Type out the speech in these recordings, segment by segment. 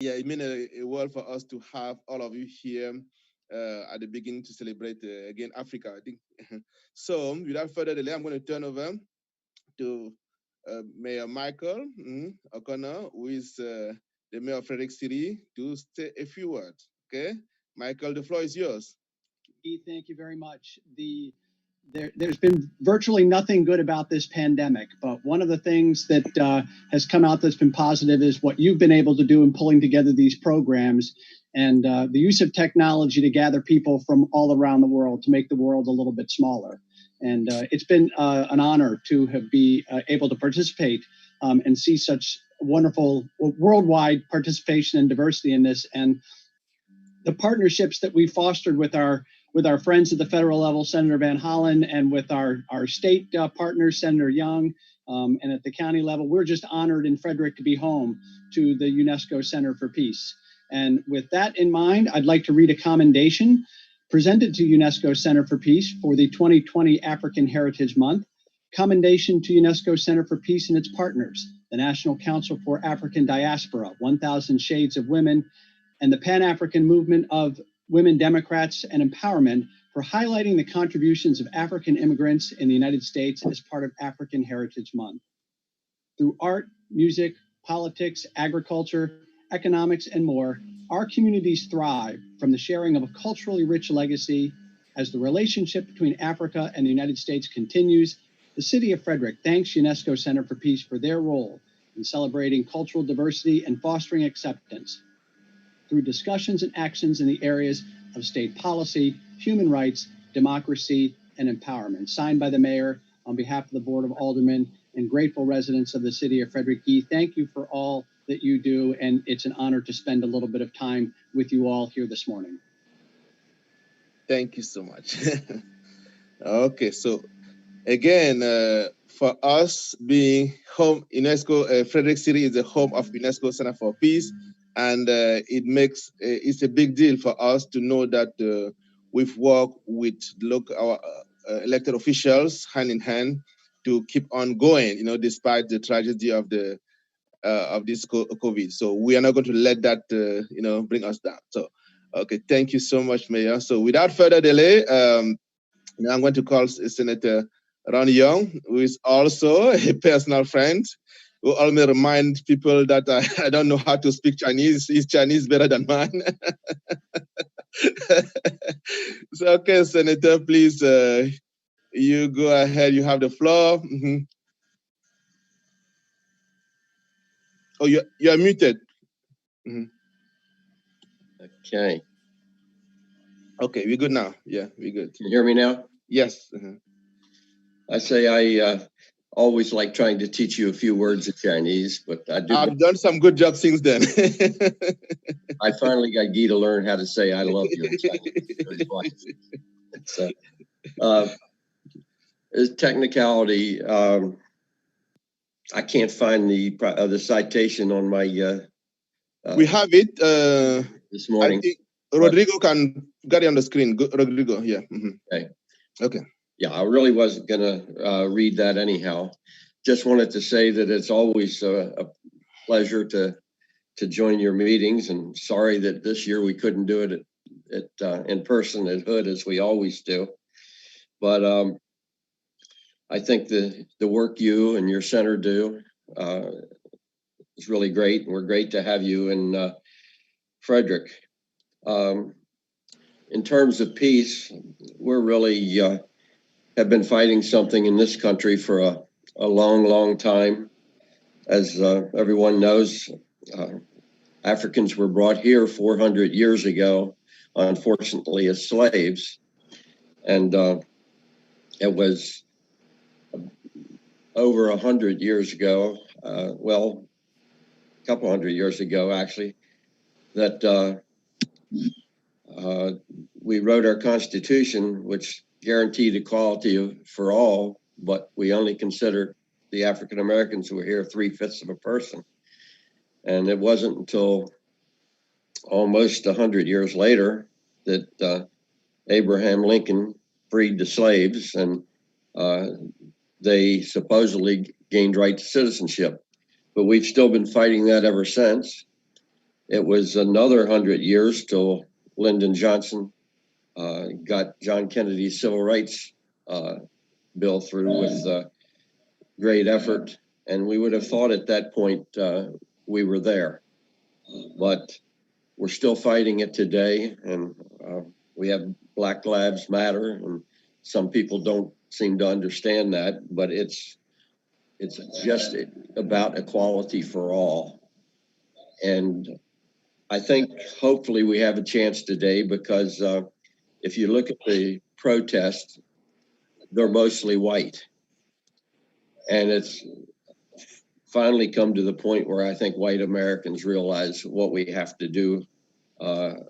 Yeah, it means a world for us to have all of you here at the beginning to celebrate again Africa, I think. So, without further delay, I'm going to turn over to Mayor Michael O'Connor, who is the mayor of Frederick City, to say a few words. Okay, Michael, the floor is yours. Thank you very much. There's been virtually nothing good about this pandemic, but one of the things that has come out that's been positive is what you've been able to do in pulling together these programs and the use of technology to gather people from all around the world to make the world a little bit smaller. And it's been an honor to have be able to participate and see such wonderful worldwide participation and diversity in this. And the partnerships that we fostered with our friends at the federal level, Senator Van Hollen, and with our state partners, Senator Young, and at the county level, we're just honored in Frederick to be home to the UNESCO Center for Peace. And with that in mind, I'd like to read a commendation presented to UNESCO Center for Peace for the 2020 African Heritage Month. Commendation to UNESCO Center for Peace and its partners, the National Council for African Diaspora, 1,000 Shades of Women, and the Pan-African Movement of Women Democrats and Empowerment for highlighting the contributions of African immigrants in the United States as part of African Heritage Month. Through art, music, politics, agriculture, economics, and more, our communities thrive from the sharing of a culturally rich legacy. As the relationship between Africa and the United States continues, the City of Frederick thanks UNESCO Center for Peace for their role in celebrating cultural diversity and fostering acceptance through discussions and actions in the areas of state policy, human rights, democracy, and empowerment. Signed by the mayor on behalf of the Board of Aldermen and grateful residents of the city of Frederick. Thank you for all that you do, and it's an honor to spend a little bit of time with you all here this morning. Thank you so much. Okay, so again, for us being home, UNESCO, Frederick City is the home of UNESCO Center for Peace. And it's a big deal for us to know that we've worked with our elected officials hand in hand to keep on going, despite the tragedy of this COVID. So we are not going to let that, bring us down. So, okay, thank you so much, Mayor. So without further delay, now I'm going to call Senator Ron Young, who is also a personal friend, who always remind people that I don't know how to speak Chinese. His Chinese better than mine. So, okay, Senator, please, you go ahead. You have the floor. Oh, you're muted. Okay. Okay, we're good now. Yeah, we're good. Can you hear me now? Yes. I say I always like trying to teach you a few words of Chinese, but I've done some good job since then. I finally got Guy to learn how to say "I love you" in Chinese. So, technicality. I can't find the citation on my. We have it this morning. I think Rodrigo can get it on the screen. Rodrigo, yeah. Okay. Okay. Yeah, I really wasn't gonna read that anyhow. Just wanted to say that it's always a pleasure to join your meetings, and sorry that this year we couldn't do it at in person at Hood as we always do. But I think the work you and your center do is really great, and we're great to have you in Frederick. In terms of peace, we're really have been fighting something in this country for a long, long time. As everyone knows, Africans were brought here 400 years ago, unfortunately, as slaves. And it was over 100 years ago, well, a couple hundred years ago, actually, that we wrote our Constitution, which guaranteed equality for all, but we only considered the African Americans who were here 3/5 of a person. And it wasn't until almost 100 years later that Abraham Lincoln freed the slaves, and they supposedly gained right to citizenship. But we've still been fighting that ever since. It was another 100 years till Lyndon Johnson got John Kennedy's civil rights bill through with great effort. And we would have thought at that point we were there. But we're still fighting it today. And we have Black Lives Matter. And some people don't seem to understand that. But it's just about equality for all. And I think hopefully we have a chance today because if you look at the protests, they're mostly white. And it's finally come to the point where I think white Americans realize what we have to do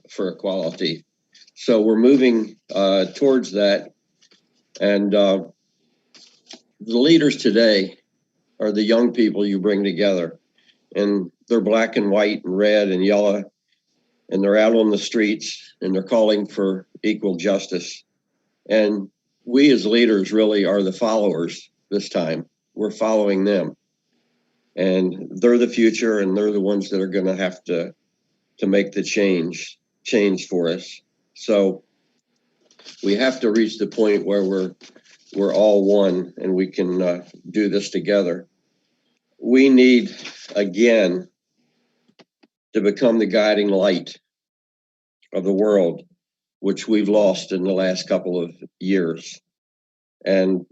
for equality. So we're moving towards that. And the leaders today are the young people you bring together. And they're black and white and red and yellow. And they're out on the streets and they're calling for equal justice. And we as leaders really are the followers this time. We're following them. And they're the future, and they're the ones that are going to have to make the change for us. So we have to reach the point where we're all one and we can do this together. We need, again, to become the guiding light of the world, which we've lost in the last couple of years. And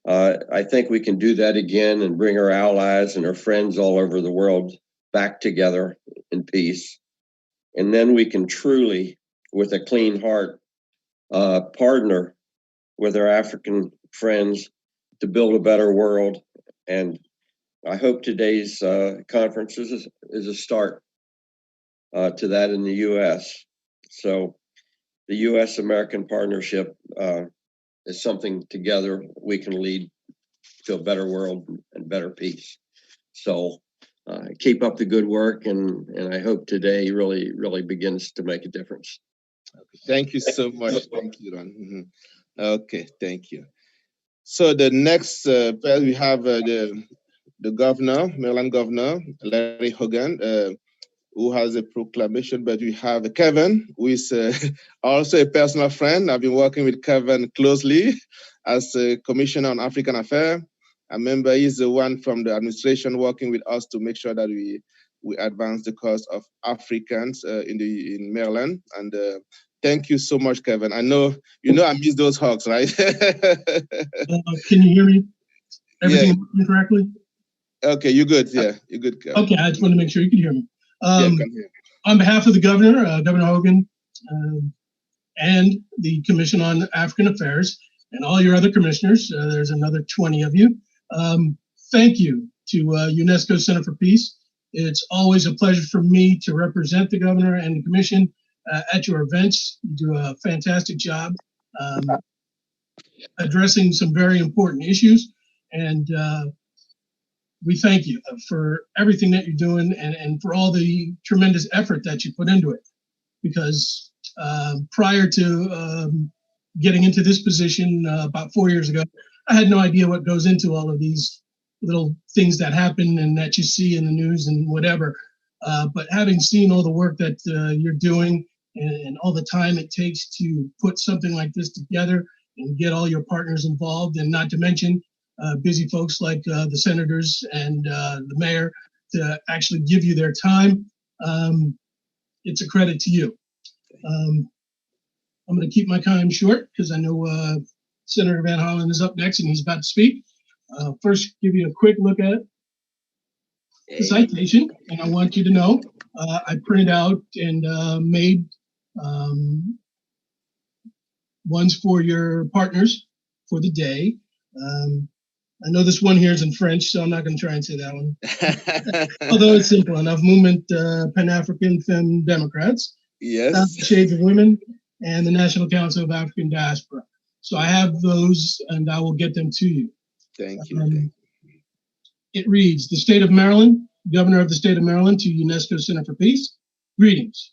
I think we can do that again and bring our allies and our friends all over the world back together in peace. And then we can truly, with a clean heart, partner with our African friends to build a better world. And I hope today's conference is a start to that in the U.S. So the U.S.-American partnership is something together we can lead to a better world and better peace. So keep up the good work, and I hope today really begins to make a difference. Okay. Thank you so much. Thank you, Ron. Mm-hmm. Okay, thank you. So the next, we have the governor, Maryland Governor, Larry Hogan, who has a proclamation, but we have Kevin, who is also a personal friend. I've been working with Kevin closely as a Commissioner on African Affairs. I remember he's the one from the administration working with us to make sure that we advance the cause of Africans in Maryland. And thank you so much, Kevin. I know, I miss those hugs, right? Can you hear me? Everything working correctly? Okay, you're good. Yeah, you're good, Kevin. Okay, I just wanted to make sure you could hear me. Yeah, I can hear. On behalf of the governor, Governor Hogan, and the Commission on African Affairs, and all your other commissioners, there's another 20 of you. Thank you to UNESCO Center for Peace. It's always a pleasure for me to represent the governor and the commission at your events. You do a fantastic job addressing some very important issues, and we thank you for everything that you're doing and for all the tremendous effort that you put into it. Because prior to getting into this position about 4 years ago, I had no idea what goes into all of these little things that happen and that you see in the news and whatever. But having seen all the work that you're doing and all the time it takes to put something like this together and get all your partners involved, and not to mention busy folks like the senators and the mayor to actually give you their time, it's a credit to you. I'm going to keep my time short because I know Senator Van Hollen is up next and he's about to speak. First, give you a quick look at the citation, and I want you to know I printed out and made ones for your partners for the day. I know this one here is in French, so I'm not going to try and say that one. Although it's simple enough. Movement Pan-African Femme Democrats. Yes. Shades of Women, and the National Council of African Diaspora. So I have those, and I will get them to you. Thank you. It reads, the state of Maryland, Governor of the state of Maryland to UNESCO Center for Peace, greetings.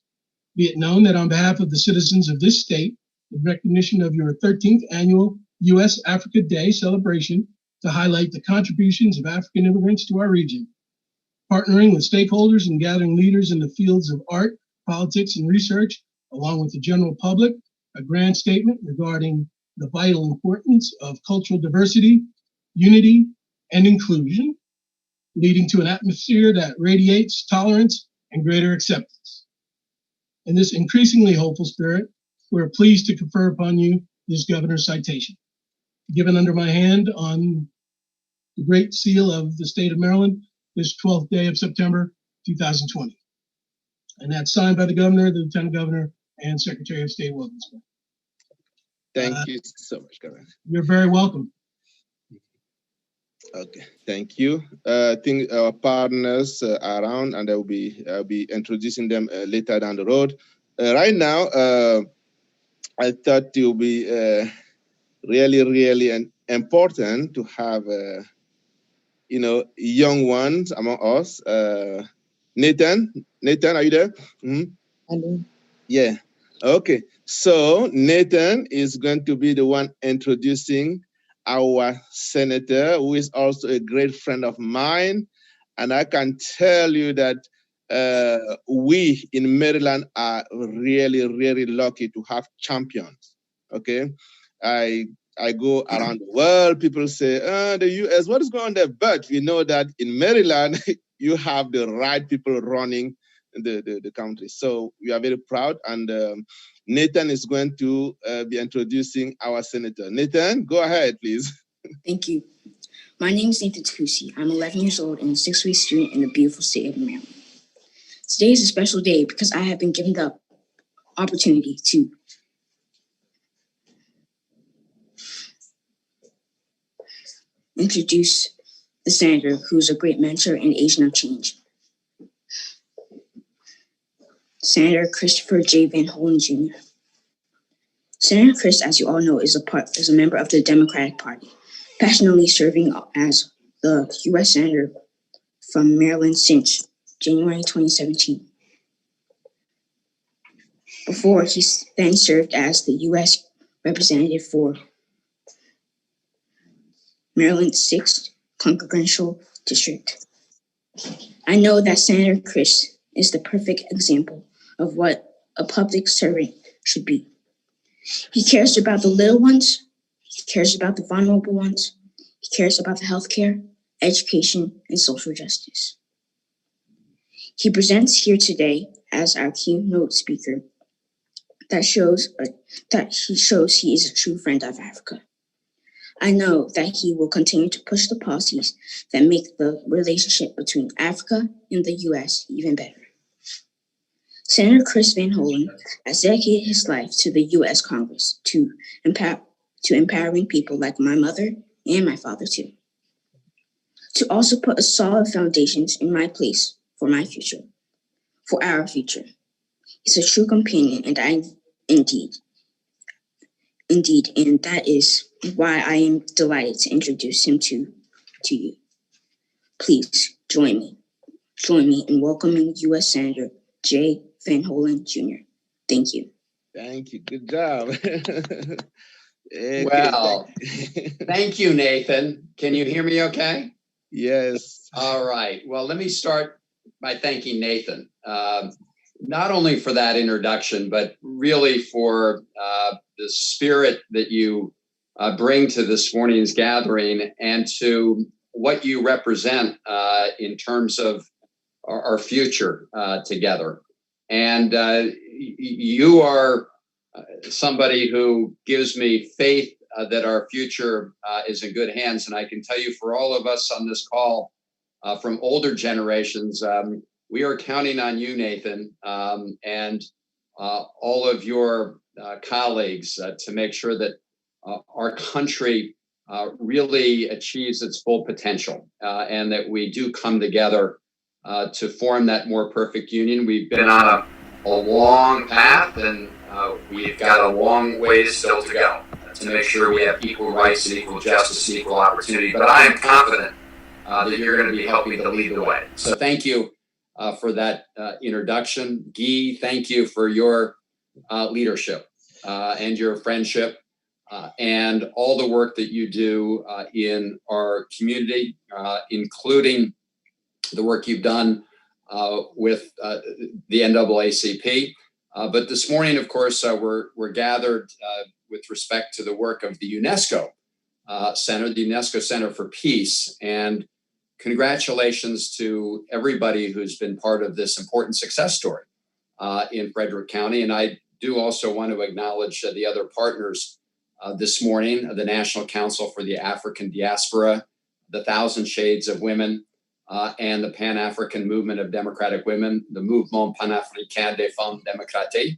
Be it known that on behalf of the citizens of this state, in recognition of your 13th annual U.S. Africa Day celebration to highlight the contributions of African immigrants to our region, partnering with stakeholders and gathering leaders in the fields of art, politics, and research, along with the general public, a grand statement regarding the vital importance of cultural diversity, unity, and inclusion, leading to an atmosphere that radiates tolerance and greater acceptance. In this increasingly hopeful spirit, we're pleased to confer upon you this governor's citation, given under my hand on the Great Seal of the State of Maryland this 12th day of September, 2020. And that's signed by the governor, the lieutenant governor, and Secretary of State Wilkinson. Thank you so much, Governor. You're very welcome. Okay, thank you. I think our partners are around, and I'll be introducing them later down the road. Right now, I thought it would be really important to have young ones among us. Nathan, are you there? Mm-hmm. Hello. Yeah. Okay. So Nathan is going to be the one introducing our senator, who is also a great friend of mine. And I can tell you that we in Maryland are really lucky to have champions. Okay. I go around the world, people say, the US, what is going on there? But we know that in Maryland, you have the right people running the country. So we are very proud. And Nathan is going to be introducing our senator. Nathan, go ahead, please. Thank you. My name is Nathan Takusi. I'm 11 years old and a sixth-grade student in the beautiful state of Maryland. Today is a special day because I have been given the opportunity to introduce the senator, who's a great mentor and agent of change. Senator Christopher J. Van Hollen Jr. Senator Chris, as you all know, is a member of the Democratic Party, passionately serving as the U.S. Senator from Maryland since January 2017. Before, he then served as the U.S. Representative for Maryland's 6th Congressional District. I know that Senator Chris is the perfect example of what a public servant should be. He cares about the little ones, he cares about the vulnerable ones, he cares about the healthcare, education, and social justice. He presents here today as our keynote speaker that shows he is a true friend of Africa. I know that he will continue to push the policies that make the relationship between Africa and the U.S. even better. Senator Chris Van Hollen has dedicated his life to the U.S. Congress to empowering people like my mother and my father too. To also put a solid foundations in my place for my future, for our future. He's a true companion, and indeed, and that is why I am delighted to introduce him to you. Please join me in welcoming U.S. Senator J. Van Hollen Jr. Thank you. Thank you. Good job. Well, thank you, Nathan. Can you hear me okay? Yes. All right. Well, let me start by thanking Nathan, not only for that introduction, but really for the spirit that you bring to this morning's gathering and to what you represent in terms of our future together. And you are somebody who gives me faith that our future is in good hands. And I can tell you, for all of us on this call from older generations, we are counting on you, Nathan, and all of your colleagues to make sure that our country really achieves its full potential and that we do come together to form that more perfect union. We've been on a long path, and we've got a long ways still to go to make sure we have equal rights and equal justice and equal opportunity. But I am confident that you're going to be helping to lead the way. So thank you for that introduction. Guy, thank you for your leadership and your friendship and all the work that you do in our community, including the work you've done with the NAACP. But this morning, of course, we're gathered with respect to the work of the UNESCO Center, the UNESCO Center for Peace. And congratulations to everybody who's been part of this important success story in Frederick County. And I do also want to acknowledge the other partners this morning, the National Council for the African Diaspora, the Thousand Shades of Women, and the Pan-African Movement of Democratic Women, the Mouvement Pan-Africain des Femmes Démocrates.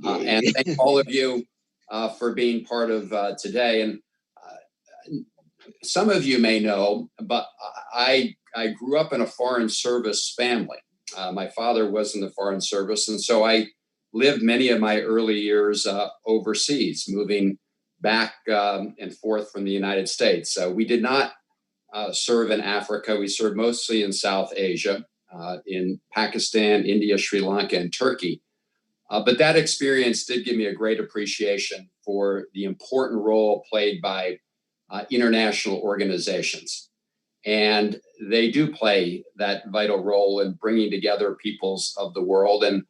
And thank all of you for being part of today. And some of you may know, but I grew up in a foreign service family. My father was in the foreign service, and so I lived many of my early years overseas, moving back and forth from the United States. We did not serve in Africa. We served mostly in South Asia, in Pakistan, India, Sri Lanka, and Turkey. But that experience did give me a great appreciation for the important role played by international organizations. And they do play that vital role in bringing together peoples of the world. And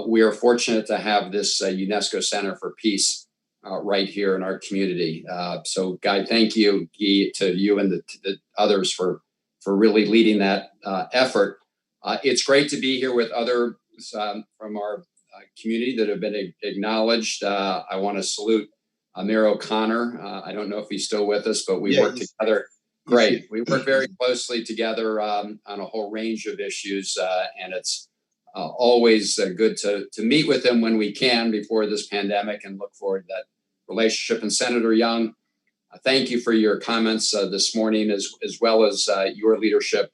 we are fortunate to have this UNESCO Center for Peace right here in our community. So, Guy, thank you, Guy, to you and the others for really leading that effort. It's great to be here with others from our community that have been acknowledged. I want to salute Mayor O'Connor. I don't know if he's still with us, but we work together. Great. We work very closely together on a whole range of issues, and it's always good to meet with him when we can before this pandemic, and look forward to that relationship. And Senator Young, thank you for your comments this morning, as well as your leadership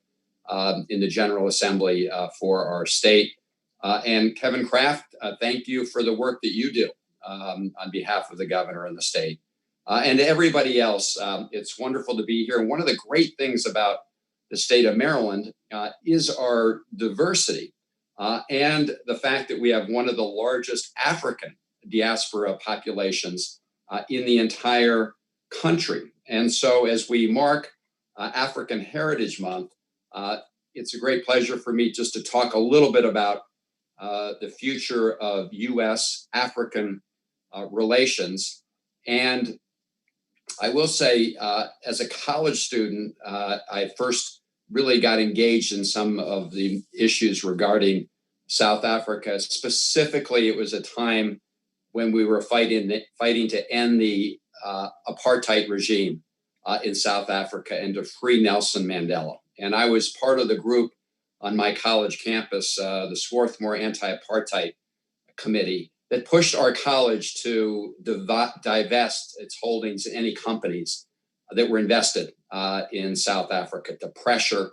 in the General Assembly for our state. And Kevin Kraft, thank you for the work that you do on behalf of the governor and the state. And to everybody else, it's wonderful to be here. And one of the great things about the state of Maryland is our diversity and the fact that we have one of the largest African diaspora populations in the entire country. And so as we mark African Heritage Month, it's a great pleasure for me just to talk a little bit about the future of U.S.-African relations. And I will say, as a college student, I first really got engaged in some of the issues regarding South Africa. Specifically, it was a time when we were fighting to end the apartheid regime in South Africa and to free Nelson Mandela. And I was part of the group on my college campus, the Swarthmore Anti-Apartheid Committee, that pushed our college to divest its holdings in any companies that were invested in South Africa, to pressure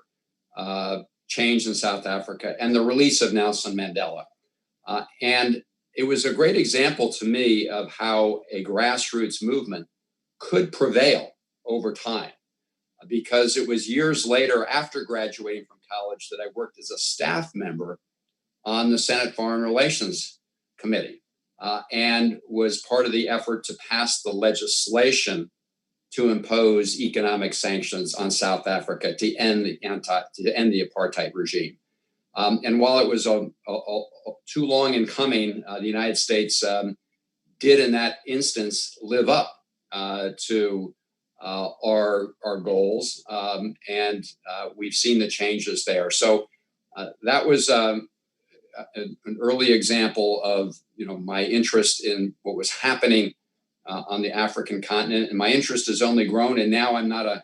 change in South Africa and the release of Nelson Mandela. And it was a great example to me of how a grassroots movement could prevail over time, because it was years later, after graduating from college, that I worked as a staff member on the Senate Foreign Relations Committee and was part of the effort to pass the legislation to impose economic sanctions on South Africa to end the apartheid regime. And while it was too long in coming, the United States did in that instance live up to our goals, and we've seen the changes there. So that was an early example of my interest in what was happening on the African continent, and my interest has only grown. And now I'm not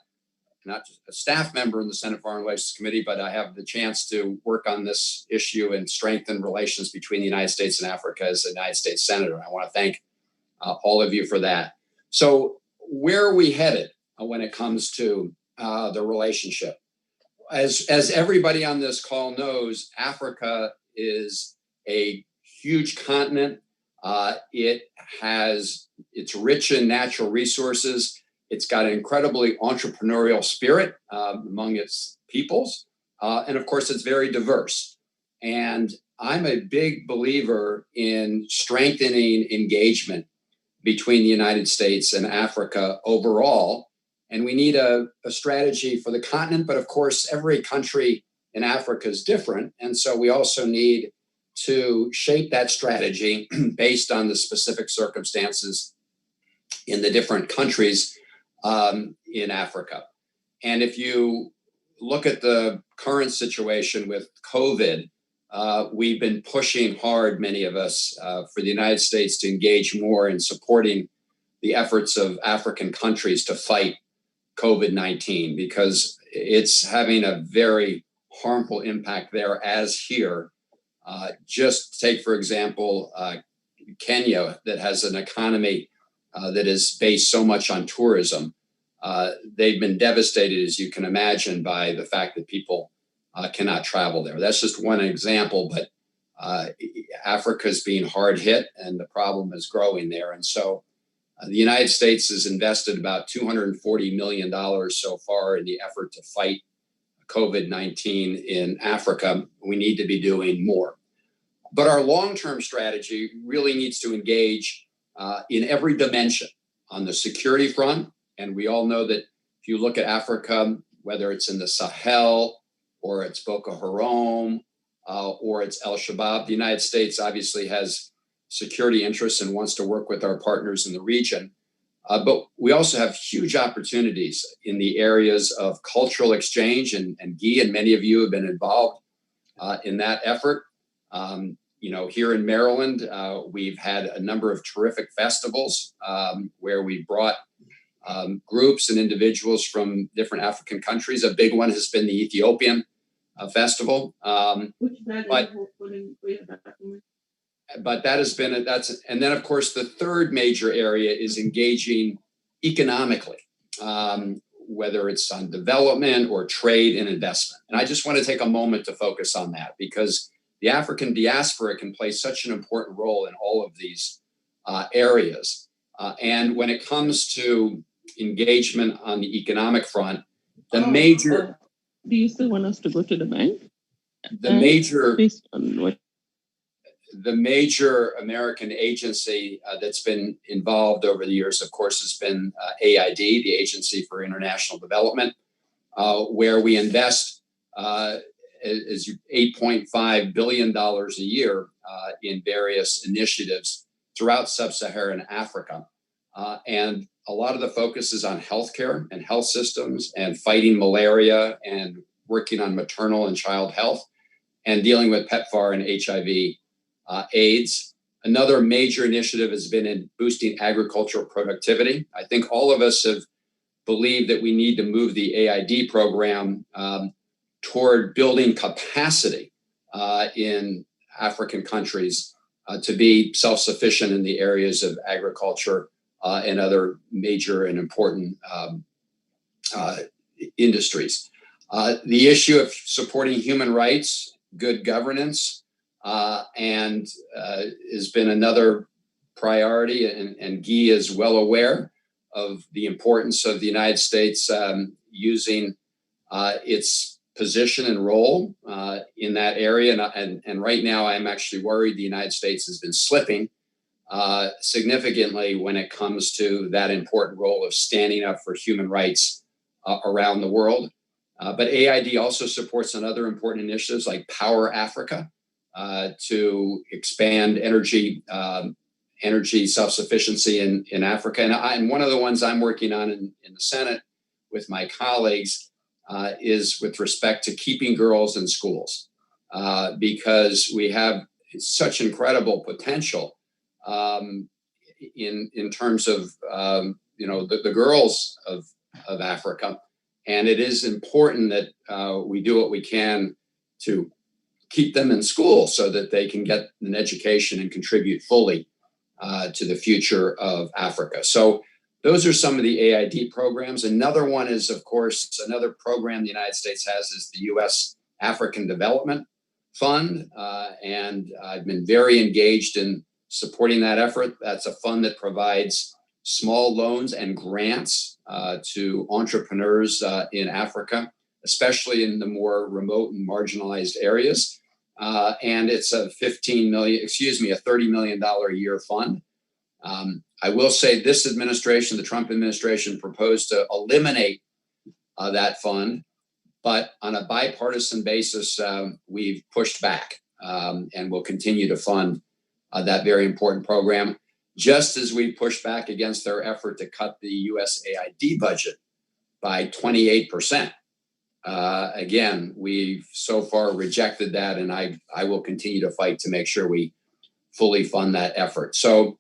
just a staff member in the Senate Foreign Relations Committee, but I have the chance to work on this issue and strengthen relations between the United States and Africa as a United States Senator. I want to thank all of you for that. So where are we headed when it comes to the relationship? As everybody on this call knows, Africa is a huge continent. It's rich in natural resources. It's got an incredibly entrepreneurial spirit among its peoples. And of course, it's very diverse. And I'm a big believer in strengthening engagement between the United States and Africa overall. And we need a strategy for the continent, but of course, every country in Africa is different. And so we also need to shape that strategy based on the specific circumstances in the different countries in Africa. And if you look at the current situation with COVID, we've been pushing hard, many of us, for the United States to engage more in supporting the efforts of African countries to fight COVID-19, because it's having a very harmful impact there as here. Just take, for example, Kenya, that has an economy that is based so much on tourism. They've been devastated, as you can imagine, by the fact that people cannot travel there. That's just one example, but Africa's being hard hit and the problem is growing there. And so the United States has invested about $240 million so far in the effort to fight COVID-19 in Africa. We need to be doing more. But our long-term strategy really needs to engage in every dimension on the security front. And we all know that if you look at Africa, whether it's in the Sahel or it's Boko Haram or it's Al-Shabaab, the United States obviously has security interests and wants to work with our partners in the region. But we also have huge opportunities in the areas of cultural exchange, and Guy and many of you have been involved in that effort. Here in Maryland, we've had a number of terrific festivals where we brought groups and individuals from different African countries. A big one has been the Ethiopian Festival. But that has been, and then of course, the third major area is engaging economically, whether it's on development or trade and investment. And I just want to take a moment to focus on that, because the African diaspora can play such an important role in all of these areas. And when it comes to engagement on the economic front, major... do you still want us to go to the bank? Based on what? The major American agency that's been involved over the years, of course, has been AID, the Agency for International Development, where we invest $8.5 billion a year in various initiatives throughout sub-Saharan Africa. And a lot of the focus is on healthcare and health systems and fighting malaria and working on maternal and child health and dealing with PEPFAR and HIV AIDS. Another major initiative has been in boosting agricultural productivity. I think all of us have believed that we need to move the AID program toward building capacity in African countries to be self-sufficient in the areas of agriculture and other major and important industries. The issue of supporting human rights, good governance, and has been another priority, and Guy is well aware of the importance of the United States using its position and role in that area. And right now, I'm actually worried the United States has been slipping significantly when it comes to that important role of standing up for human rights around the world. But AID also supports another important initiatives like Power Africa, to expand energy self-sufficiency in Africa. And one of the ones I'm working on in the Senate with my colleagues is with respect to keeping girls in schools, because we have such incredible potential in terms of the girls of Africa. And it is important that we do what we can to keep them in school so that they can get an education and contribute fully to the future of Africa. So those are some of the AID programs. Another one is, of course, another program the United States has is the U.S. African Development Fund. And I've been very engaged in supporting that effort. That's a fund that provides small loans and grants to entrepreneurs in Africa, especially in the more remote and marginalized areas. And it's a $30 million a year fund. I will say this administration, the Trump administration, proposed to eliminate that fund but on a bipartisan basis, we've pushed back and will continue to fund that very important program, just as we pushed back against their effort to cut the USAID budget by 28%. Again, we've so far rejected that, and I will continue to fight to make sure we fully fund that effort. So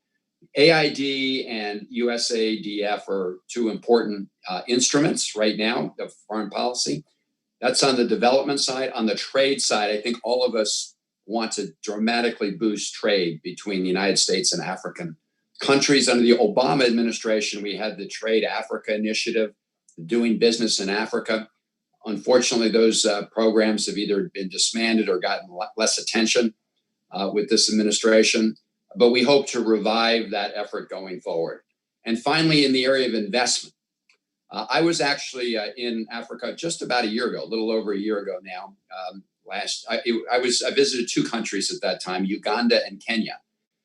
AID and USADF are two important instruments right now of foreign policy. That's on the development side. On the trade side, I think all of us want to dramatically boost trade between the United States and African countries. Under the Obama administration, we had the Trade Africa Initiative, Doing Business in Africa. Unfortunately, those programs have either been disbanded or gotten less attention with this administration, but we hope to revive that effort going forward. And finally, in the area of investment, I was actually in Africa just about a year ago, a little over a year ago now. I visited two countries at that time, Uganda and Kenya.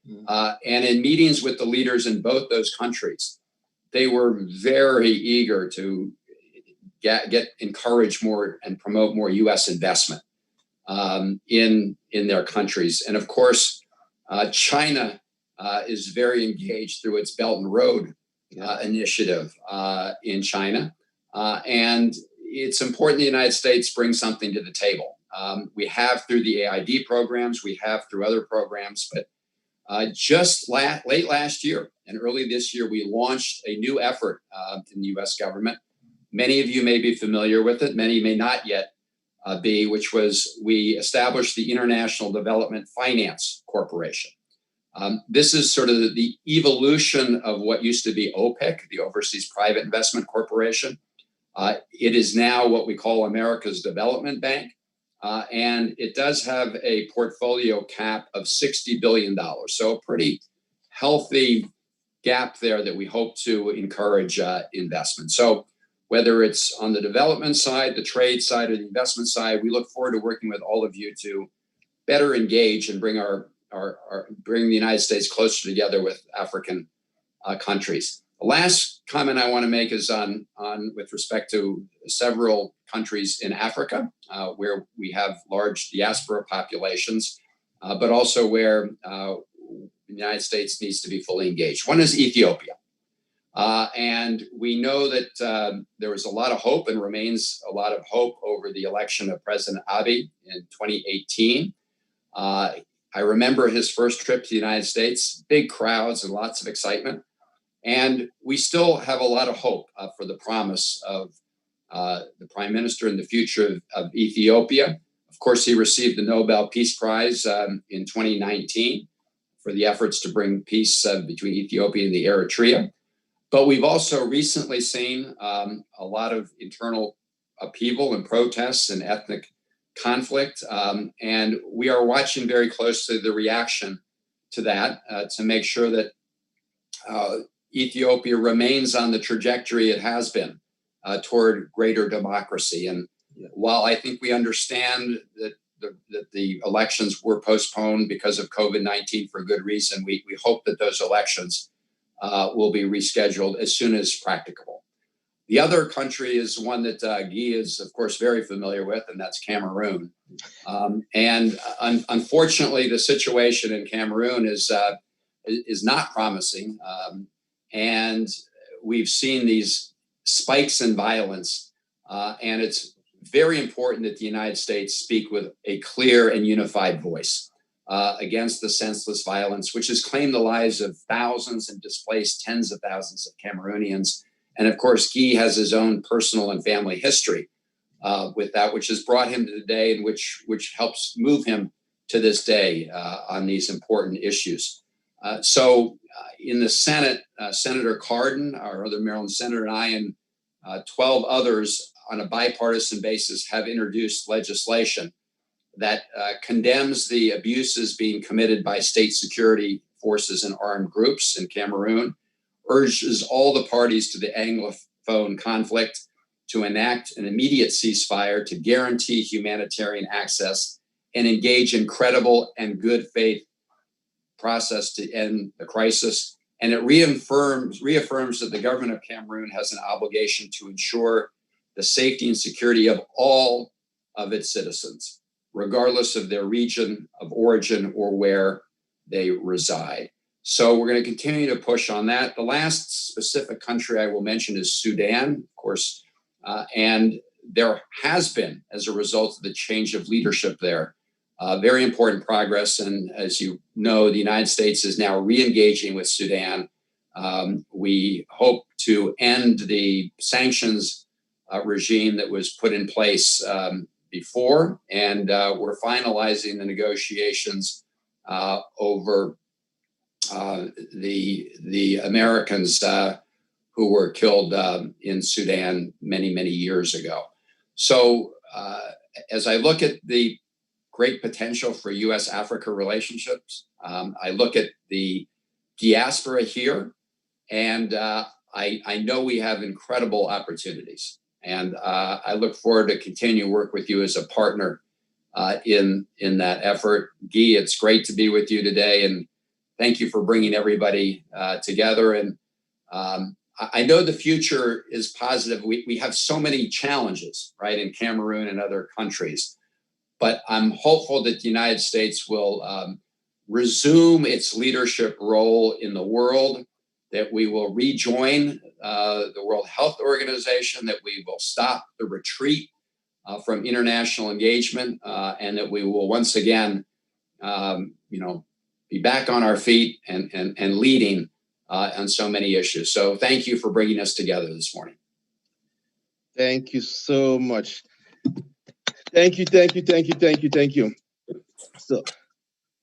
And in meetings with the leaders in both those countries, they were very eager to encourage more and promote more U.S. investment in their countries. And of course, China is very engaged through its Belt and Road initiative in China. And it's important the United States bring something to the table. We have through the AID programs, we have through other programs, but just late last year and early this year, we launched a new effort in the U.S. government. Many of you may be familiar with it, many may not yet be, which was we established the International Development Finance Corporation. This is sort of the evolution of what used to be OPIC, the Overseas Private Investment Corporation. It is now what we call America's Development Bank, and it does have a portfolio cap of $60 billion. So a pretty healthy gap there that we hope to encourage investment. So whether it's on the development side, the trade side, or the investment side, we look forward to working with all of you to better engage and bring bring the United States closer together with African countries. The last comment I want to make is on with respect to several countries in Africa, where we have large diaspora populations, but also where the United States needs to be fully engaged. One is Ethiopia. And we know that there was a lot of hope and remains a lot of hope over the election of President Abiy in 2018. I remember his first trip to the United States, big crowds and lots of excitement. And we still have a lot of hope for the promise of the Prime Minister and the future of Ethiopia. Of course, he received the Nobel Peace Prize in 2019 for the efforts to bring peace between Ethiopia and the Eritrea. But we've also recently seen a lot of internal upheaval and protests and ethnic conflict. And we are watching very closely the reaction to that to make sure that Ethiopia remains on the trajectory it has been toward greater democracy. And while I think we understand that the elections were postponed because of COVID-19 for good reason, we hope that those elections will be rescheduled as soon as practicable. The other country is one that Guy is, of course, very familiar with, and that's Cameroon. Unfortunately, the situation in Cameroon is not promising. And we've seen these spikes in violence. And it's very important that the United States speak with a clear and unified voice against the senseless violence, which has claimed the lives of thousands and displaced tens of thousands of Cameroonians. And of course, Guy has his own personal and family history with that, which has brought him to today and which helps move him to this day on these important issues. So in the Senate, Senator Cardin, our other Maryland senator, and I, and 12 others on a bipartisan basis have introduced legislation that condemns the abuses being committed by state security forces and armed groups in Cameroon, urges all the parties to the Anglophone conflict to enact an immediate ceasefire to guarantee humanitarian access and engage in credible and good faith process to end the crisis. And it reaffirms that the government of Cameroon has an obligation to ensure the safety and security of all of its citizens, regardless of their region of origin or where they reside. So we're going to continue to push on that. The last specific country I will mention is Sudan, of course, and there has been, as a result of the change of leadership there, very important progress. And as you know, the United States is now re-engaging with Sudan. We hope to end the sanctions regime that was put in place before, and we're finalizing the negotiations over the Americans who were killed in Sudan many, many years ago. So as I look at the great potential for U.S.-Africa relationships, I look at the diaspora here, and I know we have incredible opportunities. And I look forward to continue work with you as a partner in that effort. Guy, it's great to be with you today, and thank you for bringing everybody together. And I know the future is positive. We have so many challenges, right, in Cameroon and other countries, but I'm hopeful that the United States will resume its leadership role in the world, that we will rejoin the World Health Organization, that we will stop the retreat from international engagement, and that we will once again, be back on our feet and leading on so many issues. So thank you for bringing us together this morning. Thank you so much. Thank you. So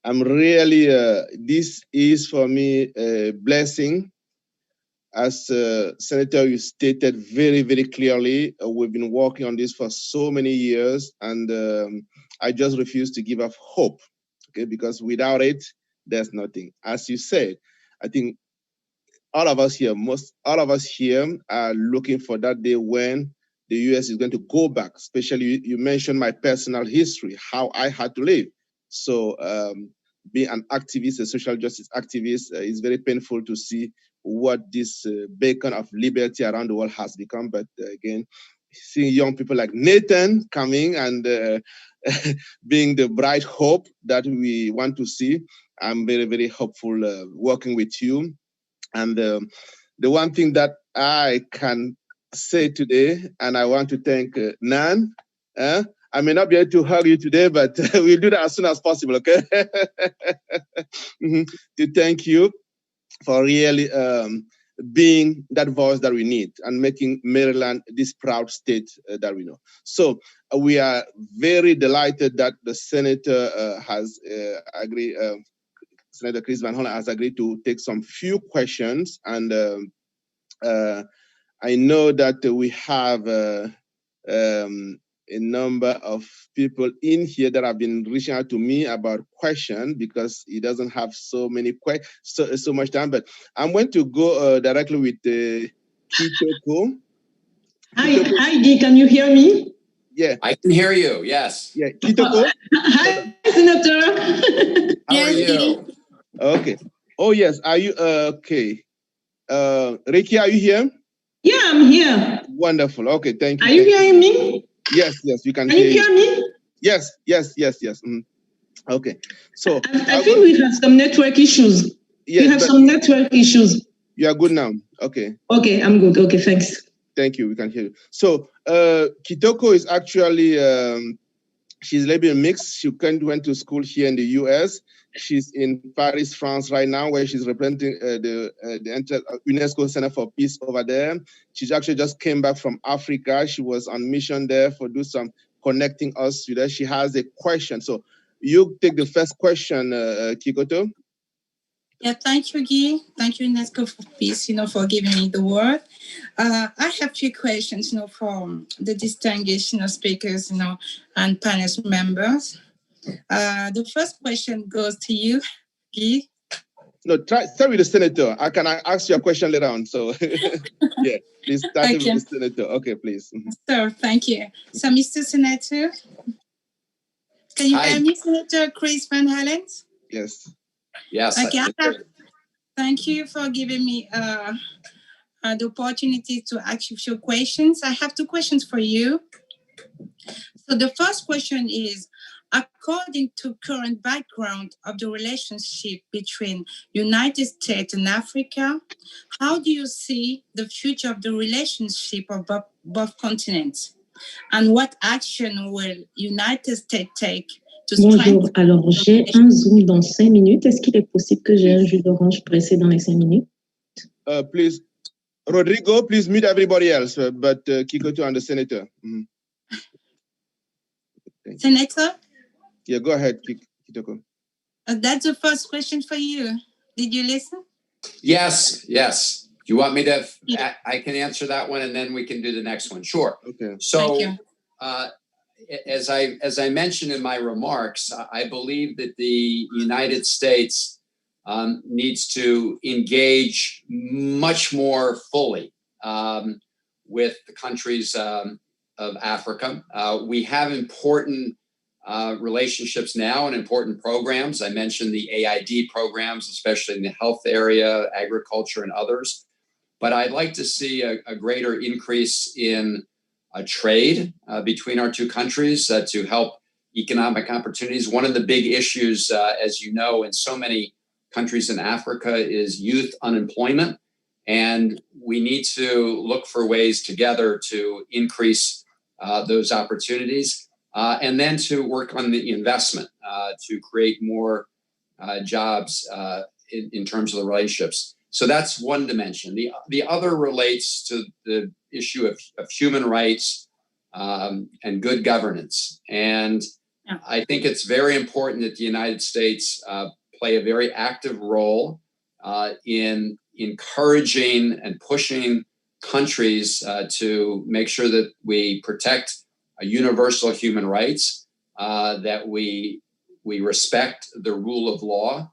I'm really, this is for me a blessing. As Senator, you stated very, very clearly, we've been working on this for so many years, and I just refuse to give up hope, okay? Because without it, there's nothing. As you said, I think all of us here are looking for that day when the US is going to go back. Especially, you mentioned my personal history, how I had to live. So being an activist, a social justice activist, is very painful to see what this beacon of liberty around the world has become. But again, seeing young people like Nathan coming and being the bright hope that we want to see, I'm very, very hopeful working with you. And the one thing that I can say today, and I want to thank Nan. I may not be able to hug you today, but we'll do that as soon as possible, okay? To thank you for really being that voice that we need and making Maryland this proud state that we know. So we are very delighted that the Senator has agreed, Senator Chris Van Hollen has agreed to take some few questions. And I know that we have a number of people in here that have been reaching out to me about questions because he doesn't have so much time. But I'm going to go directly with Kitoko. Hi, Guy, can you hear me? Yeah, I can hear you. Yes. Yeah, Kitoko. Hi, Senator. How are you? Okay. Oh yes. Are you okay? Ricky, are you here? Yeah, I'm here. Wonderful. Okay, thank you. Are you hearing me? Yes, you can hear you. Can you hear me? Yes. Okay. So I think we have some network issues. Yes, we have some network issues. You are good now. Okay. Okay, I'm good. Okay, thanks. Thank you. We can hear you. So Kitoko is actually she's Libyan mixed. She went to school here in the US. She's in Paris, France right now, where she's representing the UNESCO Center for Peace over there. She's actually just came back from Africa. She was on mission there for do some connecting us with her. She has a question. So you take the first question, Kikoto. Yeah, thank you, Guy. Thank you, UNESCO for Peace, for giving me the word. I have a few questions, from the distinguished, speakers, and panel members. The first question goes to you, Guy. No, start with the senator. I can ask you a question later on. So, yeah, please start with the senator. Okay, please. So, thank you. So, Mr. Senator, can you hear me, Senator Chris Van Hollen? Yes. Yes. Okay. Thank you for giving me the opportunity to ask you a few questions. I have two questions for you. So the first question is, according to current background of the relationship between United States and Africa, how do you see the future of the relationship of both continents? And what action will United States take to Bonjour, strengthen alors j'ai un Zoom dans 5 minutes. Est-ce qu'il est possible que j'ai un jus d'orange pressé dans les 5 minutes? Please, Rodrigo, please mute everybody else, but Kiko to the senator. Mm-hmm. Senator? Yeah, go ahead, Kitoko. That's the first question for you. Did you listen? Yes. You want me to? I can answer that one, and then we can do the next one. Sure. Okay. So, as I mentioned in my remarks, I believe that the United States needs to engage much more fully with the countries of Africa. We have important relationships now and important programs. I mentioned the AID programs, especially in the health area, agriculture, and others. But I'd like to see a greater increase in trade between our two countries to help economic opportunities. One of the big issues, as you know, in so many countries in Africa is youth unemployment. And we need to look for ways together to increase those opportunities and then to work on the investment to create more jobs in terms of the relationships. So that's one dimension. The other relates to the issue of human rights and good governance. And I think it's very important that the United States play a very active role in encouraging and pushing countries to make sure that we protect universal human rights, that we respect the rule of law.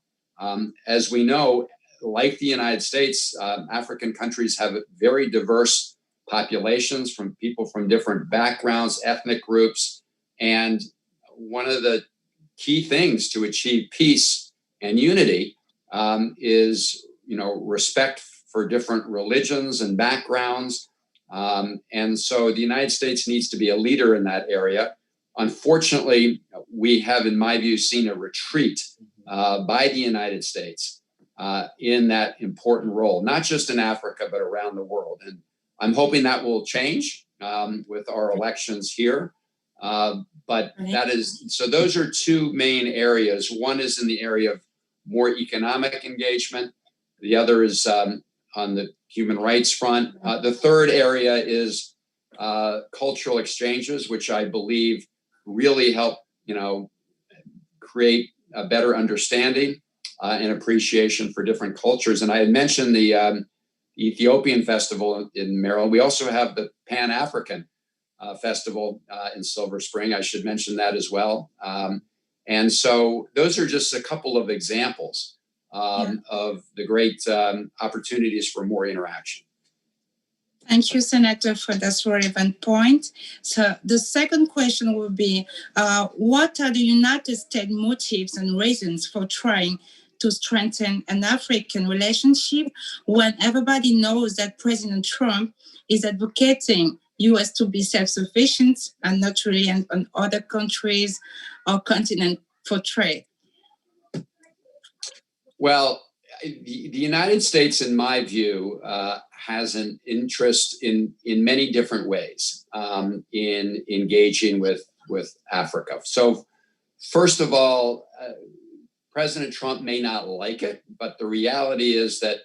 As we know, like the United States, African countries have very diverse populations from people from different backgrounds, ethnic groups. And one of the key things to achieve peace and unity is, respect for different religions and backgrounds. And so the United States needs to be a leader in that area. Unfortunately, we have, in my view, seen a retreat by the United States in that important role, not just in Africa, but around the world. And I'm hoping that will change with our elections here. But so those are two main areas. One is in the area of more economic engagement. The other is on the human rights front. The third area is cultural exchanges, which I believe really help, create a better understanding and appreciation for different cultures. And I had mentioned the Ethiopian Festival in Maryland. We also have the Pan-African Festival in Silver Spring. I should mention that as well. And so those are just a couple of examples of the great opportunities for more interaction. Thank you, Senator, for that relevant point. So the second question will be, what are the United States motives and reasons for trying to strengthen an African relationship when everybody knows that President Trump is advocating U.S. to be self-sufficient and not reliant on other countries or continents for trade? Well, the United States, in my view, has an interest in many different ways in engaging with Africa. So first of all, President Trump may not like it, but the reality is that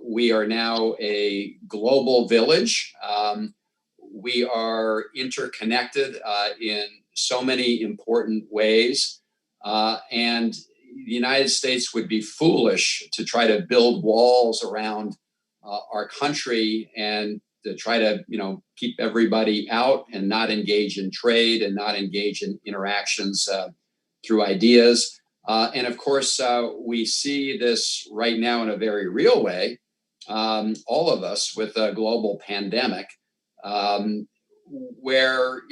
we are now a global village. We are interconnected in so many important ways. And the United States would be foolish to try to build walls around our country and to try to, keep everybody out and not engage in trade and not engage in interactions through ideas. And of course, we see this right now in a very real way, all of us, with a global pandemic, where,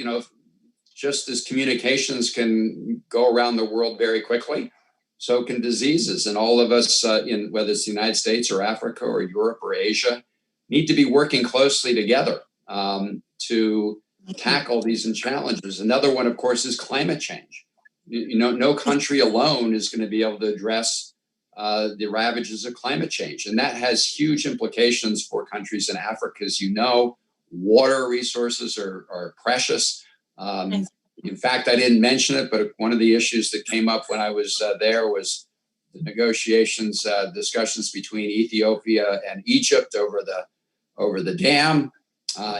just as communications can go around the world very quickly, so can diseases. And all of us, whether it's the United States or Africa or Europe or Asia, need to be working closely together to tackle these challenges. Another one, of course, is climate change. No country alone is going to be able to address the ravages of climate change. And that has huge implications for countries in Africa. As you know, water resources are precious. In fact, I didn't mention it, but one of the issues that came up when I was there was the negotiations, discussions between Ethiopia and Egypt over the dam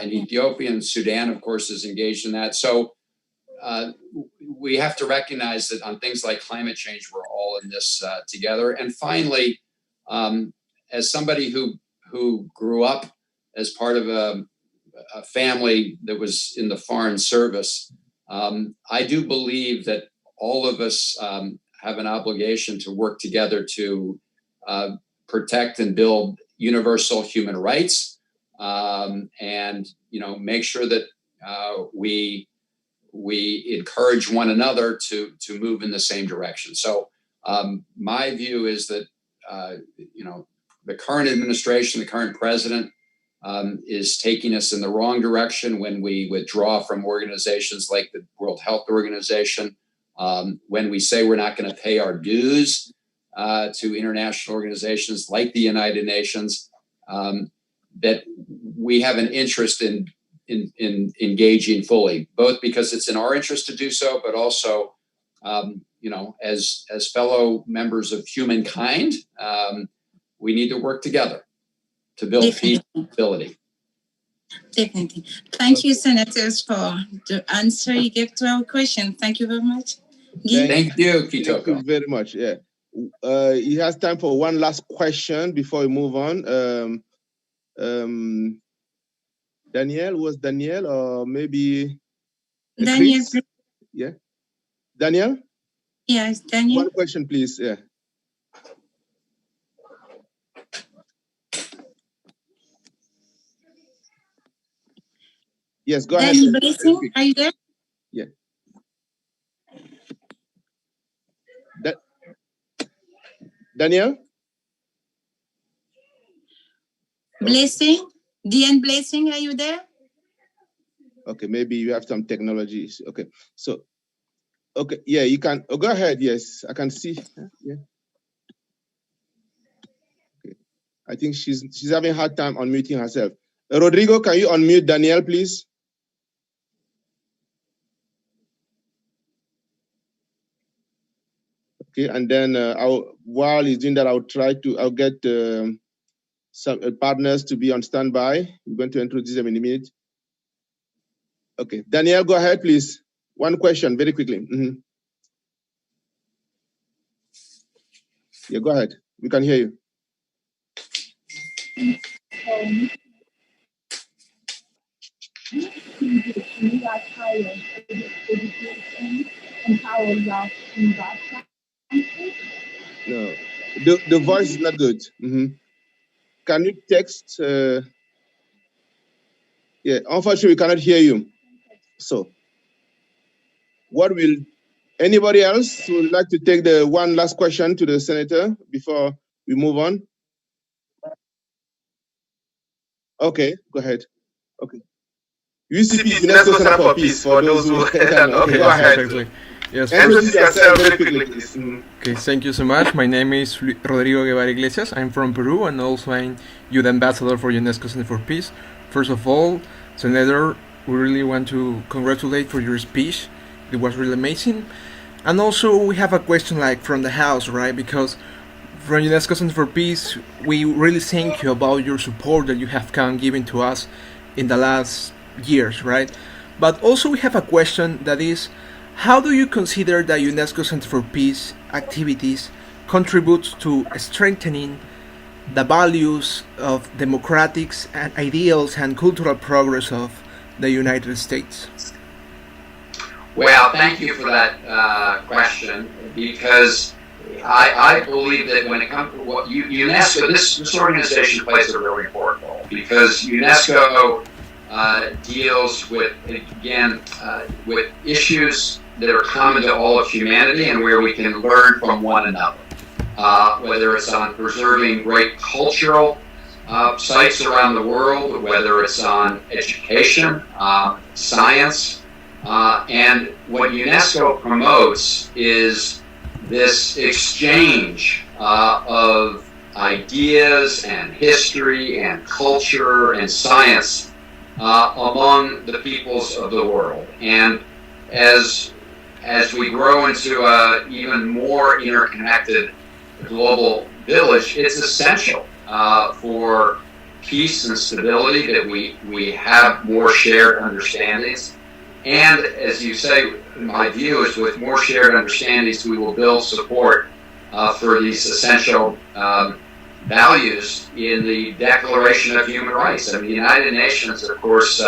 in Ethiopia, and Sudan, of course, is engaged in that. So we have to recognize that on things like climate change, we're all in this together. And finally, as somebody who grew up as part of a family that was in the Foreign Service, I do believe that all of us have an obligation to work together to protect and build universal human rights, and make sure that we encourage one another to move in the same direction. So my view is that the current administration, the current president, is taking us in the wrong direction when we withdraw from organizations like the World Health Organization, when we say we're not going to pay our dues to international organizations like the United Nations, that we have an interest in engaging fully, both because it's in our interest to do so, but also, as fellow members of humankind, we need to work together to build peace and stability. Definitely. Thank you, Senators, for the answer you gave to our question. Thank you very much. Thank you, Kitoko. Thank you very much. Yeah. He has time for one last question before we move on. Daniel, was Daniel or maybe Daniel? Chris? Yeah. Daniel? Yes, Daniel. One question, please. Yeah. Yes, go ahead. Daniel Blessing, are you there? Yeah. Daniel? Blessing? DN Blessing, are you there? Okay, maybe you have some technologies. Okay, so, okay, yeah, you can, go ahead, yes, I can see, yeah. Okay, I think she's having a hard time unmuting herself. Rodrigo, can you unmute Danielle, please? Okay, and then while he's doing that, I'll get some partners to be on standby. We're going to introduce them in a minute. Okay, Danielle, go ahead, please. One question, very quickly. Mm-hmm. Yeah, go ahead. We can hear you. No, the voice is not good. Mm-hmm. Can you text? Yeah, unfortunately, we cannot hear you. So, anybody else who would like to take the one last question to the senator before we move on? Okay, go ahead. Okay. UCP, UNESCO Center for Peace, for those who okay, go ahead. Exactly. Yes. Introduce yourself very quickly, please. Okay, thank you so much. My name is Rodrigo Guevara Iglesias. I'm from Peru, and also I'm Youth Ambassador for UNESCO Center for Peace. First of all, Senator, we really want to congratulate for your speech. It was really amazing. And also, we have a question from the house, right? Because from UNESCO Center for Peace, we really thank you about your support that you have given to us in the last years, right? But also, we have a question that is, how do you consider that UNESCO Center for Peace activities contribute to strengthening the values of democratic and ideals and cultural progress of the United States? Well, thank you for that question, because I believe that when it comes to what UNESCO, this organization plays a really important role, because UNESCO deals with, again, with issues that are common to all of humanity and where we can learn from one another, whether it's on preserving great cultural sites around the world, whether it's on education, science, and what UNESCO promotes is this exchange of ideas and history and culture and science among the peoples of the world. And as we grow into an even more interconnected global village, it's essential for peace and stability that we have more shared understandings. And as you say, my view is with more shared understandings, we will build support for these essential values in the Declaration of Human Rights. I mean, the United Nations, of course,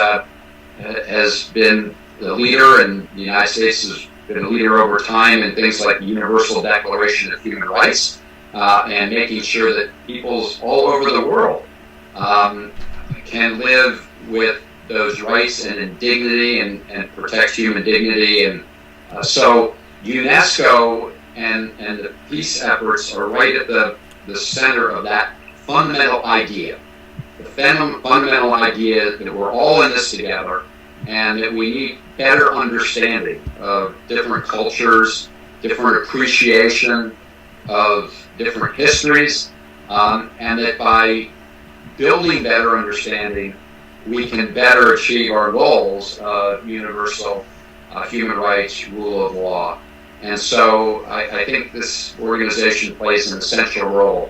has been the leader, and the United States has been a leader over time in things like the Universal Declaration of Human Rights, and making sure that peoples all over the world can live with those rights and in dignity and protect human dignity. And so UNESCO and the peace efforts are right at the center of that fundamental idea. The fundamental idea that we're all in this together and that we need better understanding of different cultures, different appreciation of different histories, and that by building better understanding, we can better achieve our goals of universal human rights, rule of law. And so I think this organization plays an essential role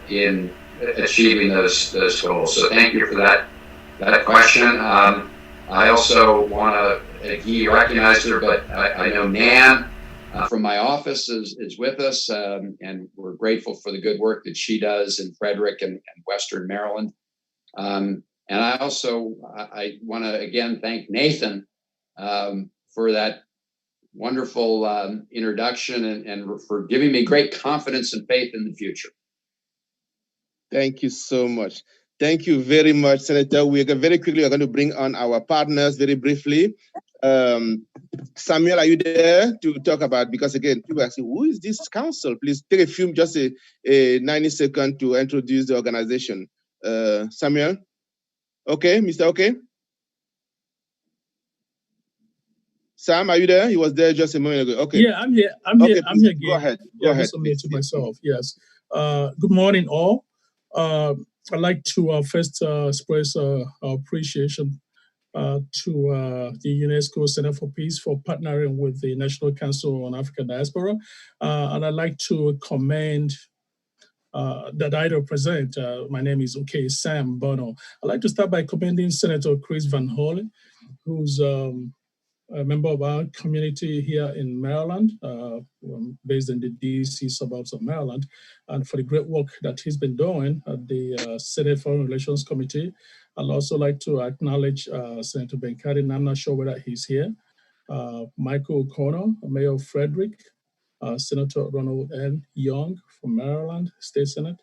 in achieving those goals. So thank you for that question. I also want to, Guy recognized her, but I know Nan from my office is with us, and we're grateful for the good work that she does in Frederick and Western Maryland. And I also I want to again thank Nathan for that wonderful introduction and for giving me great confidence and faith in the future. Thank you so much. Thank you very much, Senator. We are very going to bring on our partners very briefly. Samuel, are you there to talk about, because again, people are asking, who is this council? Please take a few, just a 90-second to introduce the organization. Samuel? Okay, Mr. Okay. Sam, are you there? He was there just a moment ago. Okay. Yeah, I'm here. I'm okay, here. I'm here again. Go ahead. Go ahead. To myself. Yes. Good morning, all. I'd like to first express our appreciation to the UNESCO Center for Peace for partnering with the National Council on African Diaspora. And I'd like to commend that I represent. My name is Sam Bono. I'd like to start by commending Senator Chris Van Hollen, who's a member of our community here in Maryland, based in the DC suburbs of Maryland, and for the great work that he's been doing at the Senate Foreign Relations Committee. I'd also like to acknowledge Senator Benkari, and I'm not sure whether he's here, Michael O'Connor, Mayor of Frederick, Senator Ronald N. Young from Maryland State Senate,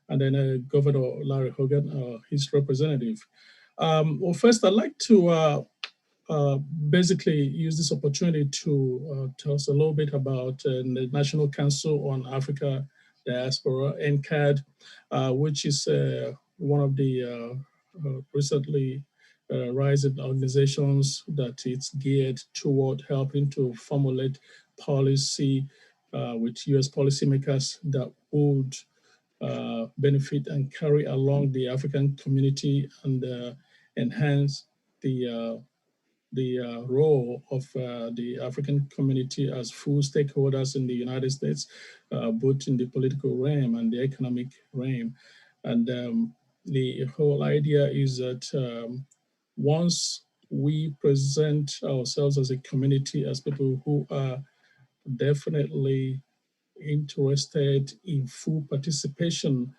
and then Governor Larry Hogan, his representative. Well, first, I'd like to basically use this opportunity to tell us a little bit about the National Council on Africa Diaspora, NCAD, which is one of the recently rising organizations that it's geared toward helping to formulate policy with U.S. policymakers that would benefit and carry along the African community and enhance the role of the African community as full stakeholders in the United States, both in the political realm and the economic realm. And the whole idea is that once we present ourselves as a community, as people who are definitely interested in full participation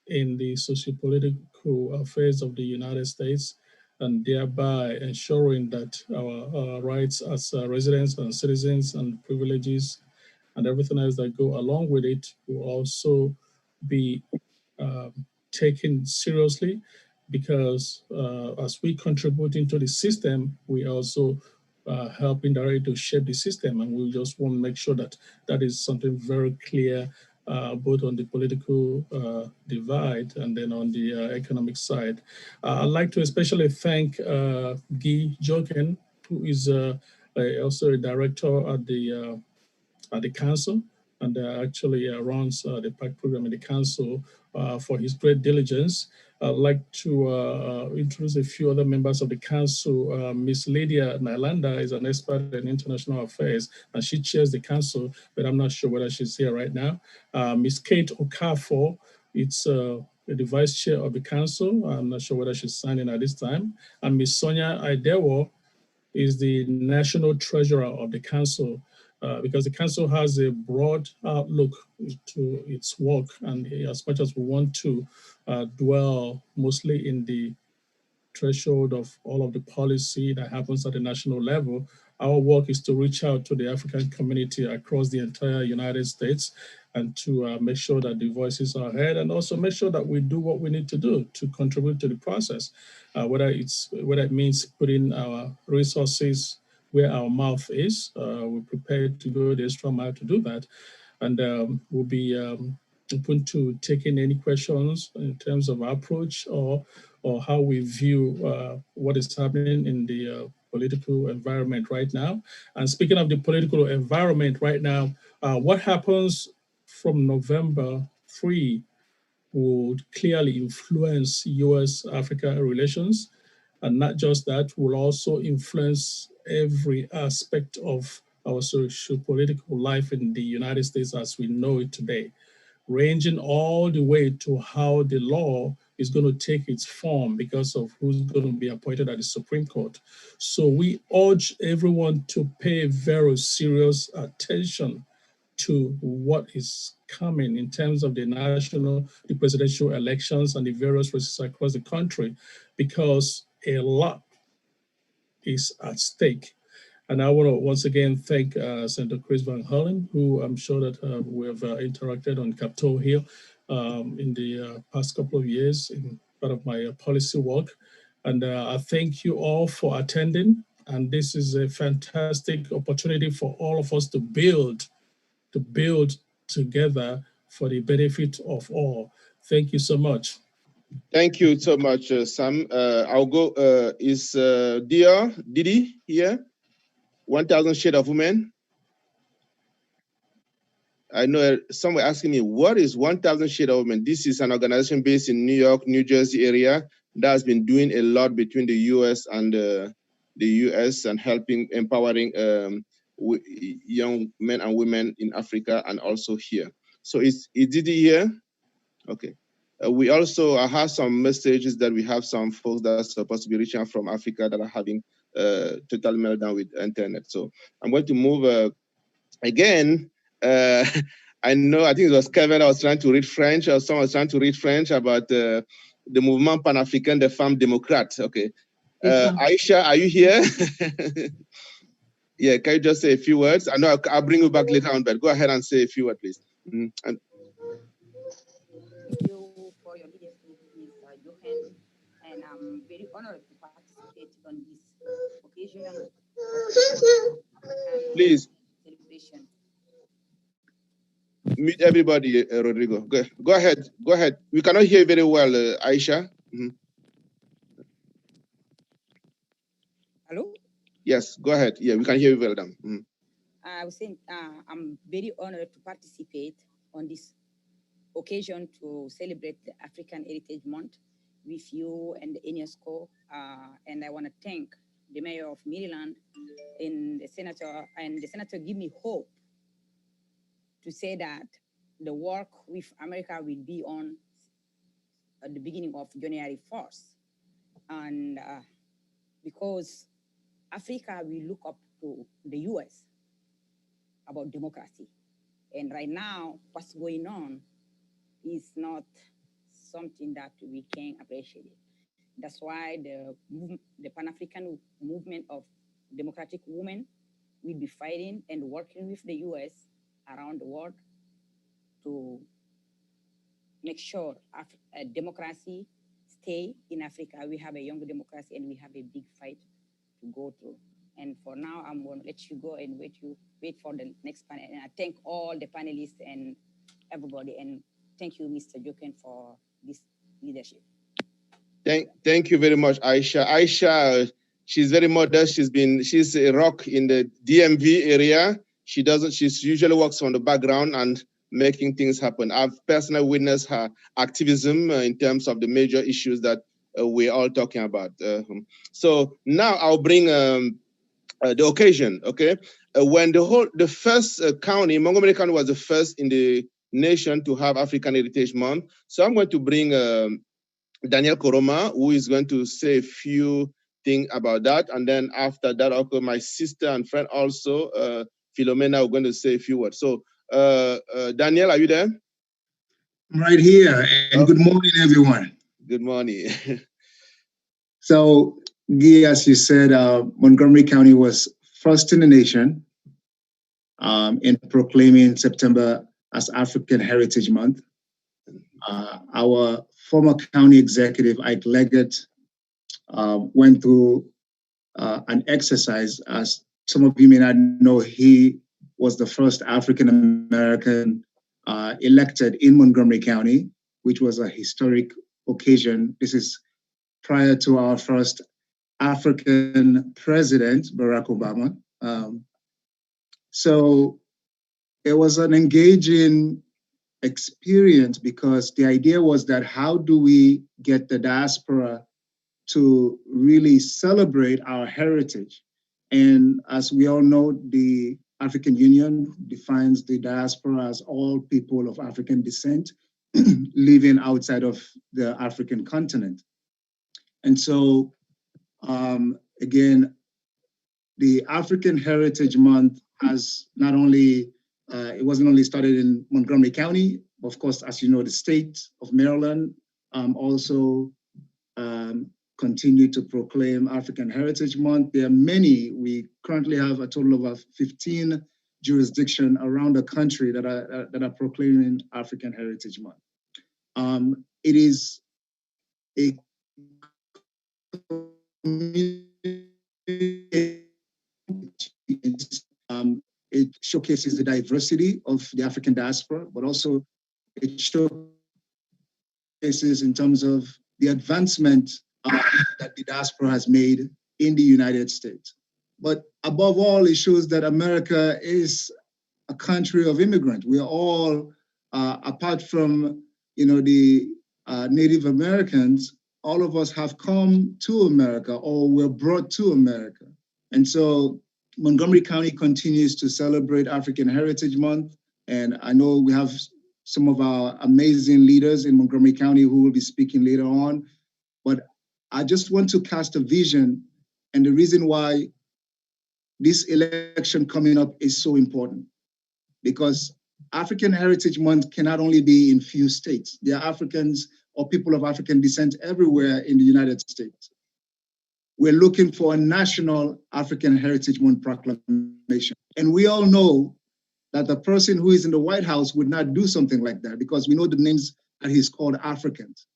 in the socio-political affairs of the United States, and thereby ensuring that our rights as residents and citizens and privileges and everything else that go along with it will also be taken seriously, because as we contribute into the system, we also help indirectly to shape the system, and we just want to make sure that that is something very clear both on the political divide and then on the economic side. I'd like to especially thank Guy Jochen, who is also a director at the council and actually runs the PAC program in the council for his great diligence. I'd like to introduce a few other members of the council. Ms. Lydia Nylanda is an expert in international affairs, and she chairs the council, but I'm not sure whether she's here right now. Ms. Kate Okafor, it's the vice chair of the council. I'm not sure whether she's signing at this time. And Ms. Sonia Aidewo is the national treasurer of the council. Because the council has a broad outlook to its work, and as much as we want to dwell mostly in the threshold of all of the policy that happens at the national level, our work is to reach out to the African community across the entire United States and to make sure that the voices are heard, and also make sure that we do what we need to do to contribute to the process, whether it means putting our resources where our mouth is. We're prepared to go the extra mile to do that. And we'll be open to taking any questions in terms of our approach or how we view what is happening in the political environment right now. And speaking of the political environment right now, what happens from November 3 would clearly influence US-Africa relations. And not just that, will also influence every aspect of our socio-political life in the United States as we know it today, ranging all the way to how the law is going to take its form because of who's going to be appointed at the Supreme Court. So we urge everyone to pay very serious attention to what is coming in terms of the presidential elections and the various races across the country, because a lot is at stake. And I want to once again thank Senator Chris Van Hollen, who I'm sure that we have interacted on Capitol Hill in the past couple of years in part of my policy work. And I thank you all for attending. And this is a fantastic opportunity for all of us to build together for the benefit of all. Thank you so much. Thank you so much, Sam. I'll go, is Didi here? 1,000 Shades of Women. I know some were asking me, what is 1,000 Shades of Women? This is an organization based in New York, New Jersey area that has been doing a lot between the US and the US and helping, empowering young men and women in Africa and also here. So is Didi here? Okay. We also have some messages that we have some folks that are supposed to be reaching out from Africa that are having total meltdown with internet. So I'm going to move again. I think it was Kevin that was trying to read French, or someone was trying to read French about the Mouvement Pan-Africain des Femmes Démocrates. Okay. Aisha, are you here? Yeah, can you just say a few words? I know I'll bring you back later on, but go ahead and say a few words, please. Thank you for your leadership, Ms. Jochen, and I'm very honored to participate on this occasion of please celebration. Mute everybody, Rodrigo. Go ahead. Go ahead. We cannot hear you very well, Aisha. Hello? Yes, go ahead. Yeah, we can hear you well now. I was saying I'm very honored to participate on this occasion to celebrate the African Heritage Month with you and the UNESCO. And I want to thank the mayor of Maryland and the senator give me hope to say that the work with America will be on at the beginning of January 1st. And because Africa will look up to the US about democracy. And right now, what's going on is not something that we can appreciate. That's why the Pan-African movement of democratic women will be fighting and working with the US around the world to make sure democracy stay in Africa. We have a young democracy and we have a big fight to go through. And for now, I'm going to let you go and wait for the next panel. And I thank all the panelists and everybody. And thank you, Mr. Joken, for this leadership. Thank you very much, Aisha. Aisha, she's very modest. She's a rock in the DMV area. She usually works on the background and making things happen. I've personally witnessed her activism in terms of the major issues that we're all talking about. So now I'll bring the occasion, okay? When the first county, Montgomery County was the first in the nation to have African Heritage Month. So I'm going to bring Daniel Koroma, who is going to say a few things about that. And then after that, also my sister and friend also, Philomena, are going to say a few words. So Daniel, are you there? I'm right here, and good morning, everyone. Good morning. So, Guy, as you said, Montgomery County was first in the nation in proclaiming September as African Heritage Month. Our former county executive, Ike Leggett, went through an exercise. As some of you may not know, he was the first African American elected in Montgomery County, which was a historic occasion. This is prior to our first African president, Barack Obama. So it was an engaging experience because the idea was that how do we get the diaspora to really celebrate our heritage? And as we all know, the African Union defines the diaspora as all people of African descent living outside of the African continent. And so, again, the African Heritage Month has not only, it wasn't only started in Montgomery County, of course, as you know, the state of Maryland also continue to proclaim African Heritage Month. There are many. We currently have a total of 15 jurisdictions around the country that are proclaiming African Heritage Month. It is a it showcases the diversity of the African diaspora, but also it showcases in terms of the advancement that the diaspora has made in the United States. But above all, it shows that America is a country of immigrants. We are all, apart from the Native Americans, all of us have come to America or were brought to America. And so Montgomery County continues to celebrate African Heritage Month. And I know we have some of our amazing leaders in Montgomery County who will be speaking later on. But I just want to cast a vision, and the reason why this election coming up is so important, because African Heritage Month cannot only be in few states. There are Africans or people of African descent everywhere in the United States. We're looking for a national African Heritage Month proclamation. And we all know that the person who is in the White House would not do something like that, because we know the names that he's called Africans,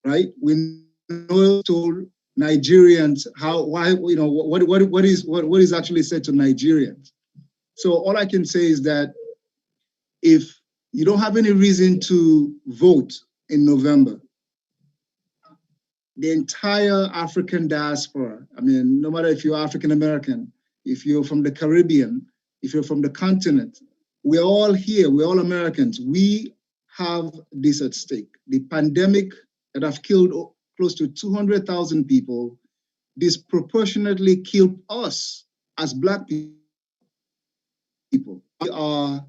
right? We know to Nigerians what is actually said to Nigerians. So all I can say is that if you don't have any reason to vote in November, the entire African diaspora, I mean, no matter if you're African American, if you're from the Caribbean, if you're from the continent, we're all here, we're all Americans. We have this at stake. The pandemic that have killed close to 200,000 people disproportionately killed us as Black people. We are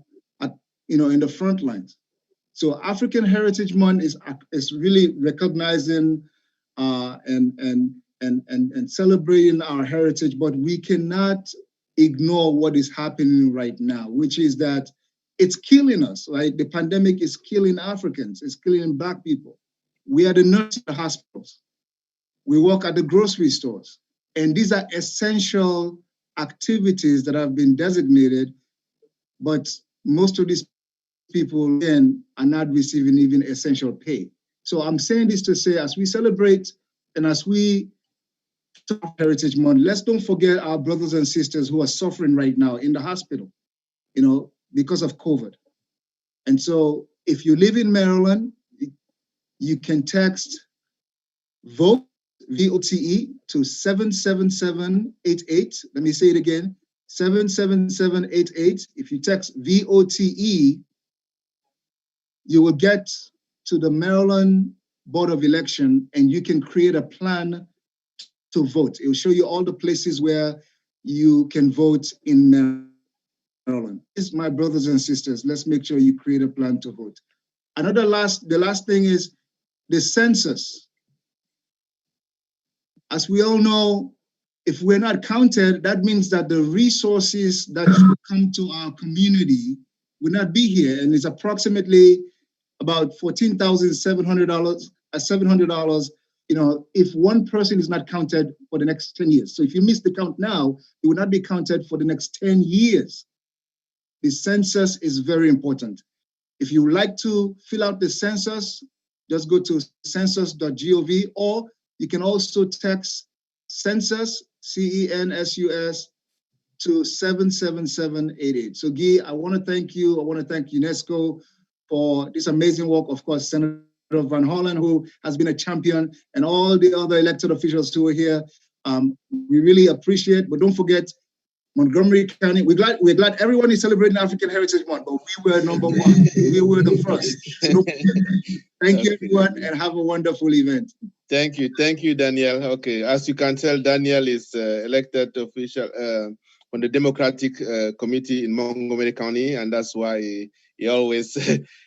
in the front lines. So African Heritage Month is really recognizing and celebrating our heritage, but we cannot ignore what is happening right now, which is that it's killing us, right? The pandemic is killing Africans, it's killing Black people. We are the nurses in the hospitals. We work at the grocery stores. And these are essential activities that have been designated, but most of these people, again, are not receiving even essential pay. So I'm saying this to say, as we celebrate and as we talk Heritage Month, let's don't forget our brothers and sisters who are suffering right now in the hospital, because of COVID. And so if you live in Maryland, you can text VOTE, VOTE, to 77788. Let me say it again, 77788. If you text VOTE, you will get to the Maryland Board of Election and you can create a plan to vote. It will show you all the places where you can vote in Maryland. This, my brothers and sisters, let's make sure you create a plan to vote. The last thing is the census. As we all know, if we're not counted, that means that the resources that should come to our community will not be here. And it's approximately about $14,700, $700, if one person is not counted for the next 10 years. So if you miss the count now, it will not be counted for the next 10 years. The census is very important. If you would like to fill out the census, just go to census.gov, or you can also text census, CENSUS, to 77788. So Guy, I want to thank you. I want to thank UNESCO for this amazing work. Of course, Senator Van Hollen, who has been a champion, and all the other elected officials who are here. We really appreciate, but don't forget, Montgomery County, we're glad everyone is celebrating African Heritage Month, but we were number one. We were the first. So thank you, everyone, and have a wonderful event. Thank you, Daniel. Okay, as you can tell, Daniel is elected official on the Democratic Committee in Montgomery County, and that's why he always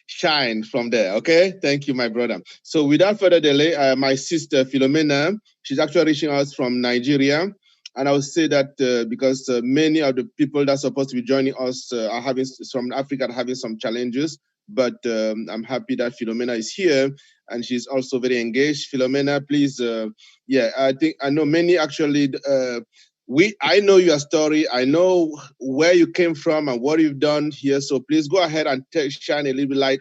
shine from there. Okay, thank you, my brother. So without further delay, my sister Philomena, she's actually reaching us from Nigeria. And I would say that because many of the people that are supposed to be joining us are from Africa are having some challenges, but I'm happy that Philomena is here and she's also very engaged. Philomena, please, I know many actually, I know your story. I know where you came from and what you've done here. So please go ahead and shine a little bit light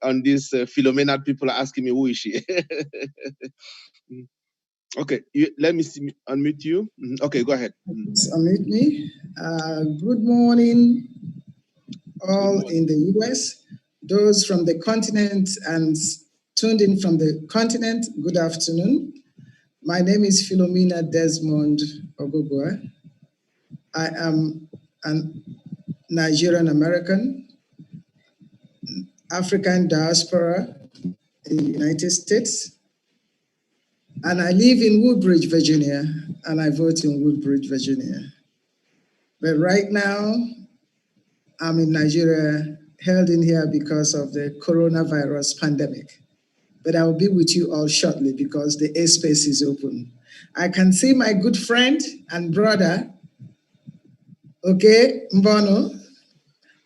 on this Philomena. People are asking me, who is she? Okay, let me unmute you. Okay, go ahead. Unmute me. Good morning, all in the US, those from the continent and tuned in from the continent, good afternoon. My name is Philomena Desmond Ogugwa. I am a Nigerian American, African diaspora in the United States. And I live in Woodbridge, Virginia, and I vote in Woodbridge, Virginia. But right now, I'm in Nigeria, held in here because of the coronavirus pandemic. But I will be with you all shortly because the airspace is open. I can see my good friend and brother, okay, Mbono,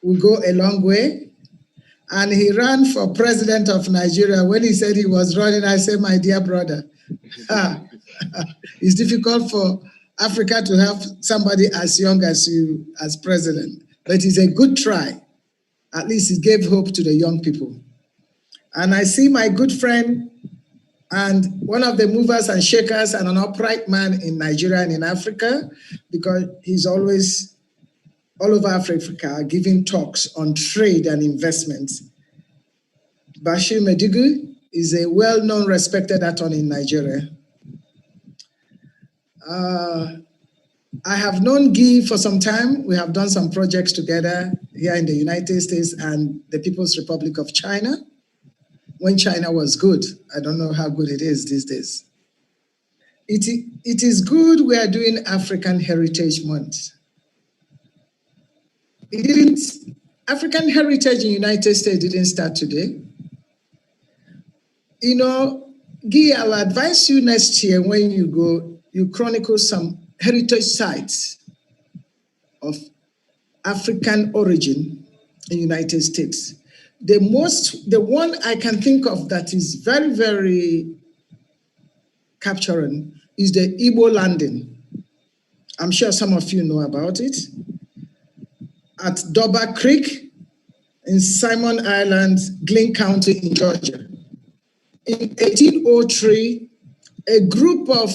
will go a long way. And he ran for president of Nigeria. When he said he was running, I said, my dear brother, it's difficult for Africa to have somebody as young as you as president, but it's a good try. At least it gave hope to the young people. And I see my good friend and one of the movers and shakers and an upright man in Nigeria and in Africa, because he's always all over Africa giving talks on trade and investments. Bashir Medigu is a well-known, respected attorney in Nigeria. I have known Guy for some time. We have done some projects together here in the United States and the People's Republic of China, when China was good. I don't know how good it is these days. It is good we are doing African Heritage Month. African Heritage in the United States didn't start today. You know, Guy, I'll advise you next year when you go, you chronicle some heritage sites of African origin in the United States. The one I can think of that is very, very capturing is the Igbo landing. I'm sure some of you know about it. At Dover Creek in Simon Island, Glynn County in Georgia. In 1803, a group of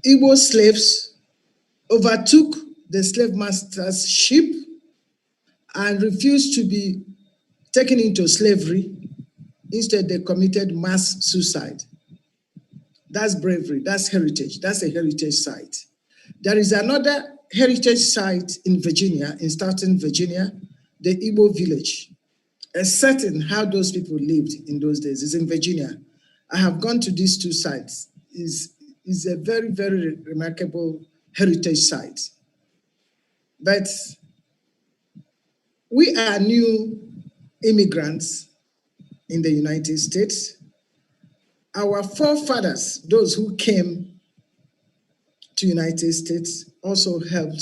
Igbo slaves overtook the slave master's ship and refused to be taken into slavery. Instead, they committed mass suicide. That's bravery, that's heritage, that's a heritage site. There is another heritage site in Virginia, in Staunton, Virginia, the Igbo village. A setting how those people lived in those days is in Virginia. I have gone to these two sites. Is a very, very remarkable heritage site. But we are new immigrants in the United States. Our forefathers, those who came to United States, also helped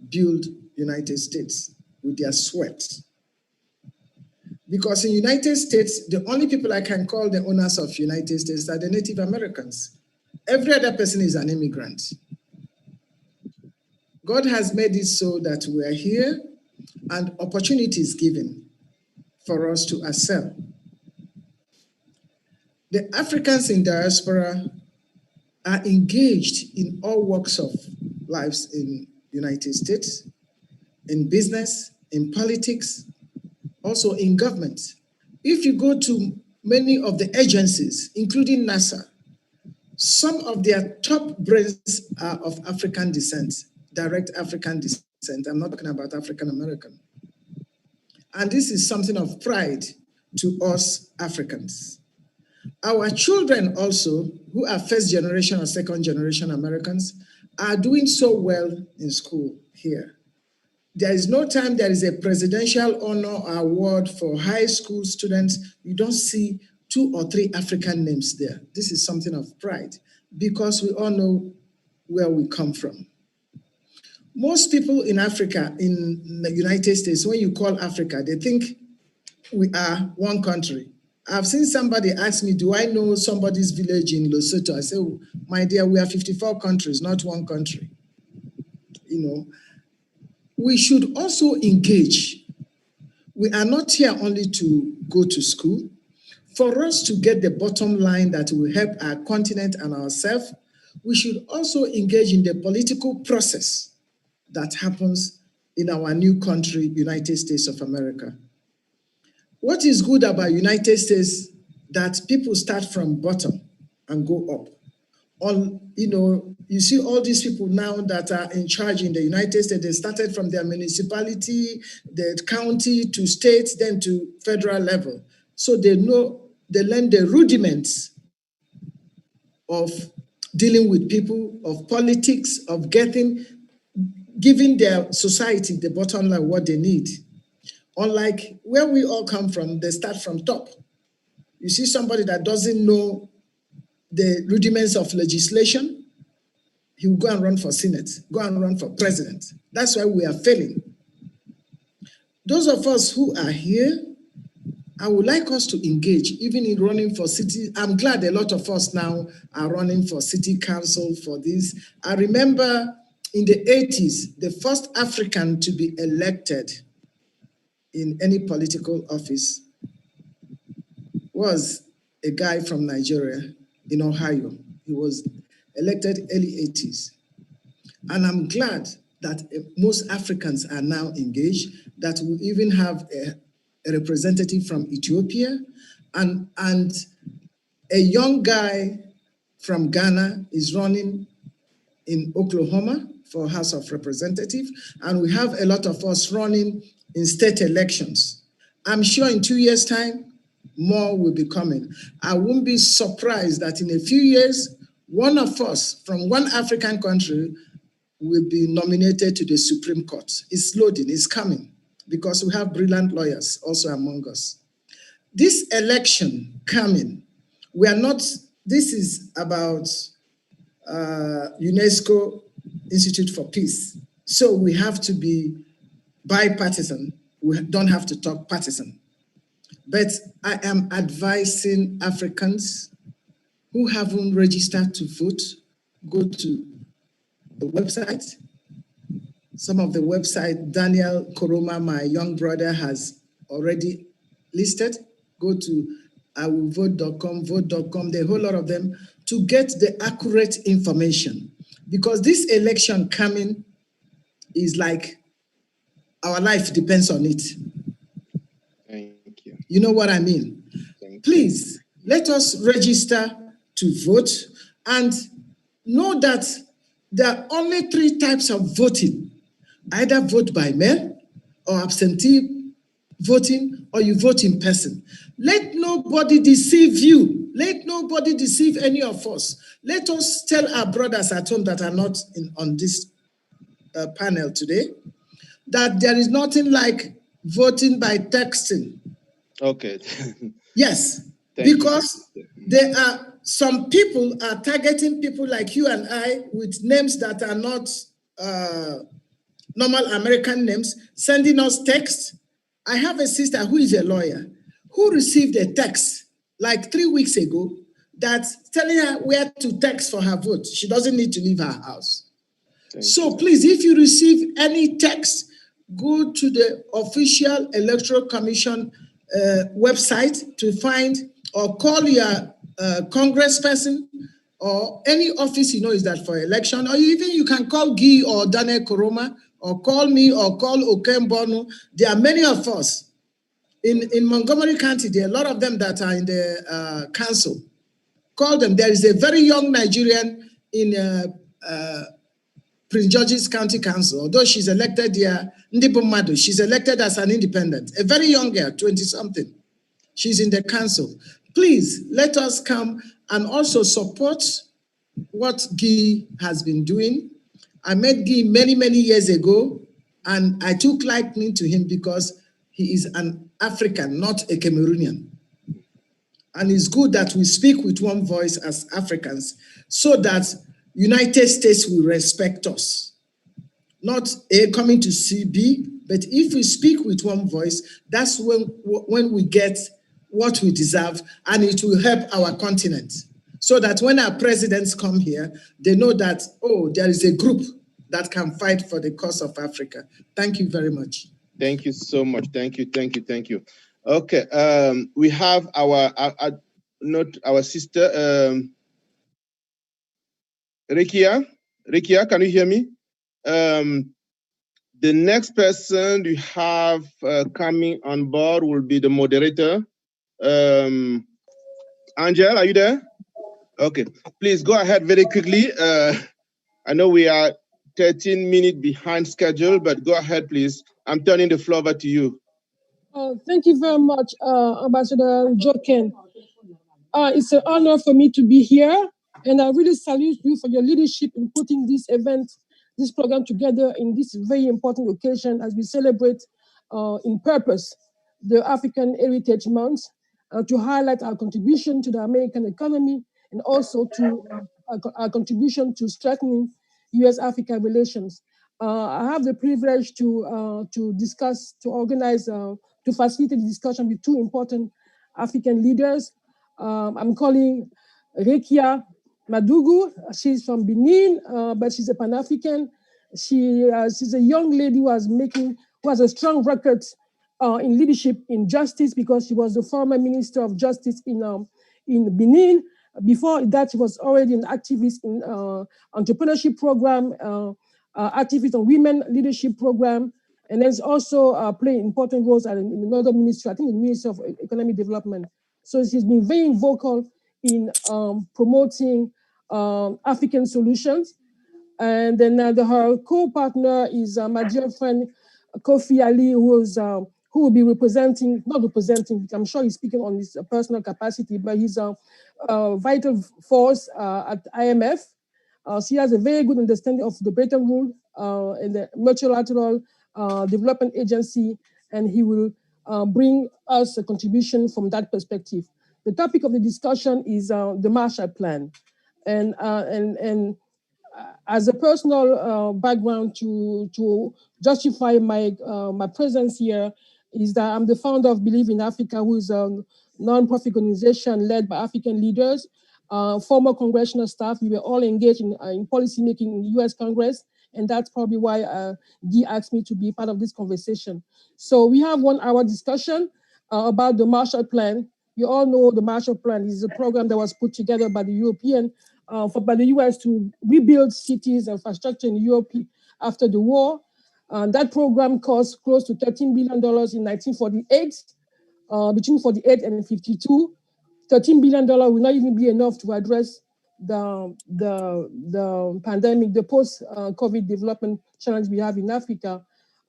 build United States with their sweat. Because in United States, the only people I can call the owners of United States are the Native Americans. Every other person is an immigrant. God has made it so that we are here and opportunities given for us to excel. The Africans in diaspora are engaged in all walks of lives in United States, in business, in politics, also in government. If you go to many of the agencies, including NASA, some of their top brains are of African descent, direct African descent. I'm not talking about African American. And this is something of pride to us Africans. Our children also, who are first generation or second generation Americans, are doing so well in school here. There is no time there is a presidential honor or award for high school students, you don't see 2 or 3 African names there. This is something of pride because we all know where we come from. Most people in Africa, in the United States, when you call Africa, they think we are one country. I've seen somebody ask me, do I know somebody's village in Lesotho? I say, oh, my dear, we are 54 countries, not one country. You know, we should also engage. We are not here only to go to school. For us to get the bottom line that will help our continent and ourselves, we should also engage in the political process that happens in our new country, United States of America. What is good about United States that people start from bottom and go up. You see all these people now that are in charge in the United States, they started from their municipality, the county to state, then to federal level. So they learn the rudiments of dealing with people, of politics, of giving their society the bottom line, what they need. Unlike where we all come from, they start from top. You see somebody that doesn't know the rudiments of legislation, he will go and run for Senate, go and run for president. That's why we are failing. Those of us who are here, I would like us to engage, even in running for city. I'm glad a lot of us now are running for city council for this. I remember in the 80s, the first African to be elected in any political office was a guy from Nigeria in Ohio. He was elected early 80s. And I'm glad that most Africans are now engaged, that we even have a representative from Ethiopia, and a young guy from Ghana is running in Oklahoma for House of Representatives, and we have a lot of us running in state elections. I'm sure in 2 years' time, more will be coming. I won't be surprised that in a few years, one of us from one African country will be nominated to the Supreme Court. It's loading, it's coming, because we have brilliant lawyers also among us. This election coming, this is about UNESCO Institute for Peace. So we have to be bipartisan. We don't have to talk partisan. But I am advising Africans who haven't registered to vote, go to the website. Some of the website, Daniel Koroma, my young brother, has already listed. Go to iwillvote.com, vote.com, the whole lot of them, to get the accurate information. Because this election coming is like our life depends on it. Thank you. You know what I mean? Please, let us register to vote and know that there are only 3 types of voting. Either vote by mail or absentee voting, or you vote in person. Let nobody deceive you. Let nobody deceive any of us. Let us tell our brothers at home that are not on this panel today that there is nothing like voting by texting. Okay. Yes, because there are some people are targeting people like you and I with names that are not normal American names, sending us texts. I have a sister who is a lawyer who received a text like 3 weeks ago that's telling her where to text for her vote. She doesn't need to leave her house. So please, if you receive any text, go to the official Electoral Commission website to find, or call your congressperson or any office you know is that for election, or even you can call Guy or Daniel Koroma, or call me, or call Okembonu. There are many of us. In Montgomery County, there are a lot of them that are in the council. Call them. There is a very young Nigerian in Prince George's County Council, although she's elected here, Ndibo Madu, she's elected as an independent, a very young girl, 20-something. She's in the council. Please, let us come and also support what Guy has been doing. I met Guy many, many years ago, and I took liking to him because he is an African, not a Cameroonian. And it's good that we speak with one voice as Africans so that United States will respect us. Not A coming to see B, but if we speak with one voice, that's when we get what we deserve, and it will help our continent. So that when our presidents come here, they know that, oh, there is a group that can fight for the cause of Africa. Thank you very much. Thank you so much. Thank you, thank you, thank you. Okay, we have our sister, Rikia. Rikia, can you hear me? The next person we have coming on board will be the moderator. Angel, are you there? Okay, please go ahead very quickly. I know we are 13 minutes behind schedule, but go ahead, please. I'm turning the floor over to you. Thank you very much, Ambassador Joken. It's an honor for me to be here, and I really salute you for your leadership in putting this event, this program together in this very important occasion as we celebrate in purpose the African Heritage Month, to highlight our contribution to the American economy and also to our contribution to strengthening U.S.-Africa relations. I have the privilege to organize, to facilitate the discussion with 2 important African leaders. I'm calling Rekia Madugu. She's from Benin, but she's a Pan-African. She's a young lady who has a strong record in leadership in justice, because she was the former Minister of Justice in Benin. Before that, she was already an activist in entrepreneurship program, activist on women leadership program, and has also played important roles in another ministry, I think the Ministry of Economic Development. So she's been very vocal in promoting African solutions. And then her co-partner is my dear friend Kofi Ali, who will be not representing, I'm sure he's speaking on his personal capacity, but he's a vital force at IMF. She has a very good understanding of the Bretton Woods and the Multilateral Development Agency, and he will bring us a contribution from that perspective. The topic of the discussion is the Marshall Plan. And as a personal background to justify my presence here, is that I'm the founder of Believe in Africa, who is a non-profit organization led by African leaders, former congressional staff. We were all engaged in policy making in the US Congress, and that's probably why Guy asked me to be part of this conversation. So we have 1 hour discussion about the Marshall Plan. You all know the Marshall Plan is a program that was put together by the by the US to rebuild cities and infrastructure in Europe after the war. That program cost close to $13 billion in 1948. between 48 and 52. $13 billion will not even be enough to address the pandemic, the post-COVID development challenge we have in Africa.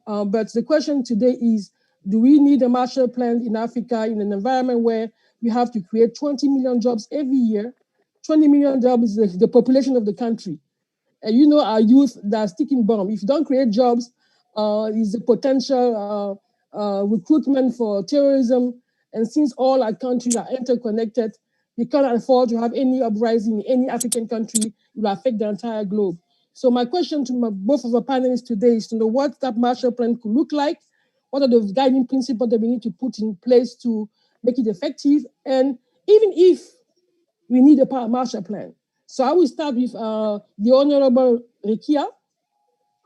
But the question today is, do we need a Marshall Plan in Africa in an environment where we have to create 20 million jobs every year? 20 million jobs is the population of the country. And you know our youth, that sticking bomb. If you don't create jobs, is a potential recruitment for terrorism. And since all our countries are interconnected, we cannot afford to have any uprising in any African country. It will affect the entire globe. So my question to both of our panelists today is to know what that Marshall Plan could look like. What are the guiding principles that we need to put in place to make it effective? And even if we need a Marshall Plan. So I will start with the Honorable Rekia.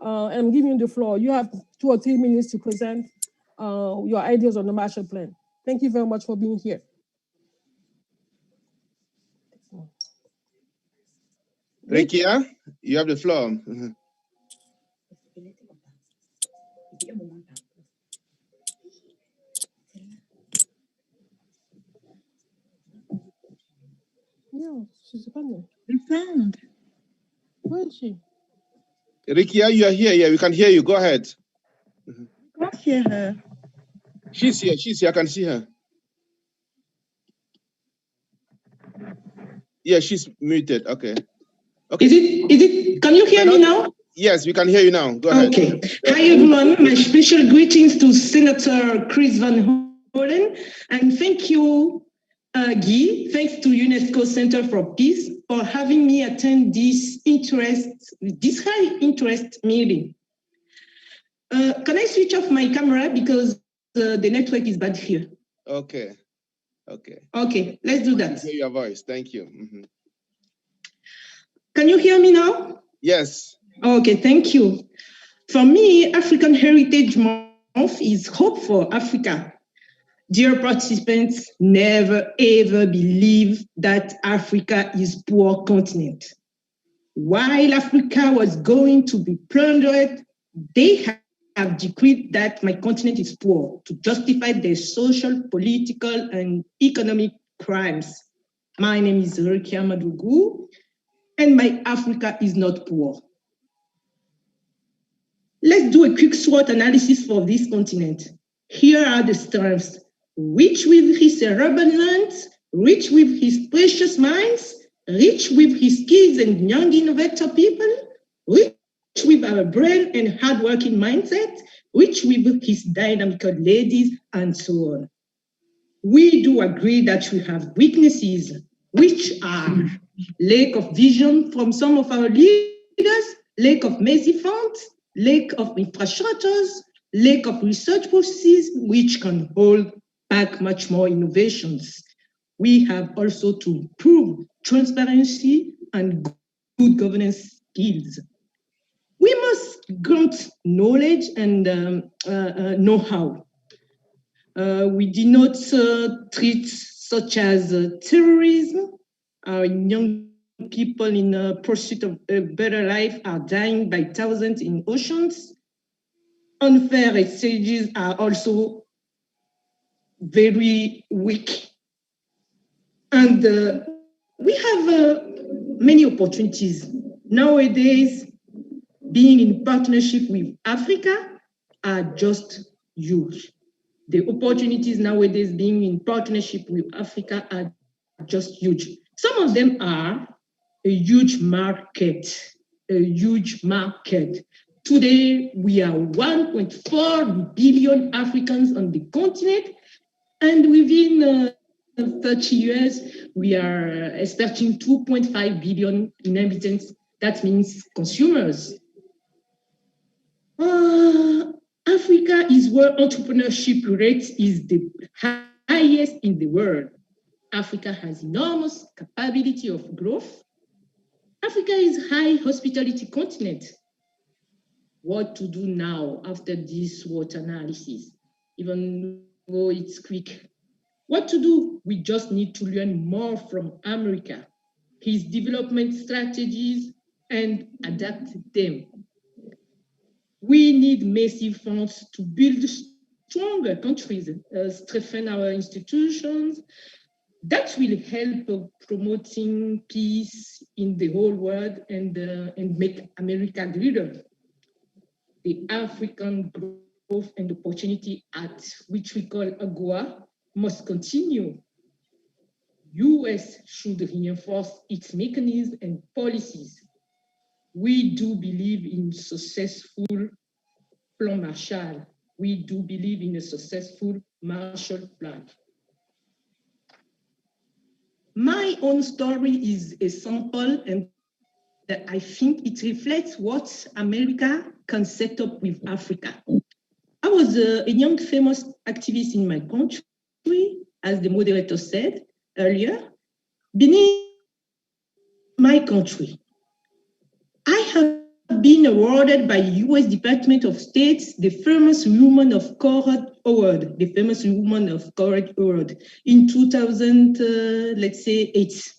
I'm giving you the floor. You have 2 or 3 minutes to present your ideas on the Marshall Plan. Thank you very much for being here. Rekia, you have the floor. No, she's a panel. Found. Where is she? Rekia, you are here. Yeah, we can hear you. Go ahead. I can't hear her. She's here. She's here. I can see her. Yeah, she's muted. Okay. Okay. Is it, can you hear me now? Yes, we can hear you now. Go ahead. Okay. Hi, everyone. My special greetings to Senator Chris Van Hollen. And thank you, Guy. Thanks to UNESCO Center for Peace for having me attend this high interest meeting. Can I switch off my camera because the network is bad here? Okay. Okay. Okay, let's do that. I hear your voice. Thank you. Can you hear me now? Yes. Okay, thank you. For me, African Heritage Month is hope for Africa. Dear participants, never ever believe that Africa is a poor continent. While Africa was going to be plundered, they have decreed that my continent is poor to justify their social, political, and economic crimes. My name is Rekia Madugu, and my Africa is not poor. Let's do a quick SWOT analysis for this continent. Here are the strengths: rich with his urban lands, rich with his precious mines, rich with his kids and young innovator people, rich with our brain and hardworking mindset, rich with his dynamical ladies, and so on. We do agree that we have weaknesses, which are lack of vision from some of our leaders, lack of messy funds, lack of infrastructures, lack of research processes, which can hold back much more innovations. We have also to improve transparency and good governance skills. We must grant knowledge and know-how. We do not treat such as terrorism. Our young people in pursuit of a better life are dying by thousands in oceans. Unfair exchanges are also very weak. And we have many opportunities. Nowadays, being in partnership with Africa are just huge. The opportunities nowadays being in partnership with Africa are just huge. Some of them are a huge market, Today, we are 1.4 billion Africans on the continent, and within 30 years, we are expecting 2.5 billion inhabitants. That means consumers. Africa is where entrepreneurship rate is the highest in the world. Africa has enormous capability of growth. Africa is high hospitality continent. What to do now after this SWOT analysis, even though it's quick? What to do? We just need to learn more from America, his development strategies, and adapt them. We need massive funds to build stronger countries, strengthen our institutions. That will help promoting peace in the whole world and make America greater. The African Growth and Opportunity Act, which we call AGOA, must continue. US should reinforce its mechanisms and policies. We do believe in successful Plan Marshall. We do believe in a successful Marshall Plan. My own story is a sample, and I think it reflects what America can set up with Africa. I was a young famous activist in my country, as the moderator said earlier. Beneath my country, I have been awarded by US Department of State the famous Woman of Courage Award, in 2008.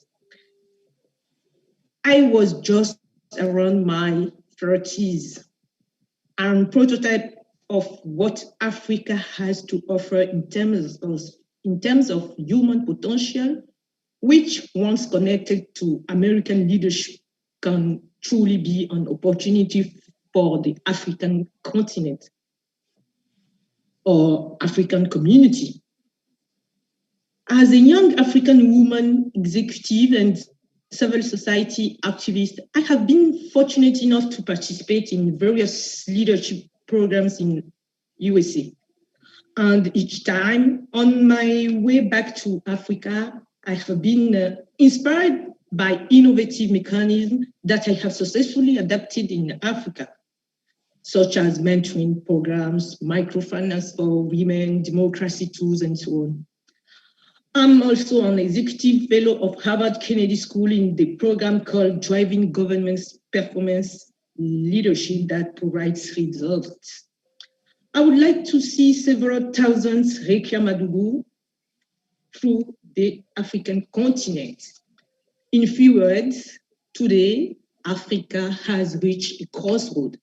I was just around my 30s. I'm prototype of what Africa has to offer in terms of human potential, which once connected to American leadership can truly be an opportunity for the African continent or African community. As a young African woman executive and civil society activist, I have been fortunate enough to participate in various leadership programs in USA. And each time on my way back to Africa, I have been inspired by innovative mechanisms that I have successfully adapted in Africa, such as mentoring programs, microfinance for women, democracy tools, and so on. I'm also an executive fellow of Harvard Kennedy School in the program called Driving Government's Performance Leadership that provides results. I would like to see several thousands Rekia Madugu through the African continent. In few words, today, Africa has reached a crossroad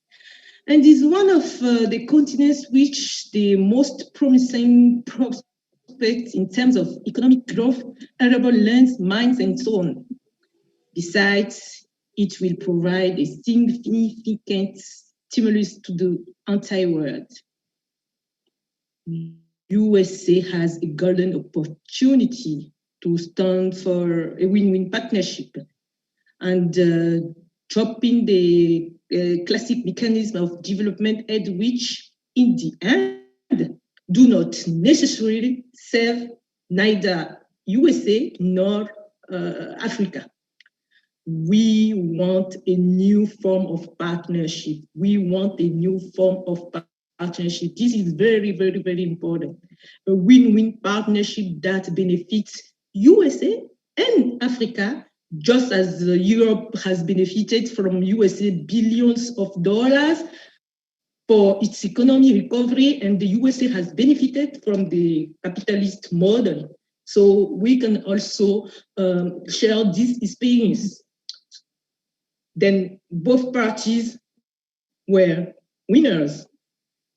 and is one of the continents which the most promising prospects in terms of economic growth, arable lands, mines, and so on. Besides, it will provide a significant stimulus to the entire world. USA has a golden opportunity to stand for a win-win partnership and dropping the classic mechanism of development aid, which in the end do not necessarily serve neither USA nor Africa. We want a new form of partnership. We want a new form of partnership. This is very, very, very important. A win-win partnership that benefits USA and Africa, just as Europe has benefited from USA billions of dollars for its economy recovery, and the USA has benefited from the capitalist model. So we can also share this experience. Then both parties were winners.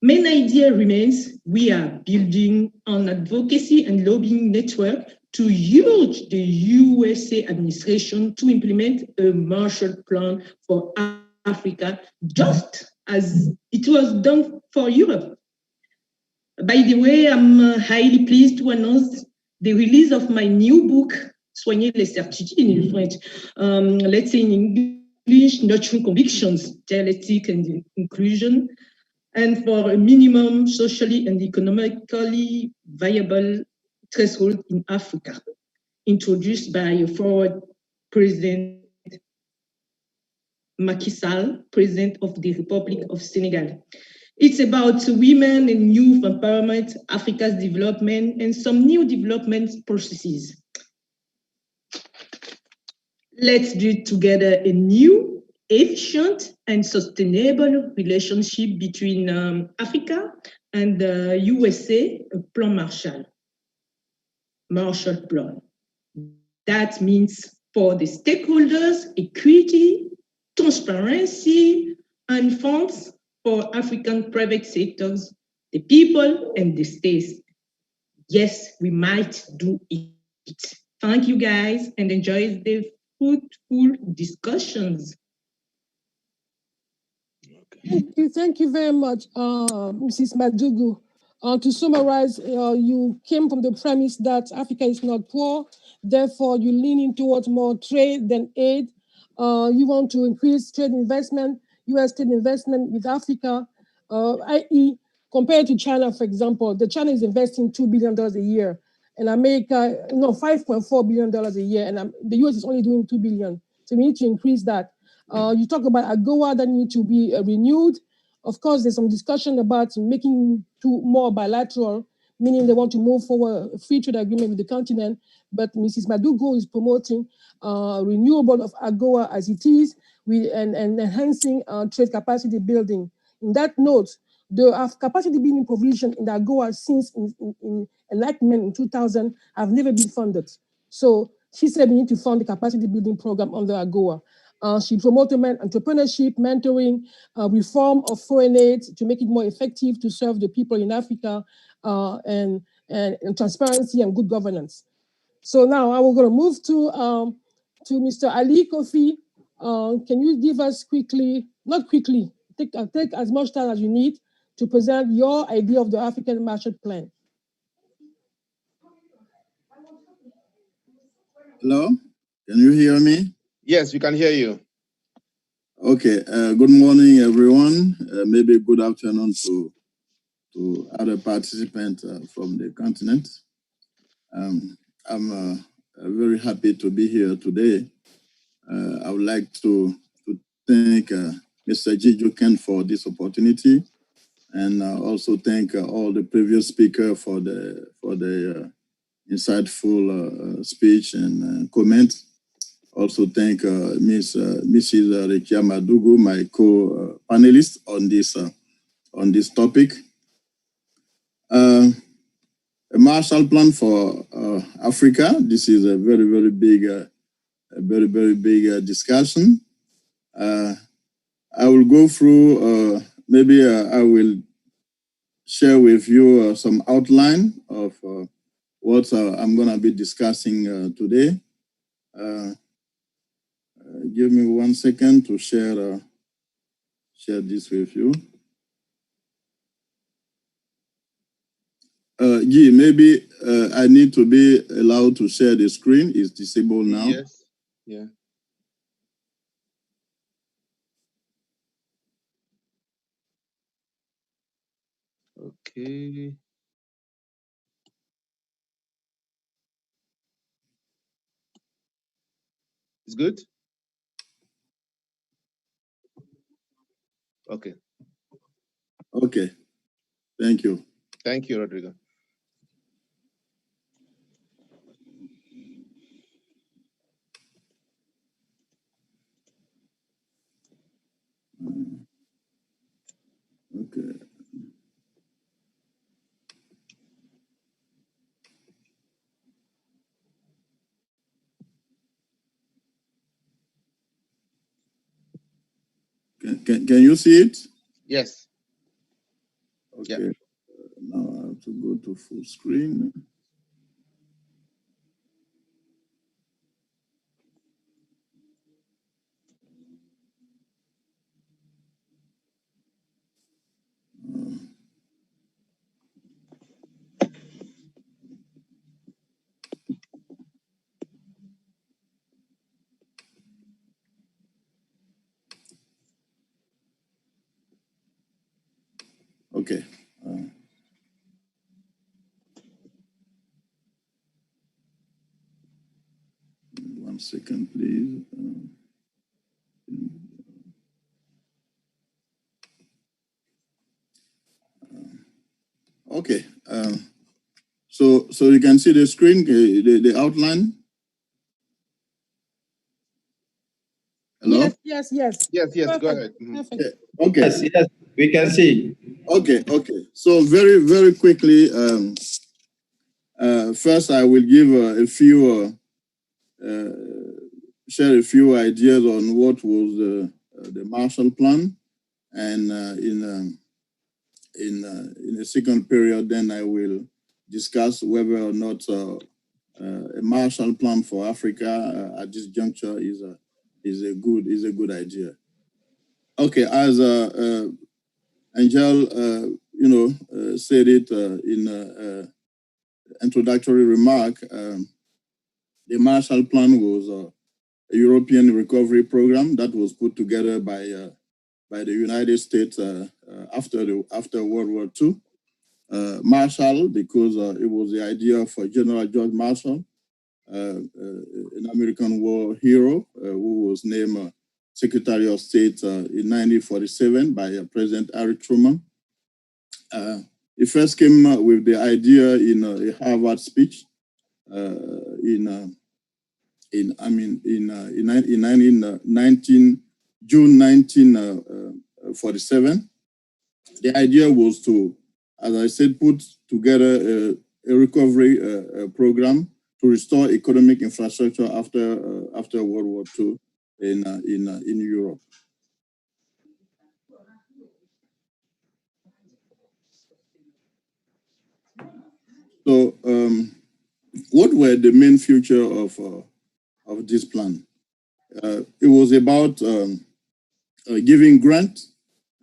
Main idea remains we are building an advocacy and lobbying network to urge the USA administration to implement a Marshall Plan for Africa, just as it was done for Europe. By the way, I'm highly pleased to announce the release of my new book, Soigner les certitudes in French, let's say in English, Nurturing Convictions, Dialectic and Inclusion, and for a minimum socially and economically viable threshold in Africa, introduced by a former President Macky Sall, President of the Republic of Senegal. It's about women and youth empowerment, Africa's development, and some new development processes. Let's build together a new, efficient, and sustainable relationship between Africa and the USA, a Plan Marshall. Marshall Plan. That means for the stakeholders, equity, transparency, and funds for African private sectors the people, and the states. Yes, we might do it. Thank you guys and enjoy the fruitful discussions. Thank you very much, Mrs. Madugu. To summarize, you came from the premise that Africa is not poor, therefore you're leaning towards more trade than aid. You want to increase trade investment, U.S. trade investment with Africa, i.e., compared to China, for example, China is investing $2 billion a year, and America, $5.4 billion a year, and the U.S. is only doing $2 billion. So we need to increase that. You talk about AGOA that need to be renewed. Of course, there's some discussion about making more bilateral, meaning they want to move forward a free trade agreement with the continent. But Mrs. Madugu is promoting renewable of AGOA as it is, and enhancing trade capacity building. In that note, the capacity building provision in the AGOA since in enlightenment in 2000 have never been funded. So she said we need to fund the capacity building program under AGOA. She promoted entrepreneurship, mentoring, reform of foreign aid to make it more effective to serve the people in Africa, and transparency and good governance. So now we're going to move to Mr. Ali Kofi. Can you give us not quickly, take as much time as you need to present your idea of the African Marshall Plan. Hello, can you hear me? Yes, we can hear you. Okay, good morning, everyone. Maybe good afternoon to other participants from the continent. I'm very happy to be here today. I would like to thank Mr. Jijuken for this opportunity, and also thank all the previous speakers for the insightful speech and comments. Also thank Mrs. Rekia Madugu, my co-panelist on this topic. A Marshall Plan for Africa. This is a very, very big discussion. I will go through. Maybe I will share with you some outline of what I'm going to be discussing today. Give me 1 second to share this with you. Guy, maybe I need to be allowed to share the screen. It's disabled now. Yes. Yeah. Okay. It's good? Okay. Okay. Thank you. Thank you, Rodrigo. Okay. Can you see it? Yes. Okay. Yeah. Now I have to go to full screen. Okay. 1 second, please. Okay. So you can see the screen, the outline. Hello? Yes. Go ahead. Perfect. Okay. Yes, we can see. Okay. So very quickly, first I will give share a few ideas on what was the Marshall Plan, and in a second period, then I will discuss whether or not a Marshall Plan for Africa at this juncture is a good idea. Okay, as Angel, said it in introductory remark, the Marshall Plan was a European recovery program that was put together by the United States after World War II. Marshall, because it was the idea for General George Marshall, an American war hero who was named Secretary of State in 1947 by President Harry Truman. He first came with the idea in a Harvard speech in June 1947. The idea was to, as I said, put together a recovery program to restore economic infrastructure after World War II in Europe. So, what were the main feature of this plan? It was about giving grant,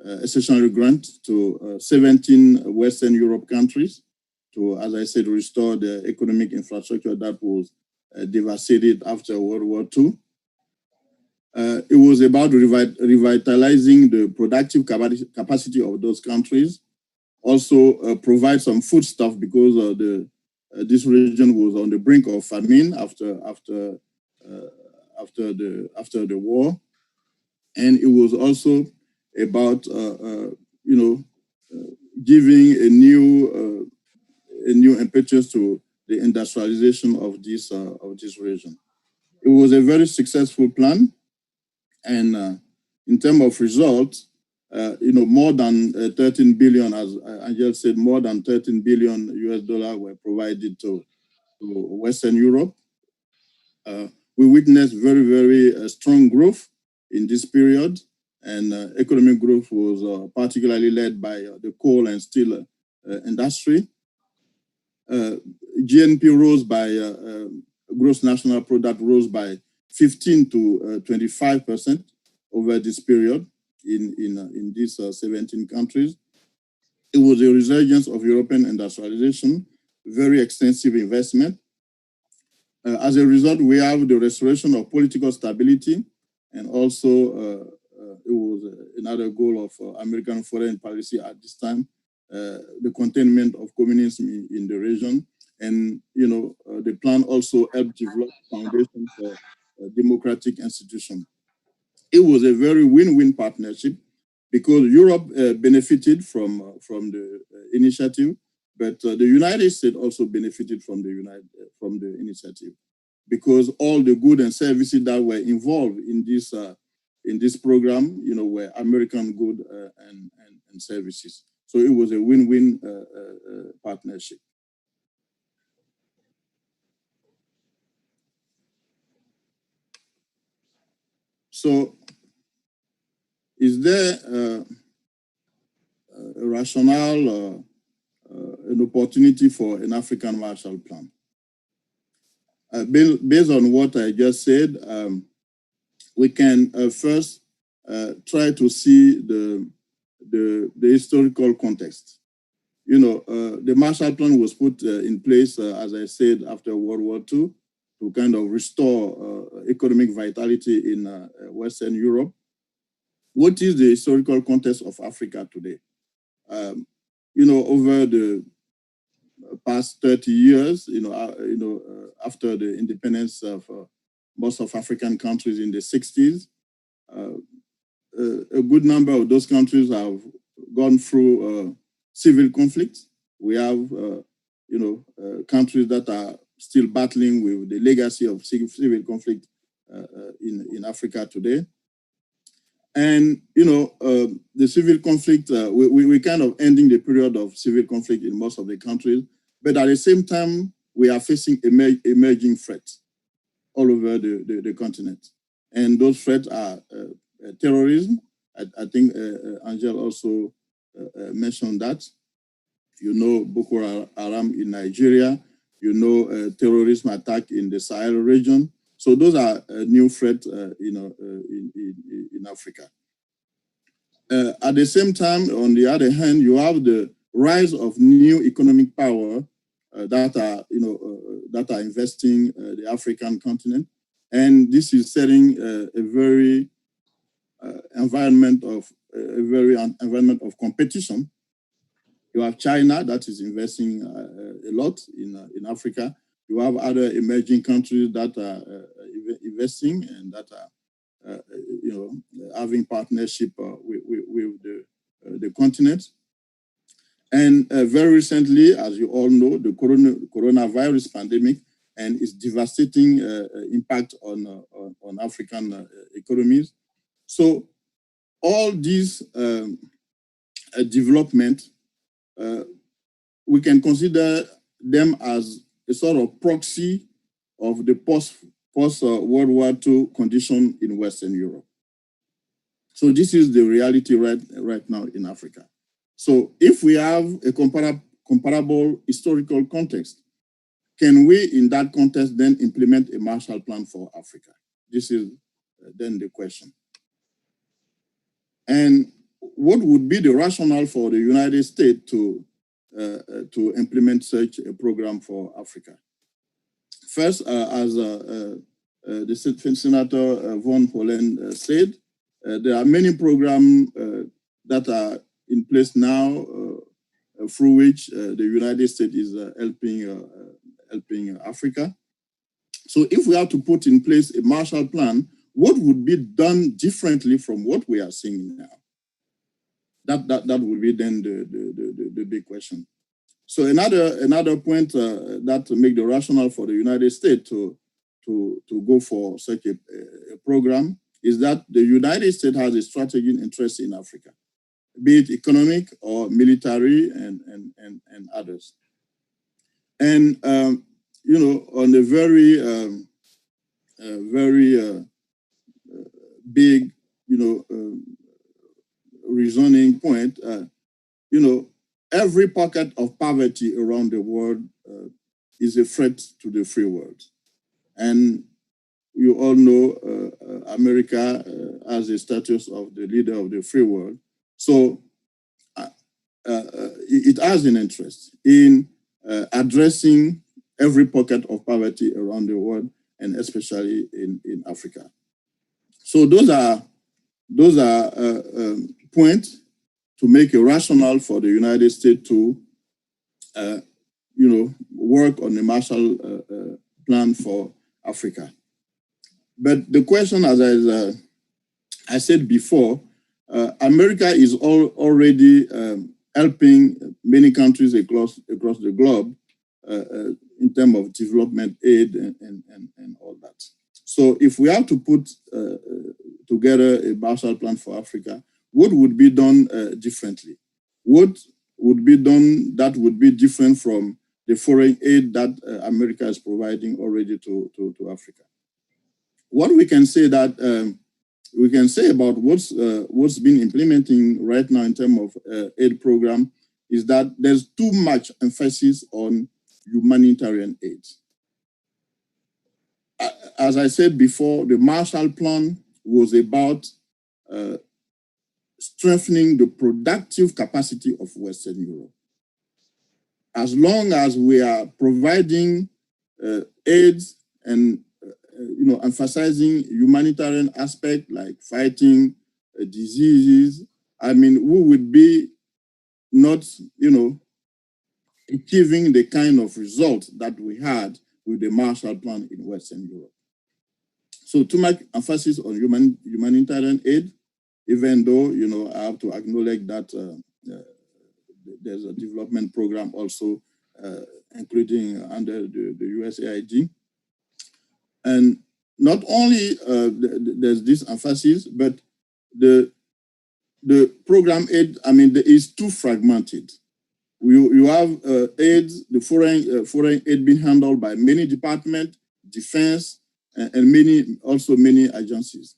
a stationary grant to 17 Western Europe countries to, as I said, restore the economic infrastructure that was devastated after World War II. It was about revitalizing the productive capacity of those countries. Also provide some foodstuff because this region was on the brink of famine after the war, and it was also about giving a new impetus to the industrialization of this region. It was a very successful plan, and in terms of results, more than 13 billion, as Angel said, more than 13 billion US dollars were provided to Western Europe. We witnessed very, very strong growth in this period, and economic growth was particularly led by the coal and steel industry. GNP rose by, gross national product rose by 15 to 25% over this period in these 17 countries. It was a resurgence of European industrialization, very extensive investment. As a result, we have the restoration of political stability, and also it was another goal of American foreign policy at this time, the containment of communism in the region. And, the plan also helped develop foundation for democratic institutions. It was a very win-win partnership because Europe benefited from the initiative, but the United States also benefited from the initiative because all the goods and services that were involved in this program, were American goods and services. So it was a win-win partnership. So, is there a rationale or an opportunity for an African Marshall Plan? Based on what I just said, we can first try to see the historical context. The Marshall Plan was put in place, as I said, after World War II to kind of restore economic vitality in Western Europe. What is the historical context of Africa today? Over the past 30 years, after the independence of most of African countries in the 60s, a good number of those countries have gone through civil conflicts. We have, countries that are still battling with the legacy of civil conflict in Africa today. And, the civil conflict, we kind of ending the period of civil conflict in most of the countries, but at the same time, we are facing emerging threats all over the continent. And those threats are terrorism. I think Angel also mentioned that. You know, Boko Haram in Nigeria, you know, terrorism attack in the Sahel region. So those are new threats, in Africa. At the same time, on the other hand, you have the rise of new economic power that are investing the African continent, and this is setting a very environment of competition. You have China that is investing a lot in Africa. You have other emerging countries that are investing and that are having partnership with the continent. And very recently, as you all know, the coronavirus pandemic and its devastating impact on African economies. So all these development, we can consider them as a sort of proxy of the post-World War II condition in Western Europe. So this is the reality right now in Africa. So if we have a comparable historical context, can we in that context then implement a Marshall Plan for Africa? This is then the question. And what would be the rationale for the United States to implement such a program for Africa? First, as the Senator Von Hollen said, there are many programs that are in place now through which the United States is helping Africa. So if we have to put in place a Marshall Plan, what would be done differently from what we are seeing now? That would be then the big question. So another point that make the rationale for the United States to go for such a program is that the United States has a strategic interest in Africa, be it economic or military and others. And on a very big reasoning point, every pocket of poverty around the world is a threat to the free world. And you all know America has the status of the leader of the free world. So it has an interest in addressing every pocket of poverty around the world, and especially in Africa. So those are points to make a rationale for the United States to, work on the Marshall Plan for Africa. But the question, as I said before, America is already helping many countries across the globe in terms of development aid and all that. So if we have to put together a Marshall Plan for Africa, what would be done differently? What would be done that would be different from the foreign aid that America is providing already to Africa? What we can say about what's been implementing right now in terms of aid program is that there's too much emphasis on humanitarian aid. As I said before, the Marshall Plan was about strengthening the productive capacity of Western Europe. As long as we are providing aid and emphasizing humanitarian aspect like fighting diseases, I mean, we would be not, achieving the kind of result that we had with the Marshall Plan in Western Europe. So too much emphasis on humanitarian aid, even though, I have to acknowledge that there's a development program also, including under the USAID. And not only there's this emphasis, but the program aid, is too fragmented. You have aid, the foreign aid being handled by many departments, defense, and many agencies.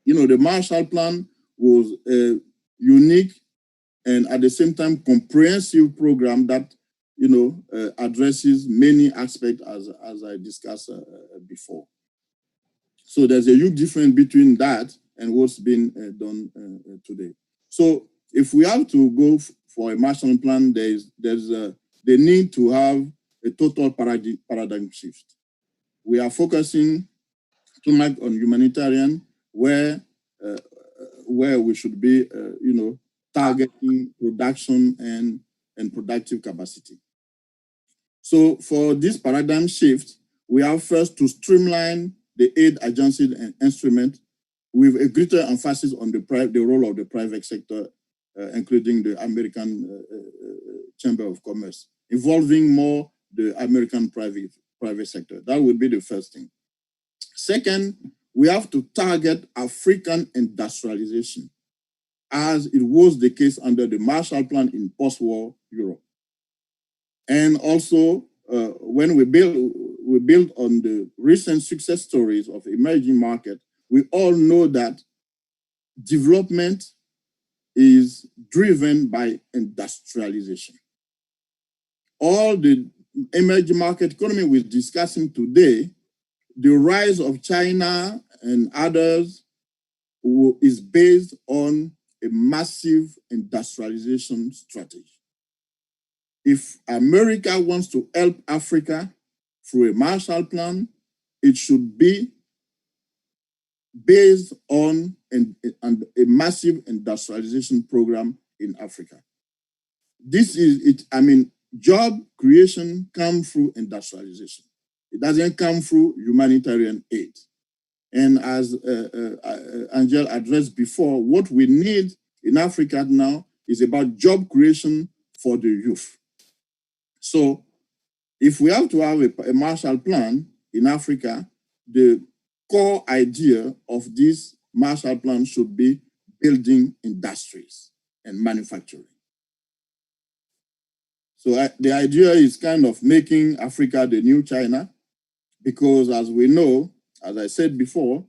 The Marshall Plan was a unique and at the same time comprehensive program that addresses many aspects as I discussed before. So there's a huge difference between that and what's been done today. So if we have to go for a Marshall Plan, there's the need to have a total paradigm shift. We are focusing too much on humanitarian, where we should be, targeting production and productive capacity. So for this paradigm shift, we have first to streamline the aid agencies and instruments with a greater emphasis on the role of the private sector, including the American Chamber of Commerce, involving more the American private sector. That would be the first thing. Second, we have to target African industrialization, as it was the case under the Marshall Plan in post-war Europe. And also, when we build on the recent success stories of emerging markets, we all know that development is driven by industrialization. All the emerging market economy we're discussing today, the rise of China and others is based on a massive industrialization strategy. If America wants to help Africa through a Marshall Plan, it should be based on a massive industrialization program in Africa. This is it. I mean, job creation comes through industrialization. It doesn't come through humanitarian aid. And as Angel addressed before, what we need in Africa now is about job creation for the youth. So if we have to have a Marshall Plan in Africa, the core idea of this Marshall Plan should be building industries and manufacturing. So the idea is kind of making Africa the new China, because as we know, as I said before,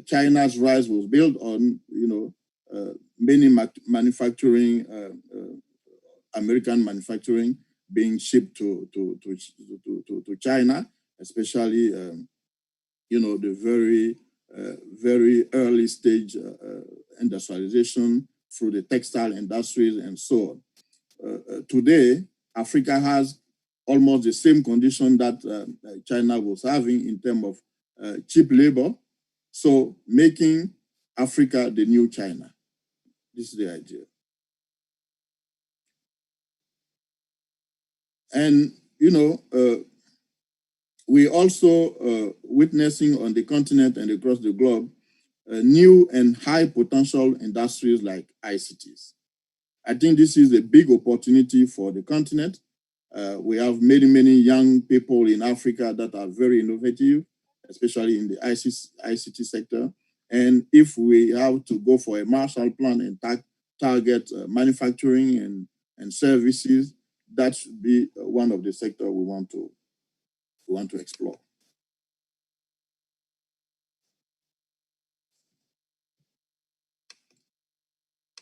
China's rise was built on, many manufacturing, American manufacturing being shipped to China, especially, the very early stage industrialization through the textile industries and so on. Today, Africa has almost the same condition that China was having in terms of cheap labor. So making Africa the new China. This is the idea. And, we also witnessing on the continent and across the globe, new and high potential industries like ICTs. I think this is a big opportunity for the continent. We have many young people in Africa that are very innovative, especially in the ICT sector. And if we have to go for a Marshall Plan and target manufacturing and services, that should be one of the sectors we want to explore.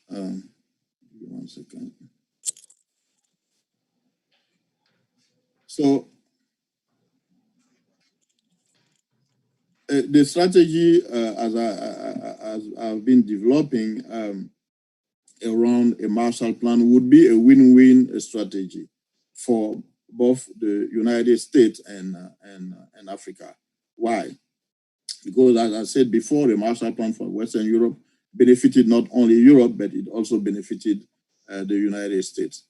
Give me 1 second. So the strategy, as I've been developing around a Marshall Plan, would be a win-win strategy for both the United States and Africa. Why? Because as I said before, the Marshall Plan for Western Europe benefited not only Europe, but it also benefited the United States.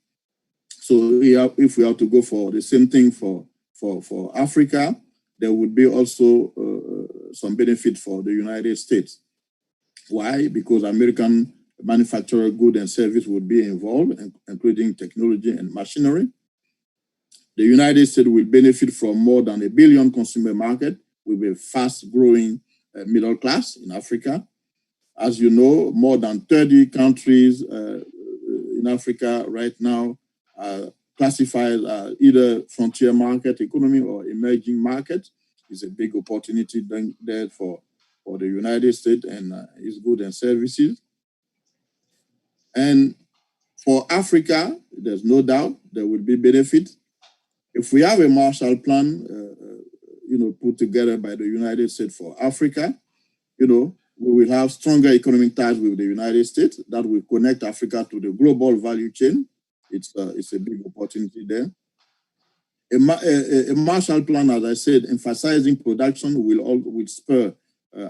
So if we have to go for the same thing for Africa, there would be also some benefit for the United States. Why? Because American manufacturer goods and service would be involved, including technology and machinery. The United States will benefit from more than 1 billion consumer market with a fast-growing middle class in Africa. As you know, more than 30 countries in Africa right now are classified as either frontier market economy or emerging market. It's a big opportunity there for the United States and its goods and services. And For Africa, there's no doubt there will be benefit. If we have a Marshall Plan, put together by the United States for Africa, we will have stronger economic ties with the United States that will connect Africa to the global value chain. It's a big opportunity there. A Marshall Plan, as I said, emphasizing production will spur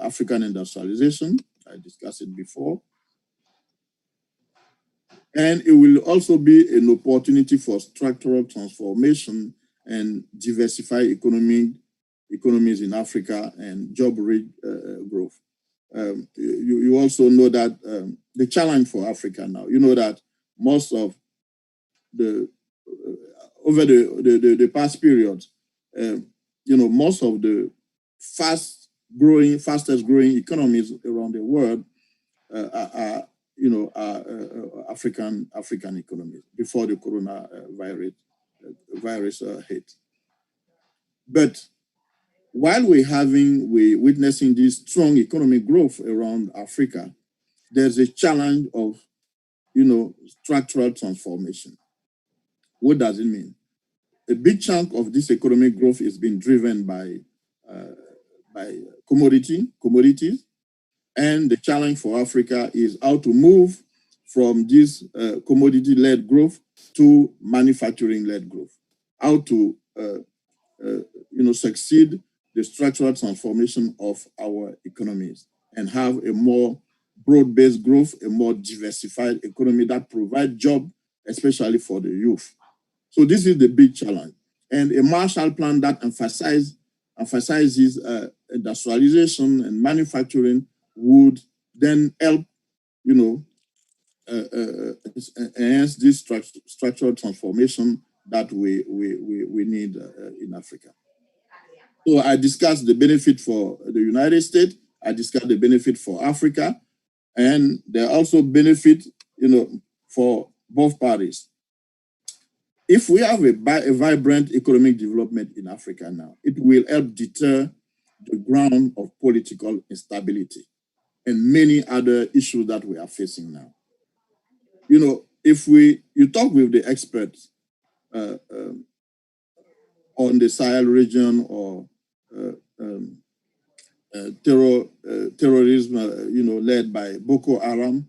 African industrialization. I discussed it before. And it will also be an opportunity for structural transformation and diversify economies in Africa and job-rich growth. You also know that the challenge for Africa now, that most of over the past period, most of the fastest growing economies around the world are African economies before the coronavirus hit. But while we're witnessing this strong economic growth around Africa, there's a challenge of, structural transformation. What does it mean? A big chunk of this economic growth is being driven by commodities. And the challenge for Africa is how to move from this commodity-led growth to manufacturing-led growth. How to, succeed the structural transformation of our economies and have a more broad-based growth, a more diversified economy that provides jobs, especially for the youth. So this is the big challenge. And a Marshall Plan that emphasizes industrialization and manufacturing would then help, enhance this structural transformation that we need in Africa. So I discussed the benefit for the United States. I discussed the benefit for Africa, and there are also benefit, for both parties. If we have a vibrant economic development in Africa now, it will help deter the ground of political instability and many other issues that we are facing now. If you talk with the experts on the Sahel region or terrorism, led by Boko Haram,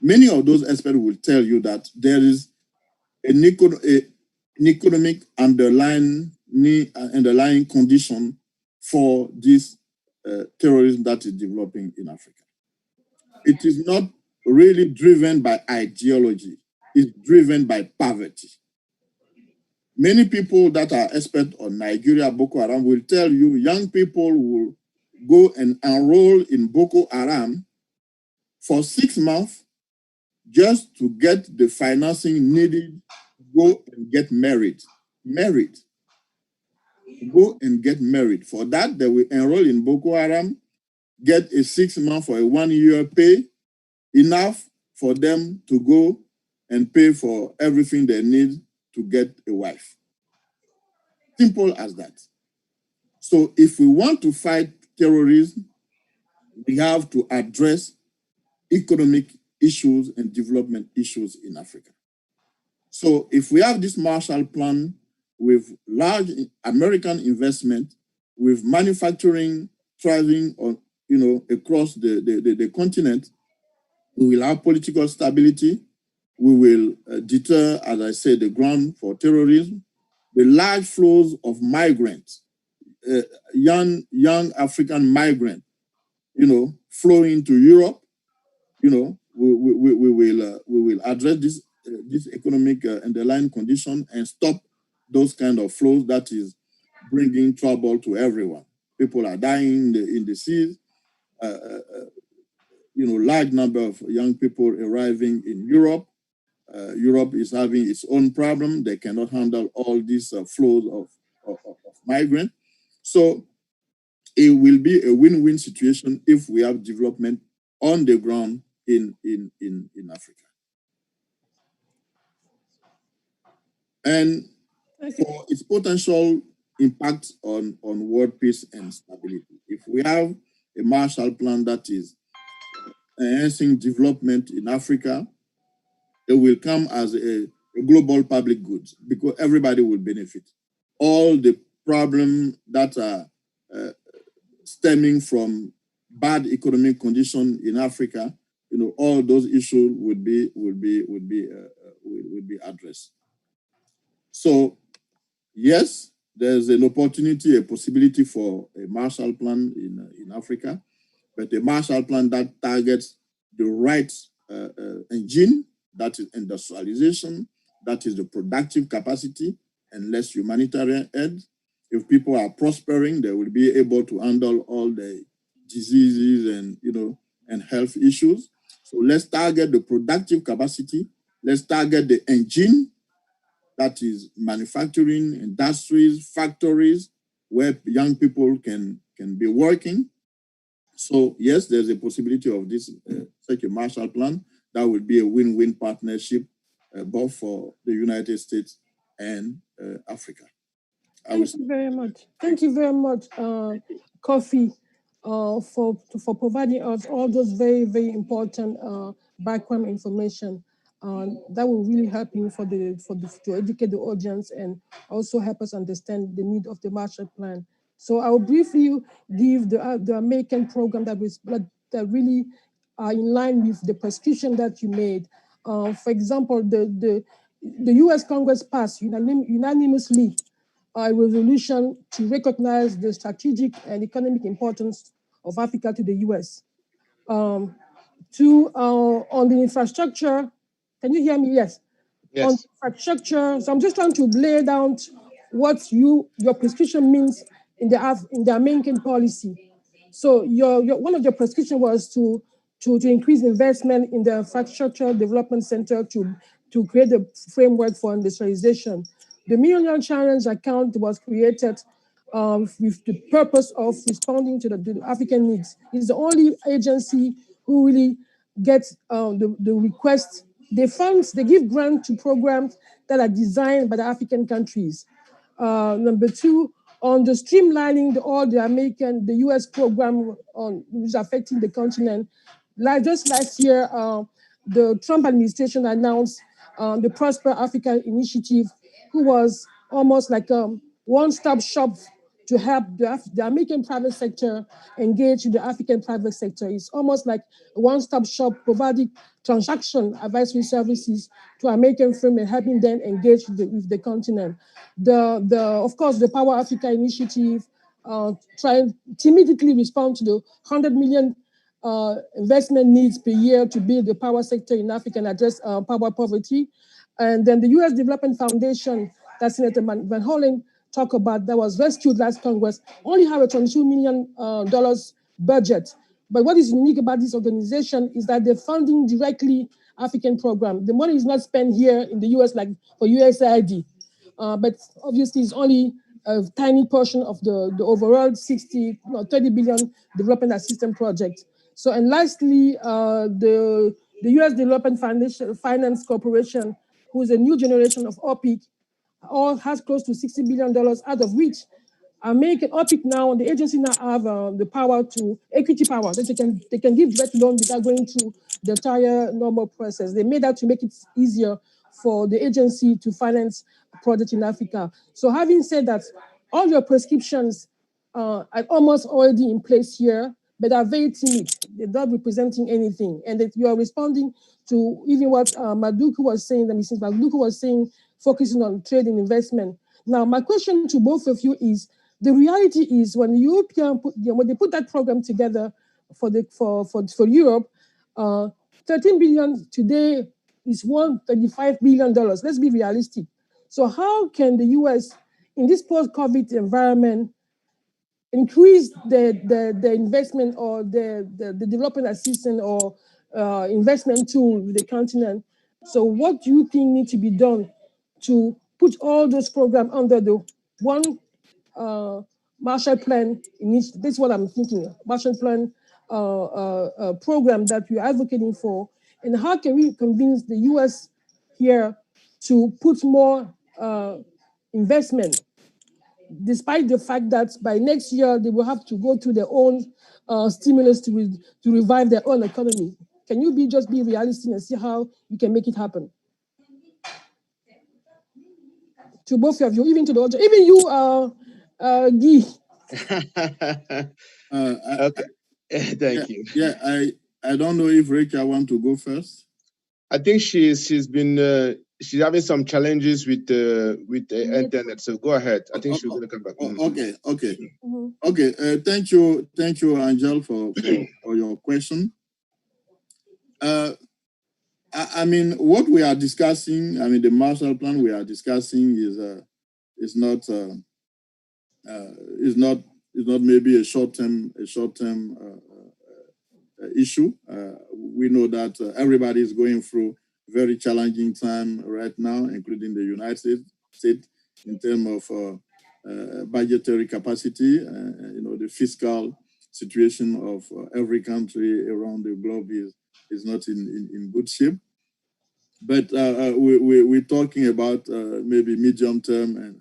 many of those experts will tell you that there is an economic underlying condition for this terrorism that is developing in Africa. It is not really driven by ideology. It's driven by poverty. Many people that are experts on Nigeria, Boko Haram, will tell you young people will go and enroll in Boko Haram for 6 months just to get the financing needed to go and get married. Go and get married. For that, they will enroll in Boko Haram, get a 6 month or a 1 year pay, enough for them to go and pay for everything they need to get a wife. Simple as that. So if we want to fight terrorism, we have to address economic issues and development issues in Africa. So if we have this Marshall Plan with large American investment, with manufacturing thriving on, across the continent, we will have political stability. We will deter, as I said, the ground for terrorism. The large flows of migrants, young African migrants, flowing to Europe. We will address this economic underlying condition and stop those kind of flows that is bringing trouble to everyone. People are dying in the seas. Large number of young people arriving in Europe. Europe is having its own problem. They cannot handle all these flows of migrants. So it will be a win-win situation if we have development on the ground in Africa. And for its potential impact on world peace and stability, if we have a Marshall Plan that is enhancing development in Africa, it will come as a global public good because everybody will benefit. All the problems that are stemming from bad economic conditions in Africa, all those issues would be addressed. So, yes, there's an opportunity, a possibility for a Marshall Plan in Africa, but a Marshall Plan that targets the right engine, that is industrialization, that is the productive capacity, and less humanitarian aid. If people are prospering, they will be able to handle all the diseases and health issues. So let's target the productive capacity. Let's target the engine, that is manufacturing, industries, factories, where young people can be working. So yes, there's a possibility of this such a Marshall Plan that would be a win-win partnership both for the United States and Africa. Thank you very much. Thank you very much, Kofi, for providing us all those very, very important background information. That will really help you to educate the audience and also help us understand the need of the Marshall Plan. So I will briefly give the American program that really are in line with the prescription that you made. For example, the U.S. Congress passed unanimously a resolution to recognize the strategic and economic importance of Africa to the U.S. On the infrastructure, can you hear me? Yes. Yes. On infrastructure, so I'm just trying to lay down what your prescription means in the American policy. So one of your prescription was to increase investment in the Infrastructure Development Center to create a framework for industrialization. The Millennium Challenge account was created with the purpose of responding to the African needs. It's the only agency who really gets the request. They give grant to programs that are designed by the African countries. Number two, on the streamlining the U.S. program which is affecting the continent. Just last year, the Trump administration announced the Prosper Africa Initiative, who was almost like a one-stop shop to help the American private sector engage with the African private sector. It's almost like a one-stop shop providing transaction advisory services to American firms and helping them engage with the continent. Of course, the Power Africa Initiative trying to immediately respond to the 100 million investment needs per year to build the power sector in Africa and address power poverty. And then the U.S. Development Foundation that Senator Van Hollen talked about, that was rescued last Congress, only have a $22 million budget. But what is unique about this organization is that they're funding directly African program. The money is not spent here in the U.S. like for USAID, but obviously it's only a tiny portion of the overall 30 billion development assistance project. So, and lastly, the U.S. Development Finance Corporation, who is a new generation of OPIC, has close to $60 billion, out of which American OPIC now, the agency now have the power to, equity power, that they can give direct loan without going through the entire normal process. They made that to make it easier for the agency to finance projects in Africa. So having said that, all your prescriptions are almost already in place here, but are very timid. They're not representing anything. And that you are responding to even what Maduku was saying, that Mrs. Maduku was saying, focusing on trade and investment. Now, my question to both of you is, the reality is when when they put that program together for Europe, 13 billion today is $135 billion. Let's be realistic. So how can the US, in this post-COVID environment, increase the investment or the development assistance or investment tool with the continent? So what do you think needs to be done to put all those programs under the one Marshall Plan initiative? This is what I'm thinking, Marshall Plan program that you're advocating for. And how can we convince the US here to put more investment, despite the fact that by next year they will have to go to their own stimulus to revive their own economy? Can you just be realistic and see how you can make it happen? To both of you, even to the audience, even you, Guy. Okay. Thank you. Yeah, I don't know if Rachel want to go first. I think she's having some challenges with the internet. So go ahead. I think she's going to come back. Okay. Thank you, Angel, for your question. I mean, what we are discussing, I mean, the Marshall Plan we are discussing is not maybe a short-term issue. We know that everybody is going through very challenging time right now, including the United States, in terms of budgetary capacity. The fiscal situation of every country around the globe is not in good shape. But we're talking about maybe medium term and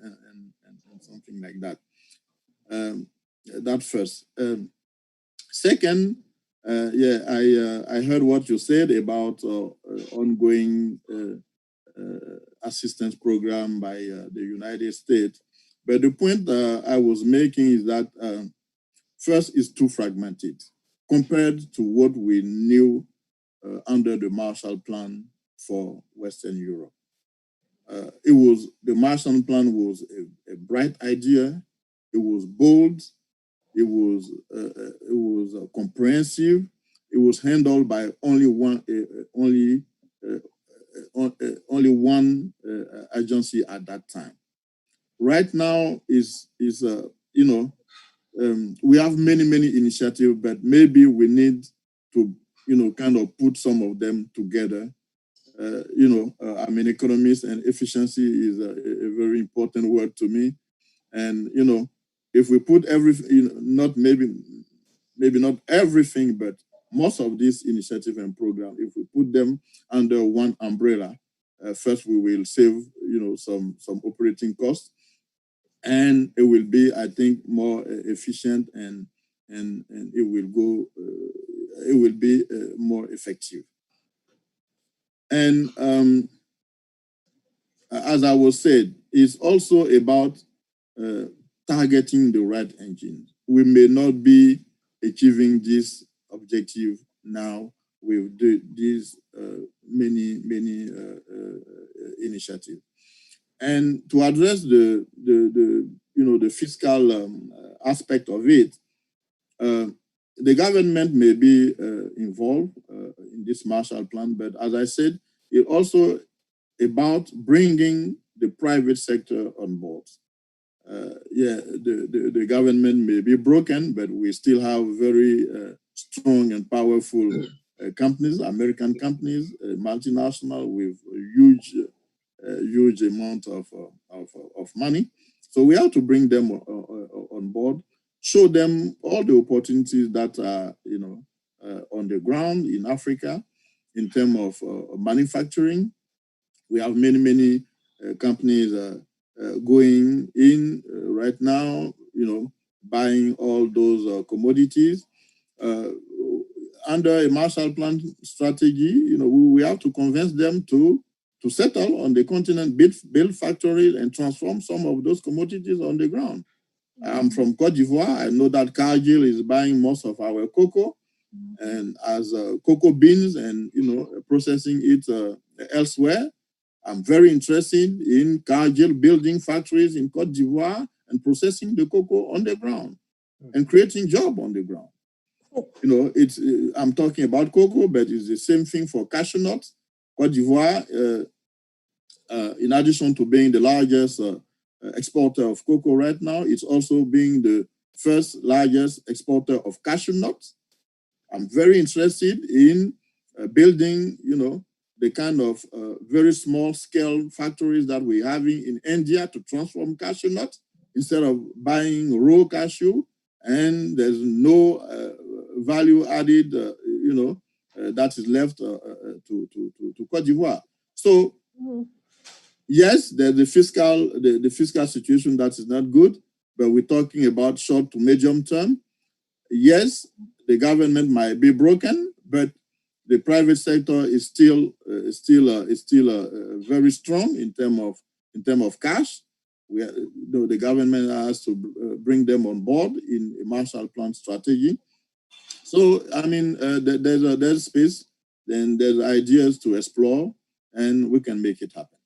something like that. That first. Second, I heard what you said about ongoing assistance program by the United States. But the point I was making is that first, it's too fragmented compared to what we knew under the Marshall Plan for Western Europe. The Marshall Plan was a bright idea. It was bold. It was comprehensive. It was handled by only one agency at that time. Right now we have many initiatives, but maybe we need to kind of put some of them together. I'm an economist, and efficiency is a very important word to me. And if we put everything, maybe not everything, but most of these initiatives and programs, if we put them under one umbrella, first we will save some operating costs, and it will be, I think, more efficient, and it will be more effective. And as I was said, it's also about targeting the right engine. We may not be achieving this objective now with these many initiatives. And to address the fiscal aspect of it, the government may be involved in this Marshall Plan, but as I said, it's also about bringing the private sector on board. The government may be broken, but we still have very strong and powerful companies, American companies, multinational with a huge amount of money. So we have to bring them on board, show them all the opportunities that are on the ground in Africa in terms of manufacturing. We have many companies going in right now, buying all those commodities. Under a Marshall Plan strategy, we have to convince them to settle on the continent, build factories, and transform some of those commodities on the ground. I'm from Cote d'Ivoire. I know that Cargill is buying most of our cocoa, and as cocoa beans and processing it elsewhere. I'm very interested in Cargill building factories in Cote d'Ivoire and processing the cocoa on the ground and creating jobs on the ground. I'm talking about cocoa, but it's the same thing for cashew nuts. Cote d'Ivoire, in addition to being the largest exporter of cocoa right now, it's also being the first largest exporter of cashew nuts. I'm very interested in building, the kind of very small scale factories that we're having in India to transform cashew nuts instead of buying raw cashew, and there's no value added, that is left to Cote d'Ivoire. So yes, there's the fiscal situation that is not good, but we're talking about short to medium term. Yes, the government might be broken, but the private sector is still very strong in terms of cash. The government has to bring them on board in a Marshall Plan strategy. So I mean, there's space, then there's ideas to explore, and we can make it happen.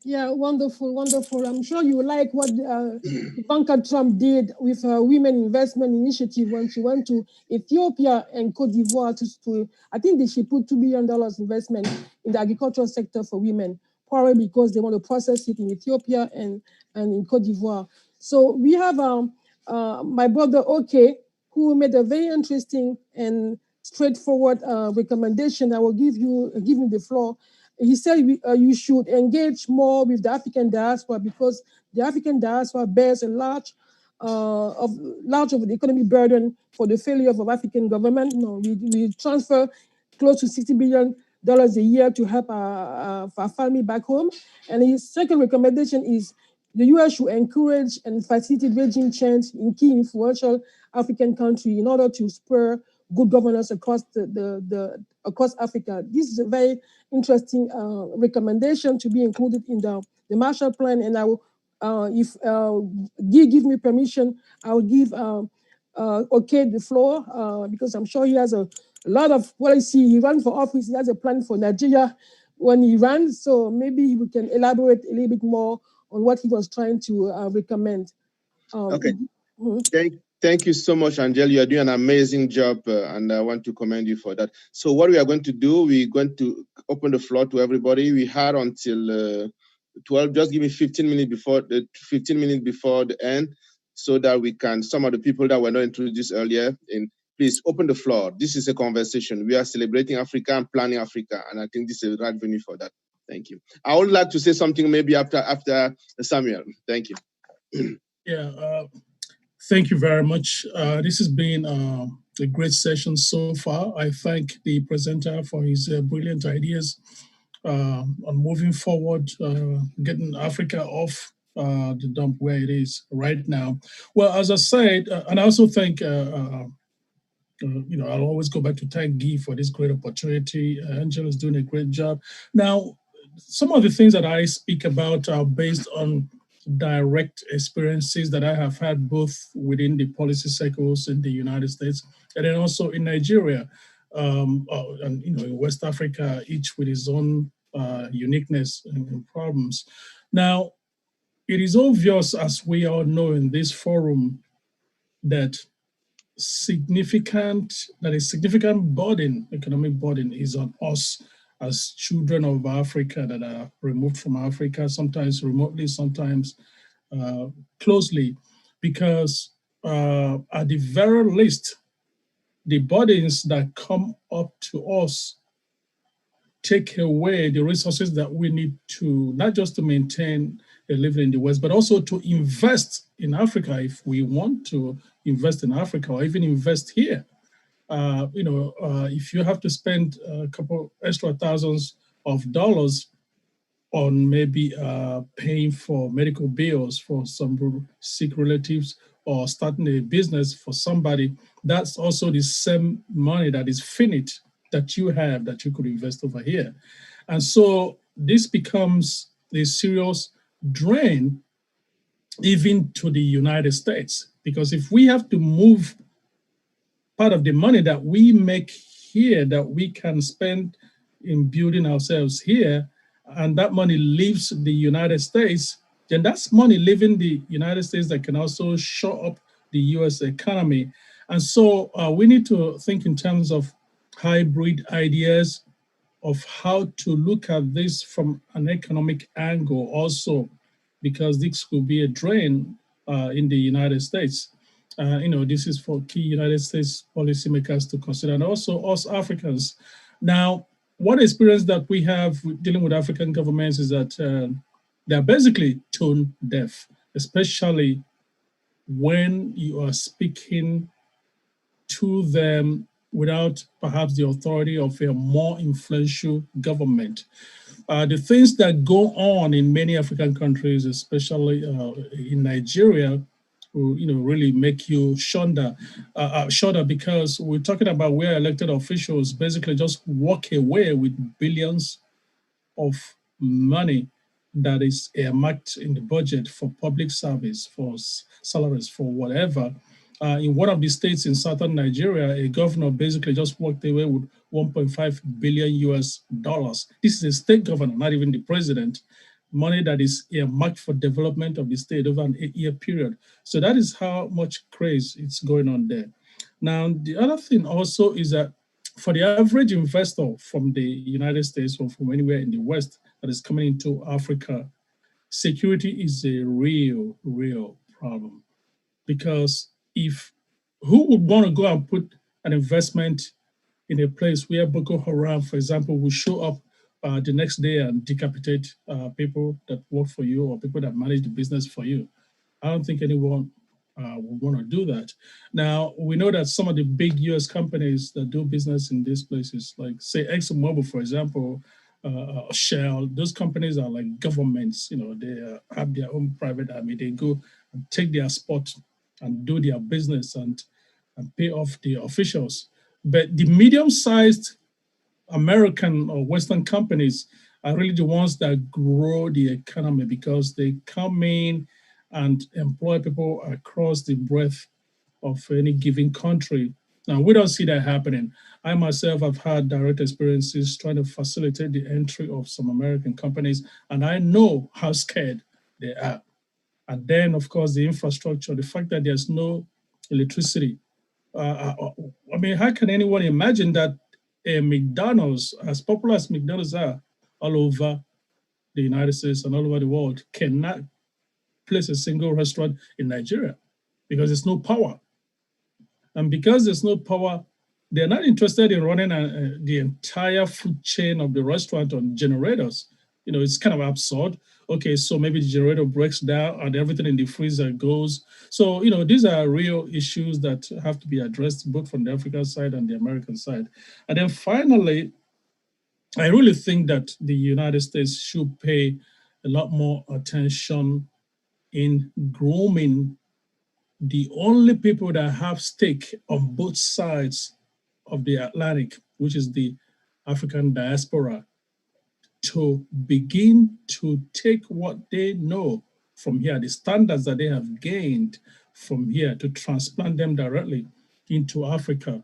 Yeah, wonderful, wonderful. I'm sure you like what Ivanka Trump did with her Women Investment Initiative when she went to Ethiopia and Cote d'Ivoire to I think she put $2 billion investment in the agricultural sector for women, probably because they want to process it in Ethiopia and in Cote d'Ivoire. So we have my brother Oke, who made a very interesting and straightforward recommendation. I will give him the floor. He said you should engage more with the African diaspora because the African diaspora bears a large of the economic burden for the failure of African government. No, we transfer close to $60 billion a year to help our family back home. And his second recommendation is the U.S. should encourage and facilitate regime change in key influential African countries in order to spur good governance across across Africa. This is a very interesting recommendation to be included in the Marshall Plan. And I will, if Guy give me permission, I will give Oke the floor because I'm sure he has a lot of what I see. He ran for office. He has a plan for Nigeria when he ran. So maybe we can elaborate a little bit more on what he was trying to recommend. Okay. Thank you so much, Angel. You are doing an amazing job, and I want to commend you for that. So what we are going to do, we're going to open the floor to everybody. We had until 12. Just give me 15 minutes before the end, so that we can, some of the people that were not introduced earlier, please open the floor. This is a conversation. We are celebrating Africa and planning Africa, and I think this is the right venue for that. Thank you. I would like to say something maybe after Samuel. Thank you. Yeah. Thank you very much. This has been a great session so far. I thank the presenter for his brilliant ideas on moving forward, getting Africa off the dump where it is right now. Well, as I said, and I also thank, I'll always go back to thank Guy for this great opportunity. Angela is doing a great job. Now, some of the things that I speak about are based on direct experiences that I have had both within the policy circles in the United States and then also in Nigeria, and in West Africa, each with its own uniqueness and problems. Now, it is obvious, as we all know in this forum, that a significant burden, economic burden, is on us as children of Africa that are removed from Africa, sometimes remotely, sometimes closely, because at the very least, the burdens that come up to us take away the resources that we need to, not just to maintain a living in the West, but also to invest in Africa if we want to invest in Africa or even invest here. If you have to spend a couple extra thousands of dollars on maybe paying for medical bills for some sick relatives or starting a business for somebody, that's also the same money that is finite that you have that you could invest over here. And so this becomes a serious drain even to the United States, because if we have to move part of the money that we make here that we can spend in building ourselves here, and that money leaves the United States, then that's money leaving the United States that can also shore up the US economy. And so we need to think in terms of hybrid ideas of how to look at this from an economic angle also, because this could be a drain in the United States. This is for key United States policymakers to consider, and also us Africans. Now, one experience that we have dealing with African governments is that they're basically tone deaf, especially when you are speaking to them without perhaps the authority of a more influential government. The things that go on in many African countries, especially in Nigeria, will, really make you shudder, because we're talking about where elected officials basically just walk away with billions of money that is earmarked in the budget for public service, for salaries, for whatever. In one of the states in southern Nigeria, a governor basically just walked away with $1.5 billion US. This is a state governor, not even the president. Money that is earmarked for development of the state over an 8-year period. So that is how much craze it's going on there. Now, the other thing also is that for the average investor from the United States or from anywhere in the West that is coming into Africa, security is a real, real problem. Because who would want to go and put an investment in a place where Boko Haram, for example, will show up the next day and decapitate people that work for you or people that manage the business for you? I don't think anyone would want to do that. Now, we know that some of the big US companies that do business in these places, like say ExxonMobil, for example, Shell, those companies are like governments, they have their own private army. They go and take their spot and do their business and pay off the officials. But the medium-sized American or Western companies are really the ones that grow the economy because they come in and employ people across the breadth of any given country. Now, we don't see that happening. I myself have had direct experiences trying to facilitate the entry of some American companies, and I know how scared they are. And then, of course, the infrastructure, the fact that there's no electricity. I mean, how can anyone imagine that a McDonald's, as popular as McDonald's are all over the United States and all over the world, cannot place a single restaurant in Nigeria because there's no power? And because there's no power, they're not interested in running the entire food chain of the restaurant on generators. It's kind of absurd. Okay, so maybe the generator breaks down and everything in the freezer goes. So, these are real issues that have to be addressed both from the African side and the American side. And then finally, I really think that the United States should pay a lot more attention in grooming the only people that have stake on both sides of the Atlantic, which is the African diaspora, to begin to take what they know from here, the standards that they have gained from here, to transplant them directly into Africa.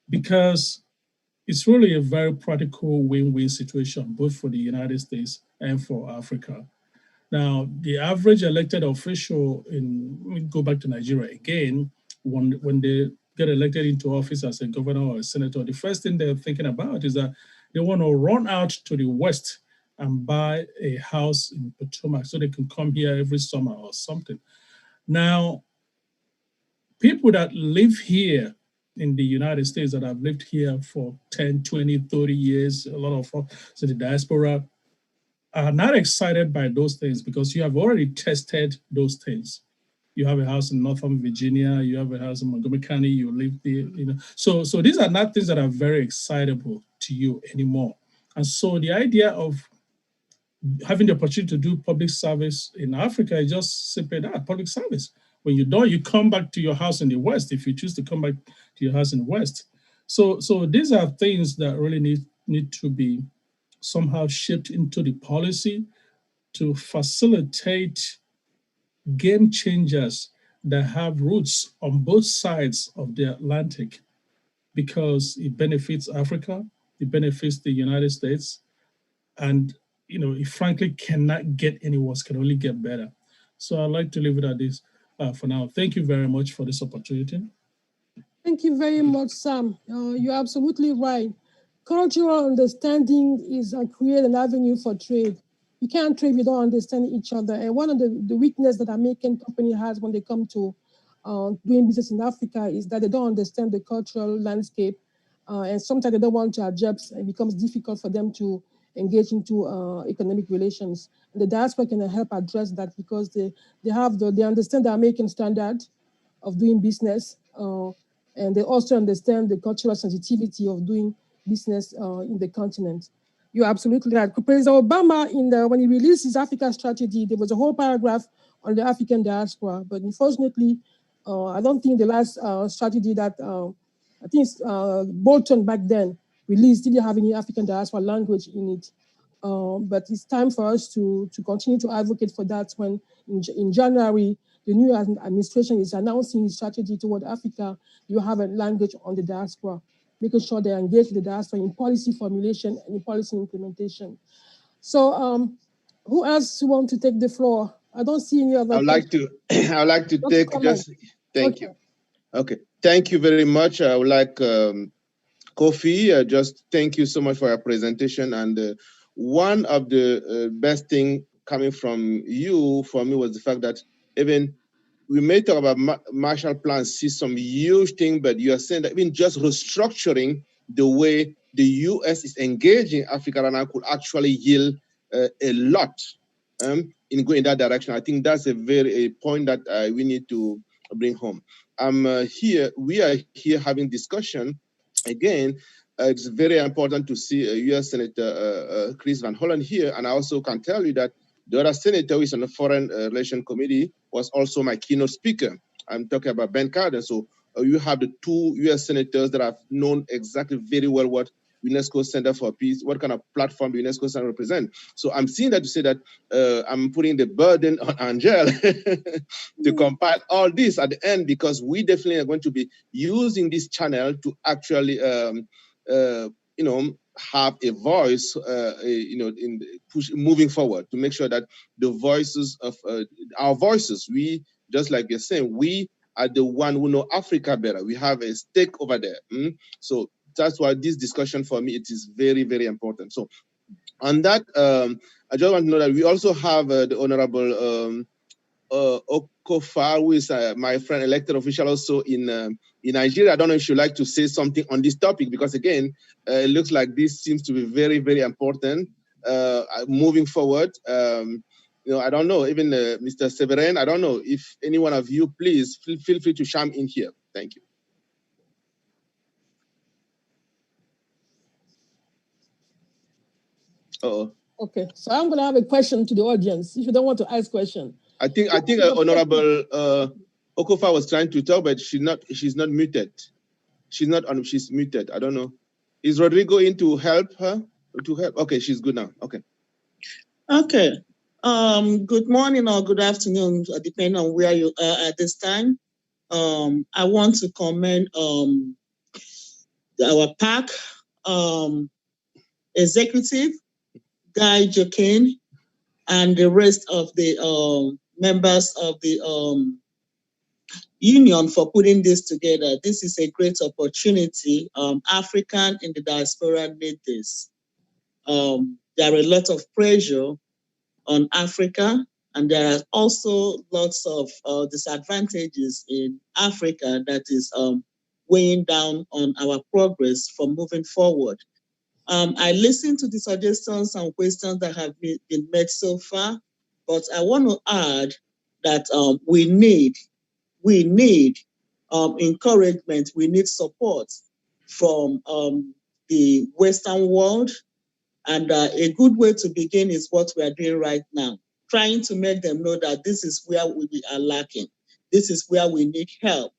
Because it's really a very practical win-win situation, both for the United States and for Africa. Now, the average elected official let me go back to Nigeria again, when they get elected into office as a governor or a senator, the first thing they're thinking about is that they want to run out to the West and buy a house in Potomac so they can come here every summer or something. Now, people that live here in the United States, that have lived here for 10, 20, 30 years, a lot of the diaspora, are not excited by those things because you have already tested those things. You have a house in Northern Virginia, you have a house in Montgomery County, you live there, So these are not things that are very excitable to you anymore. And so the idea of having the opportunity to do public service in Africa is just simply that, public service. When you're done, you come back to your house in the West, if you choose to come back to your house in the West. So these are things that really need to be somehow shaped into the policy to facilitate game changers that have roots on both sides of the Atlantic, because it benefits Africa, it benefits the United States, and it frankly cannot get any worse, can only get better. So I'd like to leave it at this for now. Thank you very much for this opportunity. Thank you very much, Sam. You're absolutely right. Cultural understanding is create an avenue for trade. You can't trade if you don't understand each other. And one of the weakness that American company has when they come to doing business in Africa is that they don't understand the cultural landscape. And sometimes they don't want to adjust. It becomes difficult for them to engage into economic relations. And the diaspora can help address that because they understand the American standard of doing business. And they also understand the cultural sensitivity of doing business in the continent. You're absolutely right. President Obama, when he released his Africa strategy, there was a whole paragraph on the African diaspora. But unfortunately, I don't think the last strategy that I think Bolton back then released didn't have any African diaspora language in it. But it's time for us to continue to advocate for that when in January, the new administration is announcing its strategy toward Africa. You have a language on the diaspora, making sure they engage with the diaspora in policy formulation and in policy implementation. So who else want to take the floor? I don't see any other. I'd like to take just, thank you. Okay, thank you very much. I would like Kofi, just thank you so much for your presentation. And one of the best thing coming from you for me was the fact that even we may talk about Marshall Plan, see some huge thing, but you are saying that even just restructuring the way the US is engaging Africa right now could actually yield a lot in going that direction. I think that's a point that we need to bring home. We are here having discussion. Again, it's very important to see US Senator Chris Van Hollen here. And I also can tell you that the other senator who is on the Foreign Relations Committee was also my keynote speaker. I'm talking about Ben Cardin. So you have the two US senators that have known exactly very well what UNESCO Center for Peace, what kind of platform the UNESCO Center represent. So I'm seeing that to say that I'm putting the burden on Angel to compile all this at the end, because we definitely are going to be using this channel to actually, have a voice, in push moving forward to make sure that the voices of our voices, we, just like you're saying, we are the one who know Africa better. We have a stake over there. So that's why this discussion for me, it is very, very important. So on that, I just want to know that we also have the Honorable Okofa, who is my friend, elected official also in Nigeria. I don't know if you'd like to say something on this topic, because again, it looks like this seems to be very, very important moving forward. I don't know, even Mr. Severin, I don't know if any one of you, please feel free to chime in here. Thank you. Okay, so I'm going to have a question to the audience. If you don't want to ask question, I think Honorable Okofa was trying to talk, but she's not muted. She's not on. She's muted. I don't know. Is Rodrigo in to help her? Okay, she's good now. Okay. Okay. Good morning or good afternoon, depending on where you are at this time. I want to commend our PAC executive, Guy Joaquin, and the rest of the members of the union for putting this together. This is a great opportunity. African in the diaspora need this. There are a lot of pressure on Africa, and there are also lots of disadvantages in Africa that is weighing down on our progress from moving forward. I listened to the suggestions and questions that have been made so far, but I want to add that we need encouragement, we need support from the Western world. And a good way to begin is what we are doing right now, trying to make them know that this is where we are lacking. This is where we need help.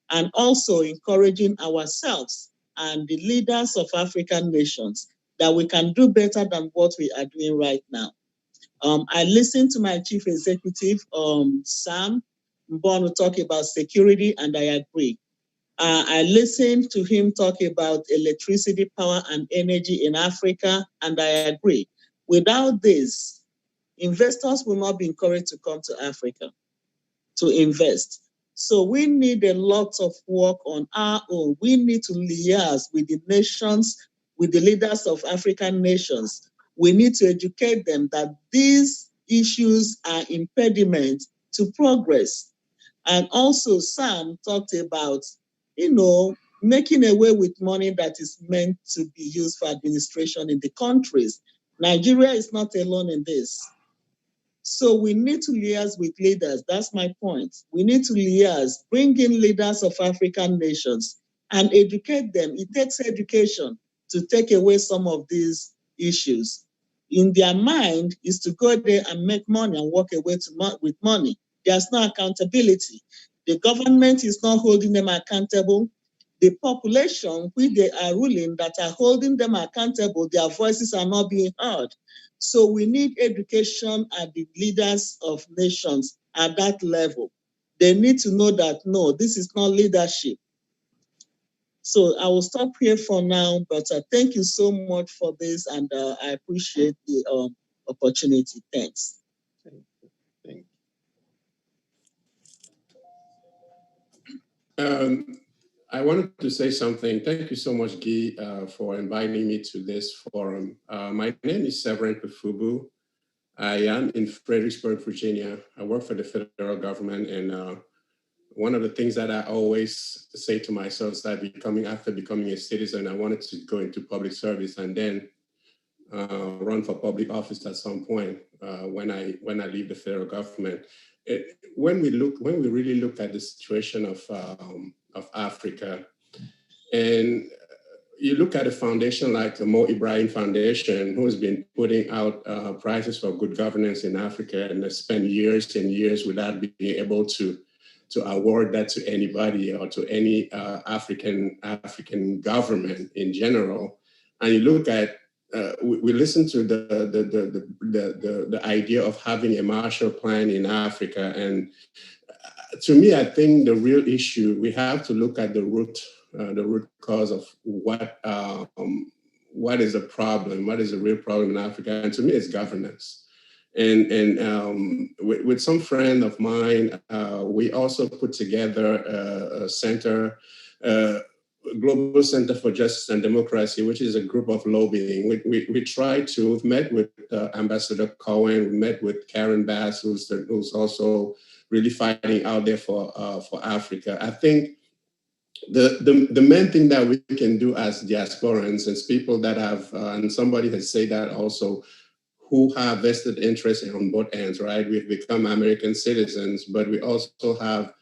And also encouraging ourselves and the leaders of African nations that we can do better than what we are doing right now. I listened to my chief executive, Sam Mbonu, talk about security, and I agree. I listened to him talk about electricity, power, and energy in Africa, and I agree. Without this, investors will not be encouraged to come to Africa to invest. So we need a lot of work on our own. We need to liaise with the nations, with the leaders of African nations. We need to educate them that these issues are impediments to progress. And also Sam talked about, making away with money that is meant to be used for administration in the countries. Nigeria is not alone in this. So we need to liaise with leaders. That's my point. We need to liaise, bring in leaders of African nations and educate them. It takes education to take away some of these issues. In their mind is to go there and make money and walk away with money. There's no accountability. The government is not holding them accountable. The population, which they are ruling, that are holding them accountable, their voices are not being heard. So we need education at the leaders of nations at that level. They need to know that, no, this is not leadership. So I will stop here for now, but thank you so much for this, and I appreciate the opportunity. Thanks. Thank I wanted to say something. Thank you so much, Guy, for inviting me to this forum. My name is Severin Pufubu. I am in Fredericksburg, Virginia. I work for the federal government, and one of the things that I always say to myself is that after becoming a citizen, I wanted to go into public service and then run for public office at some point when I leave the federal government. When we really look at the situation of Africa, and you look at a foundation like the Mo Ibrahim Foundation, who has been putting out prizes for good governance in Africa, and has spent years and years without being able to award that to anybody or to any African government in general. And you look at, we listen to the idea of having a Marshall Plan in Africa, and to me, I think the real issue, we have to look at the root cause of what is the problem, what is the real problem in Africa, and to me, it's governance. And with some friend of mine, we also put together a center, Global Center for Justice and Democracy, which is a group of lobbying. We've met with Ambassador Cohen, we met with Karen Bass, who's also really fighting out there for Africa. I think the main thing that we can do as diasporans, as people that have, and somebody has said that also, who have vested interest on both ends, right? We've become American citizens, but we also have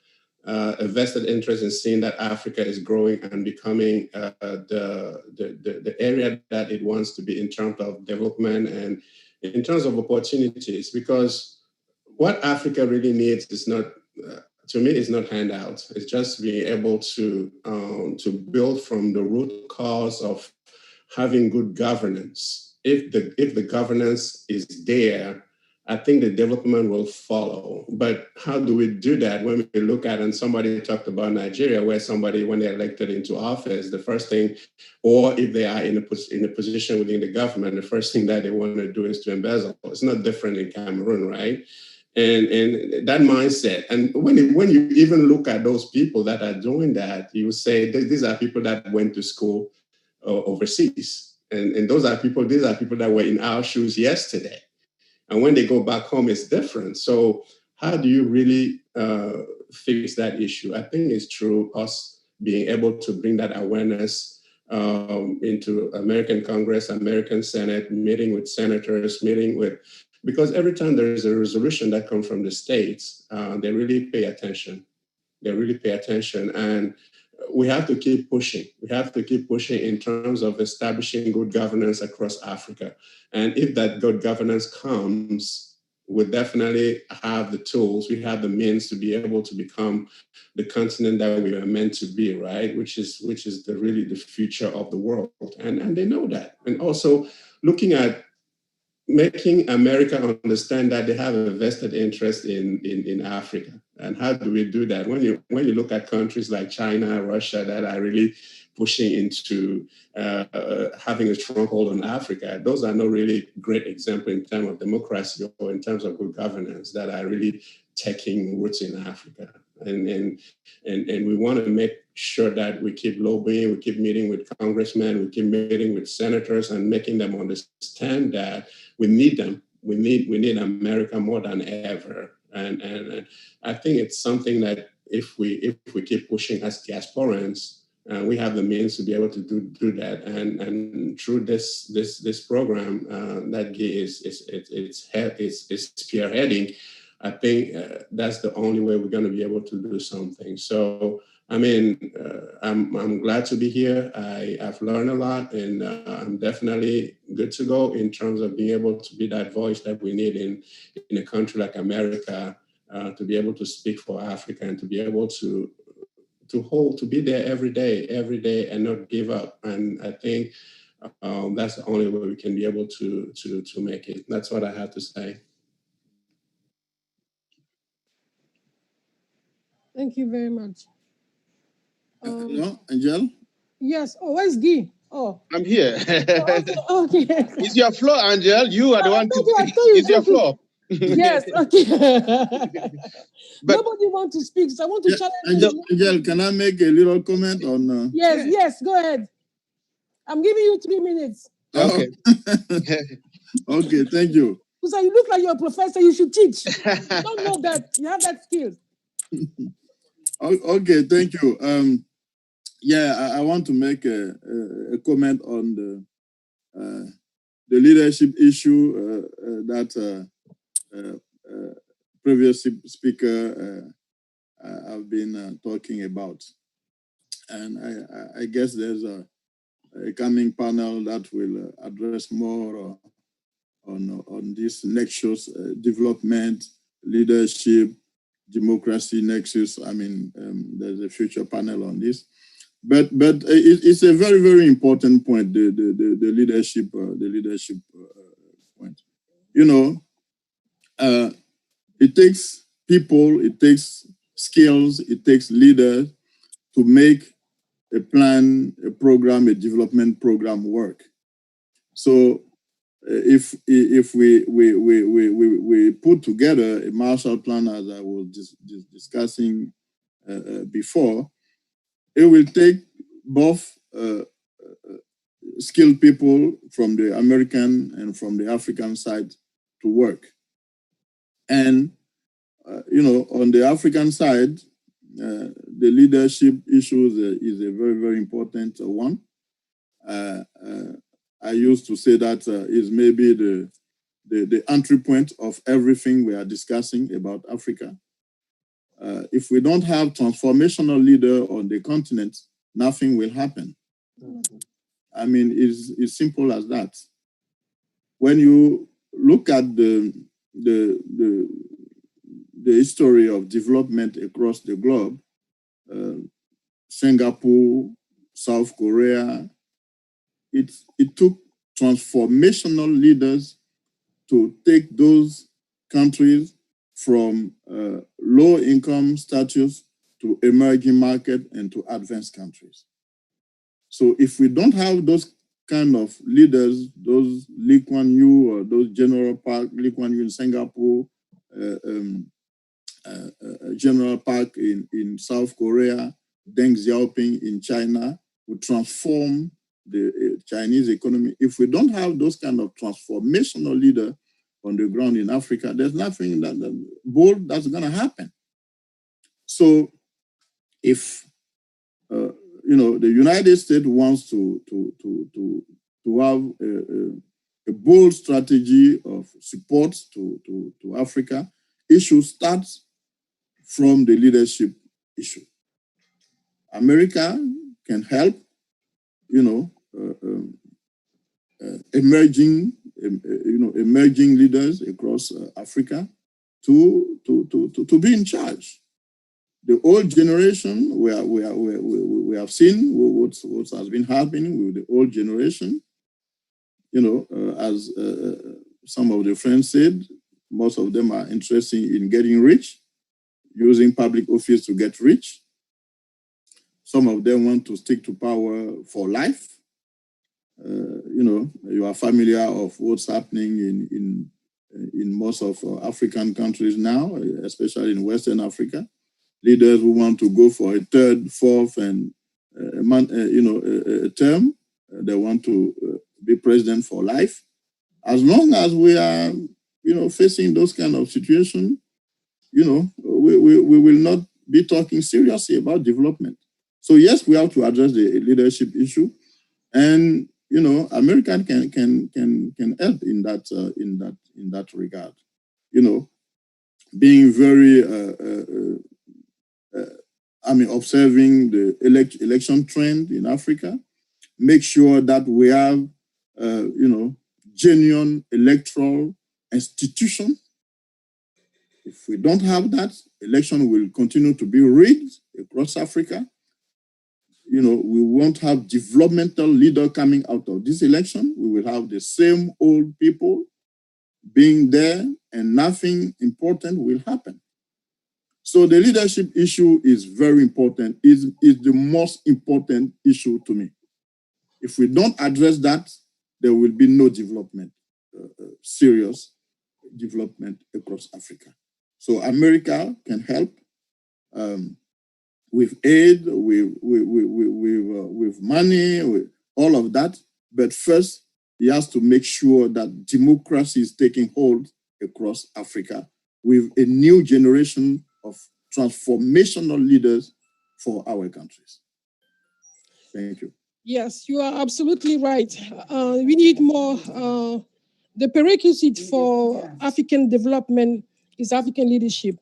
a vested interest in seeing that Africa is growing and becoming the area that it wants to be in terms of development and in terms of opportunities. Because what Africa really needs is not, to me, is not handouts. It's just being able to build from the root cause of having good governance. If the governance is there, I think the development will follow. But how do we do that? When we look at, and somebody talked about Nigeria, where somebody, when they're elected into office, the first thing, or if they are in a position within the government, the first thing that they want to do is to embezzle. It's not different in Cameroon, right? And that mindset. And when you even look at those people that are doing that, you say these are people that went to school overseas. And these are people that were in our shoes yesterday. And when they go back home, it's different. So how do you really fix that issue? I think it's through us being able to bring that awareness into American Congress, American Senate, meeting with senators, because every time there is a resolution that comes from the states, they really pay attention. And we have to keep pushing. We have to keep pushing in terms of establishing good governance across Africa. And if that good governance comes, we definitely have the tools, we have the means to be able to become the continent that we are meant to be, right? Which is really the future of the world. And they know that. And also looking at making America understand that they have a vested interest in Africa. And how do we do that? When you look at countries like China, Russia, that are really pushing into having a stronghold on Africa, those are not really great examples in terms of democracy or in terms of good governance that are really taking roots in Africa. And we want to make sure that we keep lobbying, we keep meeting with congressmen, we keep meeting with senators and making them understand that we need them. We need America more than ever. And I think it's something that if we keep pushing as diasporans, we have the means to be able to do that. And through this program that Guy is spearheading, I think that's the only way we're going to be able to do something. So, I mean, I'm glad to be here. I've learned a lot, and I'm definitely good to go in terms of being able to be that voice that we need in a country like America to be able to speak for Africa and to be able to be there every day and not give up. And I think that's the only way we can be able to make it. That's what I have to say. Thank you very much. Hello, Angel? Yes. Oh, where's Guy? Oh. I'm here. Oh, okay. It's your floor, Angel. You are the one to speak. It's your floor. Yes, okay. Nobody wants to speak, so I want to challenge Angel, can I make a little comment on? Yes, go ahead. I'm giving you 3 minutes. Okay. Okay, thank you. Because you look like you're a professor, you should teach. You don't know that. You have that skill. Okay, thank you. I want to make a comment on the leadership issue that previous speaker have been talking about. And I guess there's a coming panel that will address more on this nexus, development, leadership, democracy nexus. I mean, there's a future panel on this. But it's a very, very important point, the leadership point. You know, it takes people, it takes skills, it takes leaders to make a plan, a program, a development program work. So if we put together a Marshall Plan, as I was discussing before, it will take both skilled people from the American and from the African side to work. And, you know, on the African side, the leadership issues is a very, very important one. I used to say that is maybe the entry point of everything we are discussing about Africa. If we don't have transformational leader on the continent, nothing will happen. I mean, it's simple as that. When you look at the history of development across the globe, Singapore, South Korea, it took transformational leaders to take those countries from low income status to emerging market and to advanced countries. So if we don't have those kind of leaders, those Lee Kuan Yew or those General Park, Lee Kuan Yew in Singapore, General Park in South Korea, Deng Xiaoping in China, who transform the Chinese economy. If we don't have those kind of transformational leaders on the ground in Africa, there's nothing bold that's going to happen. So if you know, the United States wants to have a bold strategy of support to Africa, it should start from the leadership issue. America can help, you know, emerging leaders across Africa to be in charge. The old generation, we have seen what has been happening with the old generation. You know, as some of the friends said, most of them are interested in getting rich, using public office to get rich. Some of them want to stick to power for life. You know, you are familiar of what's happening in most of African countries now, especially in Western Africa. Leaders who want to go for a third, fourth, and a term. They want to be president for life. As long as we are, you know, facing those kind of situations, you know, we will not be talking seriously about development. So yes, we have to address the leadership issue, and you know, America can help in that regard. You know, being very observing the election trend in Africa, make sure that we have, you know, genuine electoral institution If we don't have that, election will continue to be rigged across Africa. You know, we won't have developmental leader coming out of this election. We will have the same old people being there and nothing important will happen. So the leadership issue is very important, is the most important issue to me. If we don't address that, there will be no development, serious development across Africa. So America can help with aid, with money, with all of that. But first, he has to make sure that democracy is taking hold across Africa with a new generation of transformational leaders for our countries. Thank you. Yes, you are absolutely right. We need more. The prerequisite for African development is African leadership.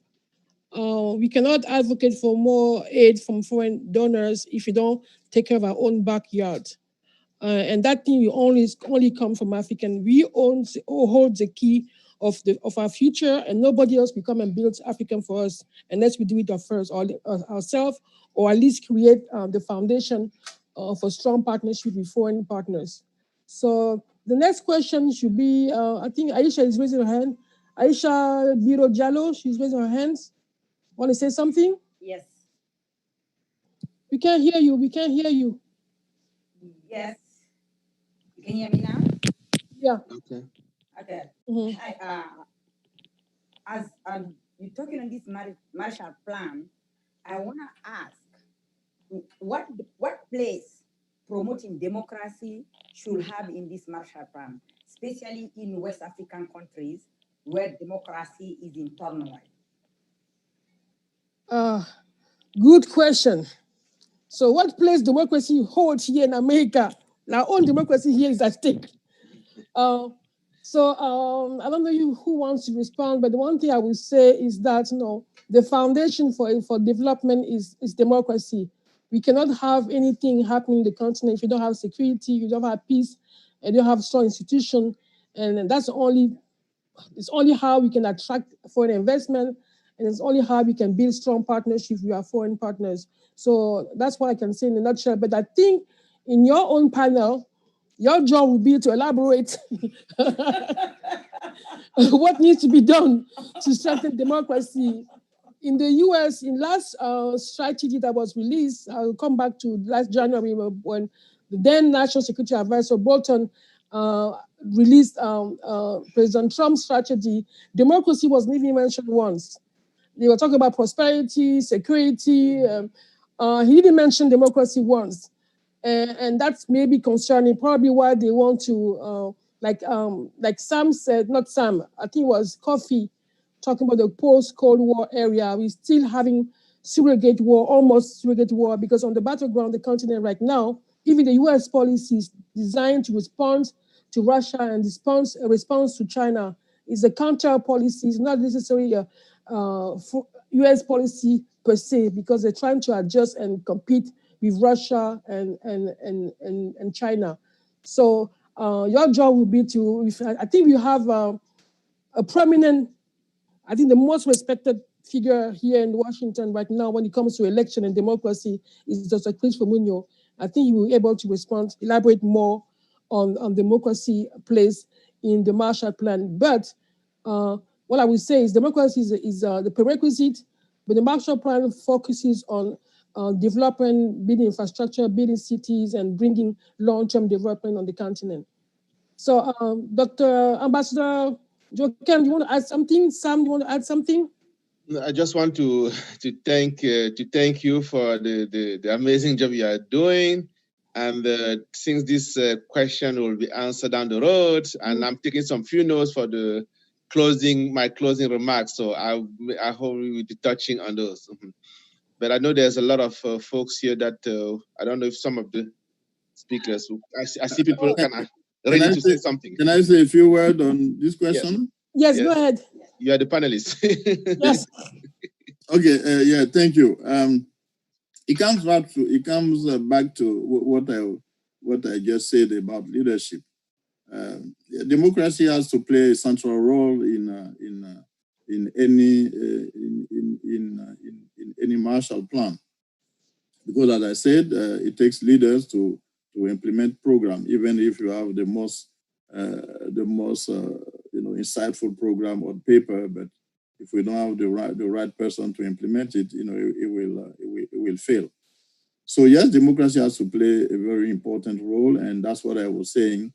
We cannot advocate for more aid from foreign donors if we don't take care of our own backyard. And that thing will only come from African. We hold the key of our future, and nobody else will come and build African for us unless we do it ourselves, or at least create the foundation for strong partnership with foreign partners. So the next question should be, I think Aisha is raising her hand. Aisha Biro Jallo, she's raising her hands. Want to say something? Yes. We can't hear you. We can't hear you. Yes. You can hear me now? Yeah. Okay. Okay. Mhm. As you're talking on this Marshall Plan, I want to ask what place promoting democracy should have in this Marshall Plan, especially in West African countries where democracy is in turmoil? Good question. So what place democracy holds here in America? Our own democracy here is at stake. I don't know who wants to respond, but the one thing I will say is that the foundation for development is democracy. We cannot have anything happening in the continent if you don't have security, you don't have peace, and you don't have strong institutions. And it's only how we can attract foreign investment, and it's only how we can build strong partnerships with our foreign partners. So that's what I can say in a nutshell. But I think in your own panel, your job will be to elaborate what needs to be done to strengthen democracy. In the US, in last strategy that was released, I'll come back to last January when the then National Security Advisor Bolton released President Trump's strategy. Democracy wasn't even mentioned once. They were talking about prosperity, security. He didn't mention democracy once. And that's maybe concerning, probably why they want to, like Sam said, not Sam, I think it was Kofi, talking about the post-Cold War area. We're still having surrogate war, almost surrogate war, because on the battleground, the continent right now, even the US policy is designed to respond to Russia and a response to China. Is a counter policy, it's not necessarily a US policy per se, because they're trying to adjust and compete with Russia and China. So your job will be to, I think you have a prominent, I think the most respected figure here in Washington right now when it comes to election and democracy is Dr. Chris Fomunyo. I think he will be able to elaborate more on democracy place in the Marshall Plan. But what I would say is democracy is the prerequisite, but the Marshall Plan focuses on developing, building infrastructure, building cities, and bringing long-term development on the continent. So, Dr. Ambassador Joken, you want to add something? Sam, you want to add something? I just want to thank you for the amazing job you are doing. And since this question will be answered down the road, and I'm taking some few notes for my closing remarks. So I hope we will be touching on those. But I know there's a lot of folks here that I don't know if some of the speakers, I see people ready to say something. Can I say a few words on this question? Yes, go ahead. You are the panelist. Yes. Okay. Yeah. Thank you. It comes back to what I just said about leadership. Democracy has to play a central role in in any Marshall Plan, because as I said, it takes leaders to implement program, even if you have the most insightful program on paper, but if we don't have the right person to implement it, it will fail. So yes, democracy has to play a very important role, and that's what I was saying.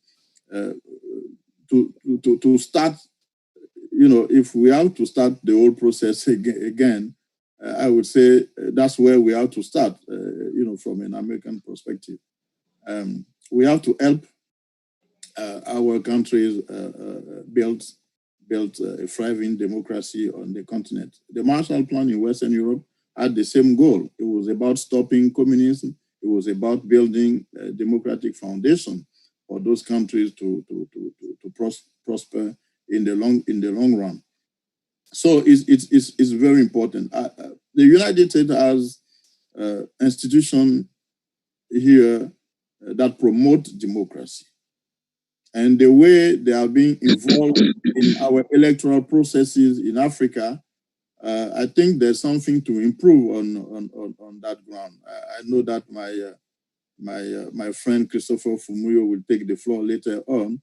To start, if we have to start the whole process again, I would say that's where we have to start. From an American perspective, we have to help our countries build a thriving democracy on the continent. The Marshall Plan in Western Europe had the same goal. It was about stopping communism. It was about building a democratic foundation for those countries to prosper in the long run. So it's very important. The United States has institutions here that promote democracy. And the way they are being involved in our electoral processes in Africa, I think there's something to improve on that ground. I know that my friend Christopher Fumuyo will take the floor later on,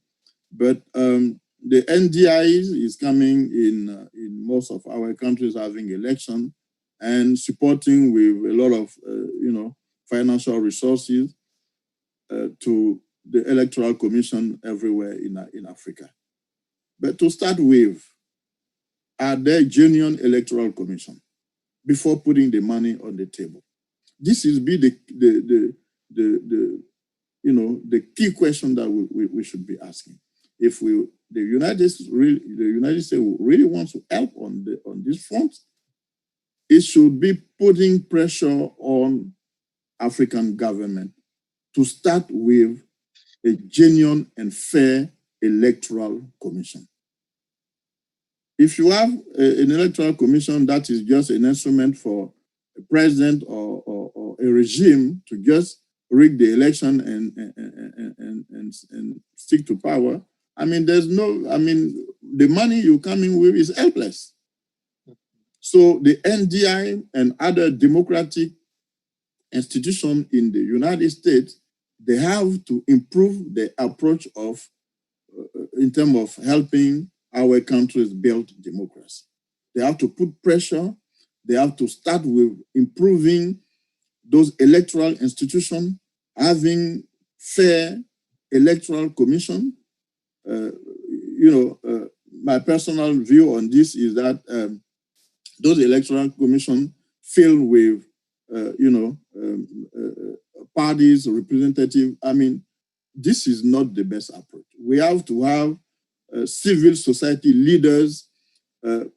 but the NDI is coming in most of our countries having election and supporting with a lot of financial resources to the Electoral Commission everywhere in Africa. But to start with, are there genuine electoral commission before putting the money on the table? This is the key question that we should be asking. If the United States really wants to help on this front, it should be putting pressure on African government to start with a genuine and fair electoral commission. If you have an electoral commission that is just an instrument for a president or a regime to just rig the election and stick to power, the money you come in with is helpless. So the NDI and other democratic institutions in the United States, they have to improve the approach in terms of helping our countries build democracy. They have to put pressure. They have to start with improving those electoral institutions, having fair electoral commission. My personal view on this is that those electoral commissions filled with, parties, representatives. This is not the best approach. We have to have civil society leaders,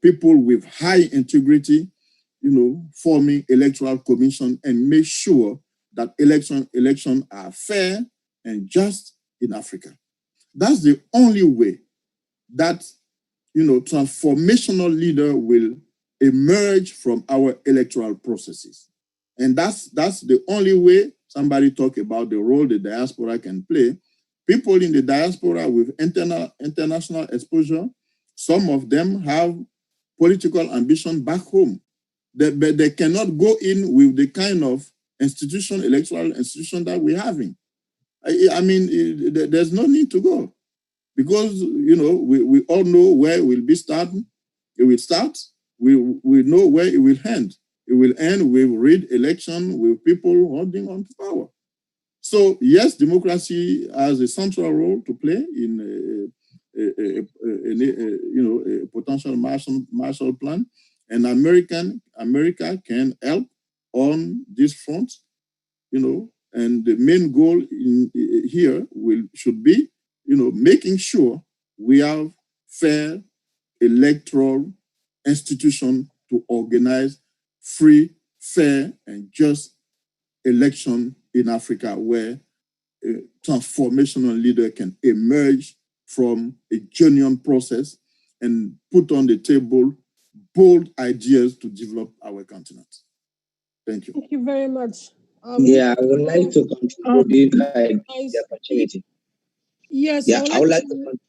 people with high integrity, forming electoral commission and make sure that elections are fair and just in Africa. That's the only way that, transformational leader will emerge from our electoral processes. And that's the only way. Somebody talk about the role the diaspora can play. People in the diaspora with international exposure, some of them have political ambition back home, but they cannot go in with the kind of electoral institution that we're having. There's no need to go because, we all know where it will be starting. It will start. We know where it will end. It will end with rigged election, with people holding on to power. So yes, democracy has a central role to play in a potential Marshall Plan, and America can help on this front. And the main goal here should be, making sure we have fair electoral institution to organize free, fair, and just election in Africa where a transformational leader can emerge from a genuine process and put on the table bold ideas to develop our continent. Thank you. Thank you very much. I would like to contribute if I get the opportunity. Yes. I would like to contribute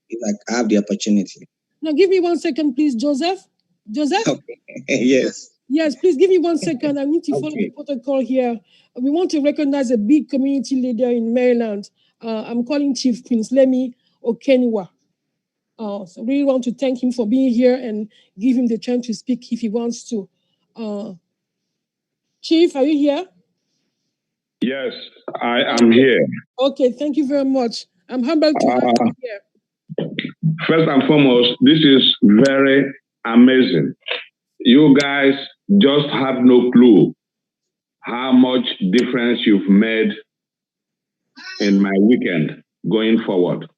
if I have the opportunity. Now, give me 1 second, please, Joseph. Joseph? Yes. Yes, please give me 1 second. I need to follow the Okay. protocol here. We want to recognize a big community leader in Maryland. I'm calling Chief Prince Lemi Okeniwa. So we want to thank him for being here and give him the chance to speak if he wants to. Chief, are you here? Yes, I am here. Okay, thank you very much. I'm humbled to have you here. First and foremost, this is very amazing. You guys just have no clue how much difference you've made in my weekend going forward.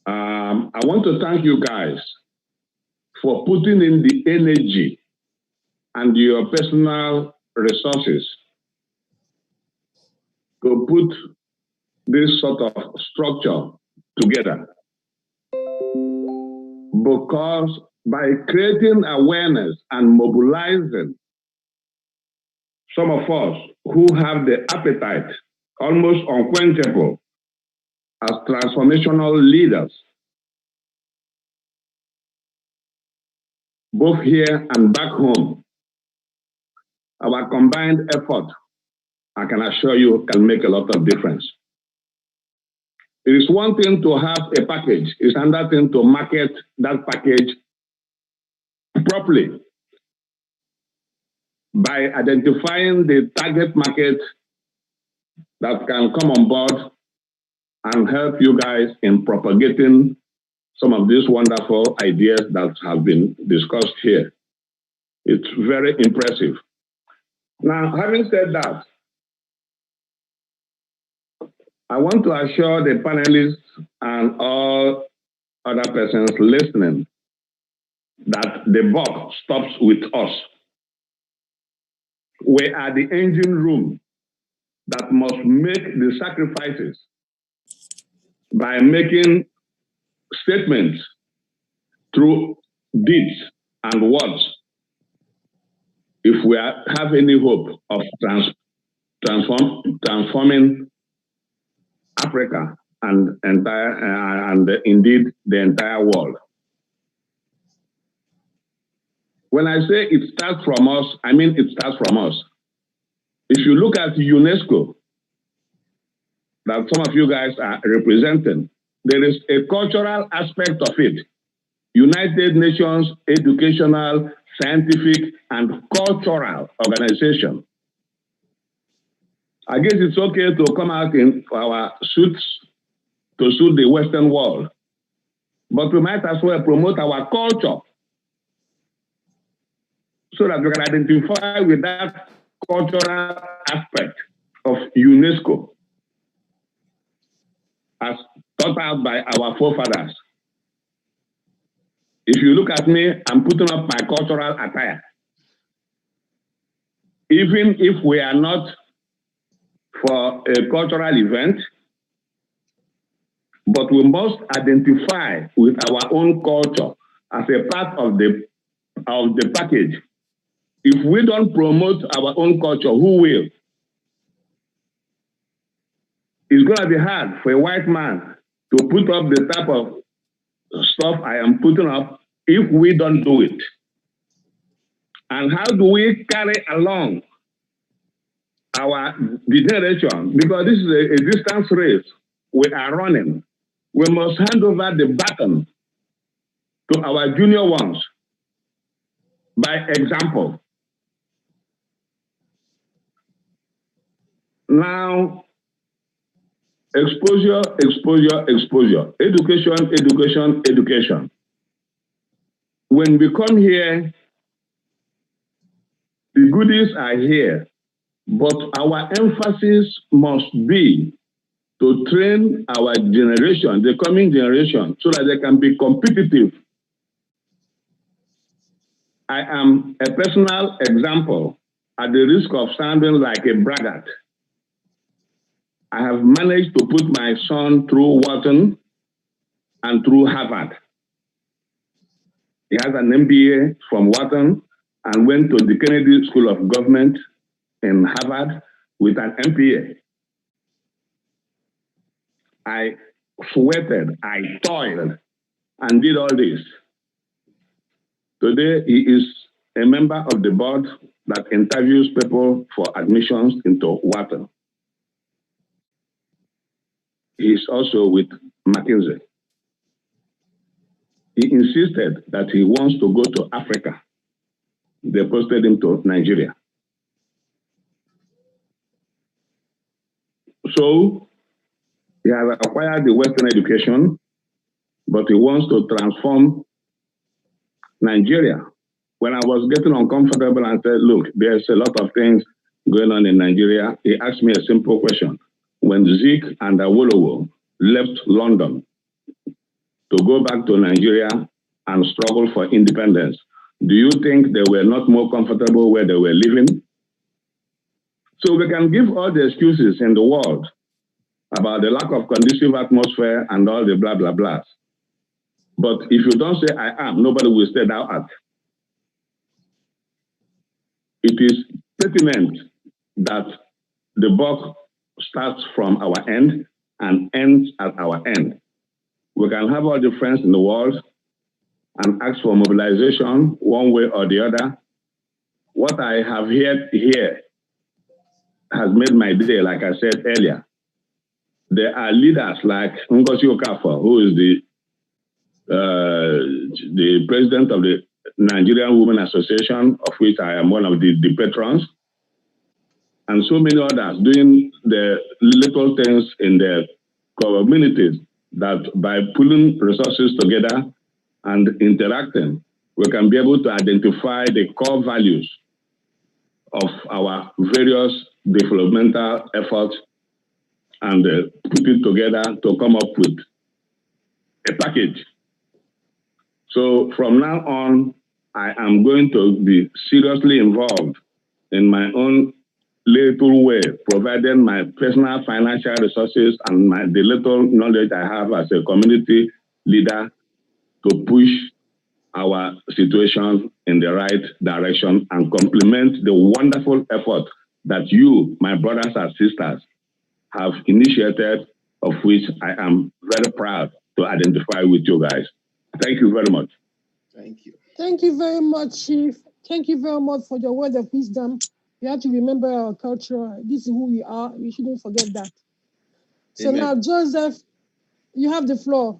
I want to thank you guys for putting in the energy and your personal resources to put this sort of structure together. Because by creating awareness and mobilizing some of us who have the appetite, almost unquenchable, as transformational leaders, both here and back home, our combined effort, I can assure you, can make a lot of difference. It is one thing to have a package, it's another thing to market that package properly by identifying the target market that can come on board and help you guys in propagating some of these wonderful ideas that have been discussed here. It's very impressive. Now, having said that, I want to assure the panelists and all other persons listening that the buck stops with us. We are the engine room that must make the sacrifices by making statements through deeds and words if we have any hope of transforming Africa and indeed the entire world. When I say it starts from us, I mean it starts from us. If you look at UNESCO, that some of you guys are representing, there is a cultural aspect of it. United Nations Educational, Scientific, and Cultural Organization. I guess it's okay to come out in our suits to suit the Western world, but we might as well promote our culture so that we can identify with that cultural aspect of UNESCO as taught out by our forefathers. If you look at me, I'm putting up my cultural attire. Even if we are not for a cultural event, but we must identify with our own culture as a part of the package. If we don't promote our own culture, who will? It's going to be hard for a white man to put up the type of stuff I am putting up if we don't do it. And how do we carry along our generation? Because this is a distance race we are running. We must hand over the baton to our junior ones by example. Now, exposure, exposure, exposure. Education, education, education. When we come here, the goodies are here, but our emphasis must be to train our generation, the coming generation, so that they can be competitive. I am a personal example at the risk of sounding like a braggart. I have managed to put my son through Wharton and through Harvard. He has an MBA from Wharton and went to the Kennedy School of Government in Harvard with an MPA. I sweated, I toiled, and did all this. Today, he is a member of the board that interviews people for admissions into water. He is also with McKinsey. He insisted that he wants to go to Africa. They posted him to Nigeria. So he has acquired the Western education, but he wants to transform Nigeria. When I was getting uncomfortable and said, look, there's a lot of things going on in Nigeria, he asked me a simple question. When Zik and Awolowo left London to go back to Nigeria and struggle for independence, do you think they were not more comfortable where they were living? So we can give all the excuses in the world about the lack of conducive atmosphere and all the blah, blah, blahs. But if you don't say I am, nobody will say thou art. It is pertinent that the buck starts from our end and ends at our end. We can have all the friends in the world and ask for mobilization one way or the other. What I have heard here has made my day, like I said earlier. There are leaders like Ngozi Okafor, who is the president of the Nigerian Women Association, of which I am one of the patrons, and so many others doing the little things in their communities that by pulling resources together and interacting, we can be able to identify the core values of our various developmental efforts and put it together to come up with a package. So from now on, I am going to be seriously involved in my own little way, providing my personal financial resources and the little knowledge I have as a community leader to push our situation in the right direction and complement the wonderful effort that you, my brothers and sisters, have initiated, of which I am very proud to identify with you guys. Thank you very much. Thank you. Thank you very much, Chief. Thank you very much for your word of wisdom. We have to remember our culture. This is who we are. We shouldn't forget that. So Amen. now, Joseph, you have the floor.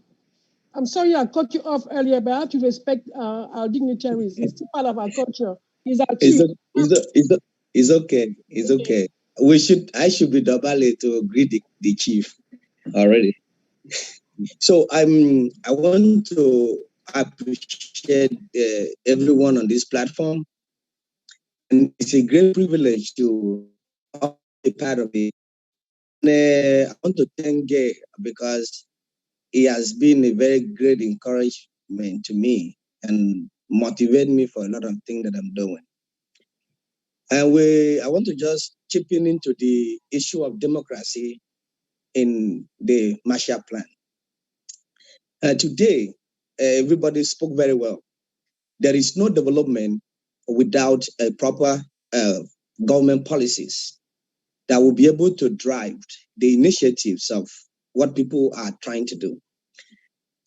I'm sorry I cut you off earlier, but I have to respect our dignitaries. It's still part of our culture. He's our chief. It's okay. It's okay. I should be Dobale to greet the chief already. So I want to appreciate everyone on this platform, and it's a great privilege to be part of it. And, I want to thank Gay because he has been a very great encouragement to me and motivate me for a lot of things that I'm doing. And I want to just chip in into the issue of democracy in the Marshall Plan. Today, everybody spoke very well. There is no development without a proper government policies that will be able to drive the initiatives of what people are trying to do.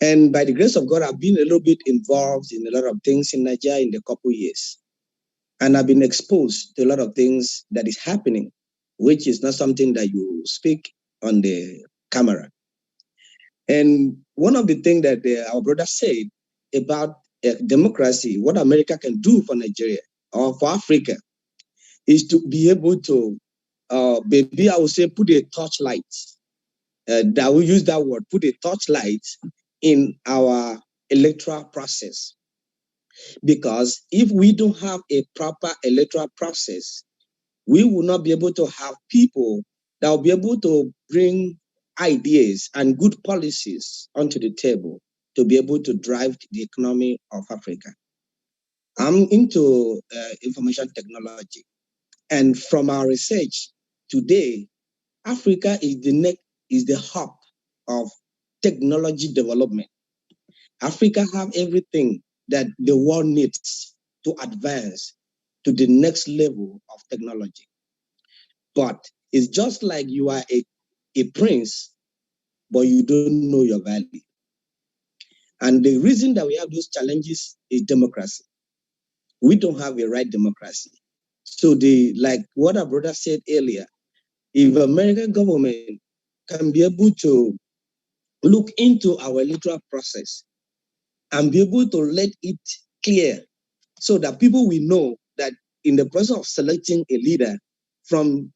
And by the grace of God, I've been a little bit involved in a lot of things in Nigeria in the couple years. And I've been exposed to a lot of things that is happening, which is not something that you speak on the camera. And one of the things that our brother said about democracy, what America can do for Nigeria or for Africa, is to be able to, maybe I would say, put a torchlight. That we use that word, put a torchlight in our electoral process. Because if we don't have a proper electoral process, we will not be able to have people that will be able to bring ideas and good policies onto the table to be able to drive the economy of Africa. I'm into information technology. And from our research today, Africa is the hub of technology development. Africa have everything that the world needs to advance to the next level of technology. But it's just like you are a prince, but you don't know your value. And the reason that we have those challenges is democracy. we don't have a right democracy. So like what our brother said earlier, if American government can be able to look into our electoral process and be able to let it clear so that people will know that in the process of selecting a leader from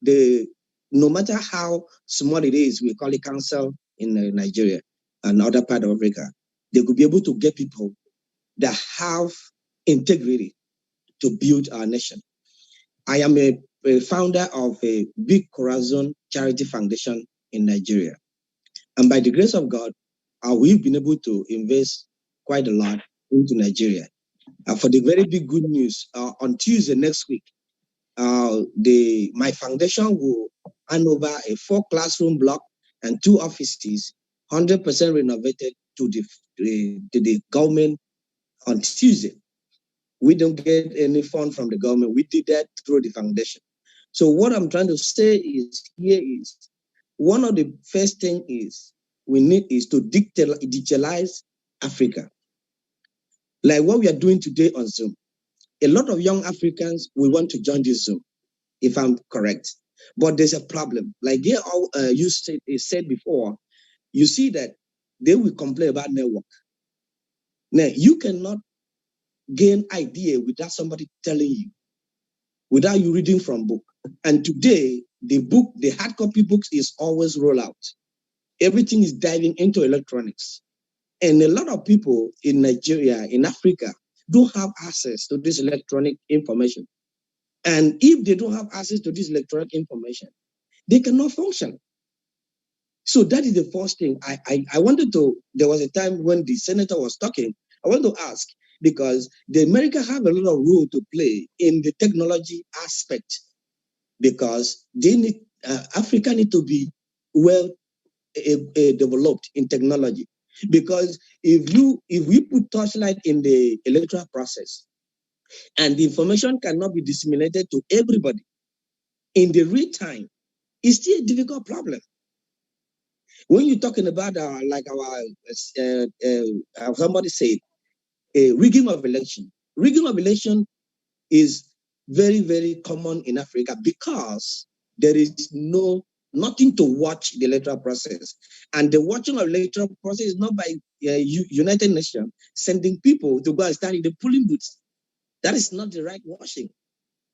no matter how small it is, we call it council in Nigeria and other part of Africa, they could be able to get people that have integrity to build our nation. I am a founder of a Big Corazon Charity Foundation in Nigeria. And by the grace of God, we've been able to invest quite a lot into Nigeria. For the very big good news, on Tuesday next week, my foundation will hand over a 4-classroom block and 2 offices, 100% renovated to the government on Tuesday. We don't get any fund from the government. We did that through the foundation. So what I'm trying to say is one of the first thing we need is to digitalize Africa. Like what we are doing today on Zoom. A lot of young Africans will want to join this Zoom, if I'm correct. But there's a problem. Like you said before, you see that they will complain about network. Now, you cannot gain idea without somebody telling you, without you reading from book. And today, the hard copy books is always roll out. Everything is diving into electronics. And a lot of people in Nigeria, in Africa, don't have access to this electronic information. And if they don't have access to this electronic information, they cannot function. So that is the first thing. I wanted to, there was a time when the senator was talking, I want to ask, because the America have a lot of role to play in the technology aspect, because they need, Africa need to be well developed in technology. Because if we put torchlight in the electoral process and the information cannot be disseminated to everybody in the real time, it's still a difficult problem. When you're talking about somebody said, rigging of election. Rigging of election is very, very common in Africa because there is nothing to watch the electoral process. And the watching of electoral process is not by United Nations sending people to go and stand in the polling booths. That is not the right watching.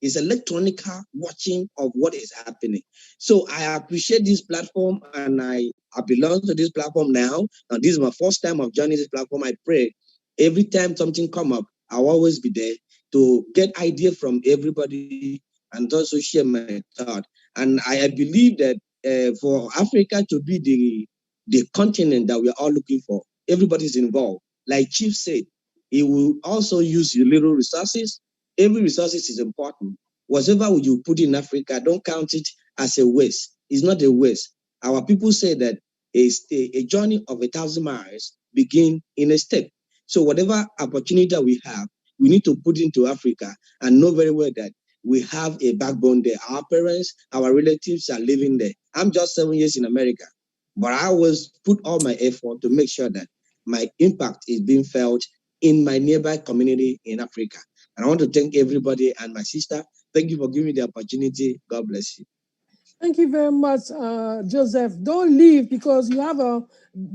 It's electronic watching of what is happening. So I appreciate this platform, and I belong to this platform now. And this is my first time of joining this platform. I pray every time something come up, I'll always be there to get idea from everybody and also share my thought. And I believe that for Africa to be the continent that we are all looking for, everybody's involved. Like Chief said, he will also use your little resources. Every resource is important. Whatever you put in Africa, don't count it as a waste. It's not a waste. Our people say that a journey of 1,000 miles begin in a step. So whatever opportunity that we have, we need to put into Africa and know very well that we have a backbone there. Our parents, our relatives are living there. I'm just 7 years in America, but I always put all my effort to make sure that my impact is being felt in my nearby community in Africa. And I want to thank everybody and my sister. Thank you for giving me the opportunity. God bless you. Thank you very much, Joseph. Don't leave, because you have a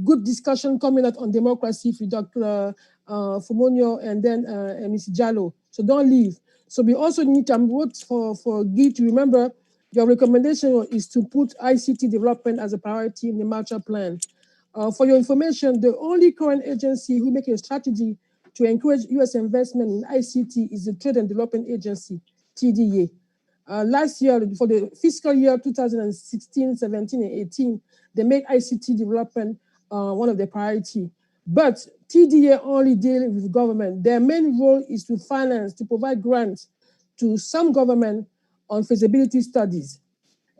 good discussion coming up on democracy with Dr. Fumonyo and then Ms. Jallo. So don't leave. So we also need to vote for Guy to remember your recommendation is to put ICT development as a priority in the Marshall Plan. For your information, the only current agency who makes a strategy to encourage U.S. investment in ICT is the Trade and Development Agency, TDA. Last year, for the fiscal year 2016, 17, and 18, they made ICT development one of their priority. But TDA only deals with government. Their main role is to finance, to provide grants to some government on feasibility studies.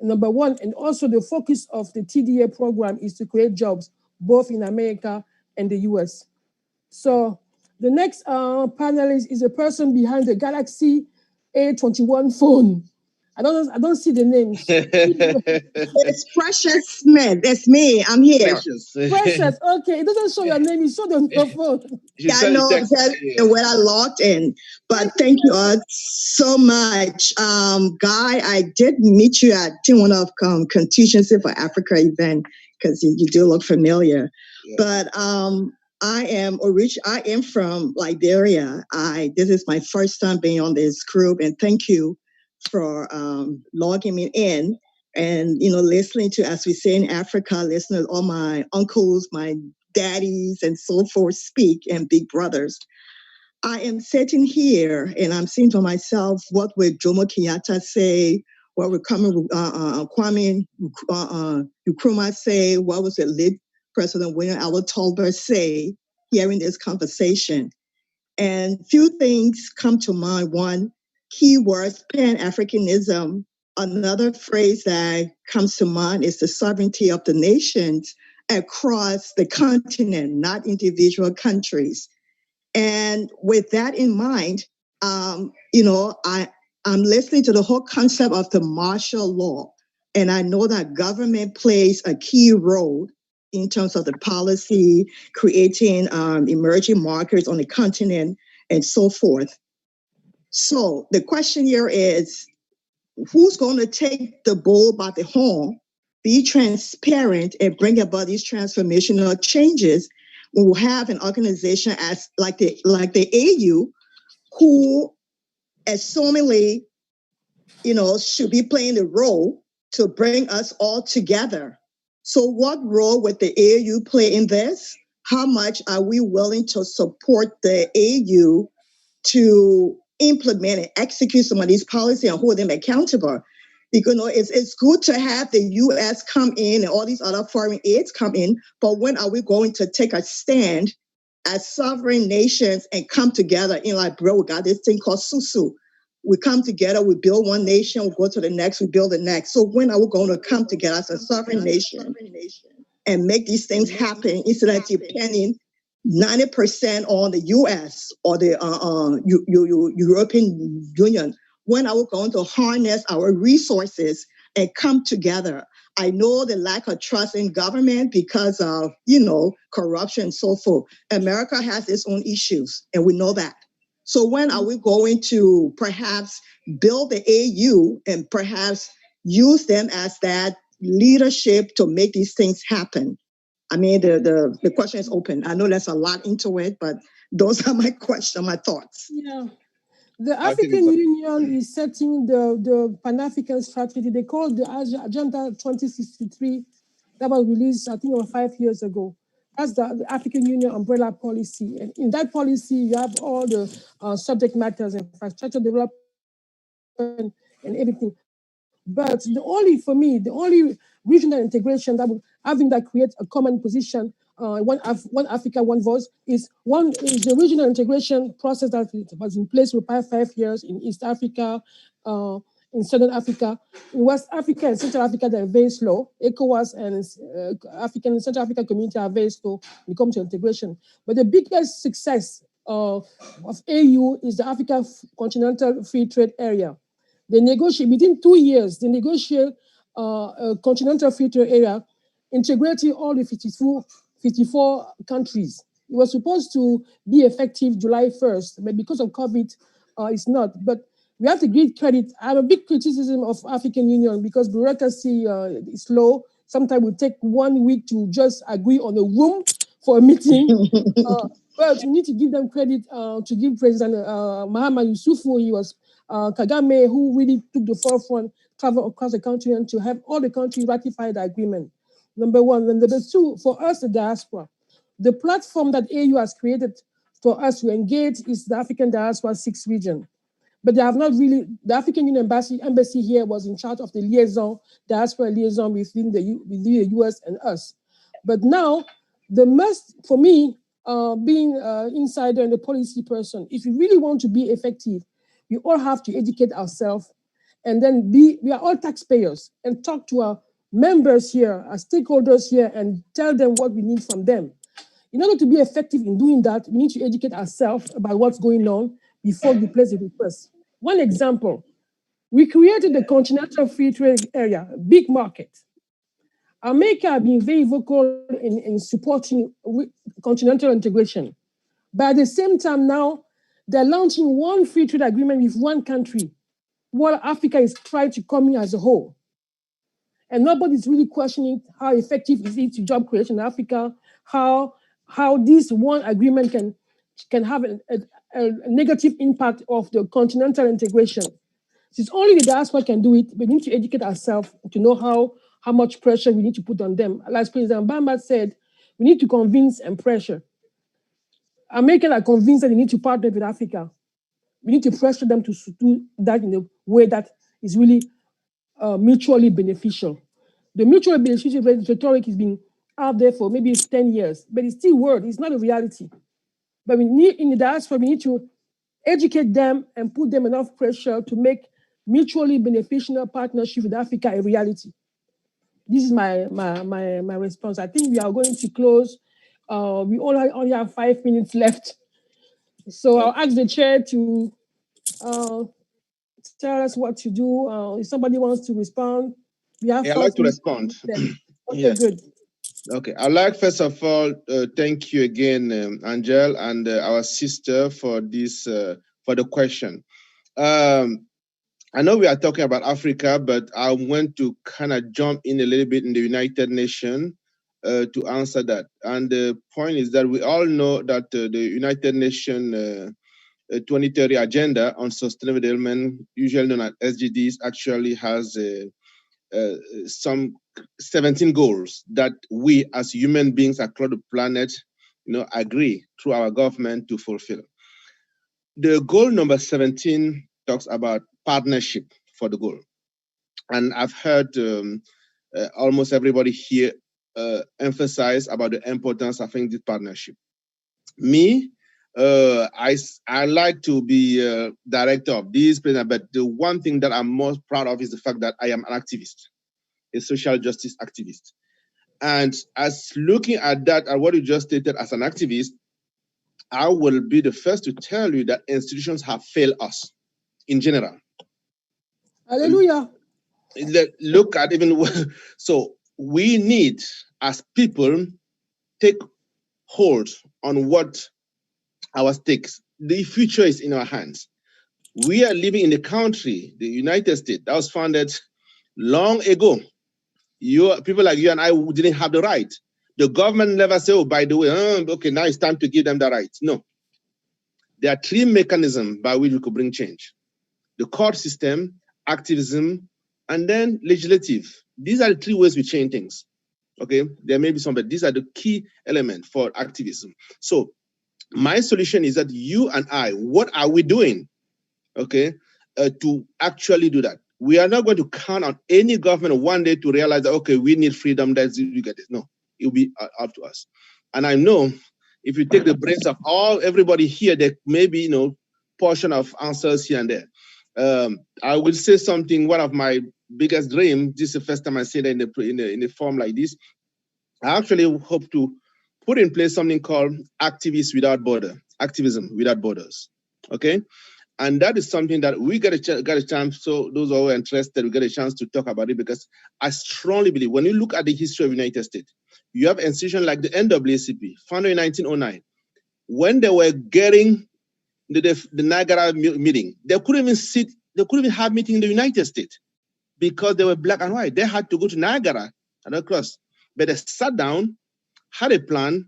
Number one, and also the focus of the TDA program is to create jobs, both in America and the US. So the next panelist is a person behind the Galaxy A21 phone. I don't see the names. It's Precious Smith. That's me. I'm here. Precious. Precious. Okay, it doesn't show your name. It shows your phone. She Yeah, I sent know the text. exactly where I logged in. But thank you all so much. Guy, I did meet you at one of Contingency for Africa event because you do look familiar. Yeah. But I am from Liberia. This is my first time being on this group, and thank you for logging me in and listening to, as we say in Africa, listening to all my uncles, my daddies, and so forth speak, and big brothers. I am sitting here and I'm saying to myself, what would Jomo Kenyatta say? What would Kwame Nkrumah say? What was it late President William Allen Tolbert say? Hearing this conversation, and few things come to mind. One, keywords: Pan-Africanism. Another phrase that comes to mind is the sovereignty of the nations across the continent, not individual countries. And with that in mind, I'm listening to the whole concept of the martial law. And I know that government plays a key role in terms of the policy, creating emerging markets on the continent and so forth. So the question here is, who's going to take the bull by the horn, be transparent, and bring about these transformational changes? We will have an organization as like the AU, who assumingly, should be playing the role to bring us all together. So what role would the AU play in this? How much are we willing to support the AU to implement and execute some of these policies and hold them accountable? Because it's good to have the U.S. come in and all these other foreign aids come in, but when are we going to take a stand as sovereign nations and come together in bro, we got this thing called SUSU. We come together, we build one nation, we go to the next, we build the next. So when are we going to come together as a sovereign nation and make these things happen instead of depending 90% on the U.S. or the European Union? When are we going to harness our resources and come together? I know the lack of trust in government because of, corruption and so forth. America has its own issues, and we know that. So when are we going to perhaps build the AU and perhaps use them as that leadership to make these things happen? I mean, the question is open. I know there's a lot into it, but those are my questions, my thoughts. Yeah. The African Union is setting the Pan-African strategy. They call it the Agenda 2063. That was released, I think, 5 years ago. That's the African Union umbrella policy. And in that policy, you have all the subject matters, infrastructure development and everything. But the only regional integration that creates a common position, one Africa, one voice, is the regional integration process that was in place for 5 years in East Africa, in Southern Africa. In West Africa and Central Africa, they're very slow. ECOWAS and African and Central African community are very slow when it comes to integration. But the biggest success of AU is the African Continental Free Trade Area. They negotiate within 2 years. They negotiate a continental free trade area, integrating all the 54 countries. It was supposed to be effective July 1st, but because of COVID, it's not. But we have to give credit. I have a big criticism of African Union because bureaucracy is slow. Sometimes we take 1 week to just agree on a room for a meeting. But we need to give them credit to give President Mahama Yusufu. He was Kagame, who really took the forefront, travel across the continent to have all the countries ratify the agreement. Number one. And number two, for us, the diaspora, the platform that AU has created for us to engage is the African Diaspora 6 region. But they have not really, the African Union embassy here was in charge of the diaspora liaison between the US and us. But now, the must, for me, being an insider and a policy person, if you really want to be effective, we all have to educate ourselves and then we are all taxpayers and talk to our members here, our stakeholders here, and tell them what we need from them. In order to be effective in doing that, we need to educate ourselves about what's going on before we place a request. One example, We created the Continental Free Trade Area, big market. America has been very vocal in supporting continental integration. But at the same time now, they're launching one free trade agreement with one country, while Africa is trying to come in as a whole. And nobody's really questioning how effective is it to job creation in Africa, how this one agreement can have a negative impact of the continental integration. It's only the diaspora can do it. We need to educate ourselves to know how much pressure we need to put on them. Like President Bamba said, we need to convince and pressure. Americans are convinced that they need to partner with Africa. We need to pressure them to do that in a way that is really mutually beneficial. The mutually beneficial rhetoric has been out there for maybe 10 years, but it's still word. It's not a reality. But we need, in the diaspora, we need to educate them and put them enough pressure to make mutually beneficial partnership with Africa a reality. This is my response. I think we are going to close. We only have 5 minutes left. So I'll ask the chair to tell us what to do. If somebody wants to respond, we have. I'd like to respond. Okay, yes. Good. Okay, I'd like first of all thank you again, Angel, and our sister for this for the question. I know we are talking about Africa, but I want to kind of jump in a little bit in the United Nations to answer that. And the point is that we all know that the United Nations 2030 Agenda on Sustainable Development, usually known as SDGs, actually has some 17 goals that we as human beings across the planet, agree through our government to fulfill. The goal number 17 talks about partnership for the goal. And I've heard almost everybody here emphasize about the importance of this partnership. Me, I like to be director of this, but the one thing that I'm most proud of is the fact that I am an activist, a social justice activist. And as looking at that, at what you just stated as an activist, I will be the first to tell you that institutions have failed us in general. Hallelujah. Look at even, so we need, as people, take hold on what our stakes. The future is in our hands. We are living in a country, the United States, that was founded long ago. People like you and I didn't have the right. The government never say, oh, by the way, okay, now it's time to give them the right. No. There are three mechanisms by which we could bring change. The court system, activism, and then legislative. These are the three ways we change things. Okay, there may be some, but these are the key elements for activism. So my solution is that you and I, what are we doing, okay, to actually do that? We are not going to count on any government one day to realize that, okay, we need freedom, that's you get it. No, it will be up to us. And I know if you take the brains of everybody here, there may be, portion of answers here and there. I will say something, one of my biggest dreams, this is the first time I say that in a form like this. I actually hope to put in place something called Activists Without Borders, Activism Without Borders, okay? And that is something that we get a chance, so those who are interested, we get a chance to talk about it, because I strongly believe, when you look at the history of the United States, you have institutions like the NAACP, founded in 1909. When they were getting the Niagara meeting, they couldn't even have meeting in the United States because they were black and white. They had to go to Niagara and across. But they sat down, had a plan,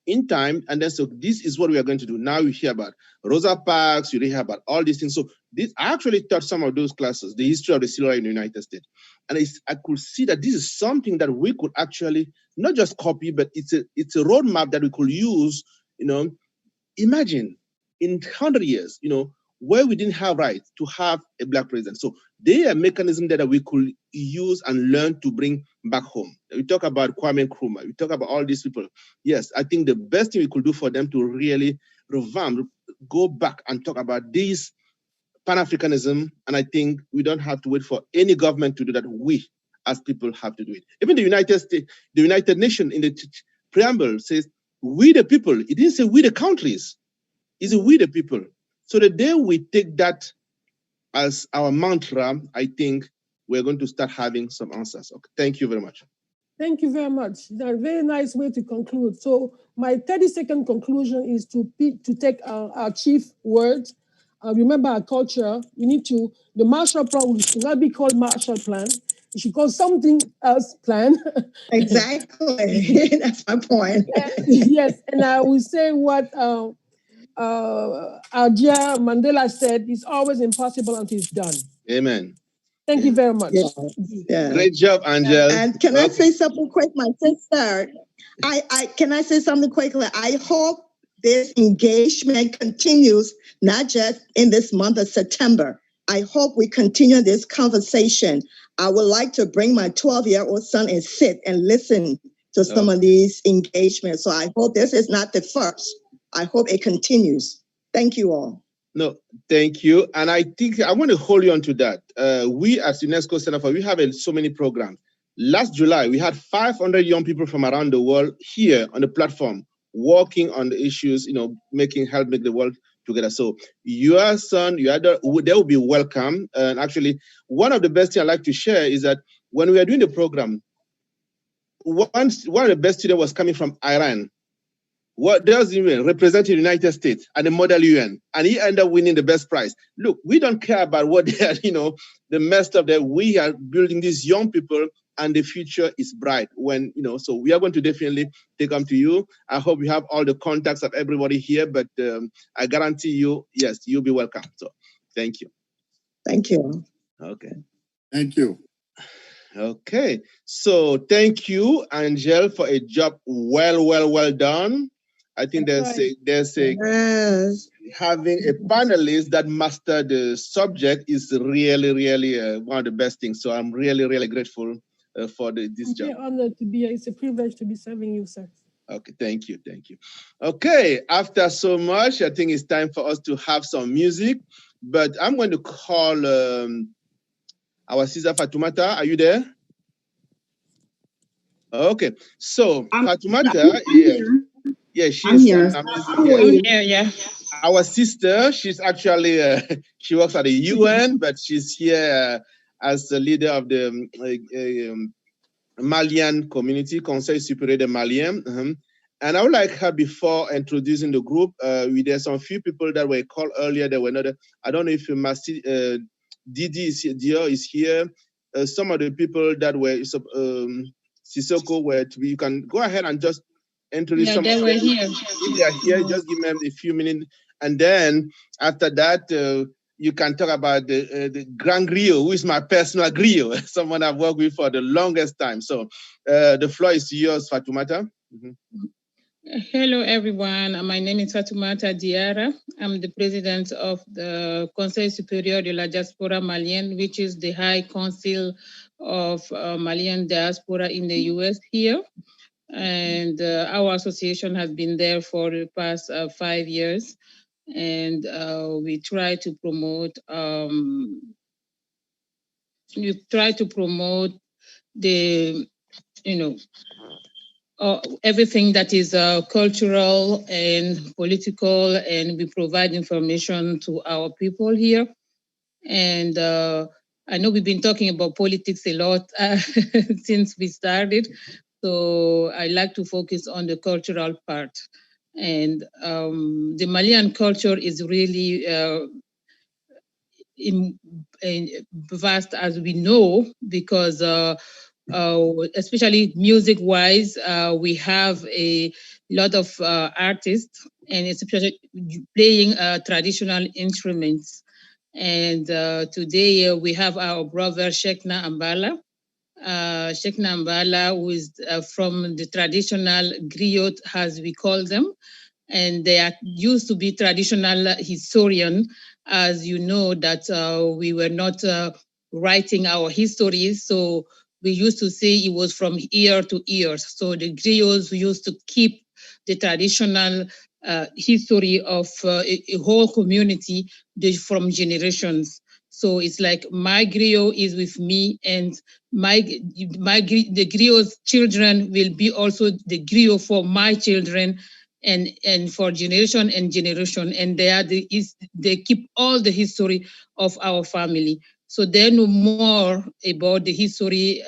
in time, and then so this is what we are going to do. Now you hear about Rosa Parks, you hear about all these things. So this, I actually taught some of those classes, the history of the civil rights in the United States. And I could see that this is something that we could actually not just copy, but it's a roadmap that we could use, imagine in 100 years, where we didn't have rights to have a black president. So there are mechanisms that we could use and learn to bring back home. We talk about Kwame Nkrumah, we talk about all these people. Yes, I think the best thing we could do for them to really revamp, go back and talk about this Pan-Africanism, and I think we don't have to wait for any government to do that. We, as people, have to do it. Even the United States, the United Nations in the preamble says, we the people. It didn't say we the countries. It's we the people. So the day we take that as our mantra, I think we're going to start having some answers. Okay, thank you very much. Thank you very much. That's a very nice way to conclude. So my 30-second conclusion is to take our chief words. Remember our culture. We need to, the Marshall Plan should not be called Marshall Plan. It should call something else plan. Exactly. That's my point. Yes, and I will say what our dear Mandela said, it's always impossible until it's done. Amen. Thank you very much. Yeah. Great job, Angel. And can I say something quick, my sister? Can I say something quickly? I hope this engagement continues, not just in this month of September. I hope we continue this conversation. I would like to bring my 12-year-old son and sit and listen to some of these engagements. So I hope this is not the first. I hope it continues. Thank you all. No, thank you. And I think I want to hold you on to that. We as UNESCO Center for, we have so many programs. Last July, we had 500 young people from around the world here on the platform, working on the issues, help make the world together. So your son, your other, they will be welcome. And actually, one of the best things I like to share is that when we are doing the program, one of the best students was coming from Iran. What does he represent the United States and the model UN, and he ended up winning the best prize. Look, we don't care about what they are, the messed up that we are building these young people, and the future is bright. When so we are going to definitely take them to you. I hope you have all the contacts of everybody here, but I guarantee you, yes, you'll be welcome. So, thank you. Thank you. Okay. Thank you. Okay. So, thank you, Angel, for a job well done. I think having a panelist that mastered the subject is really one of the best things. So I'm really grateful for this job. I'm honored to be. It's a privilege to be serving you, sir. Okay, thank you. Okay, after so much, I think it's time for us to have some music. But I'm going to call our sister Fatoumata. Are you there? Okay, so Fatoumata, yeah, she's here. Yeah. Our sister, she's actually, she works at the UN, but she's here as the leader of the Malian community, Conseil Supérieur de Malien. And I would like her, before introducing the group, there's some few people that were called earlier that were not, I don't know if Didi is here. Some of the people that were, Sissoko were to be, you can go ahead and just introduce some. They were here. If they are here, just give them a few minutes, and then after that, you can talk about the Grand Griot, who is my personal griot, someone I've worked with for the longest time. So the floor is yours, Fatoumata. Hello, everyone. My name is Fatoumata Diarra. I'm the president of the Conseil Supérieur de la Diaspora Malienne, which is the High Council of Malian diaspora in the US here. And our association has been there for the past 5 years, and we try to promote the everything that is cultural and political, and we provide information to our people here. And I know we've been talking about politics a lot since we started. So I like to focus on the cultural part. And the Malian culture is really vast, as we know, because especially music-wise, we have a lot of artists, and especially playing traditional instruments. And today we have our brother Shekna Ambala. Shekna Ambala, who is from the traditional griot, as we call them, and they used to be traditional historian. As you know, that we were not writing our histories, so we used to say it was from ear to ear. So the griots used to keep the traditional history of a whole community from generations. So it's like my griot is with me, and the griot's children will be also the griot for my children, and for generation and generation, and they keep all the history of our family. So they know more about the history,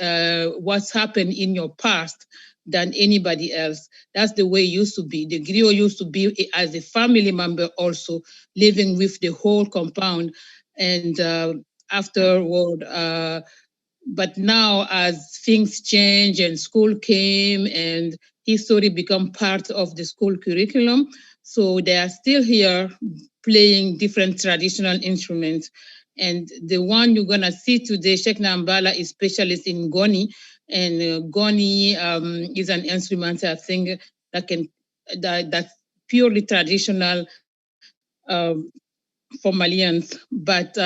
what's happened in your past than anybody else. That's the way it used to be. The griot used to be as a family member also, living with the whole compound. And afterward, but now as things change and school came and history become part of the school curriculum, so they are still here playing different traditional instruments. And the one you're gonna see today, Sheikh Nambala, is specialist in Goni, and Goni is an instrument, I think, that's purely traditional for Malians. But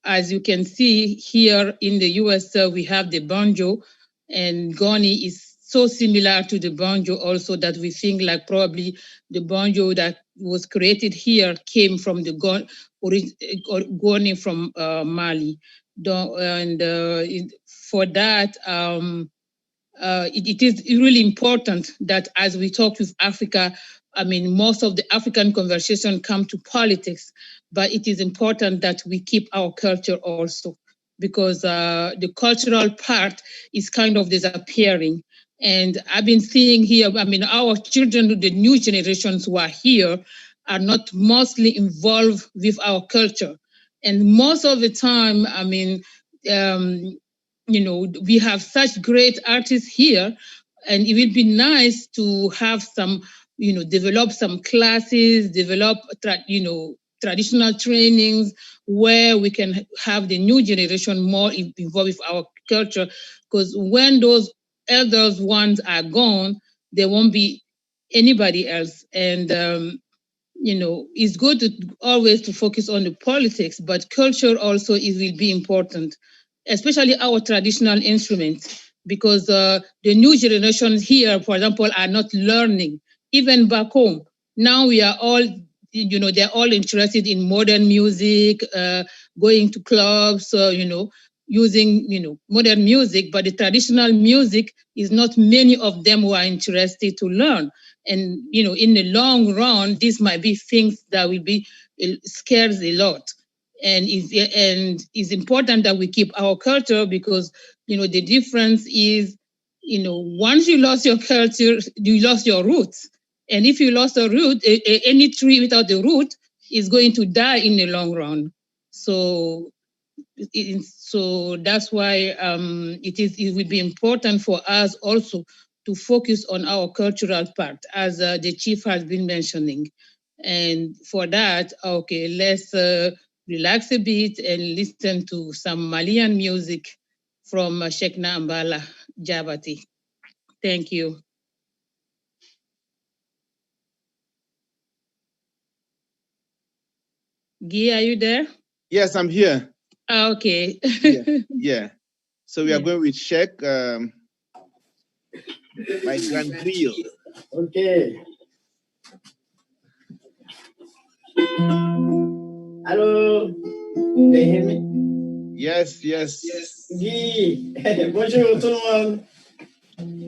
as you can see here in the US, we have the banjo, and Goni is so similar to the banjo also that we think like probably the banjo that was created here came from the Goni from Mali. And for that, it is really important that as we talk with Africa, I mean, most of the African conversation come to politics, but it is important that we keep our culture also, because the cultural part is kind of disappearing. And I've been seeing here, I mean, our children, the new generations who are here, are not mostly involved with our culture. And most of the time, I mean, you know, we have such great artists here, and it would be nice to have some, you know, develop some classes, develop, traditional trainings where we can have the new generation more involved with our culture. Because when those elders ones are gone, there won't be anybody else. And it's good to always to focus on the politics, but culture also will be important, especially our traditional instruments, because the new generations here, for example, are not learning, even back home. Now we are all, they're all interested in modern music, going to clubs, using, modern music, but the traditional music is not many of them who are interested to learn. And, in the long run, this might be things that will be scares a lot. And it's important that we keep our culture, because, the difference is, once you lost your culture, you lost your roots. And if you lost a root, any tree without the root is going to die in the long run. So that's why it will be important for us also to focus on our cultural part, as the chief has been mentioning. And for that, okay, let's relax a bit and listen to some Malian music from Sheikh Nambala Jabati. Thank you. Guy, are you there? Yes, I'm here. Okay. Yeah. So we are going with Sheikh, my grand griot. Okay. Hello. Can you hear me? Yes. Guy. Bonjour tout le monde.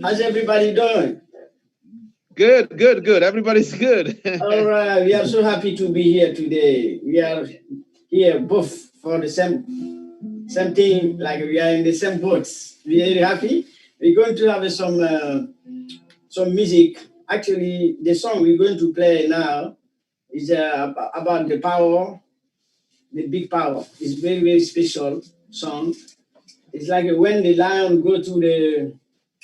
How's everybody doing? Good. Everybody's good. All right. We are so happy to be here today. We are here both for the same thing, like we are in the same boats. We are very happy. We're going to have some music. Actually, the song we're going to play now is about the power, the big power. It's very, very special song. It's like when the lion go to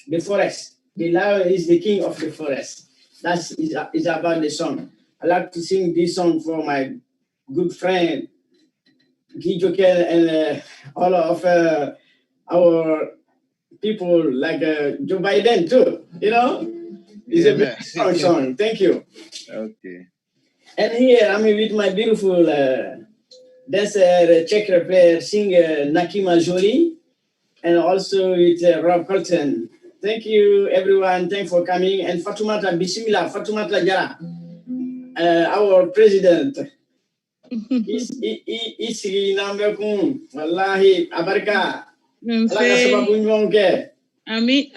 the forest. The lion is the king of the forest. That's is about the song. I like to sing this song for my good friend Guy Jokel and all of our people like Joe Biden too. It's a very strong song. Thank you. Okay. And here I'm with my beautiful dancer, checker player, singer Nakima Jolie, and also with Rob Colton. Thank you, everyone. Thanks for coming. And Fatoumata Bismillah, Fatoumata Jara, our president. Isi nambekum, wallahi abarka. Alaka sababu nyonge. Ami.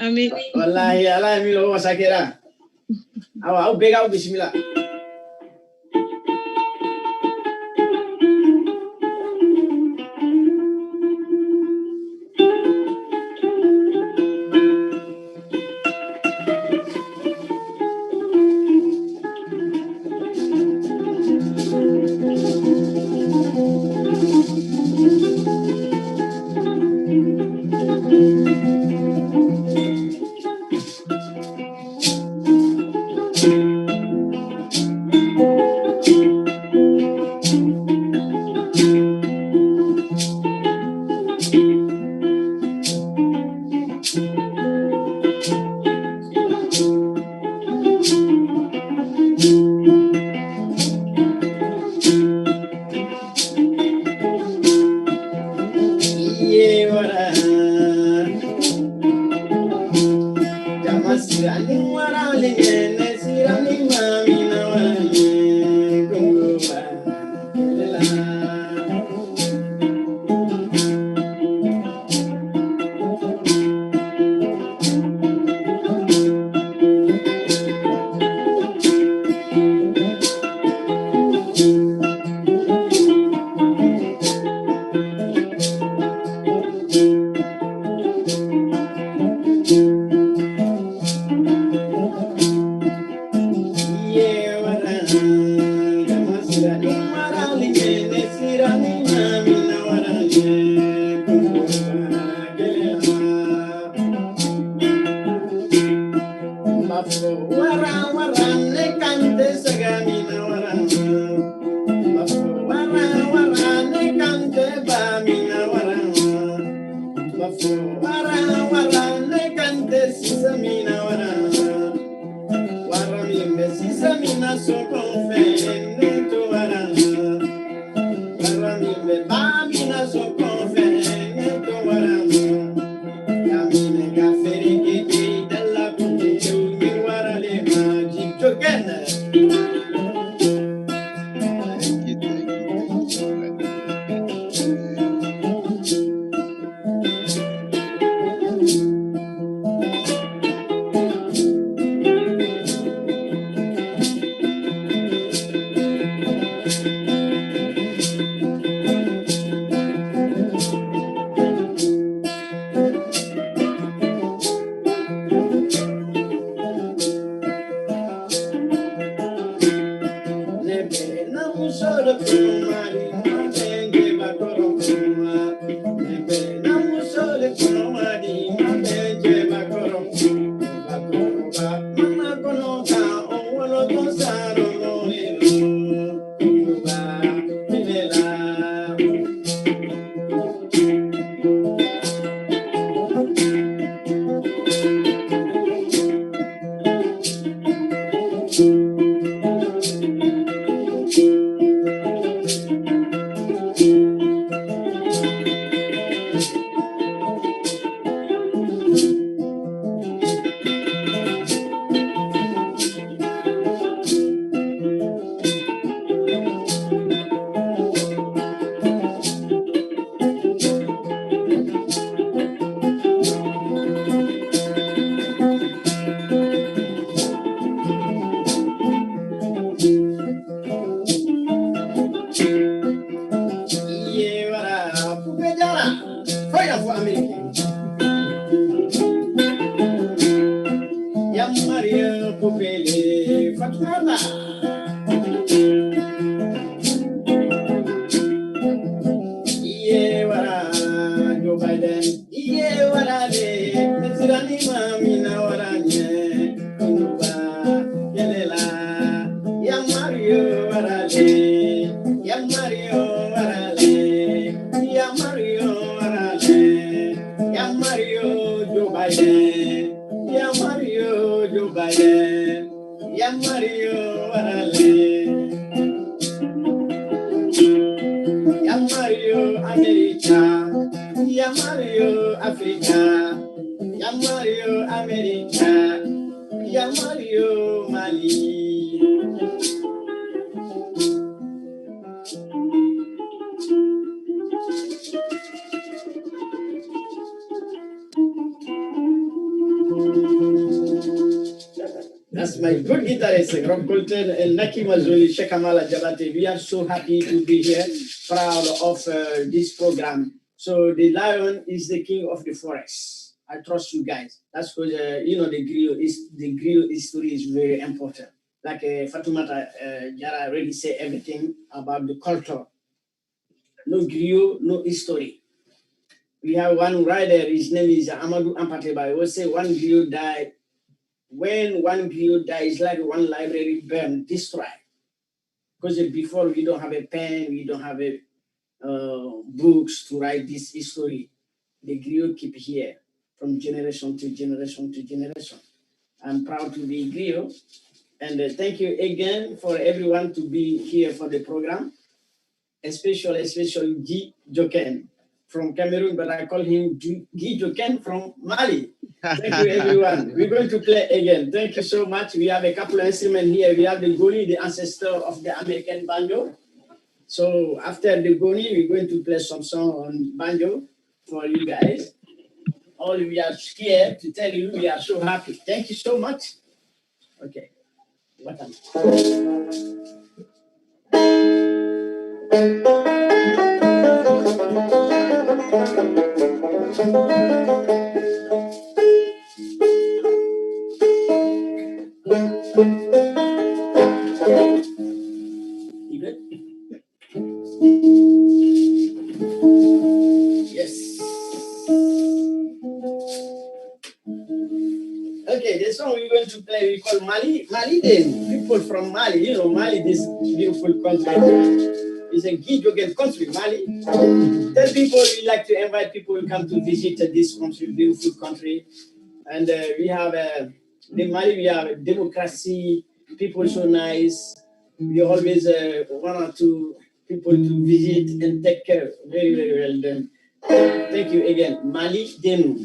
Wallahi, Allah milo wasakira. I'll beg out Bismillah. my good guitarist, Rob Colton, and Naki Mazuli, Shekamala Jabate. We are so happy to be here, proud of this program. So the lion is the king of the forest. I trust you guys. That's because the griot history is very important. Like Fatoumata Jara already said everything about the culture. No griot, no history. We have one rider, his name is Amadou Ampateba. He will say one griot died. When one griot dies, like one library burned, destroyed. Because before we don't have a pen, we don't have a books to write this history. The griot keep here from generation to generation to generation. I'm proud to be griot. And thank you again for everyone to be here for the program, especially Guy Joken from Cameroon, but I call him Guy Joken from Mali. Thank you, everyone. We're going to play again. Thank you so much. We have a couple of instruments here. We have the goni, the ancestor of the American banjo. So after the goni, we're going to play some song on banjo for you guys. All we are here to tell you we are so happy. Thank you so much. Okay. What am You good? Yes. Okay, the song we're going to play we call Mali. Mali then, people from Mali, Mali, this beautiful country. It's a Guy Joken country, Mali. Tell people we like to invite people to come to visit this country, beautiful country. And we have in Mali, we have democracy, people so nice. We always one or two people to visit and take care. Very, very well done. Thank you again. Mali Denu.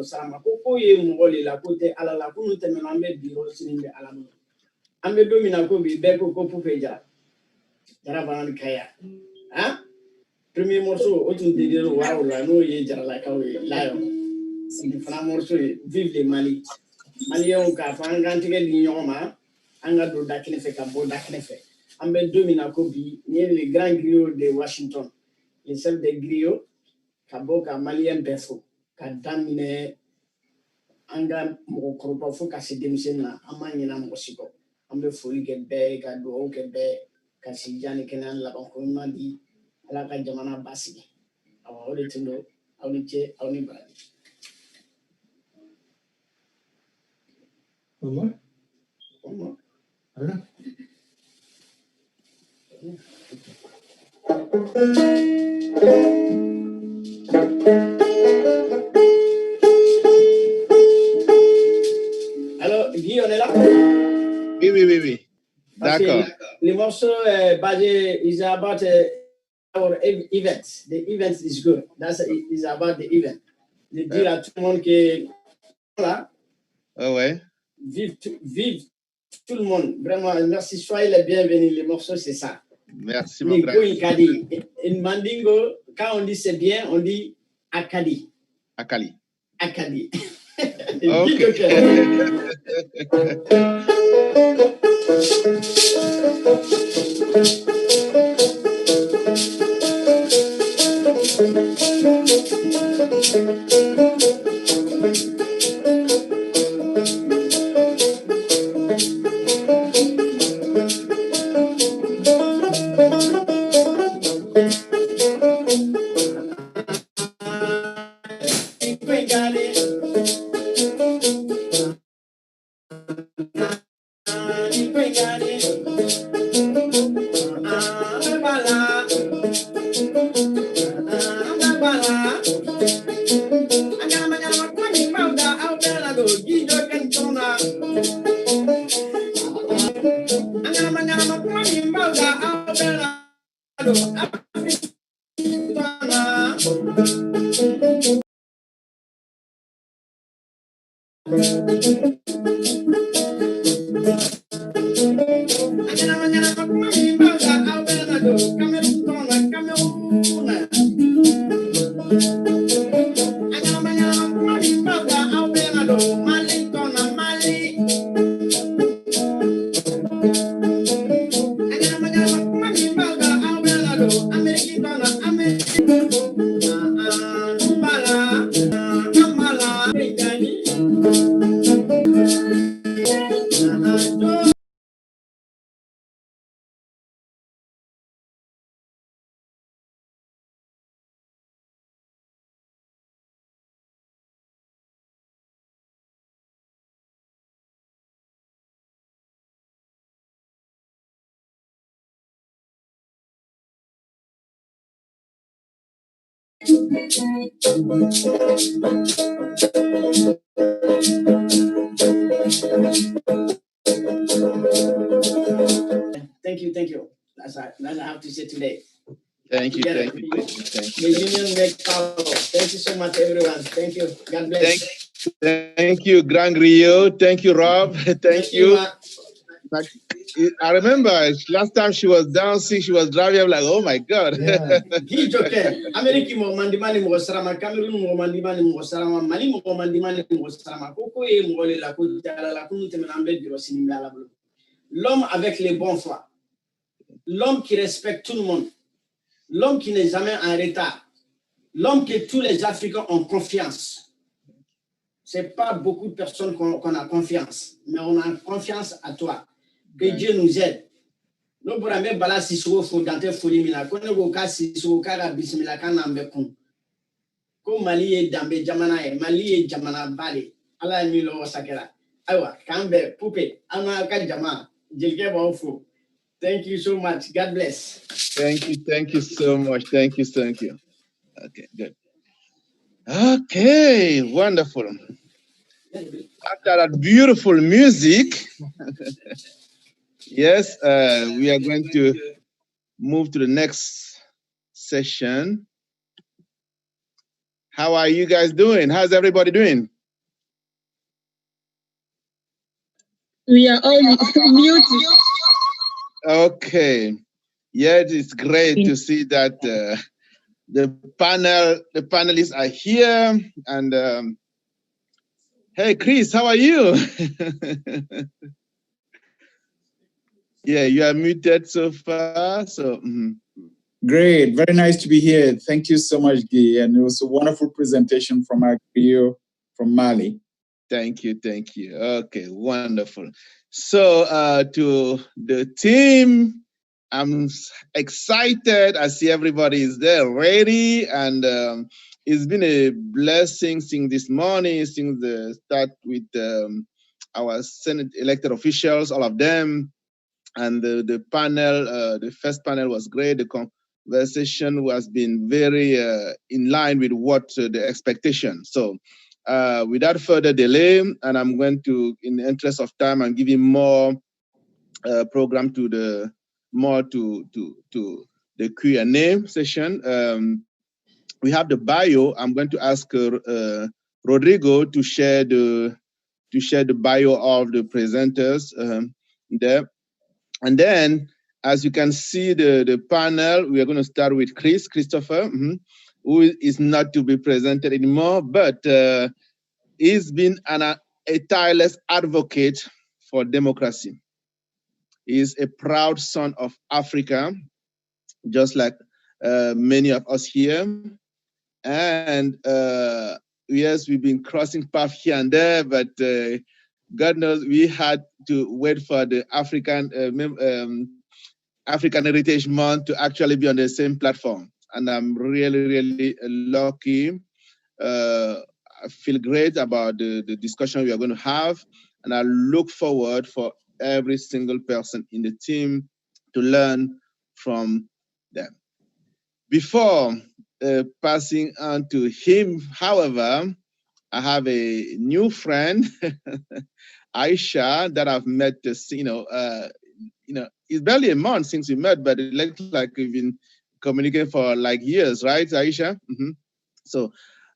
Sama ko ye mɔgɔ le la ko tɛ ala la kunu tɛmɛna an bɛ bi yɔrɔ sini bɛ ala ma an bɛ don min na ko bi bɛɛ ko pufe jara jara bana ni kaya hein premier morceau o tun tɛ dero waaw la n'o ye jaralakaw ye lion sigi fana morceau ye vive le Mali maliyɛnw k'a fɔ an k'an tigɛ di ɲɔgɔn ma an ka don da kelen fɛ ka bɔ da kelen fɛ an bɛ don min na ko bi ni ye le grand griot de Washington le chef de griot ka bɔ ka maliyɛn bɛɛ fo ka daminɛ an ka mɔgɔkɔrɔba fo ka se denmisɛnnin na an ma ɲinɛ mɔgɔ si kɔ an bɛ foli kɛ bɛɛ ka dugawu kɛ bɛɛ ka si jan ni kɛnɛya laban ko ɲuman di ala ka jamana basigi awɔ o de tun don aw ni ce aw ni baraji. Alors, Guy, on est là? Oui. D'accord. Le morceau basé is about our events. The event is good. That's is about the event. De dire à tout le monde que voilà. Ouais. Vive tout le monde. Vraiment, merci. Soyez les bienvenus. Le morceau, c'est ça. Merci, mon frère. In Mandingo, quand on dit c'est bien, on dit Akadi. Akali. Akadi. Ok. Thank you. That's all I have to say today. Thank you, Together, thank you, thank you, thank the you. union makes power. Thank you so much, everyone. Thank you. God bless. Thank you, Grand Rio. Thank you, Rob. Thank you. Like, I remember last time she was dancing, she was driving. I'm like, oh my God. Guy Joker, America mo mandimani mo sarama, Cameroon mo mandimani mo sarama, Mali mo mandimani mo sarama, Koko e mo le la kujala la kunu temenambe diro sinimala blo. L'homme avec les bons foi, l'homme qui respecte tout le monde, l'homme qui n'est jamais en retard, l'homme que tous les Africains ont confiance. C'est pas beaucoup de personnes qu'on a confiance, mais on a confiance à toi. Que Dieu nous aide. Nous pourrons même bala si sur fond dans tes folies mina. Qu'on ne voit si sur kara bismillah kana mbekun. Comme Mali et Dambe Jamana et Mali et Jamana Bali. Allah milo sakera. Awa kambe pupe ama ka jama. Jilke ba fo. Thank you so much. God bless. Thank you so much. Thank you. Okay, good. Okay, wonderful. After that beautiful music, yes, we are going to move to the next session. How are you guys doing? How's everybody doing? We are all muted. Okay. Yeah, it's great to see that the panelists are here. And hey, Chris, how are you? Yeah, you are muted so far. So. Great, very nice to be here. Thank you so much, Guy. And it was a wonderful presentation from our Rio from Mali. Thank you. Okay, wonderful. So to the team, I'm excited. I see everybody is there ready, and it's been a blessing since this morning, since the start with our Senate elected officials, all of them, and the panel. The first panel was great. The conversation has been very in line with what the expectation. So without further delay, and I'm going to, in the interest of time, I'm giving more program to the the Q&A session. We have the bio. I'm going to ask Rodrigo to share the bio of the presenters there. And then, as you can see, the panel, we are going to start with Christopher, who is not to be presented anymore, but he's been a tireless advocate for democracy. He is a proud son of Africa, just like many of us here. And yes, we've been crossing paths here and there, but God knows we had to wait for the African Heritage Month to actually be on the same platform. And I'm really, really lucky. I feel great about the discussion we are going to have. And I look forward for every single person in the team to learn from them. Before passing on to him, however, I have a new friend, Aisha, that I've met. It's barely a month since we met, but it looks like we've been communicating for like years, right, Aisha? So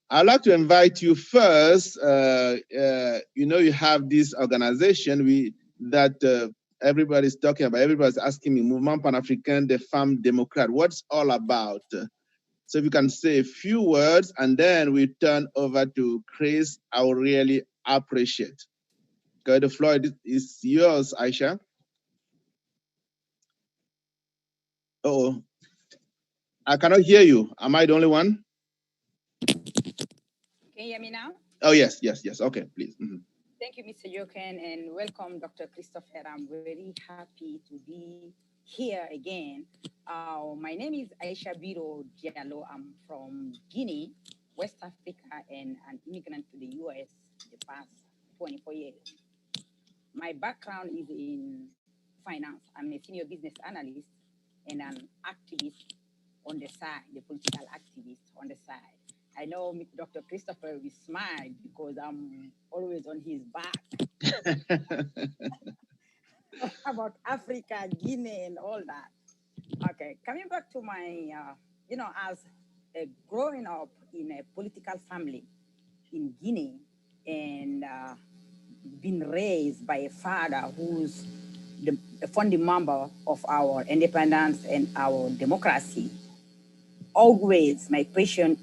I'd like to invite you first. You have this organization that everybody's talking about. Everybody's asking me, Mouvement Pan-Africain des Femmes Démocrates. What's all about? So if you can say a few words, and then we turn over to Chris, I would really appreciate. Okay, the floor is yours, Aisha. Uh-oh. I cannot hear you. Am I the only one? Can you hear me now? Oh, yes. Okay, please. Thank you, Mr. Joken, and welcome, Dr. Christopher. I'm very happy to be here again. My name is Aisha Biro Diallo. I'm from Guinea, West Africa, and an immigrant to the US the past 24 years. My background is in finance. I'm a senior business analyst and an activist on the side, the political activist on the side. I know Dr. Christopher will smile because I'm always on his back about Africa, Guinea, and all that. Okay, coming back to my, as growing up in a political family in Guinea and been raised by a father who's the founding member of our independence and our democracy, always my passion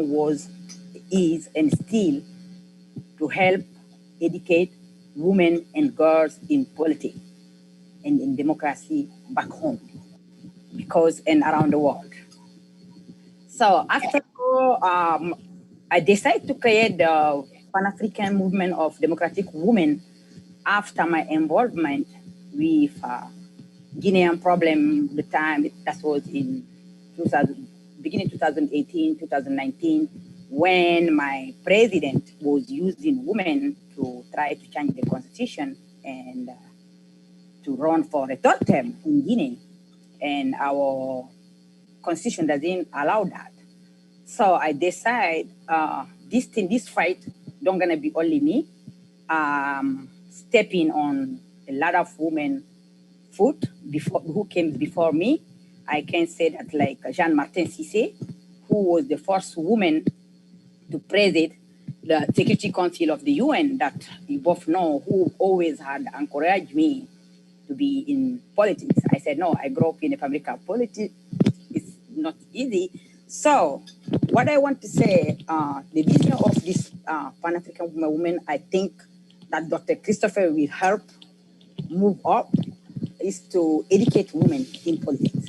was, is, and still to help educate women and girls in politics and in democracy back home, because and around the world. So after I decided to create the Pan-African movement of democratic women after my involvement with Guinean problem, the time that was in beginning 2018, 2019, when my president was using women to try to change the constitution and to run for a third term in Guinea. And our constitution doesn't allow that. So I decide this fight don't gonna be only me stepping on a lot of women foot who came before me. I can say that like Jean-Martin Cissé, who was the first woman to preside the Security Council of the UN, that you both know, who always had encouraged me to be in politics. I said, no, I grew up in a family of politics. It's not easy. So what I want to say, the vision of this Pan-African woman, I think that Dr. Christopher will help move up, is to educate women in politics.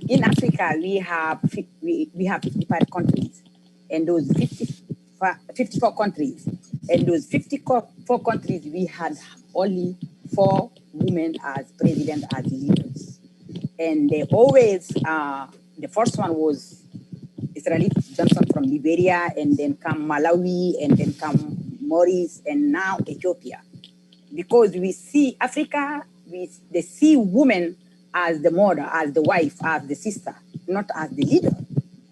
In Africa, we have 55 countries, and those 54 countries, and those 54 countries, we had only 4 women as president, as leaders. And they always, the first one was Israeli Johnson from Liberia, and then come Malawi, and then come Maurice, and now Ethiopia. Because we see Africa, they see women as the mother, as the wife, as the sister, not as the leader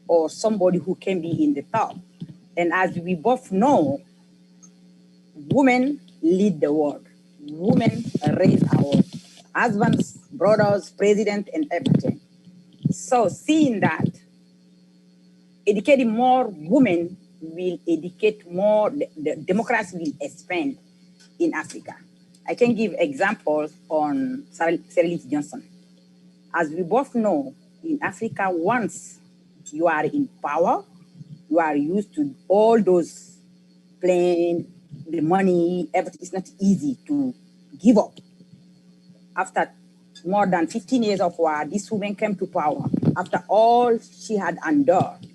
or somebody who can be in the top. And as we both know, women lead the world. Women raise our husbands, brothers, president, and everything. So seeing that, educating more women will educate more, the democracy will expand in Africa. I can give examples on Sarah Johnson. As we both know, in Africa, once you are in power, you are used to all those playing, the money, everything. It's not easy to give up. After more than 15 years of war, this woman came to power. After all she had endured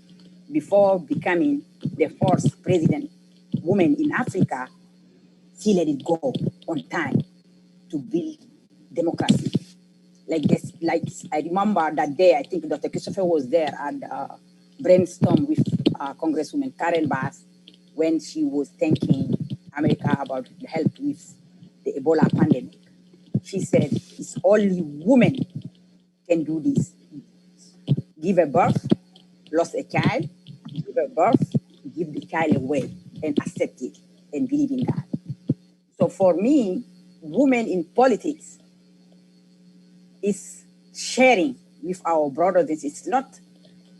before becoming the first president woman in Africa, she let it go on time to build democracy. Like this, like I remember that day, I think Dr. Christopher was there and brainstorm with Congresswoman Karen Bass when she was thanking America about the help with the Ebola pandemic. She said, it's only women can do this. Give a birth, lost a child, give a birth, give the child away and accept it and believe in that. So for me, women in politics is sharing with our brothers. It's not,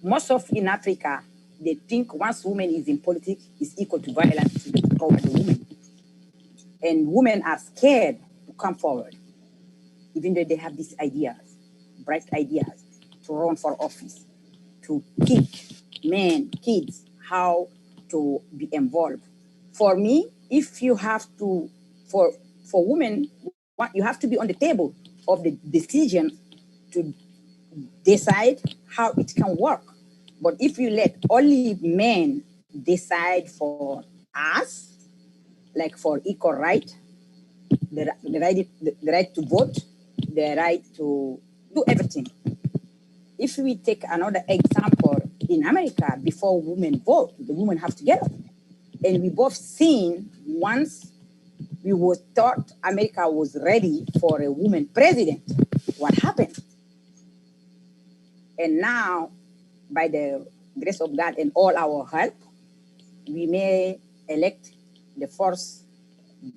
most of in Africa, they think once woman is in politics, is equal to violence toward the woman. And women are scared to come forward, even though they have these ideas, bright ideas, to run for office, to teach men, kids, how to be involved. For me, if you have to, for women, you have to be on the table of the decision to decide how it can work. But if you let only men decide for us, like for equal right, the right to vote, the right to do everything. If we take another example, in America, before women vote, the women have to get up. And we both seen once we were thought America was ready for a woman president, what happened? And now, by the grace of God and all our help, we may elect the first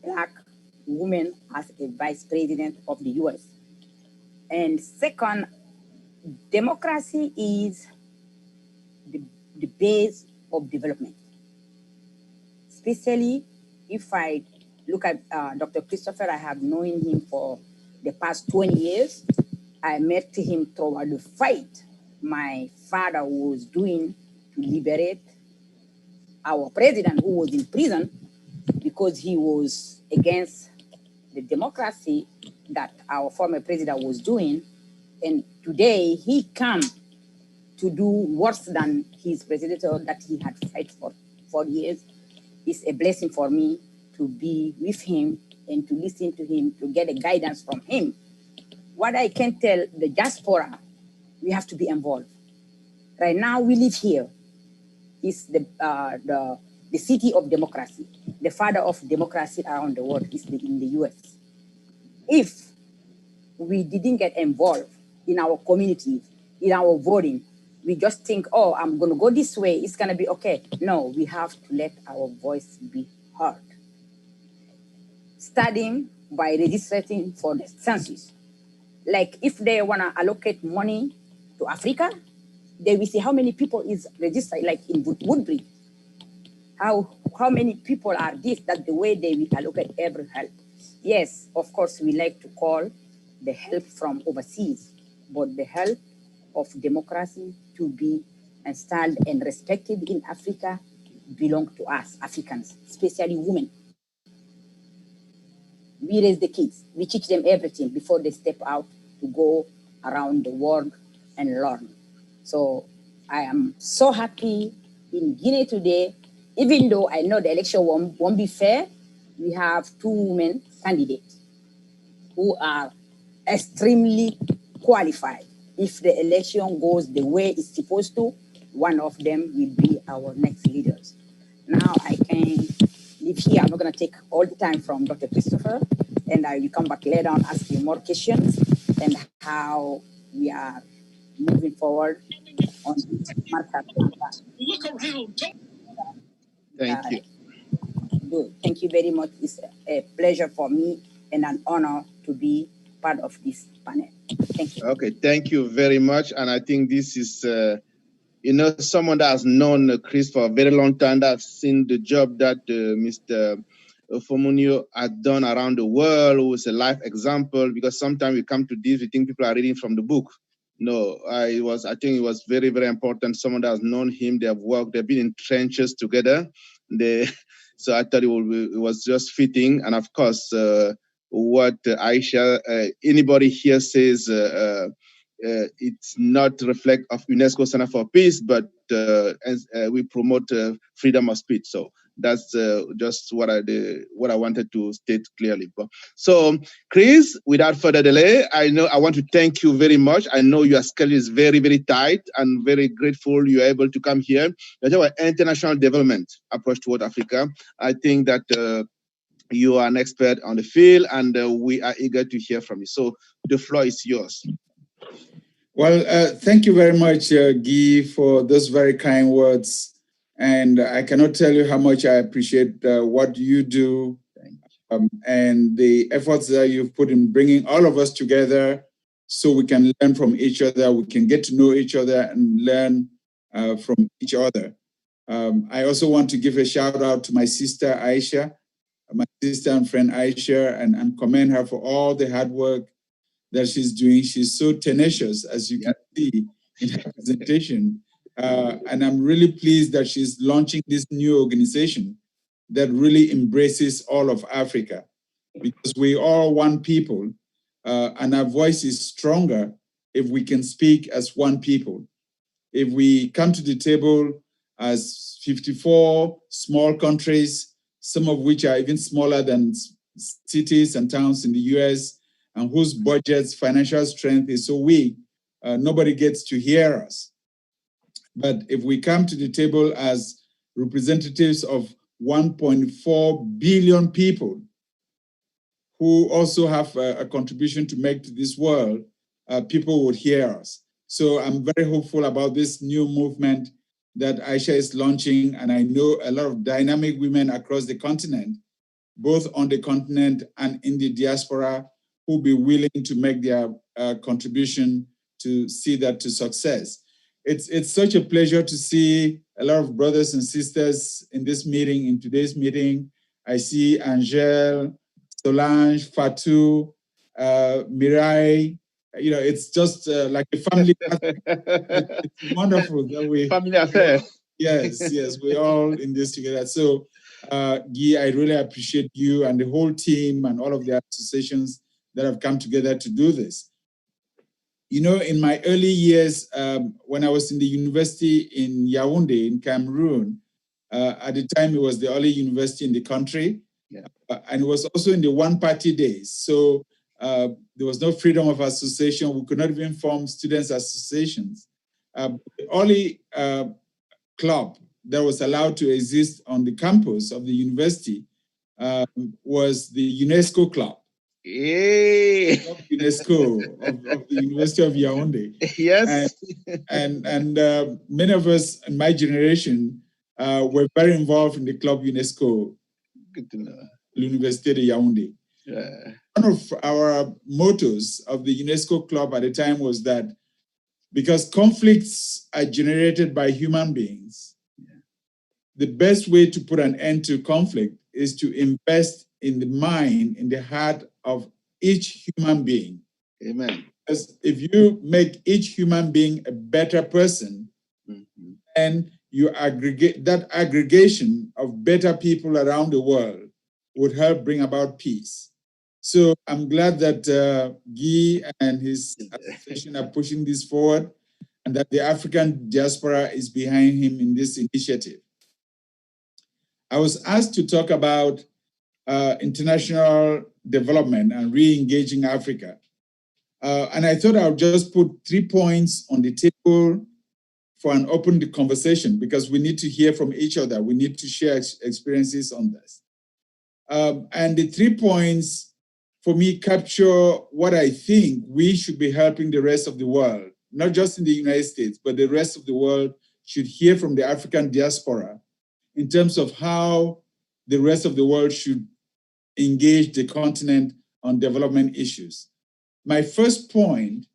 Black woman as a vice president of the US. And second, democracy is the base of development. Especially if I look at Dr. Christopher, I have known him for the past 20 years. I met him toward the fight my father was doing to liberate our president who was in prison because he was against the democracy that our former president was doing. And today he come to do worse than his predecessor that he had fight for 4 years. It's a blessing for me to be with him and to listen to him, to get a guidance from him. What I can tell the diaspora, we have to be involved. Right now we live here. It's the city of democracy. The father of democracy around the world is in the US. If we didn't get involved in our communities, in our voting, we just think, oh, I'm going to go this way, it's going to be okay. No, we have to let our voice be heard. Starting by registering for the census. Like if they want to allocate money to Africa, they will see how many people is registered, like in Woodbridge. How many people are this? That's the way they will allocate every help. Yes, of course, we like to call the help from overseas, but the help of democracy to be installed and respected in Africa belong to us, Africans, especially women. We raise the kids. We teach them everything before they step out to go around the world and learn. So I am so happy in Guinea today, even though I know the election won't be fair. We have 2 women candidates who are extremely qualified. If the election goes the way it's supposed to, one of them will be our next leaders. Now I can leave here. I'm not going to take all the time from Dr. Christopher, and I will come back later on asking you more questions and how we are moving forward on this market. Look around. Thank you. Good. Thank you very much. It's a pleasure for me and an honor to be part of this panel. Thank you. Okay, thank you very much. And I think this is, someone that has known Chris for a very long time, that has seen the job that Mr. Fomunio has done around the world, who is a life example, because sometimes we come to this, we think people are reading from the book. No, I think it was very, very important. Someone that has known him, they have worked, they've been in trenches together. So I thought it was just fitting. And of course, what Aisha, anybody here says, it's not reflect of UNESCO Center for Peace, but we promote freedom of speech. So that's just what I wanted to state clearly. So, Chris, without further delay, I want to thank you very much. I know your schedule is very, very tight, and very grateful you're able to come here. That's our international development approach toward Africa. I think that you are an expert on the field, and we are eager to hear from you. So the floor is yours. Well, thank you very much, Guy, for those very kind words. And I cannot tell you how much I appreciate what you do and the efforts that you've put in bringing all of us together so we can learn from each other, we can get to know each other and learn from each other. I also want to give a shout out to my sister, Aisha, my sister and friend Aisha, and commend her for all the hard work that she's doing. She's so tenacious, as you can see in her presentation. And I'm really pleased that she's launching this new organization that really embraces all of Africa, because we are one people, and our voice is stronger if we can speak as one people. If we come to the table as 54 small countries, some of which are even smaller than cities and towns in the US, and whose budget's financial strength is so weak, nobody gets to hear us. But if we come to the table as representatives of 1.4 billion people who also have a contribution to make to this world, people would hear us. So I'm very hopeful about this new movement that Aisha is launching, and I know a lot of dynamic women across the continent, both on the continent and in the diaspora, who will be willing to make their contribution to see that to success. It's such a pleasure to see a lot of brothers and sisters in this meeting, in today's meeting. I see Angel, Solange, Fatou, Mirai. You know, it's just like a family. It's wonderful that we family affair. Yes, yes, we're all in this together. So, Guy, I really appreciate you and the whole team and all of the associations that have come together to do this. You know, in my early years, when I was in the university in Yaoundé in Cameroon, at the time it was the only university in the country, and it was also in the one-party days. So there was no freedom of association. We could not even form students' associations. The only club that was allowed to exist on the campus of the university was the UNESCO club. Yay! UNESCO of the University of Yaoundé. Yes. And many of us in my generation were very involved in the club UNESCO. Good to know. L'Université de Yaoundé. Yeah. One of our mottos of the UNESCO club at the time was that because conflicts are generated by human beings, the best way to put an end to conflict is to invest in the mind, in the heart of each human being. Amen. Because if you make each human being a better person, and you aggregate that aggregation of better people around the world would help bring about peace. So I'm glad that Guy and his association are pushing this forward, and that the African diaspora is behind him in this initiative. I was asked to talk about international development and re-engaging Africa. And I thought I would just put 3 points on the table for an open conversation, because we need to hear from each other. We need to share experiences on this. And the 3 points, for me, capture what I think we should be helping the rest of the world, not just in the United States, but the rest of the world should hear from the African diaspora in terms of how the rest of the world should engage the continent on development issues. My first point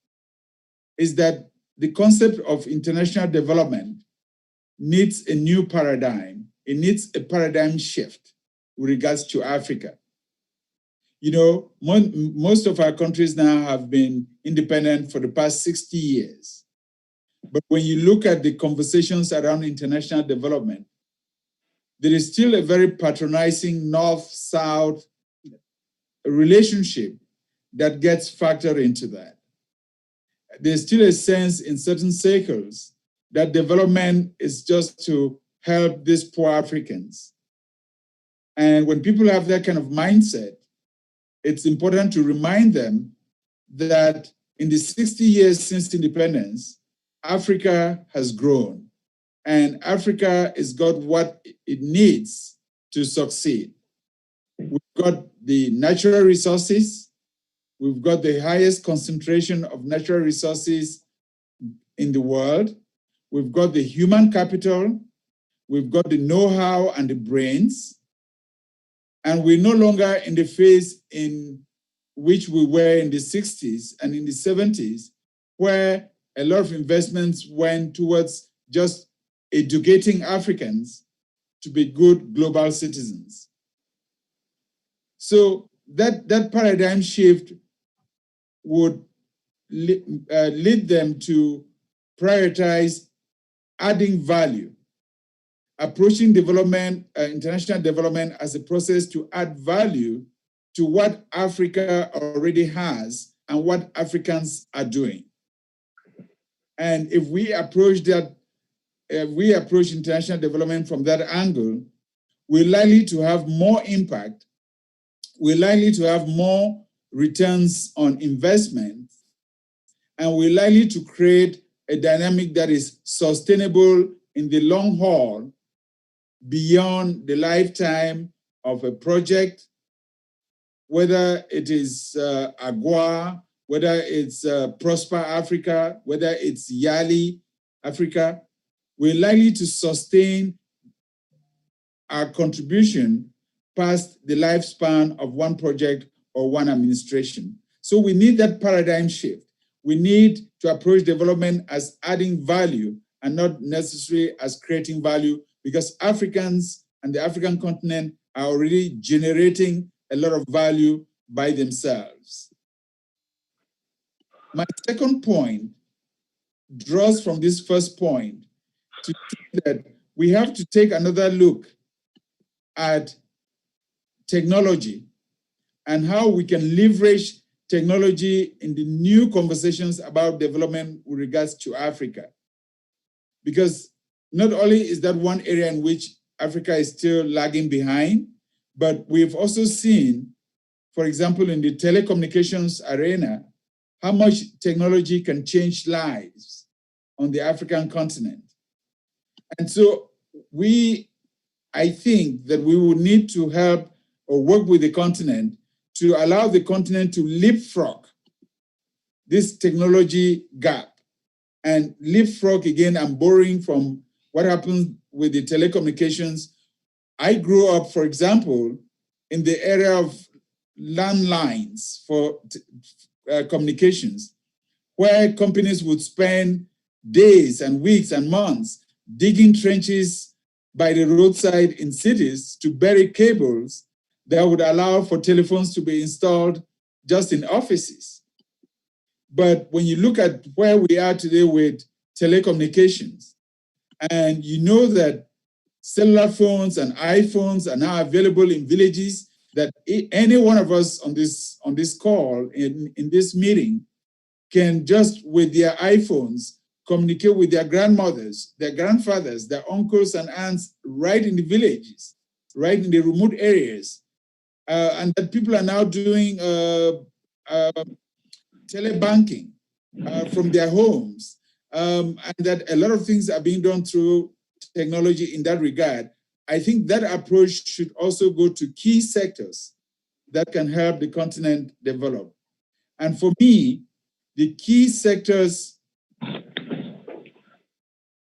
is that the concept of international development needs a new paradigm. It needs a paradigm shift with regards to Africa. You know, most of our countries now have been independent for the past 60 years. But when you look at the conversations around international development, there is still a very patronizing North-South relationship that gets factored into that. There's still a sense in certain circles that development is just to help these poor Africans. And when people have that kind of mindset, it's important to remind them that in the 60 years since independence, Africa has grown, and Africa has got what it needs to succeed. We've got the natural resources. We've got the highest concentration of natural resources in the world. We've got the human capital. We've got the know-how and the brains. And we're no longer in the phase in which we were in the 60s and in the 70s, where a lot of investments went towards just educating Africans to be good global citizens. So that paradigm shift would lead them to prioritize adding value, approaching development, international development as a process to add value to what Africa already has and what Africans are doing. And if we approach that, if we approach international development from that angle, we're likely to have more impact. We're likely to have more returns on investment, and we're likely to create a dynamic that is sustainable in the long haul beyond the lifetime of a project, whether it is AGOA, whether it's Prosper Africa, whether it's YALI Africa. we're likely to sustain our contribution past the lifespan of one project or one administration. So we need that paradigm shift. We need to approach development as adding value and not necessarily as creating value, because Africans and the African continent are already generating a lot of value by themselves. My second point draws from this first point to see that we have to take another look at technology and how we can leverage technology in the new conversations about development with regards to Africa. Because not only is that one area in which Africa is still lagging behind, but we've also seen, for example, in the telecommunications arena, how much technology can change lives on the African continent. And so I think that we will need to help or work with the continent to allow the continent to leapfrog this technology gap. And leapfrog, again, I'm borrowing from what happened with the telecommunications. I grew up, for example, in the area of landlines for communications, where companies would spend days and weeks and months digging trenches by the roadside in cities to bury cables that would allow for telephones to be installed just in offices. But when you look at where we are today with telecommunications, and you know that cellular phones and iPhones are now available in villages, that any one of us on this call, in this meeting, can just with their iPhones communicate with their grandmothers, their grandfathers, their uncles and aunts right in the villages, right in the remote areas. And that people are now doing telebanking from their homes, and that a lot of things are being done through technology in that regard. I think that approach should also go to key sectors that can help the continent develop. And for me, the key sectors,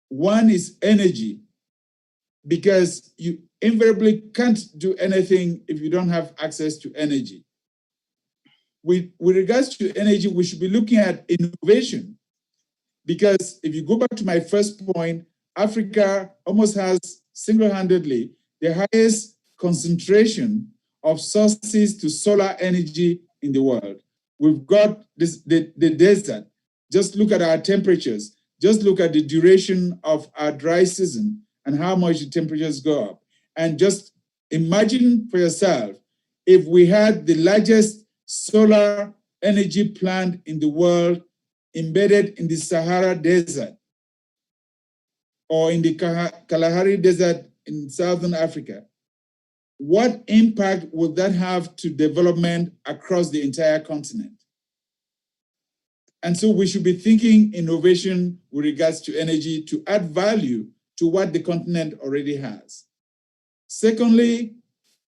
one is energy, because you invariably can't do anything if you don't have access to energy. With regards to energy, we should be looking at innovation, because if you go back to my first point, Africa almost has single-handedly the highest concentration of sources to solar energy in the world. We've got the desert. Just look at our temperatures. Just look at the duration of our dry season and how much the temperatures go up. And just imagine for yourself, if we had the largest solar energy plant in the world embedded in the Sahara Desert or in the Kalahari Desert in Southern Africa, what impact would that have to development across the entire continent? And so we should be thinking innovation with regards to energy to add value to what the continent already has. Secondly,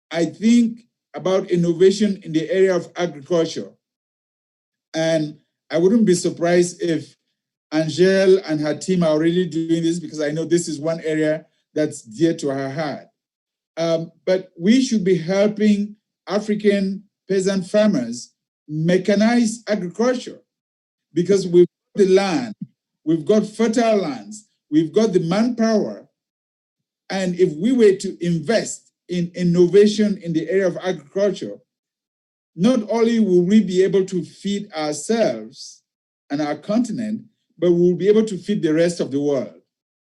I think about innovation in the area of agriculture. And I wouldn't be surprised if Angèle and her team are already doing this, because I know this is one area that's dear to her heart. But we should be helping African peasant farmers mechanize agriculture, because we've got the land, we've got fertile lands, we've got the manpower. And if we were to invest in innovation in the area of agriculture, not only will we be able to feed ourselves and our continent, but we'll be able to feed the rest of the world.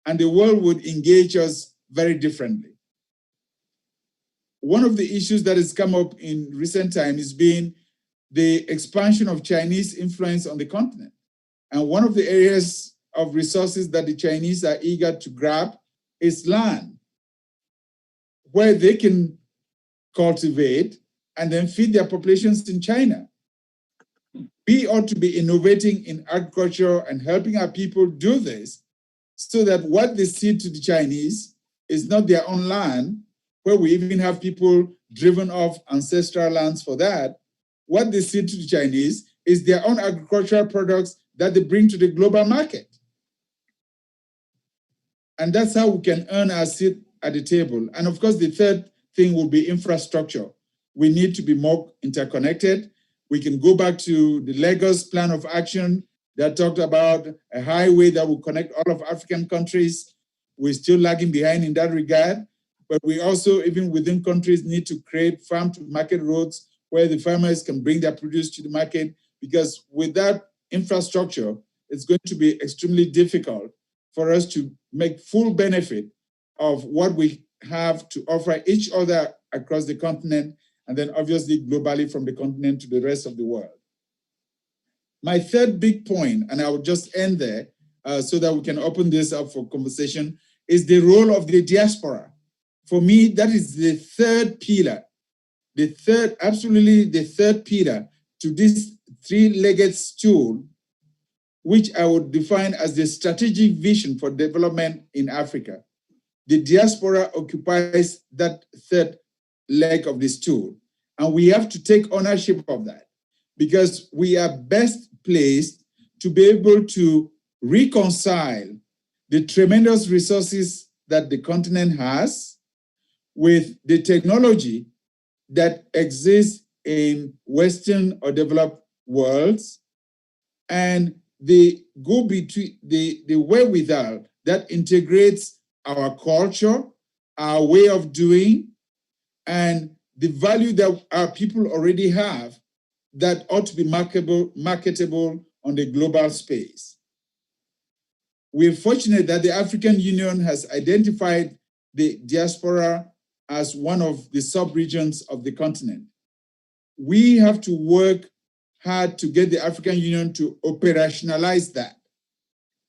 And the world would engage us very differently. One of the issues that has come up in recent times has been the expansion of Chinese influence on the continent. And one of the areas of resources that the Chinese are eager to grab is land, where they can cultivate and then feed their populations in China. We ought to be innovating in agriculture and helping our people do this, so that what they cede to the Chinese is not their own land, where we even have people driven off ancestral lands for that. What they cede to the Chinese is their own agricultural products that they bring to the global market. And that's how we can earn our seat at the table. And of course, the third thing will be infrastructure. We need to be more interconnected. We can go back to the Lagos Plan of Action that talked about a highway that will connect all of African countries. We're still lagging behind in that regard, but we also, even within countries, need to create farm-to-market roads where the farmers can bring their produce to the market, because without infrastructure, it's going to be extremely difficult for us to make full benefit of what we have to offer each other across the continent, and then obviously globally from the continent to the rest of the world. My third big point, and I will just end there so that we can open this up for conversation, is the role of the diaspora. For me, that is the third pillar, absolutely the third pillar to this three-legged stool, which I would define as the strategic vision for development in Africa. The diaspora occupies that third leg of the stool, and we have to take ownership of that, because we are best placed to be able to reconcile the tremendous resources that the continent has with the technology that exists in Western or developed worlds, and the go-between, the wherewithal that integrates our culture, our way of doing, and the value that our people already have that ought to be marketable on the global space. We're fortunate that the African Union has identified the diaspora as one of the sub-regions of the continent. We have to work hard to get the African Union to operationalize that.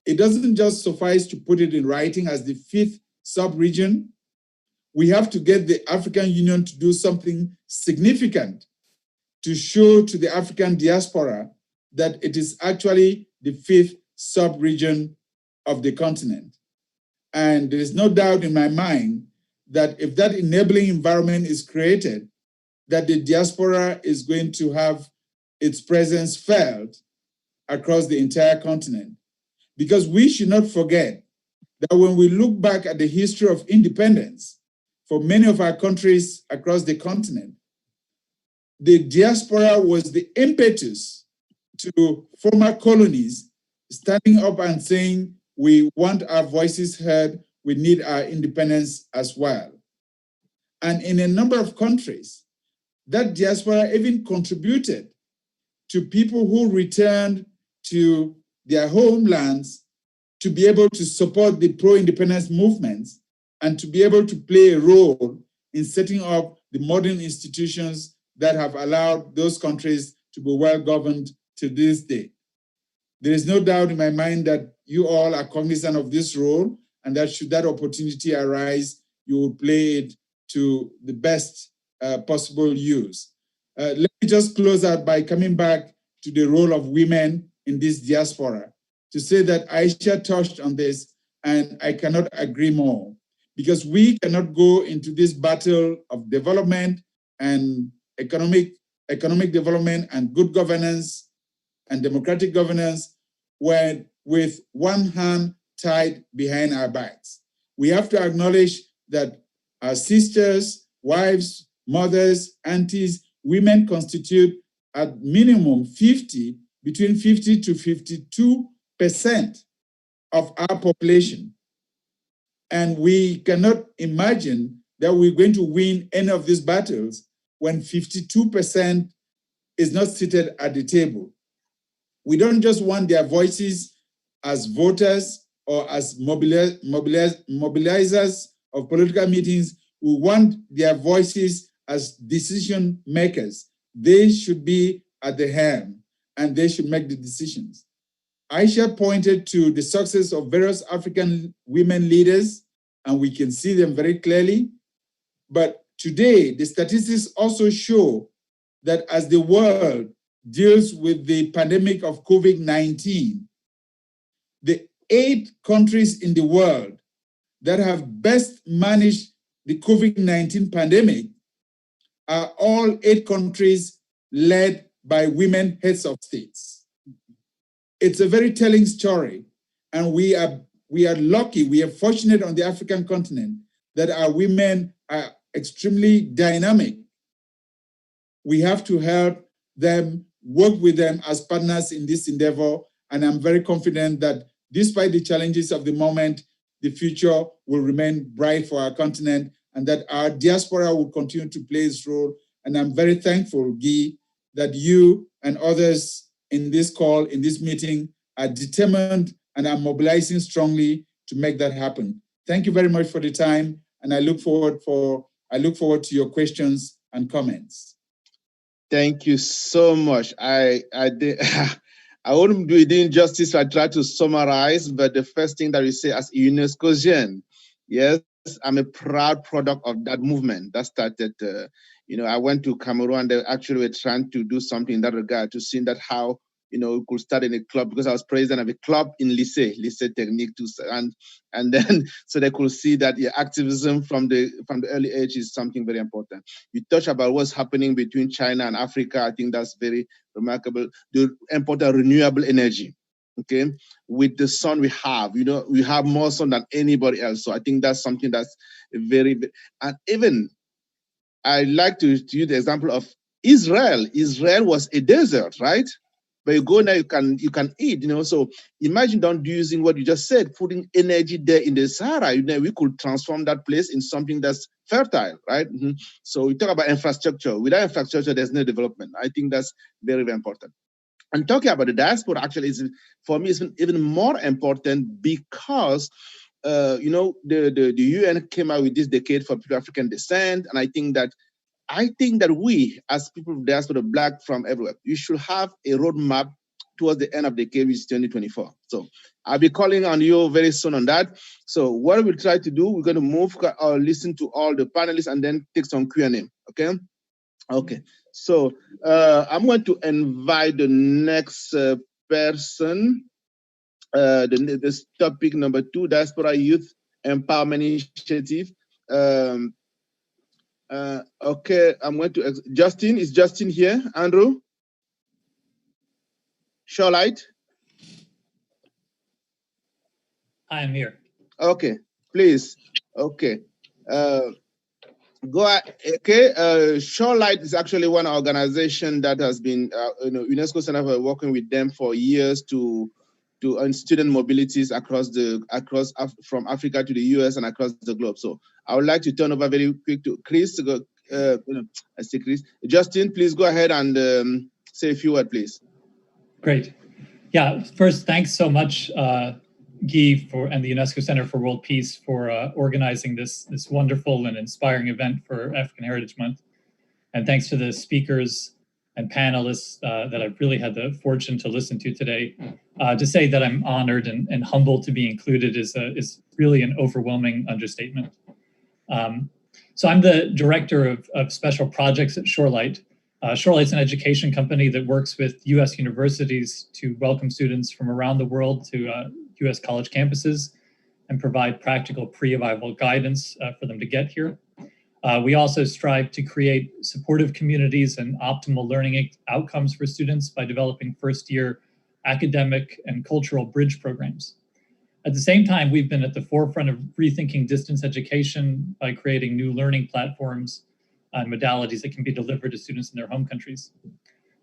It doesn't just suffice to put it in writing as the fifth sub-region. We have to get the African Union to do something significant to show to the African diaspora that it is actually the fifth sub-region of the continent. And there is no doubt in my mind that if that enabling environment is created, that the diaspora is going to have its presence felt across the entire continent. Because we should not forget that when we look back at the history of independence for many of our countries across the continent, the diaspora was the impetus to former colonies standing up and saying, we want our voices heard, we need our independence as well. And in a number of countries, that diaspora even contributed to people who returned to their homelands to be able to support the pro-independence movements and to be able to play a role in setting up the modern institutions that have allowed those countries to be well governed to this day. There is no doubt in my mind that you all are cognizant of this role, and that should that opportunity arise, you will play it to the best possible use. Let me just close out by coming back to the role of women in this diaspora, to say that Aisha touched on this, and I cannot agree more, because we cannot go into this battle of development and economic development and good governance and democratic governance with one hand tied behind our backs. We have to acknowledge that our sisters, wives, mothers, aunties, women constitute at minimum between 50 to 52% of our population. And we cannot imagine that we're going to win any of these battles when 52% is not seated at the table. We don't just want their voices as voters or as mobilizers of political meetings. We want their voices as decision makers. They should be at the helm and they should make the decisions. Aisha pointed to the success of various African women leaders, and we can see them very clearly. But today, the statistics also show that as the world deals with the pandemic of COVID-19, the 8 countries in the world that have best managed the COVID-19 pandemic are all 8 countries led by women heads of states. It's a very telling story, and we are we are lucky, we are fortunate on the African continent that our women are extremely dynamic. We have to help them, work with them as partners in this endeavor. And I'm very confident that despite the challenges of the moment, the future will remain bright for our continent and that our diaspora will continue to play its role. And I'm very thankful, Guy, that you and others in this call, in this meeting, are determined and are mobilizing strongly to make that happen. Thank you very much for the time, and I look forward to your questions and comments. Thank you so much. I did. I wouldn't do it injustice. I try to summarize, but the first thing that we say as UNESCOsian, yes, I'm a proud product of that movement that started. I went to Cameroon. They actually were trying to do something in that regard to see that how we could start in a club, because I was president of a club in Lycée Technique, and then so they could see that activism from the early age is something very important. You touch about what's happening between China and Africa. I think that's very remarkable. The important renewable energy. Okay, with the sun we have more sun than anybody else. So I think that's something that's very, and even I like to use the example of Israel. Israel was a desert, right? But you go now, you can eat, So imagine using what you just said, putting energy there in the Sahara. We could transform that place in something that's fertile, right? Mm-hmm. So we talk about infrastructure. Without infrastructure, there's no development. I think that's very, very important. And talking about the diaspora actually is, for me, is even more important because the UN came out with this decade for people of African descent, and I think that we, as people of diaspora, Black from everywhere, you should have a roadmap towards the end of the decade, which is 2024. So I'll be calling on you very soon on that. So what we'll try to do, we're going to move or listen to all the panelists and then take some Q&A. Okay. Okay. So I'm going to invite the next person. This topic number 2, Diaspora Youth Empowerment Initiative. Okay, I'm going to Justin. Is Justin here? Andrew? Shawlight? I am here. Okay, please. Okay. Go ahead. Okay. Shawlight is actually one organization that has been, UNESCO Center for working with them for years to on student mobilities from Africa to the US and across the globe. So I would like to turn over very quick to Chris. I say Chris. Justin, please go ahead and say a few words, please. Great. Yeah. First, thanks so much, Guy, and the UNESCO Center for World Peace for organizing this wonderful and inspiring event for African Heritage Month. And thanks to the speakers and panelists that I've really had the fortune to listen to today. To say that I'm honored and humbled to be included is really an overwhelming understatement. So I'm the director of special projects at Shorelight. Shorelight's an education company that works with US universities to welcome students from around the world to US college campuses and provide practical pre-arrival guidance for them to get here. We also strive to create supportive communities and optimal learning outcomes for students by developing first-year academic and cultural bridge programs. At the same time, we've been at the forefront of rethinking distance education by creating new learning platforms and modalities that can be delivered to students in their home countries.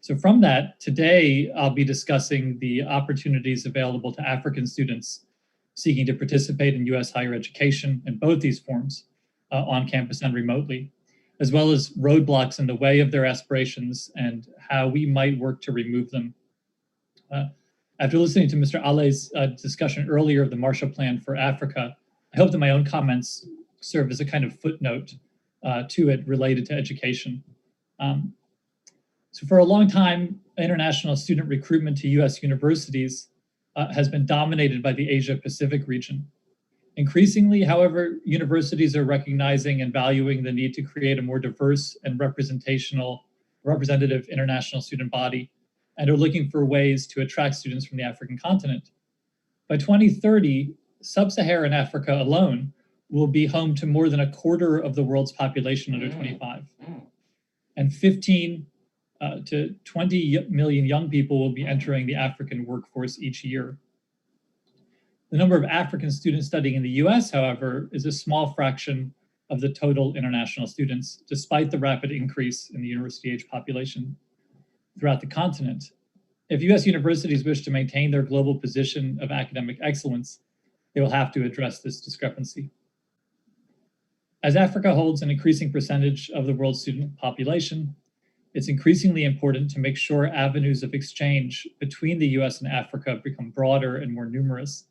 So from that, today I'll be discussing the opportunities available to African students seeking to participate in US higher education in both these forms, on campus and remotely, as well as roadblocks in the way of their aspirations and how we might work to remove them. After listening to Mr. Ale's discussion earlier of the Marshall Plan for Africa, I hope that my own comments serve as a kind of footnote to it related to education. So for a long time, international student recruitment to US universities has been dominated by the Asia Pacific region. Increasingly, however, universities are recognizing and valuing the need to create a more diverse and representative international student body, and are looking for ways to attract students from the African continent. By 2030, sub-Saharan Africa alone will be home to more than a quarter of the world's population under 25. And 15 to 20 million young people will be entering the African workforce each year. The number of African students studying in the US, however, is a small fraction of the total international students, despite the rapid increase in the university-age population throughout the continent. If US universities wish to maintain their global position of academic excellence, they will have to address this discrepancy. As Africa holds an increasing percentage of the world's student population, it's increasingly important to make sure avenues of exchange between the US and Africa become broader and more numerous.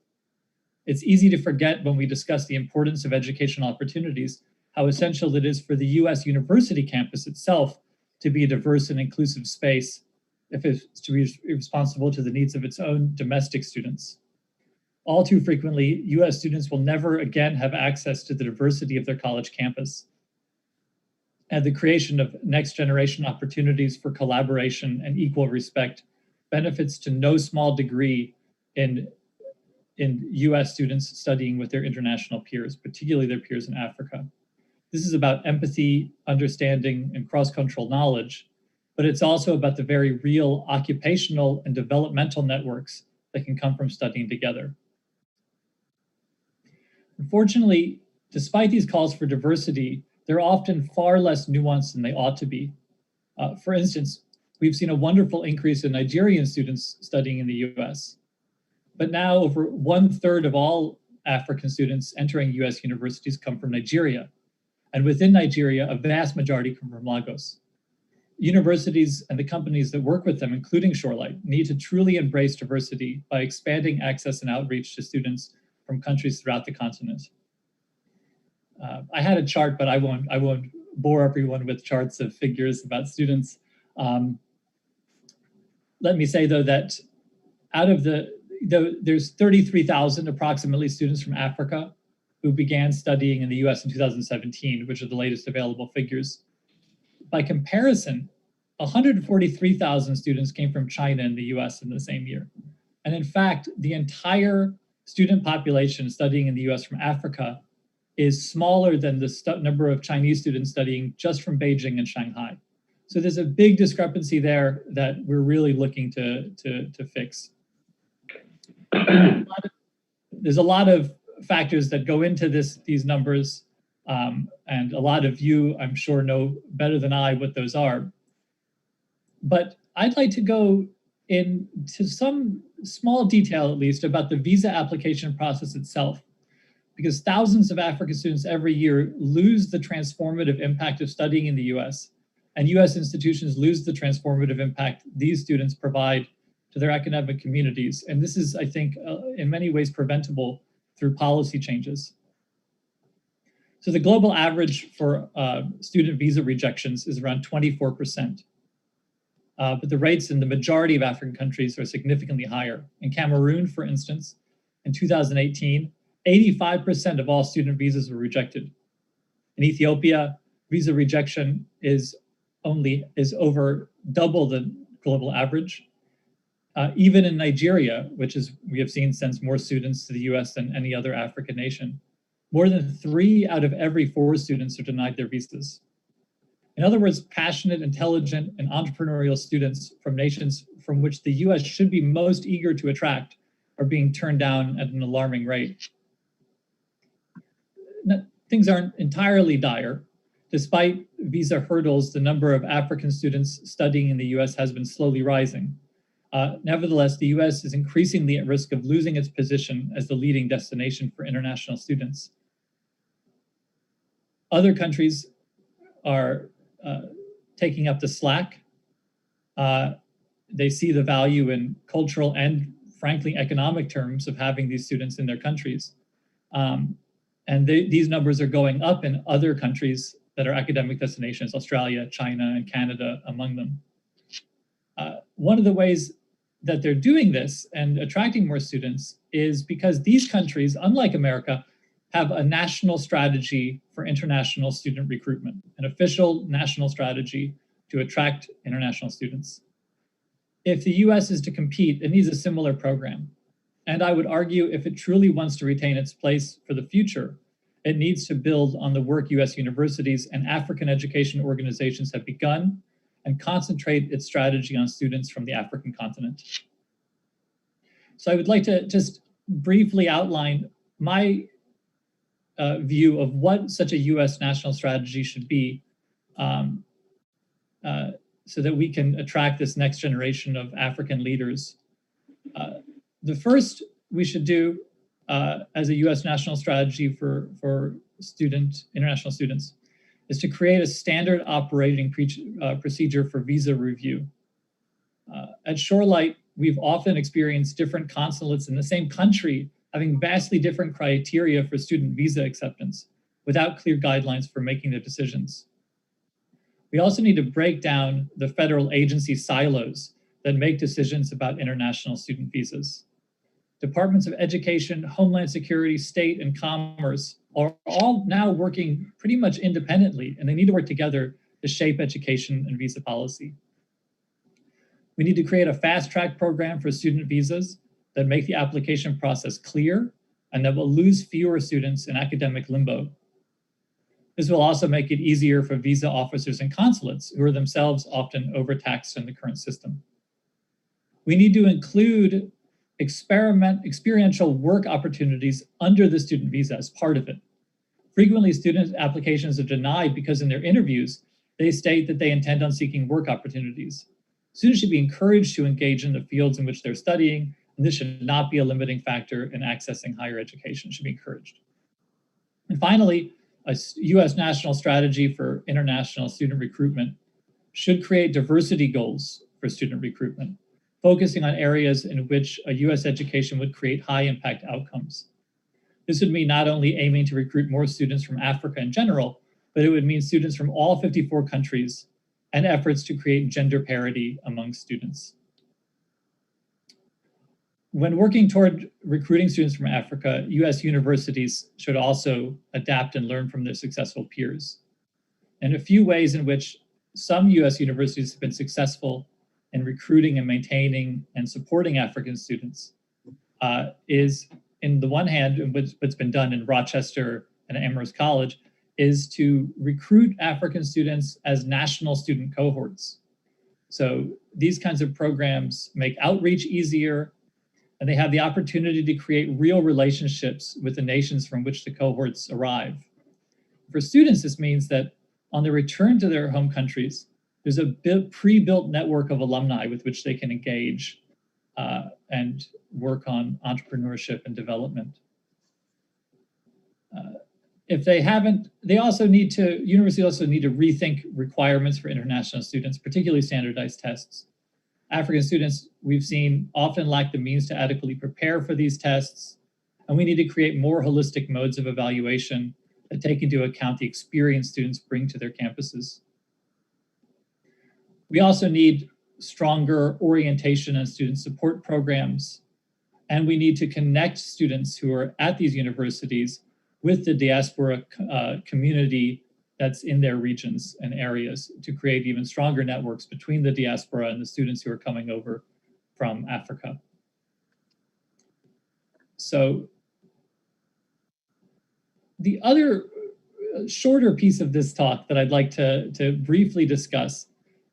It's easy to forget when we discuss the importance of educational opportunities, how essential it is for the US university campus itself to be a diverse and inclusive space if it's to be responsible to the needs of its own domestic students. All too frequently, US students will never again have access to the diversity of their college campus. And the creation of next generation opportunities for collaboration and equal respect benefits to no small degree in US students studying with their international peers, particularly their peers in Africa. This is about empathy, understanding, and cross-cultural knowledge, but it's also about the very real occupational and developmental networks that can come from studying together. Unfortunately, despite these calls for diversity, they're often far less nuanced than they ought to be. For instance, we've seen a wonderful increase in Nigerian students studying in the US, but now over 1/3 of all African students entering US universities come from Nigeria. And within Nigeria, a vast majority come from Lagos. Universities and the companies that work with them, including Shorelight, need to truly embrace diversity by expanding access and outreach to students from countries throughout the continent. I had a chart, but I won't bore everyone with charts of figures about students. Let me say though that out of there's 33,000 approximately students from Africa who began studying in the US in 2017, which are the latest available figures. By comparison, 143,000 students came from China in the US in the same year. And in fact, the entire student population studying in the US from Africa is smaller than the number of Chinese students studying just from Beijing and Shanghai. So there's a big discrepancy there that we're really looking to fix. There's a lot of factors that go into these numbers, and a lot of you, I'm sure, know better than I what those are. But I'd like to go into some small detail, at least, about the visa application process itself, because thousands of African students every year lose the transformative impact of studying in the US, and US institutions lose the transformative impact these students provide to their academic communities. And this is, I think, in many ways preventable through policy changes. So the global average for student visa rejections is around 24%. But the rates in the majority of African countries are significantly higher. In Cameroon, for instance, in 2018, 85% of all student visas were rejected. In Ethiopia, visa rejection is over double the global average. Even in Nigeria, which we have seen sends more students to the US than any other African nation, more than 3 out of every 4 students are denied their visas. In other words, passionate, intelligent, and entrepreneurial students from nations from which the US should be most eager to attract are being turned down at an alarming rate. Things aren't entirely dire. Despite visa hurdles, the number of African students studying in the US has been slowly rising. Nevertheless, the US is increasingly at risk of losing its position as the leading destination for international students. Other countries are taking up the slack. They see the value in cultural and, frankly, economic terms of having these students in their countries. And these numbers are going up in other countries that are academic destinations, Australia, China, and Canada among them. One of the ways that they're doing this and attracting more students is because these countries, unlike America, have a national strategy for international student recruitment, an official national strategy to attract international students. If the US is to compete, it needs a similar program. And I would argue if it truly wants to retain its place for the future, it needs to build on the work US universities and African education organizations have begun and concentrate its strategy on students from the African continent. So I would like to just briefly outline my view of what such a U.S. national strategy should be, so that we can attract this next generation of African leaders. The first we should do as a U.S. national strategy for international students is to create a standard operating procedure for visa review. At Shorelight, we've often experienced different consulates in the same country having vastly different criteria for student visa acceptance without clear guidelines for making their decisions. We also need to break down the federal agency silos that make decisions about international student visas. Departments of Education, Homeland Security, State, and Commerce are all now working pretty much independently, and they need to work together to shape education and visa policy. We need to create a fast-track program for student visas that make the application process clear and that will lose fewer students in academic limbo. This will also make it easier for visa officers and consulates, who are themselves often overtaxed in the current system. We need to include experiential work opportunities under the student visa as part of it. Frequently, student applications are denied because in their interviews, they state that they intend on seeking work opportunities. Students should be encouraged to engage in the fields in which they're studying, and this should not be a limiting factor in accessing higher education. It should be encouraged. And finally, a U.S. national strategy for international student recruitment should create diversity goals for student recruitment, focusing on areas in which a U.S. education would create high impact outcomes. This would mean not only aiming to recruit more students from Africa in general, but it would mean students from all 54 countries and efforts to create gender parity among students. When working toward recruiting students from Africa, U.S. universities should also adapt and learn from their successful peers. And a few ways in which some U.S. universities have been successful in recruiting and maintaining and supporting African students is, in the one hand, what's been done in Rochester and Amherst College, is to recruit African students as national student cohorts. So these kinds of programs make outreach easier, and they have the opportunity to create real relationships with the nations from which the cohorts arrive. For students, this means that on their return to their home countries, there's a pre-built network of alumni with which they can engage and work on entrepreneurship and development. If they haven't, universities also need to rethink requirements for international students, particularly standardized tests. African students, we've seen, often lack the means to adequately prepare for these tests, and we need to create more holistic modes of evaluation that take into account the experience students bring to their campuses. We also need stronger orientation and student support programs, and we need to connect students who are at these universities with the diaspora community that's in their regions and areas to create even stronger networks between the diaspora and the students who are coming over from Africa. So the other shorter piece of this talk that I'd like to briefly discuss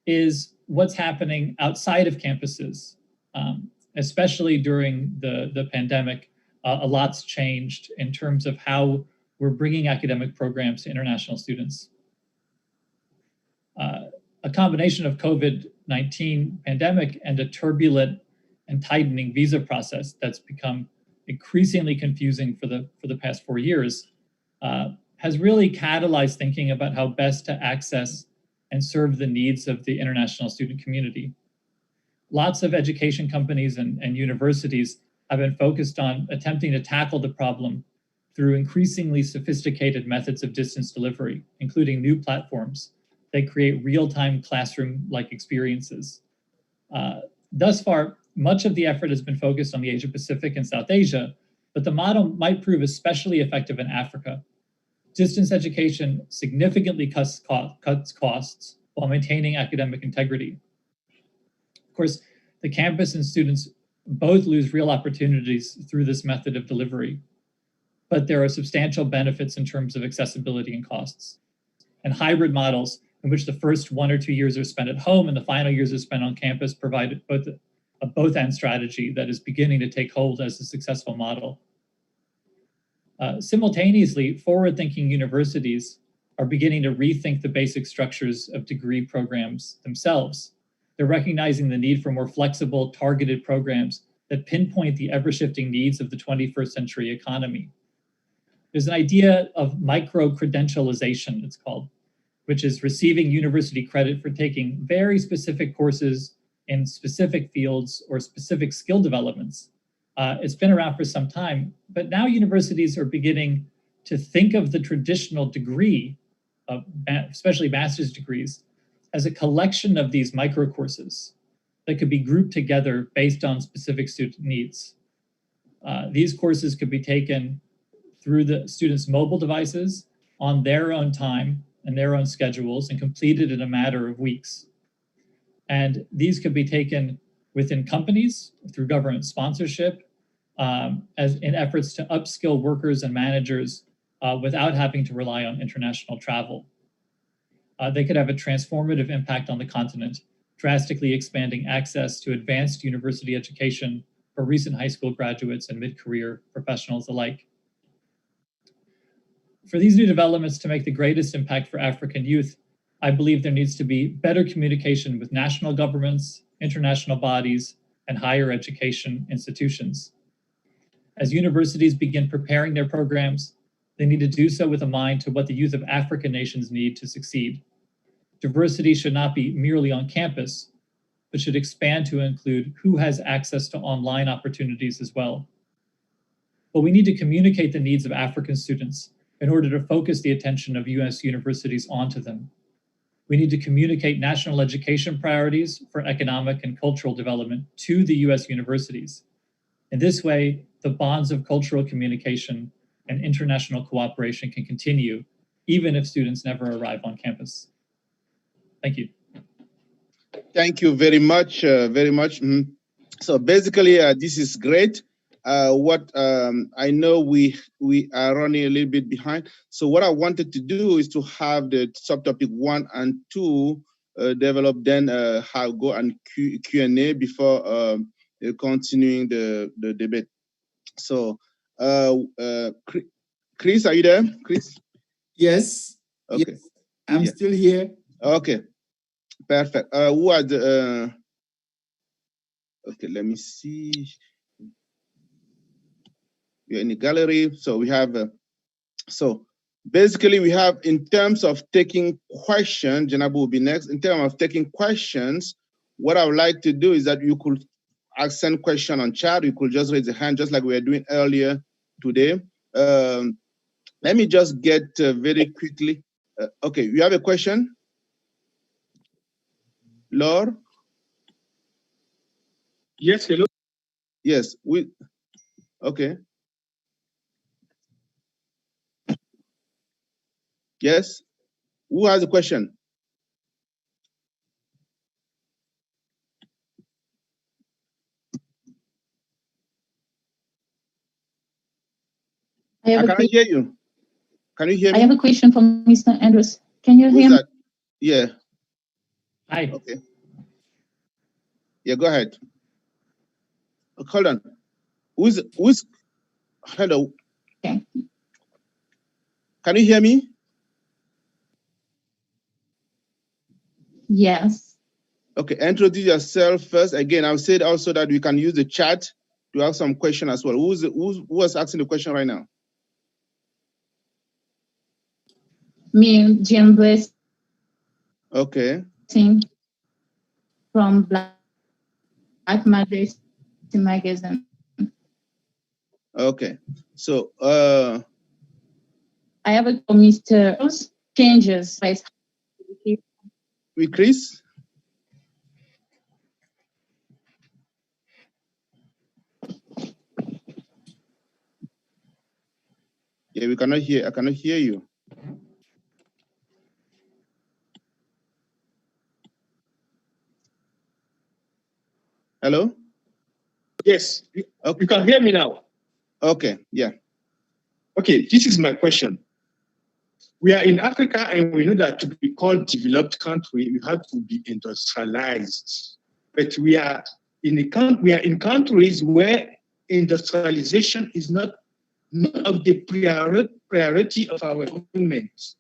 is what's happening outside of campuses, especially during the pandemic. A lot's changed in terms of how we're bringing academic programs to international students. A combination of COVID-19 pandemic and a turbulent and tightening visa process that's become increasingly confusing for the past 4 years has really catalyzed thinking about how best to access and serve the needs of the international student community. Lots of education companies and universities have been focused on attempting to tackle the problem through increasingly sophisticated methods of distance delivery, including new platforms that create real-time classroom-like experiences. Thus far, much of the effort has been focused on the Asia Pacific and South Asia, but the model might prove especially effective in Africa. Distance education significantly cuts costs while maintaining academic integrity. Of course, the campus and students both lose real opportunities through this method of delivery, but there are substantial benefits in terms of accessibility and costs. And hybrid models in which the first 1 or 2 years are spent at home and the final years are spent on campus provide both a both-and strategy that is beginning to take hold as a successful model. Simultaneously, forward-thinking universities are beginning to rethink the basic structures of degree programs themselves. They're recognizing the need for more flexible, targeted programs that pinpoint the ever-shifting needs of the 21st century economy. There's an idea of micro-credentialization, it's called, which is receiving university credit for taking very specific courses in specific fields or specific skill developments. It's been around for some time, but now universities are beginning to think of the traditional degree, especially master's degrees, as a collection of these micro courses that could be grouped together based on specific student needs. These courses could be taken through the students' mobile devices on their own time and their own schedules and completed in a matter of weeks. And these could be taken within companies through government sponsorship as in efforts to upskill workers and managers without having to rely on international travel. They could have a transformative impact on the continent, drastically expanding access to advanced university education for recent high school graduates and mid-career professionals alike. For these new developments to make the greatest impact for African youth, I believe there needs to be better communication with national governments, international bodies, and higher education institutions. As universities begin preparing their programs, they need to do so with a mind to what the youth of African nations need to succeed. Diversity should not be merely on campus, but should expand to include who has access to online opportunities as well. But we need to communicate the needs of African students in order to focus the attention of US universities onto them. We need to communicate national education priorities for economic and cultural development to the US universities. In this way, the bonds of cultural communication and international cooperation can continue, even if students never arrive on campus. Thank you. Thank you very much, So basically, this is great. I know we are running a little bit behind. So what I wanted to do is to have the subtopic 1 and 2 develop, then go and Q&A before continuing the debate. So, Chris, are you there? Chris? Yes. Okay. Yes, I'm still here. Okay. Perfect. Who are the? Okay, let me see. We're in the gallery, so we have. So basically, we have in terms of taking questions. Janabu will be next. In terms of taking questions, what I would like to do is that you could send question on chat. You could just raise a hand, just like we were doing earlier today. Let me just get very quickly. Okay, you have a question, Laure? Yes, hello. Yes, okay. Yes, who has a question? I cannot hear you. Can you hear me? I have a question for Mr. Andrews. Can you hear me? Yeah. Hi. Okay. Yeah, go ahead. Hold on. Who's hello? Okay. Can you hear me? Yes. Okay, introduce yourself first. Again, I've said also that we can use the chat to ask some question as well. Who was asking the question right now? Me, Jim Blessing. Okay. From Black Mothers Magazine. Okay. So I have a Mr. Changes. With Chris? Yeah, I cannot hear you. Hello? Yes, okay. You can hear me now. Okay, yeah. Okay, this is my question. We are in Africa and we know that to be called developed country, we have to be industrialized. But we are we are in countries where industrialization is not of the priority of our governments.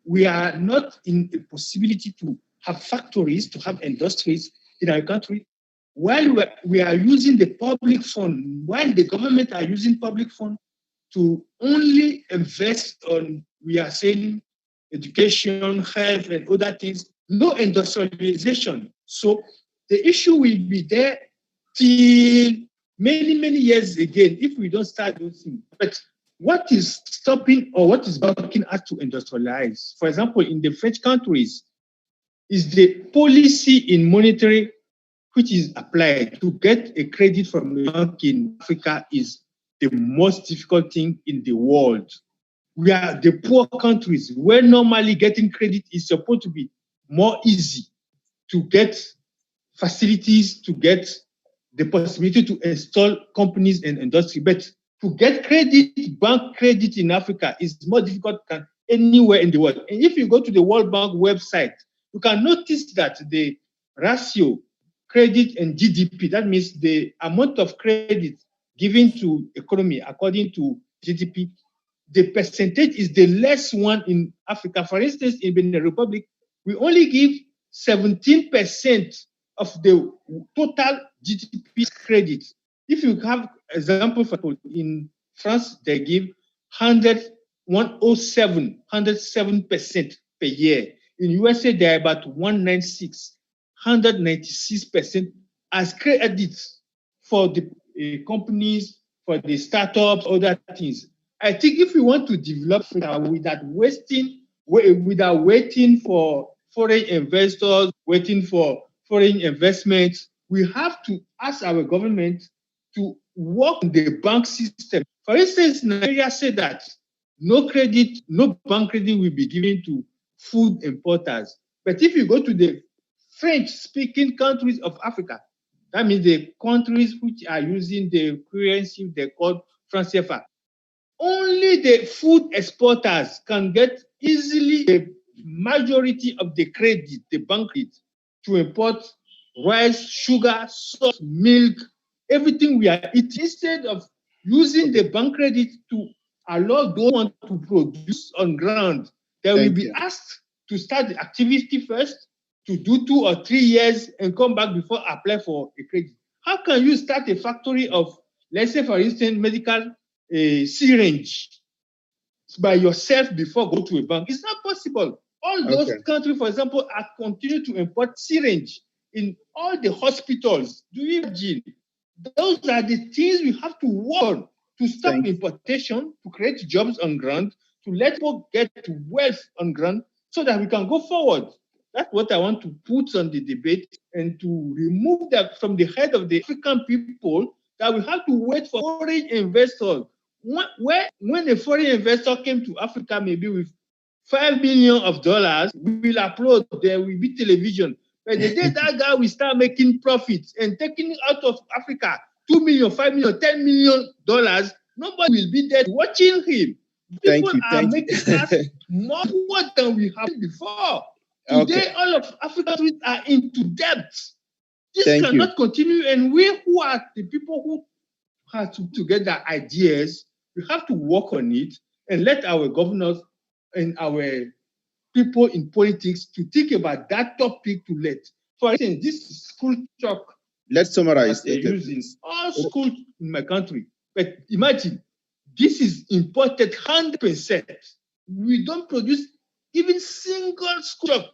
We are not in a possibility to have factories, to have industries in our country, while we are using the public fund, while the government are using public fund to only invest on, we are saying, education, health, and other things, no industrialization. So the issue will be there till many, many years again if we don't start those things. But what is stopping or what is blocking us to industrialize? For example, in the French countries, is the policy in monetary which is applied to get a credit from the bank in Africa is the most difficult thing in the world. We are the poor countries where normally getting credit is supposed to be more easy to get facilities, to get the possibility to install companies and industry. But to get credit, bank credit in Africa is more difficult than anywhere in the world. And if you go to the World Bank website, you can notice that the ratio credit and GDP, that means the amount of credit given to economy according to GDP, the percentage is the less one in Africa. For instance, in Benin Republic, we only give 17% of the total GDP credit. If you have example, for in France, they give 107% per year. In USA, they're about 196% as credit for the companies, for the startups, other things. I think if we want to develop without waiting for foreign investors, waiting for foreign investments, we have to ask our government to work on the bank system. For instance, Nigeria said that no bank credit will be given to food importers. But if you go to the French-speaking countries of Africa, that means the countries which are using the currency they call franc CFA, only the food exporters can get easily the majority of the credit, the bank credit, to import rice, sugar, salt, milk, everything we are eating. Instead of using the bank credit to allow those who want to produce on ground, they will be asked to start the activity first, to do 2 or 3 years and come back before apply for a credit. How can you start a factory of, let's say, for instance, medical syringe by yourself before go to a bank? It's not possible. All those countries, for example, are continue to import syringe in all the hospitals. Do you imagine? Those are the things we have to work on to stop importation, to create jobs on ground, to let people get wealth on ground so that we can go forward. That's what I want to put on the debate and to remove that from the head of the African people, that we have to wait for foreign investors. When a foreign investor came to Africa, maybe with $5 million, we will applaud, there will be television. But the day that guy will start making profits and taking it out of Africa, $2 million, $5 million, $10 million, nobody will be there watching him. People are making us more poor than we have before. Today, all of Africans are into debt. This cannot continue, and we who are the people who have to together ideas, we have to work on it and let our governors and our people in politics to think about that topic to let. For instance, this school chalk. Let's summarize. Using all schools in my country. But imagine, this is imported 100%. We don't produce even single school chalk.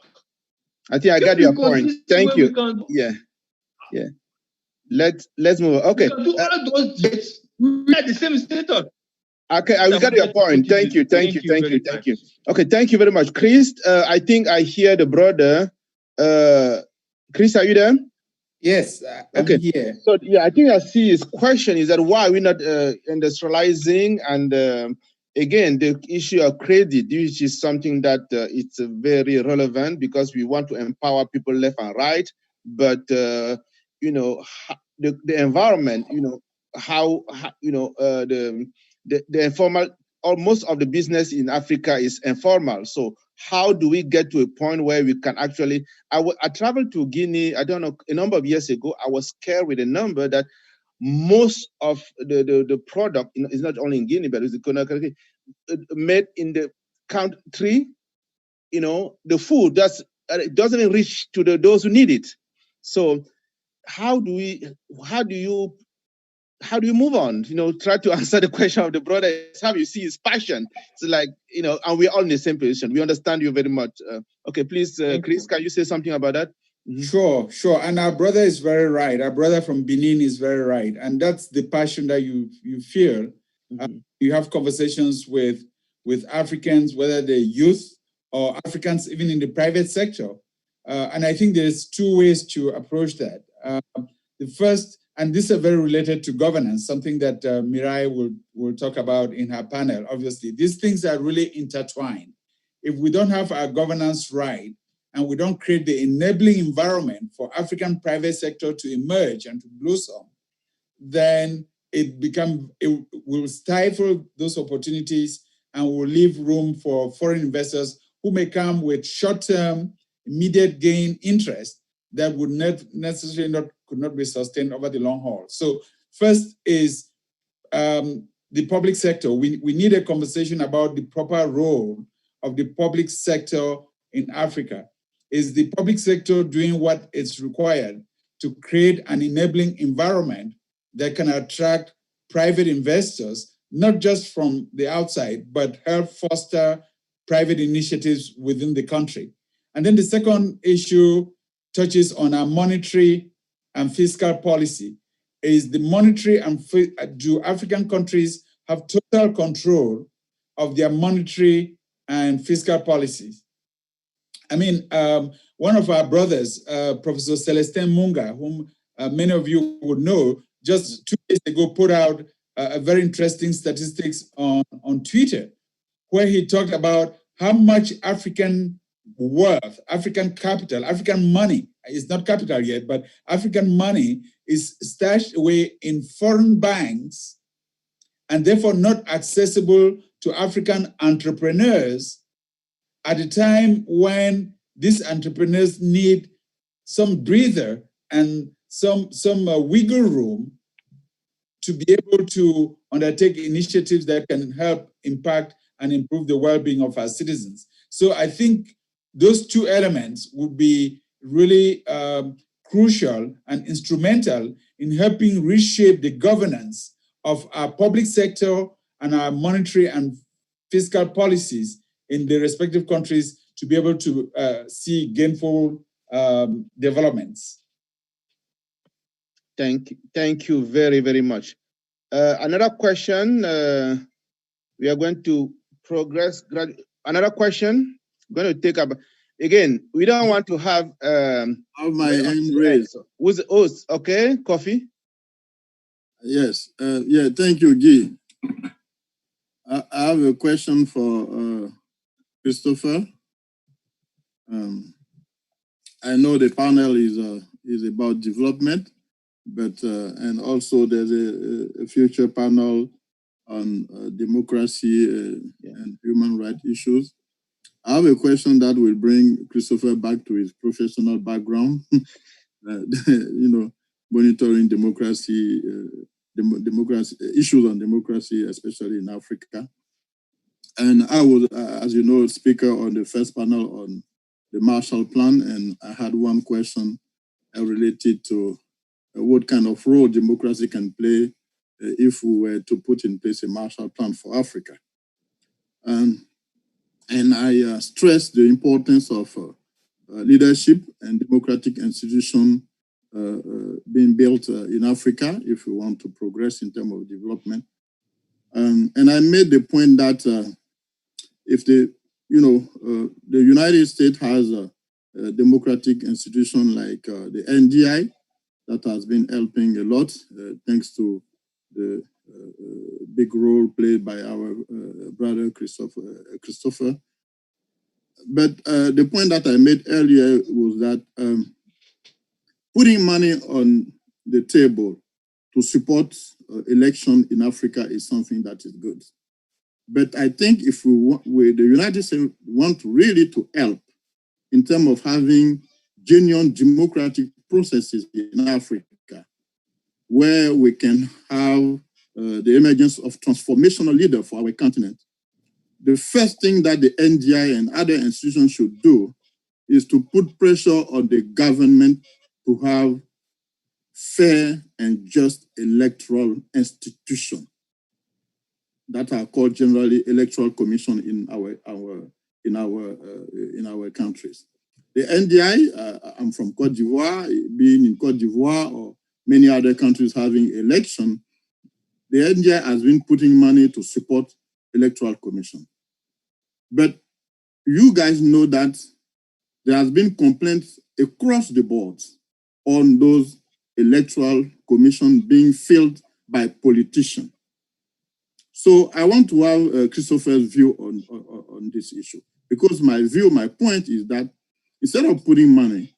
I think I got your point. Thank you. Yeah. Let's move on. Okay. We can do all those dates. We are the same status. Okay, I got your point. Thank you. Okay, thank you very much. Chris, I think I hear the brother. Chris, are you there? Yes, I'm here. So, I think I see his question is that why we're not industrializing, and again, the issue of credit, which is something that it's very relevant because we want to empower people left and right, but, the environment, the informal most of the business in Africa is informal. So how do we get to a point where we can actually, I traveled to Guinea, I don't know, a number of years ago. I was scared with a number that most of the product is not only in Guinea, but it's made in the country, the food it doesn't reach to those who need it. So how do you move on? Try to answer the question of the brother. How you see his passion. It's like, and we're all in the same position. We understand you very much. Okay, please, Chris, can you say something about that? Sure. And our brother is very right. Our brother from Benin is very right. And that's the passion that you feel. You have conversations with Africans, whether they're youth or Africans, even in the private sector. And I think there's two ways to approach that. The first, and this is very related to governance, something that Mirai will talk about in her panel. Obviously, these things are really intertwined. If we don't have our governance right, and we don't create the enabling environment for African private sector to emerge and to blossom, then it will stifle those opportunities and will leave room for foreign investors who may come with short-term, immediate gain interest that would could not be sustained over the long haul. So first is the public sector. We need a conversation about the proper role of the public sector in Africa. Is the public sector doing what is required to create an enabling environment that can attract private investors, not just from the outside, but help foster private initiatives within the country? And then the second issue touches on our monetary and fiscal policy. Is the monetary and do African countries have total control of their monetary and fiscal policies? I mean, one of our brothers, Professor Celestin Munga, whom many of you would know, just 2 days ago put out a very interesting statistics on Twitter, where he talked about how much African wealth, African capital, African money, it's not capital yet, but African money is stashed away in foreign banks and therefore not accessible to African entrepreneurs at a time when these entrepreneurs need some breather and some wiggle room to be able to undertake initiatives that can help impact and improve the well-being of our citizens. So I think those two elements would be really crucial and instrumental in helping reshape the governance of our public sector and our monetary and fiscal policies in the respective countries to be able to see gainful developments. Thank you very, very much. Another question, we are going to progress. Another question, I'm going to take up, again, we don't want to have my hand raised. Who's the host? Okay, Kofi? Yes, thank you, Guy. I have a question for Christopher. I know the panel is about development, but and also there's a future panel on democracy and human rights issues. I have a question that will bring Christopher back to his professional background. Monitoring democracy, democracy issues on democracy, especially in Africa. And I was, as you know, speaker on the first panel on the Marshall Plan, and I had one question related to what kind of role democracy can play if we were to put in place a Marshall Plan for Africa. And I stressed the importance of leadership and democratic institutions being built in Africa if we want to progress in terms of development. And I made the point that if the United States has a democratic institution like the NDI that has been helping a lot thanks to the big role played by our brother Christopher. But the point that I made earlier was that putting money on the table to support election in Africa is something that is good. But I think if the United States want really to help in terms of having genuine democratic processes in Africa, where we can have the emergence of transformational leaders for our continent, the first thing that the NDI and other institutions should do is to put pressure on the government to have fair and just electoral institutions that are called generally electoral commission in our countries. The NDI, I'm from Cote d'Ivoire, being in Cote d'Ivoire or many other countries having election, the NDI has been putting money to support electoral commission. But you guys know that there has been complaints across the board on those electoral commission being filled by politicians. So I want to have Christopher's view on this issue, because my point is that instead of putting money,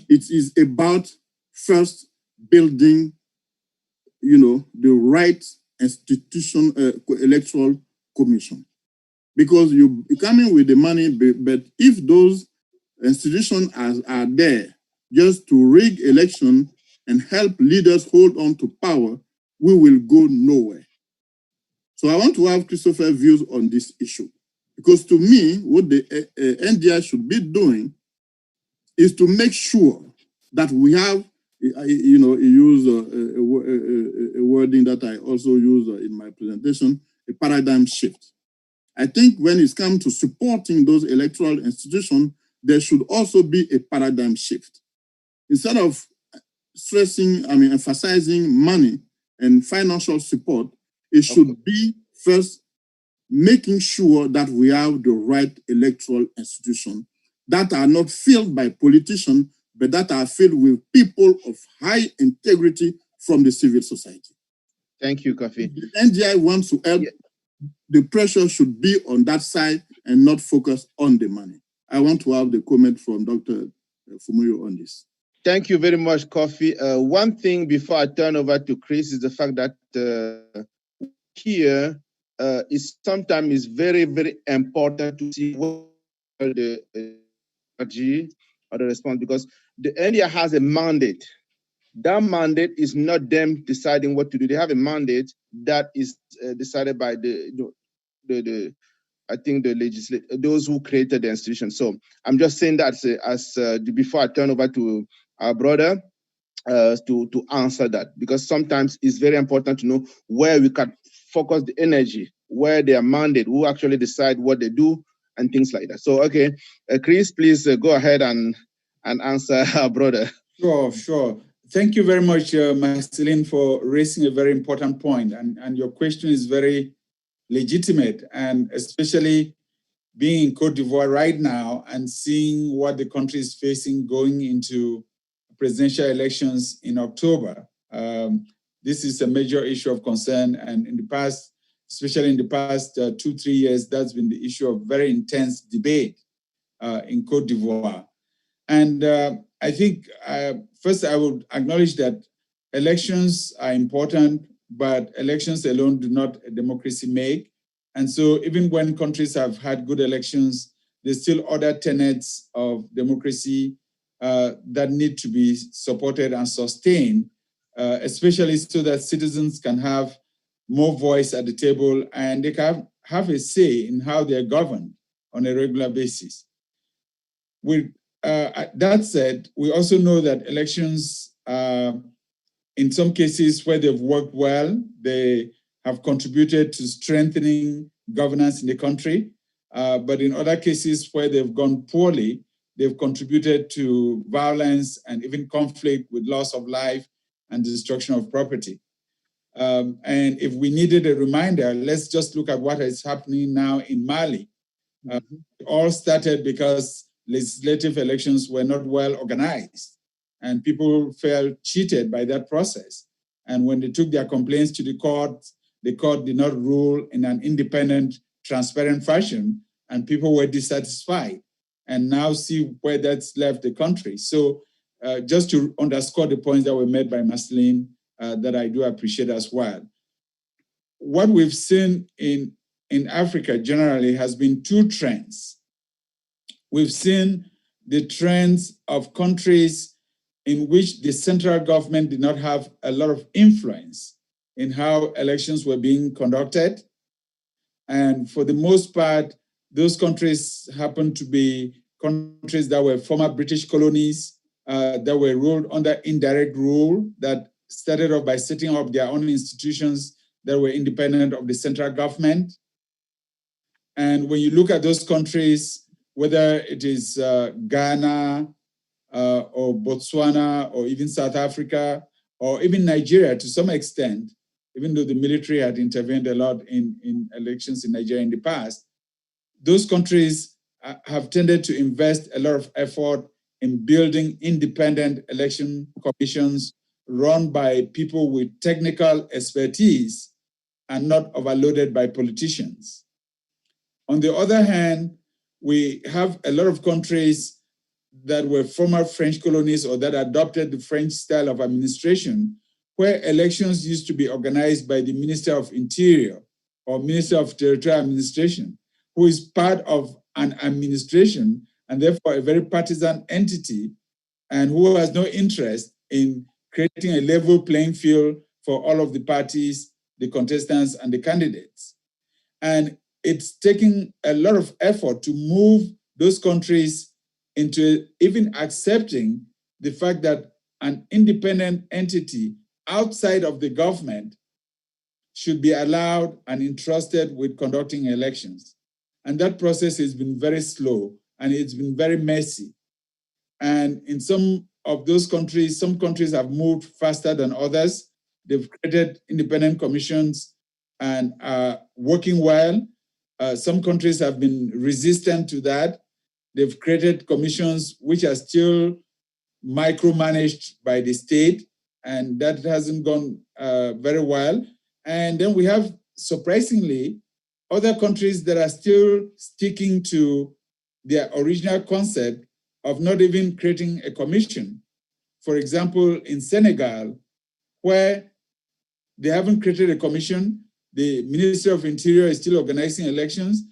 it is about first building, the right institution, electoral commission. Because you come in with the money, but if those institutions are there just to rig election and help leaders hold on to power, we will go nowhere. So I want to have Christopher's views on this issue. Because to me, what the NDI should be doing is to make sure that we have, he used a wording that I also use in my presentation, a paradigm shift. I think when it comes to supporting those electoral institutions, there should also be a paradigm shift. Instead of emphasizing money and financial support, it should be first making sure that we have the right electoral institutions that are not filled by politicians, but that are filled with people of high integrity from the civil society. Thank you, Kofi. The NDI wants to help. The pressure should be on that side and not focus on the money. I want to have the comment from Dr. Fumuyo on this. Thank you very much, Kofi. One thing before I turn over to Chris is the fact that here is sometimes very, very important to see what the energy or the response, because the NDI has a mandate. That mandate is not them deciding what to do. They have a mandate that is decided by I think the legislature, those who created the institution. So I'm just saying that as before I turn over to our brother to answer that, because sometimes it's very important to know where we can focus the energy, where they are mandate, who actually decide what they do and things like that. So, okay, Chris, please go ahead and answer our brother. Sure. Thank you very much, Marceline, for raising a very important point. And your question is very legitimate, and especially being in Cote d'Ivoire right now and seeing what the country is facing going into presidential elections in October. This is a major issue of concern, and in the past, especially in the past 2-3 years, that's been the issue of very intense debate in Cote d'Ivoire. And I think first I would acknowledge that elections are important, but elections alone do not a democracy make. And so even when countries have had good elections, there's still other tenets of democracy that need to be supported and sustained, especially so that citizens can have more voice at the table and they can have a say in how they're governed on a regular basis. With that said, we also know that elections, in some cases where they've worked well, they have contributed to strengthening governance in the country. But in other cases where they've gone poorly, they've contributed to violence and even conflict with loss of life and destruction of property. And if we needed a reminder, let's just look at what is happening now in Mali. It all started because legislative elections were not well organized and people felt cheated by that process. And when they took their complaints to the court did not rule in an independent, transparent fashion, and people were dissatisfied. And now see where that's left the country. So just to underscore the points that were made by Marceline, that I do appreciate as well. What we've seen in in Africa generally has been two trends. We've seen the trends of countries in which the central government did not have a lot of influence in how elections were being conducted. And for the most part, those countries happened to be countries that were former British colonies, that were ruled under indirect rule, that started off by setting up their own institutions that were independent of the central government. And when you look at those countries, whether it is Ghana or Botswana or even South Africa or even Nigeria to some extent, even though the military had intervened a lot in elections in Nigeria in the past, those countries have tended to invest a lot of effort in building independent election commissions run by people with technical expertise and not overloaded by politicians. On the other hand, we have a lot of countries that were former French colonies or that adopted the French style of administration, where elections used to be organized by the Minister of Interior or Minister of Territorial Administration, who is part of an administration and therefore a very partisan entity, and who has no interest in creating a level playing field for all of the parties, the contestants, and the candidates. And it's taking a lot of effort to move those countries into even accepting the fact that an independent entity outside of the government should be allowed and entrusted with conducting elections. And that process has been very slow and it's been very messy. And in some of those countries, some countries have moved faster than others. They've created independent commissions and are working well. Some countries have been resistant to that. They've created commissions which are still micromanaged by the state, and that hasn't gone very well. And then we have, surprisingly, other countries that are still sticking to their original concept of not even creating a commission. For example, in Senegal, where they haven't created a commission, the Ministry of Interior is still organizing elections,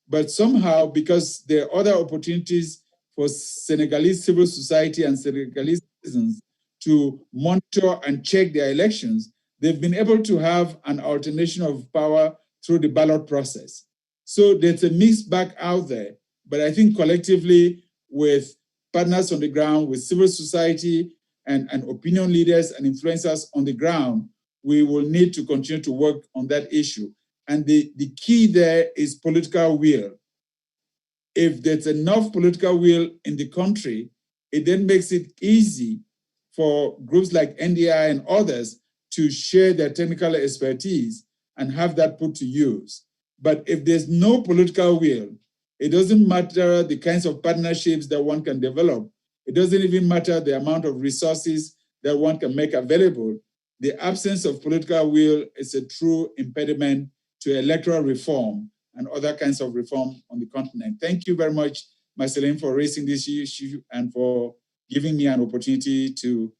but somehow, because there are other opportunities for Senegalese civil society and Senegalese citizens to monitor and check their elections, they've been able to have an alternation of power through the ballot process. So there's a mixed bag out there, but I think collectively with partners on the ground, with civil society and opinion leaders and influencers on the ground, we will need to continue to work on that issue. And the key there is political will. If there's enough political will in the country, it then makes it easy for groups like NDI and others to share their technical expertise and have that put to use. But if there's no political will, it doesn't matter the kinds of partnerships that one can develop. It doesn't even matter the amount of resources that one can make available. The absence of political will is a true impediment to electoral reform and other kinds of reform on the continent. Thank you very much, Marceline, for raising this issue and for giving me an opportunity to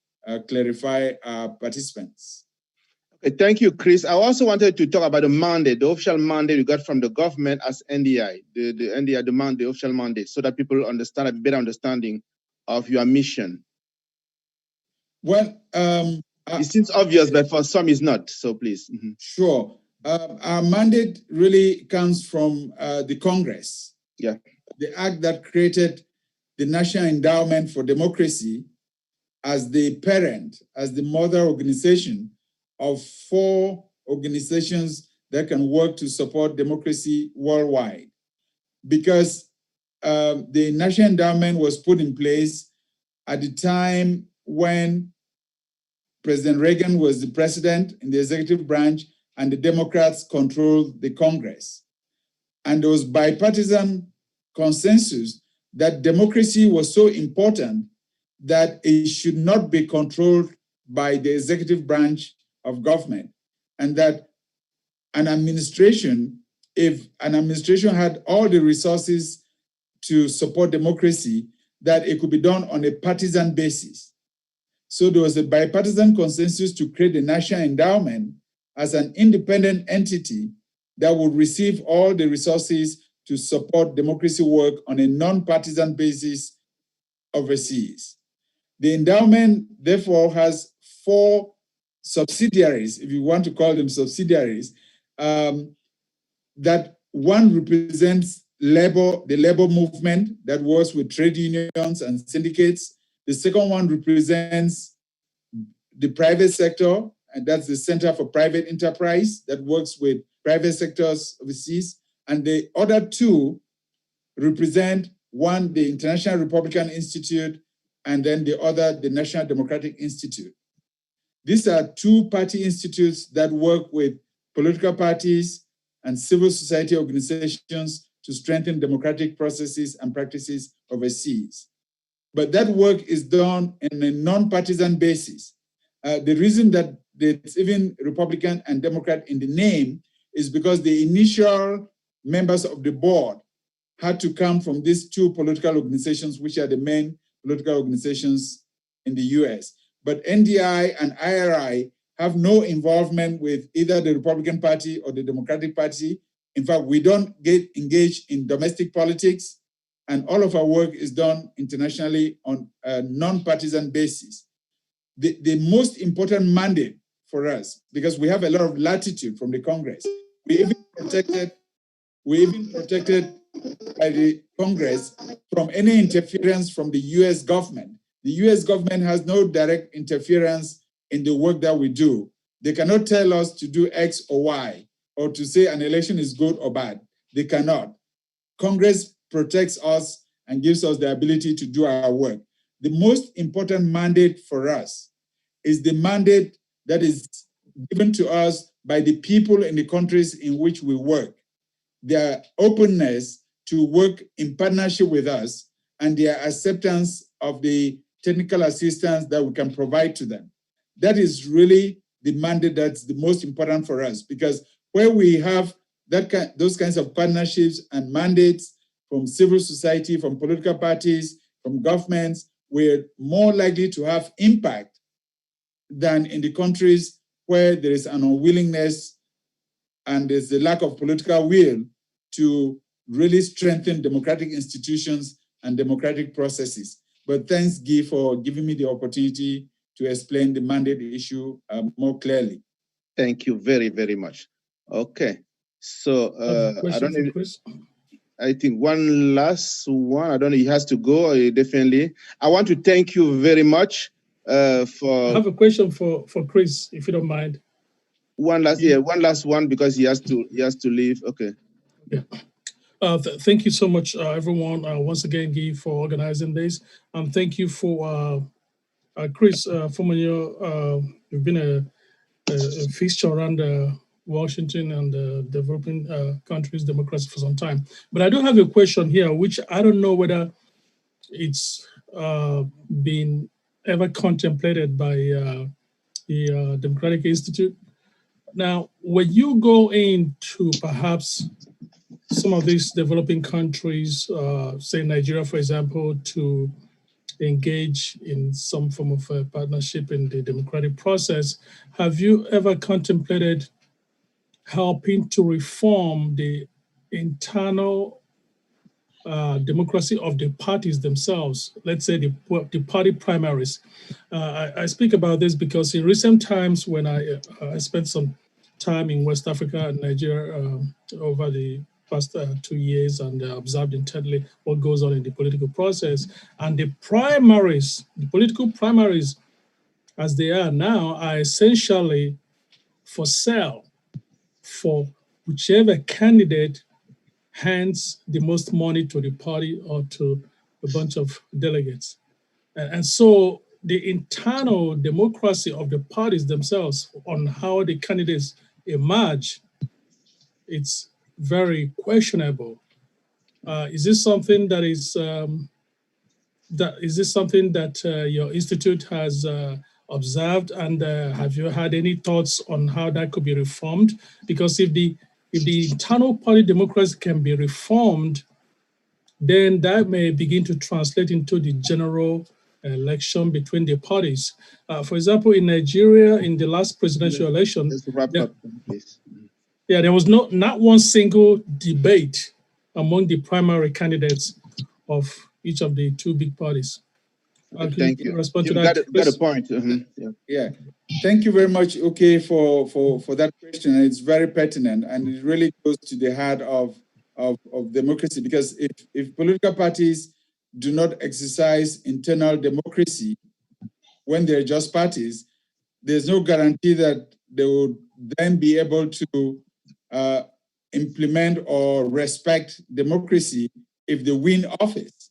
clarify our participants. Okay, thank you, Chris. I also wanted to talk about the mandate, the official mandate you got from the government as NDI, the NDI demand, the official mandate, so that people understand, have a better understanding of your mission. Well, it seems obvious, but for some it's not, so please. Sure. Our mandate really comes from the Congress. Yeah. The act that created the National Endowment for Democracy as the parent, as the mother organization of 4 organizations that can work to support democracy worldwide. Because the National Endowment was put in place at the time when President Reagan was the president in the executive branch and the Democrats controlled the Congress. And there was bipartisan consensus that democracy was so important that it should not be controlled by the executive branch of government, and that an administration, if an administration had all the resources to support democracy, that it could be done on a partisan basis. So there was a bipartisan consensus to create the National Endowment as an independent entity that would receive all the resources to support democracy work on a non-partisan basis overseas. The endowment, therefore, has 4 subsidiaries, if you want to call them subsidiaries, that one represents the labor movement that works with trade unions and syndicates. The second one represents the private sector, and that's the Center for Private Enterprise that works with private sectors overseas. And the other 2 represent, one, the International Republican Institute, and then the other, the National Democratic Institute. These are 2-party institutes that work with political parties and civil society organizations to strengthen democratic processes and practices overseas. But that work is done on a non-partisan basis. The reason that it's even Republican and Democrat in the name is because the initial members of the board had to come from these 2 political organizations, which are the main political organizations in the US. But NDI and IRI have no involvement with either the Republican Party or the Democratic Party. In fact, we don't get engaged in domestic politics, and all of our work is done internationally on a non-partisan basis. The most important mandate for us, because we have a lot of latitude from the Congress, we even protected by the Congress from any interference from the US government. The US government has no direct interference in the work that we do. They cannot tell us to do X or Y, or to say an election is good or bad. They cannot. Congress protects us and gives us the ability to do our work. The most important mandate for us is the mandate that is given to us by the people in the countries in which we work. Their openness to work in partnership with us and their acceptance of the technical assistance that we can provide to them. That is really the mandate that's the most important for us, because where we have those kinds of partnerships and mandates from civil society, from political parties, from governments, we're more likely to have impact than in the countries where there is an unwillingness and there's a lack of political will to really strengthen democratic institutions and democratic processes. But thanks, Guy, for giving me the opportunity to explain the mandate issue more clearly. Thank you very, very much. Okay. So I don't know. I think one last one. I don't know. He has to go. Definitely. I want to thank you very much for. I have a question for Chris, if you don't mind. One last one because he has to leave. Okay. Yeah. Thank you so much, everyone. Once again, Guy, for organizing this. Thank you for Chris Fumanyo. You've been a fixture around Washington and developing countries' democracy for some time. But I do have a question here, which I don't know whether it's been ever contemplated by the Democratic Institute. Now, when you go into perhaps some of these developing countries, say Nigeria, for example, to engage in some form of a partnership in the democratic process, have you ever contemplated helping to reform the internal democracy of the parties themselves? Let's say the party primaries. I speak about this because in recent times, when I spent some time in West Africa and Nigeria over the past 2 years and observed intently what goes on in the political process, and the primaries, the political primaries as they are now, are essentially for sale for whichever candidate hands the most money to the party or to a bunch of delegates. And so the internal democracy of the parties themselves on how the candidates emerge, it's very questionable. Is this something that is your institute has observed, and have you had any thoughts on how that could be reformed? Because if the internal party democracy can be reformed, then that may begin to translate into the general election between the parties. For example, in Nigeria, in the last presidential election, Yeah, there was not one single debate among the primary candidates of each of the two big parties. Thank you. Respond to You've that, got a point. Yeah. Thank you very much, okay, for that question. It's very pertinent, and it really goes to the heart of democracy, because if political parties do not exercise internal democracy when they're just parties, there's no guarantee that they would then be able to implement or respect democracy if they win office.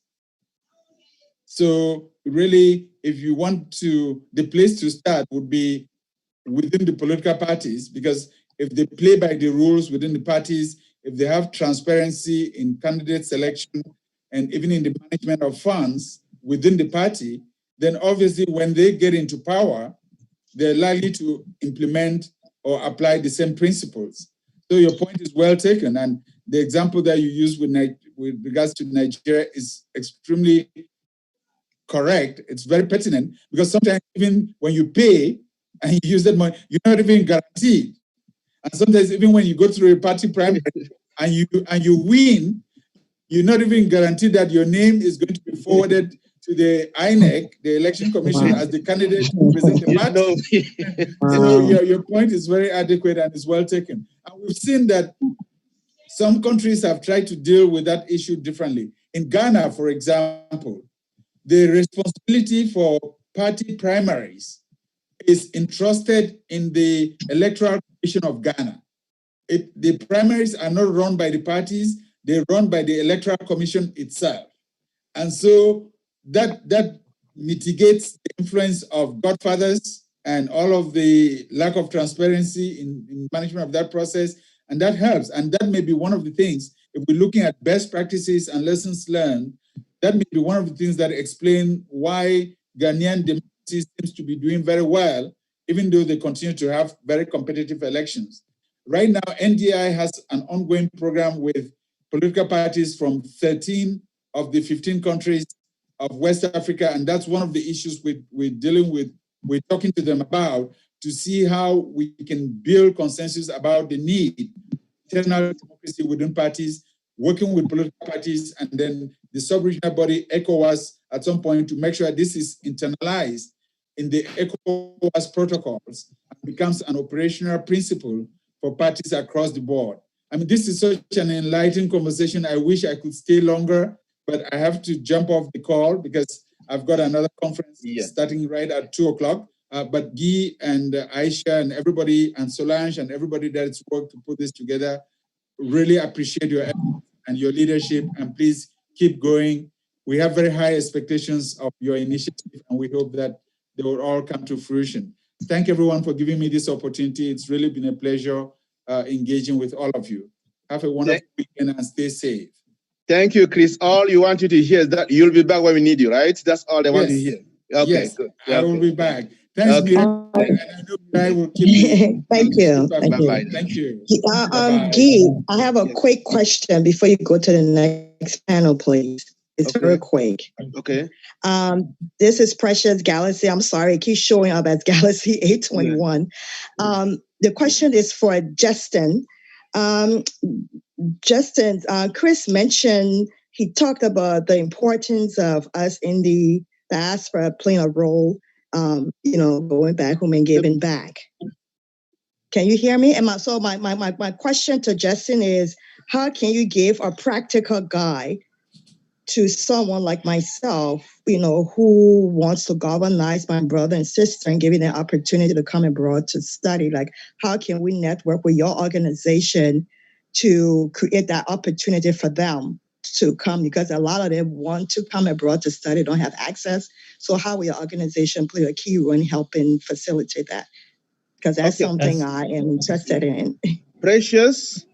So really, if you want to, the place to start would be within the political parties, because if they play by the rules within the parties, if they have transparency in candidate selection and even in the management of funds within the party, then obviously when they get into power, they're likely to implement or apply the same principles. So your point is well taken. And the example that you use with regards to Nigeria is extremely correct. It's very pertinent, because sometimes even when you pay and you use that money, you're not even guaranteed. And sometimes even when you go through a party primary and you win, you're not even guaranteed that your name is going to be forwarded to the INEC, the Election Commission, as the candidate to represent the party. So your point is very adequate and is well taken. And we've seen that some countries have tried to deal with that issue differently. In Ghana, for example, the responsibility for party primaries is entrusted in the Electoral Commission of Ghana. The primaries are not run by the parties, they're run by the Electoral Commission itself. And so that mitigates the influence of godfathers and all of the lack of transparency in management of that process, and that helps. And that may be one of the things, if we're looking at best practices and lessons learned, that may be one of the things that explain why Ghanaian democracy seems to be doing very well, even though they continue to have very competitive elections. Right now, NDI has an ongoing program with political parties from 13 of the 15 countries of West Africa, and that's one of the issues we're dealing with, we're talking to them about, to see how we can build consensus about the need for internal democracy within parties, working with political parties, and then the sub-regional body, ECOWAS, at some point to make sure this is internalized in the ECOWAS protocols and becomes an operational principle for parties across the board. I mean, this is such an enlightening conversation. I wish I could stay longer, but I have to jump off the call because I've got another conference starting right at 2:00. But Guy and Aisha and everybody, and Solange and everybody that's worked to put this together, really appreciate your effort and your leadership, and please keep going. We have very high expectations of your initiative, and we hope that they will all come to fruition. Thank everyone for giving me this opportunity. It's really been a pleasure engaging with all of you. Have a wonderful weekend and stay safe. Thank you, Chris. All you want you to hear is that you'll be back when we need you, right? That's all they want to hear. Okay, yes, good. I will be back. Thanks, Miriam. And I know I will keep you. Thank you. Bye-bye. Thank you. Guy, I have a quick question before you go to the next panel, please. It's very quick. Okay. This is Precious Galaxy. I'm sorry, it keeps showing up as Galaxy 821. The question is for Justin. Justin, Chris mentioned, he talked about the importance of us in the diaspora playing a role, going back home and giving back. Can you hear me? And my question to Justin is, how can you give a practical guide to someone like myself, who wants to galvanize my brother and sister and give them the opportunity to come abroad to study? Like, how can we network with your organization to create that opportunity for them to come? Because a lot of them want to come abroad to study, don't have access. So how will your organization play a key role in helping facilitate that? Because that's something I am interested in. Precious,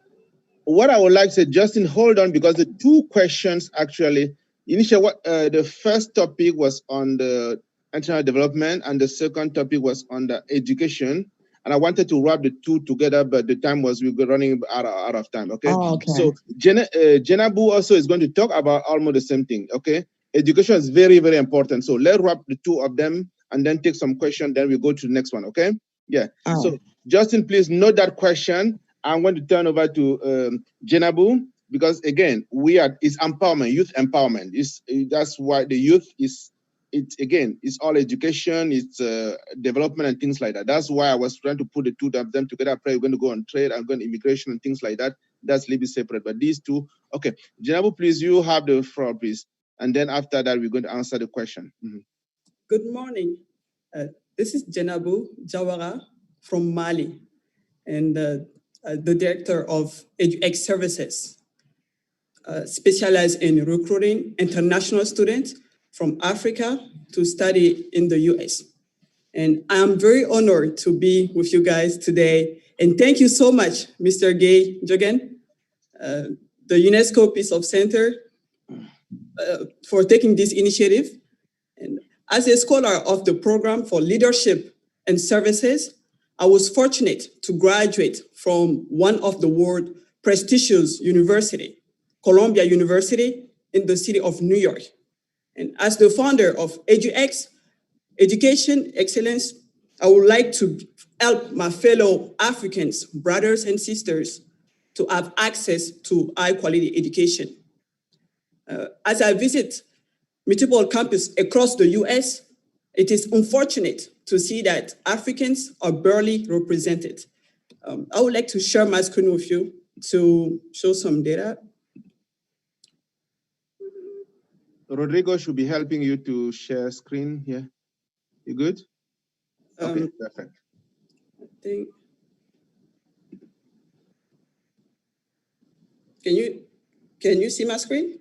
what I would like to say, Justin, hold on, because the two questions actually, initially, the first topic was on the international development, and the second topic was on the education. And I wanted to wrap the two together, but the time was, we were running out of time, okay? So Jenabu also is going to talk about almost the same thing, okay? Education is very, very important. So let's wrap the two of them and then take some questions, then we go to the next one, okay? Yeah. So Justin, please note that question. I'm going to turn over to Jenabu, because again, it's empowerment, youth empowerment. That's why the youth it's all education, it's development and things like that. That's why I was trying to put the two of them together. Probably we're going to go on trade and go on immigration and things like that. That's a little bit separate, but these two, okay. Jenabu, please, you have the floor, please. And then after that, we're going to answer the question. Mm-hmm. Good morning. This is Jenabu Jawara from Mali, and the director of EduX Services, specialized in recruiting international students from Africa to study in the US. And I'm very honored to be with you guys today. And thank you so much, Mr. Gay Jogen, the UNESCO Peace of Center, for taking this initiative. And as a scholar of the Program for Leadership and Services, I was fortunate to graduate from one of the world's prestigious university, Columbia University in the city of New York. And as the founder of EduX, Education Excellence, I would like to help my fellow Africans, brothers and sisters, to have access to high quality education. As I visit multiple campuses across the US, it is unfortunate to see that Africans are barely represented. I would like to share my screen with you to show some data. Rodrigo should be helping you to share screen here. You good? Okay, perfect. I think. Can you see my screen?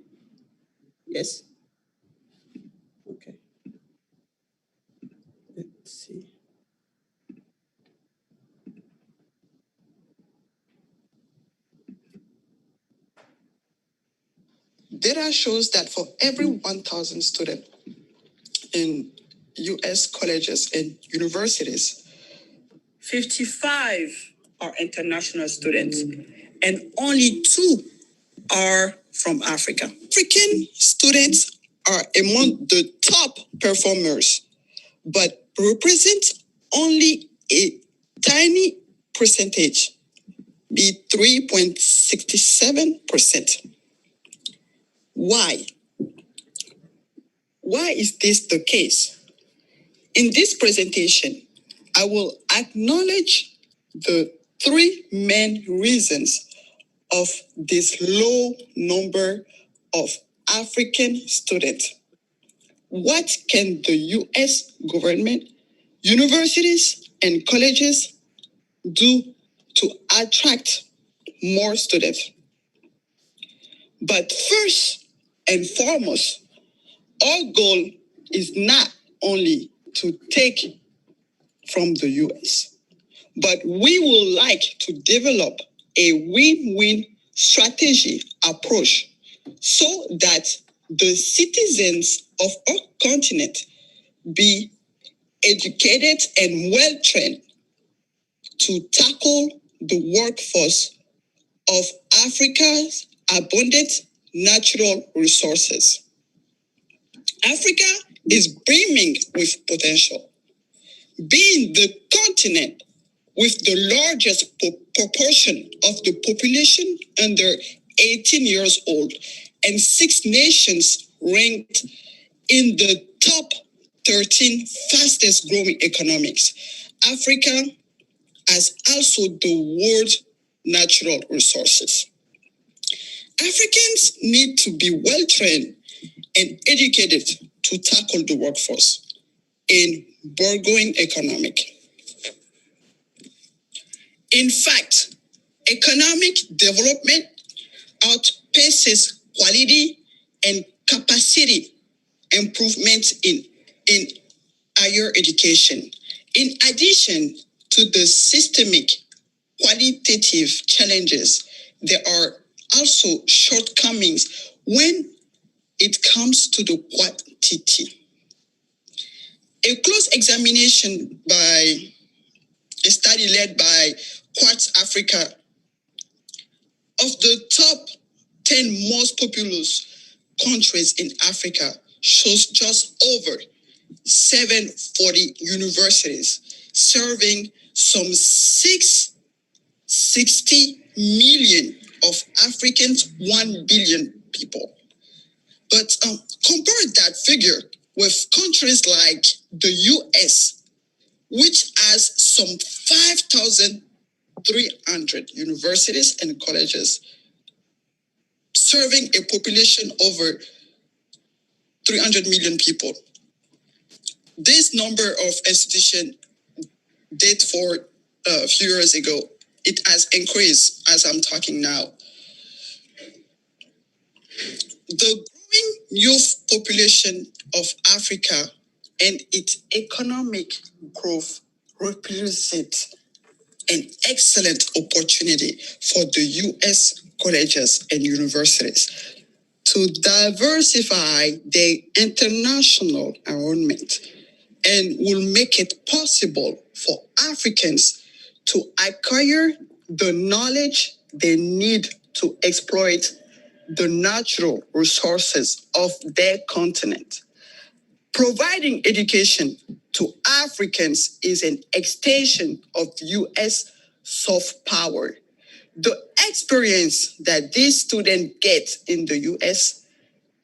Yes. Okay. Let's see. Data shows that for every 1,000 students in US colleges and universities, 55 are international students, and only 2 are from Africa. African students are among the top performers, but represent only a tiny percentage, be 3.67%. Why? Why is this the case? In this presentation, I will acknowledge the 3 main reasons of this low number of African students. What can the US government, universities, and colleges do to attract more students? But first and foremost, our goal is not only to take from the US, but we would like to develop a win-win strategy approach so that the citizens of our continent be educated and well-trained to tackle the workforce of Africa's abundant natural resources. Africa is brimming with potential. Being the continent with the largest proportion of the population under 18 years old, and 6 nations ranked in the top 13 fastest growing economies, Africa has also the world's natural resources. Africans need to be well trained and educated to tackle the workforce in burgeoning economic. In fact, economic development outpaces quality and capacity improvement in higher education. In addition to the systemic qualitative challenges, there are also shortcomings when it comes to the quantity. A close examination by a study led by Quartz Africa of the top 10 most populous countries in Africa shows just over 740 universities serving some 6 60 million of Africans, 1 billion people. But compare that figure with countries like the US, which has some 5,300 universities and colleges, serving a population over 300 million people. This number of institutions date for a few years ago. It has increased as I'm talking now. The growing youth population of Africa and its economic growth represent an excellent opportunity for the US colleges and universities to diversify their international environment and will make it possible for Africans to acquire the knowledge they need to exploit the natural resources of their continent. Providing education to Africans is an extension of U.S. soft power. The experience that these students get in the U.S.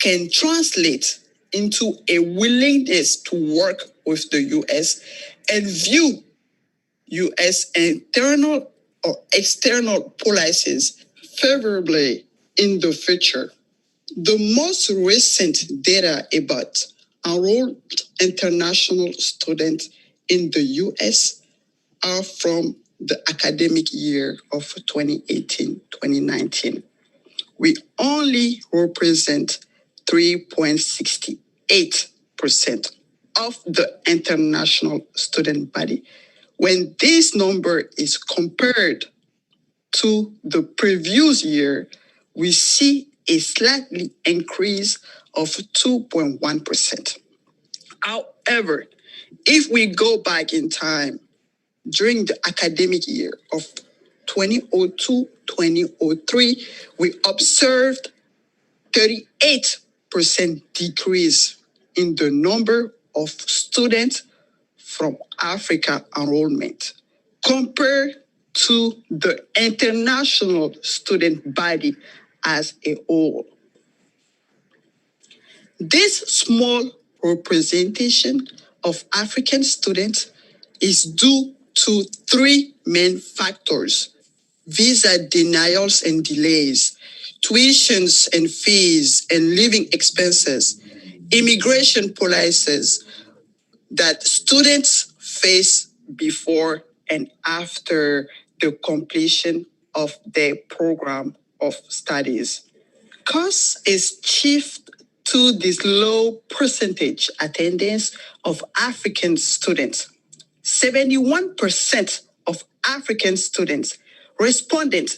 can translate into a willingness to work with the U.S. and view U.S. internal or external policies favorably in the future. The most recent data about enrolled international students in the U.S. are from the academic year of 2018-2019. We only represent 3.68% of the international student body. When this number is compared to the previous year, we see a slightly increase of 2.1%. However, if we go back in time, during the academic year of 2002-2003, we observed 38% decrease in the number of students from Africa enrollment compared to the international student body as a whole. This small representation of African students is due to three main factors: visa denials and delays, tuitions and fees and living expenses, immigration policies that students face before and after the completion of their program of studies. Cause is chief to this low percentage attendance of African students. 71% of African students responded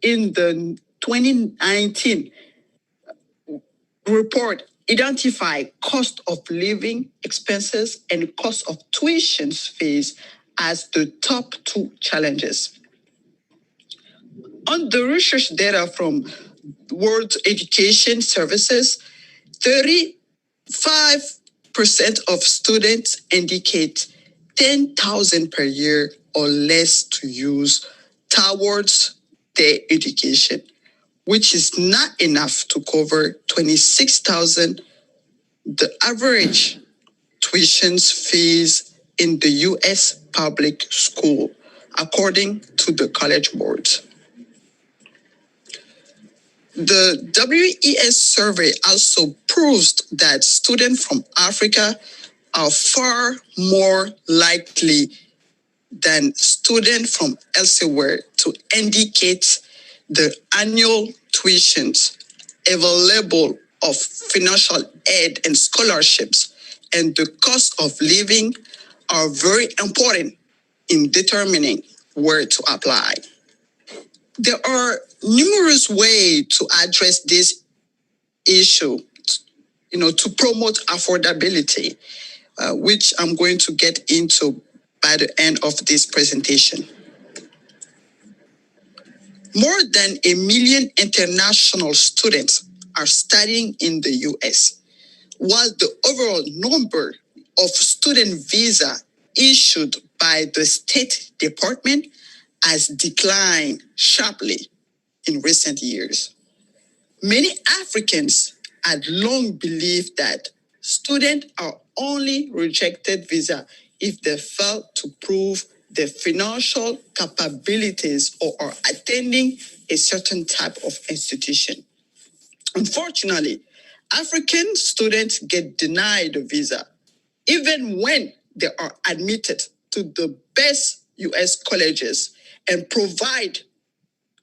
in the 2019 report identify cost of living expenses and cost of tuition fees as the top two challenges. On the research data from World Education Services, 35% of students indicate 10,000 per year or less to use towards their education, which is not enough to cover 26,000, the average tuition fees in the U.S. public school, according to the College Board. The WES survey also proves that students from Africa are far more likely than students from elsewhere to indicate the annual tuitions available of financial aid and scholarships and the cost of living are very important in determining where to apply. There are numerous ways to address this issue, to promote affordability, which I'm going to get into by the end of this presentation. More than 1 million international students are studying in the US, while the overall number of student visas issued by the State Department has declined sharply in recent years. Many Africans had long believed that students are only rejected visa if they fail to prove their financial capabilities or are attending a certain type of institution. Unfortunately, African students get denied a visa even when they are admitted to the best US colleges and provide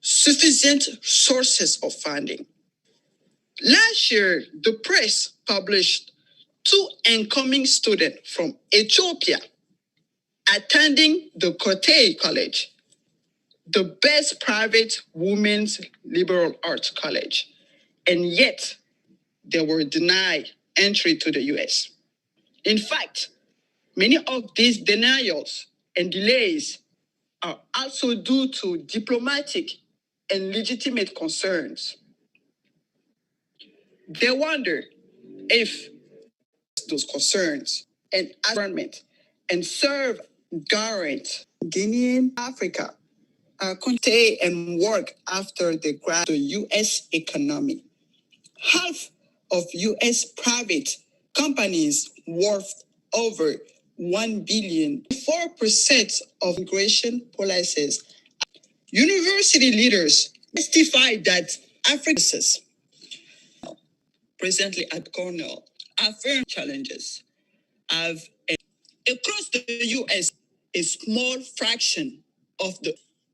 sufficient sources of funding. Last year, the press published 2 incoming students from Ethiopia attending the Kote College, the best private women's liberal arts college, and yet they were denied entry to the US. In fact, many of these denials and delays are also due to diplomatic and legitimate concerns. They wonder if those concerns and environment and serve guarant Guinean Africa can stay and work after they grab the US economy. Half of US private companies worth over 1 billion, 4% of immigration policies. University leaders testify that Africans presently at Cornell affirm challenges have across the US a small fraction of the